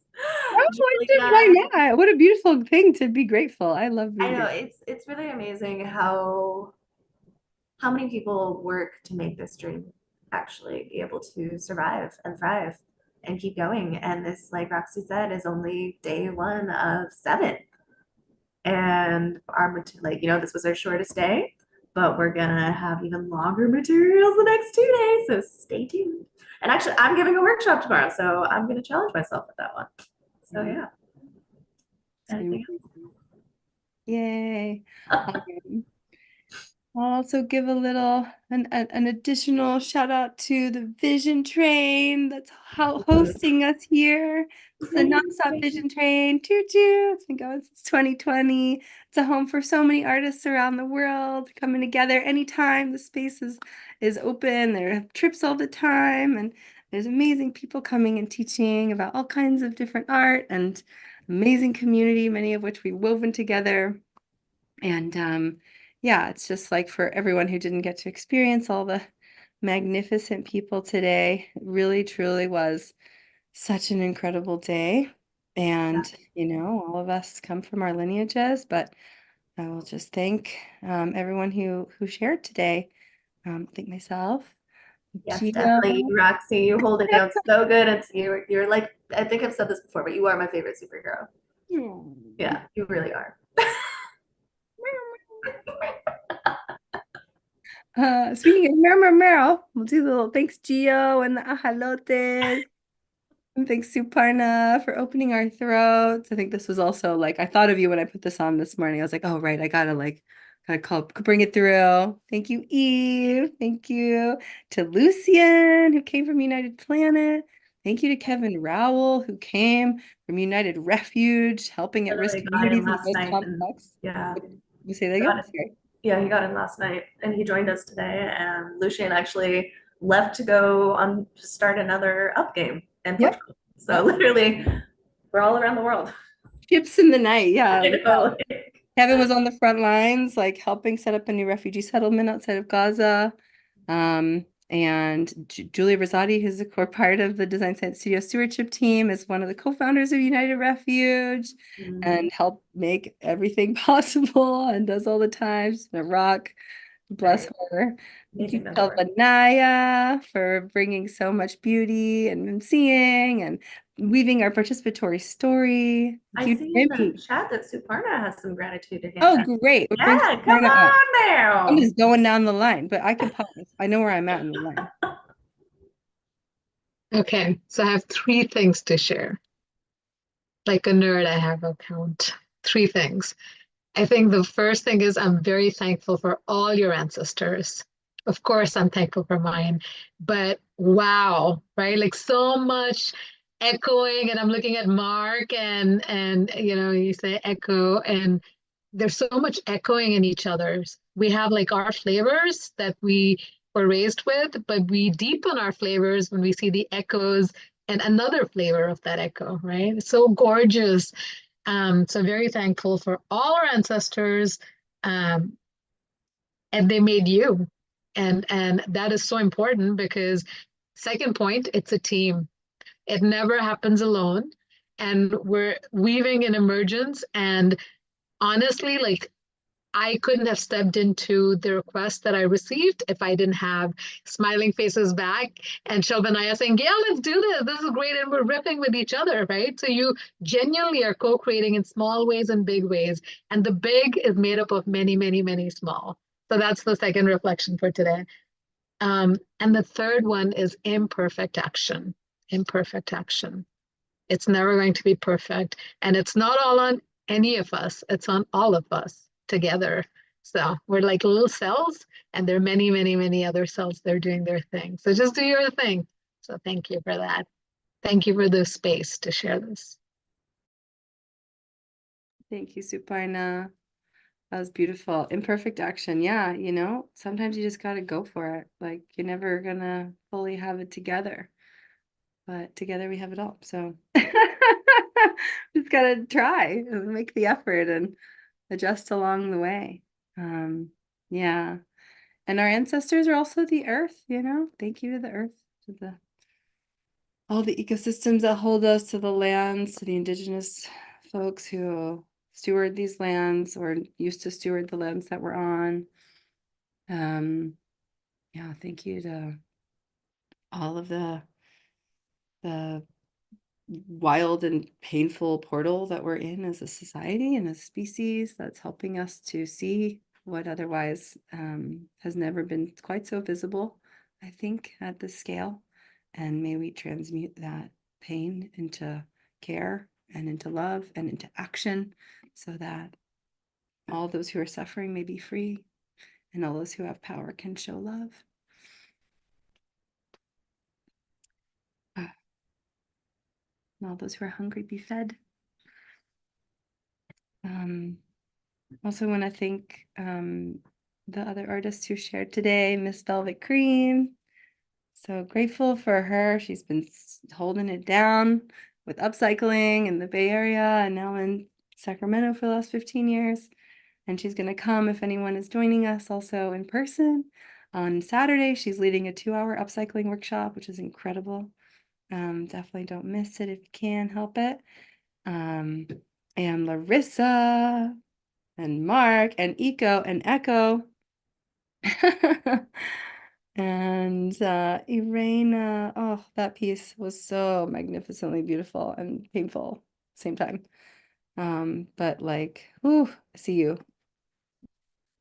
Why not? What a beautiful thing to be grateful. I love being I know grateful. it's really amazing how many people work to make this dream actually be able to survive and thrive and keep going. And this, like Roxy said, is only day 1 of 7. And our this was our shortest day, but we're gonna have even longer materials the next 2 days, so stay tuned. And actually, I'm giving a workshop tomorrow, so I'm gonna challenge myself with that one. So yeah. Anything else? Yay. I'll also give a little an additional shout out to the Vision Train that's hosting us here. It's the Nonstop Vision Train. Choo choo. It's been going since 2020. It's a home for so many artists around the world coming together anytime the space is open. There are trips all the time, and there's amazing people coming and teaching about all kinds of different art and amazing community, many of which we woven together. And yeah, it's just like for everyone who didn't get to experience all the magnificent people today, it really truly was such an incredible day. And, all of us come from our lineages, but I will just thank everyone who shared today. Thank myself. Yes, Gio. definitely, Roxy. You hold it down so good. It's you're like, I think I've said this before, but you are my favorite superhero. Yeah, you really are. Speaking of Meryl, we'll do the little thanks Gio and the ajalotes. And thanks Suparna for opening our throats. I think this was also like, I thought of you when I put this on this morning. I was like, oh, right, I gotta bring it through. Thank you, Eve. Thank you to Lucian, who came from United Planet. Thank you to Kevin Rowell, who came from United Refuge, helping at-risk communities in the most complex. Yeah. You say that again? Sorry. Yeah, he got in last night and he joined us today. And Lucian actually left to go on to start another up game in Portugal. So literally, we're all around the world. Ships in the night, yeah. I know. Kevin was on the front lines, like helping set up a new refugee settlement outside of Gaza. And Julia Rosati, who's a core part of the Design Science Studio stewardship team, is one of the co-founders of United Refuge and helped make everything possible and does all the time. She's been a rock. Bless her. Thank you to Lanaya for bringing so much beauty and seeing and weaving our participatory story. I see in the chat that Suparna has some gratitude to hand. Oh, great. Yeah, come on now. I'm just going down the line, but I can pause. I know where I'm at in the line. Okay, so I have 3 things to share. Like a nerd, I have a count. 3 things. I think the first thing is I'm very thankful for all your ancestors. Of course, I'm thankful for mine, but wow, right? Like so much echoing, and I'm looking at Mark and you say echo, and there's so much echoing in each other's. We have like our flavors that we were raised with, but we deepen our flavors when we see the echoes and another flavor of that echo, right? It's so gorgeous. So very thankful for all our ancestors, and they made you. And that is so important because second point, it's a team. It never happens alone. And we're weaving in emergence. And honestly, like I couldn't have stepped into the request that I received if I didn't have smiling faces back and Shobhanaya saying, yeah, let's do this. This is great. And we're riffing with each other, right? So you genuinely are co-creating in small ways and big ways. And the big is made up of many, many, many small. So that's the second reflection for today. And the third one is imperfect action. Imperfect action. It's never going to be perfect. And it's not all on any of us, it's on all of us together. So we're like little cells, and there are many, many, many other cells that are doing their thing. So just do your thing. So thank you for that. Thank you for the space to share this. Thank you, Suparna. That was beautiful. Imperfect action. Yeah, you know, sometimes you just got to go for it. Like you're never gonna fully have it together, but together we have it all. So just gotta try and make the effort and adjust along the way. Yeah. And our ancestors are also the earth, you know. Thank you to the earth, to the all the ecosystems that hold us, to the lands, to the indigenous folks who steward these lands or used to steward the lands that we're on. Yeah, thank you to all of the wild and painful portal that we're in as a society and as a species that's helping us to see what otherwise has never been quite so visible, I think, at this scale. And may we transmute that pain into care and into love and into action so that all those who are suffering may be free and all those who have power can show love. And all those who are hungry be fed. Also want to thank the other artists who shared today, Miss Velvet Cream. So grateful for her. She's been holding it down with upcycling in the Bay Area and now in Sacramento for the last 15 years. And she's going to come if anyone is joining us also in person. On Saturday, she's leading a 2-hour upcycling workshop, which is incredible. Definitely don't miss it if you can help it. And Larissa and Mark and Eco and Echo and Irena. Oh, that piece was so magnificently beautiful and painful at the same time. But like, ooh, I see you.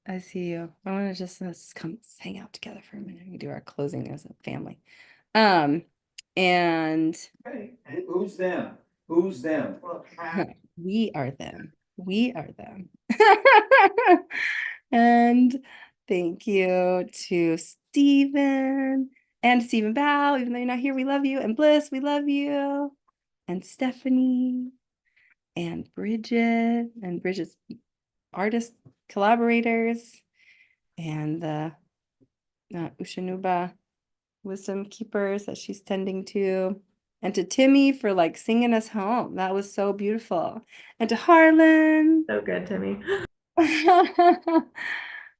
I see you. I want to just let's come hang out together for a minute. We do our closing as a family. And hey, who's them? Who's them? we are them. We are them. And thank you to Stephen and Stephen Bao, even though you're not here, we love you. And Bliss, we love you. And Stephanie and Bridget's artist collaborators and the Ushanuba wisdom keepers that she's tending to. And to Timmy for like singing us home. That was so beautiful. And to Harlan. So good, Timmy.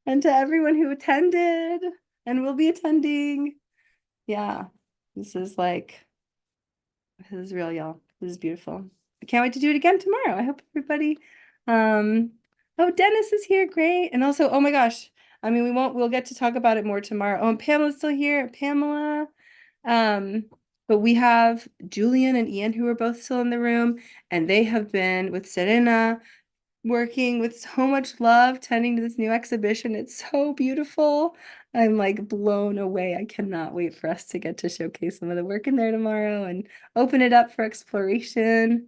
And to everyone who attended and will be attending. Yeah, this is real, y'all. This is beautiful. I can't wait to do it again tomorrow. I hope everybody, oh, Dennis is here. Great. And also, oh my gosh. I mean, we'll get to talk about it more tomorrow. Oh, and Pamela's still here. Pamela. But we have Julian and Ian who are both still in the room, and they have been with Serena working with so much love, tending to this new exhibition. It's so beautiful. I'm like blown away. I cannot wait for us to get to showcase some of the work in there tomorrow and open it up for exploration.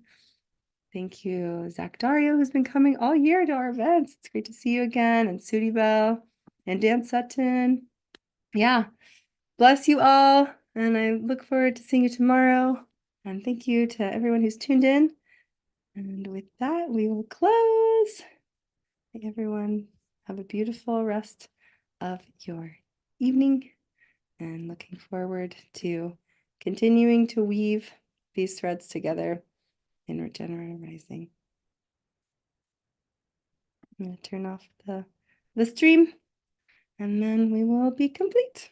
Thank you, Zach Dario, who's been coming all year to our events. It's great to see you again, and Sudie Bell and Dan Sutton. Yeah, bless you all, and I look forward to seeing you tomorrow. And thank you to everyone who's tuned in. And with that, we will close. May everyone have a beautiful rest of your evening and looking forward to continuing to weave these threads together in Regenerative Rising. I'm going to turn off the stream, and then we will be complete.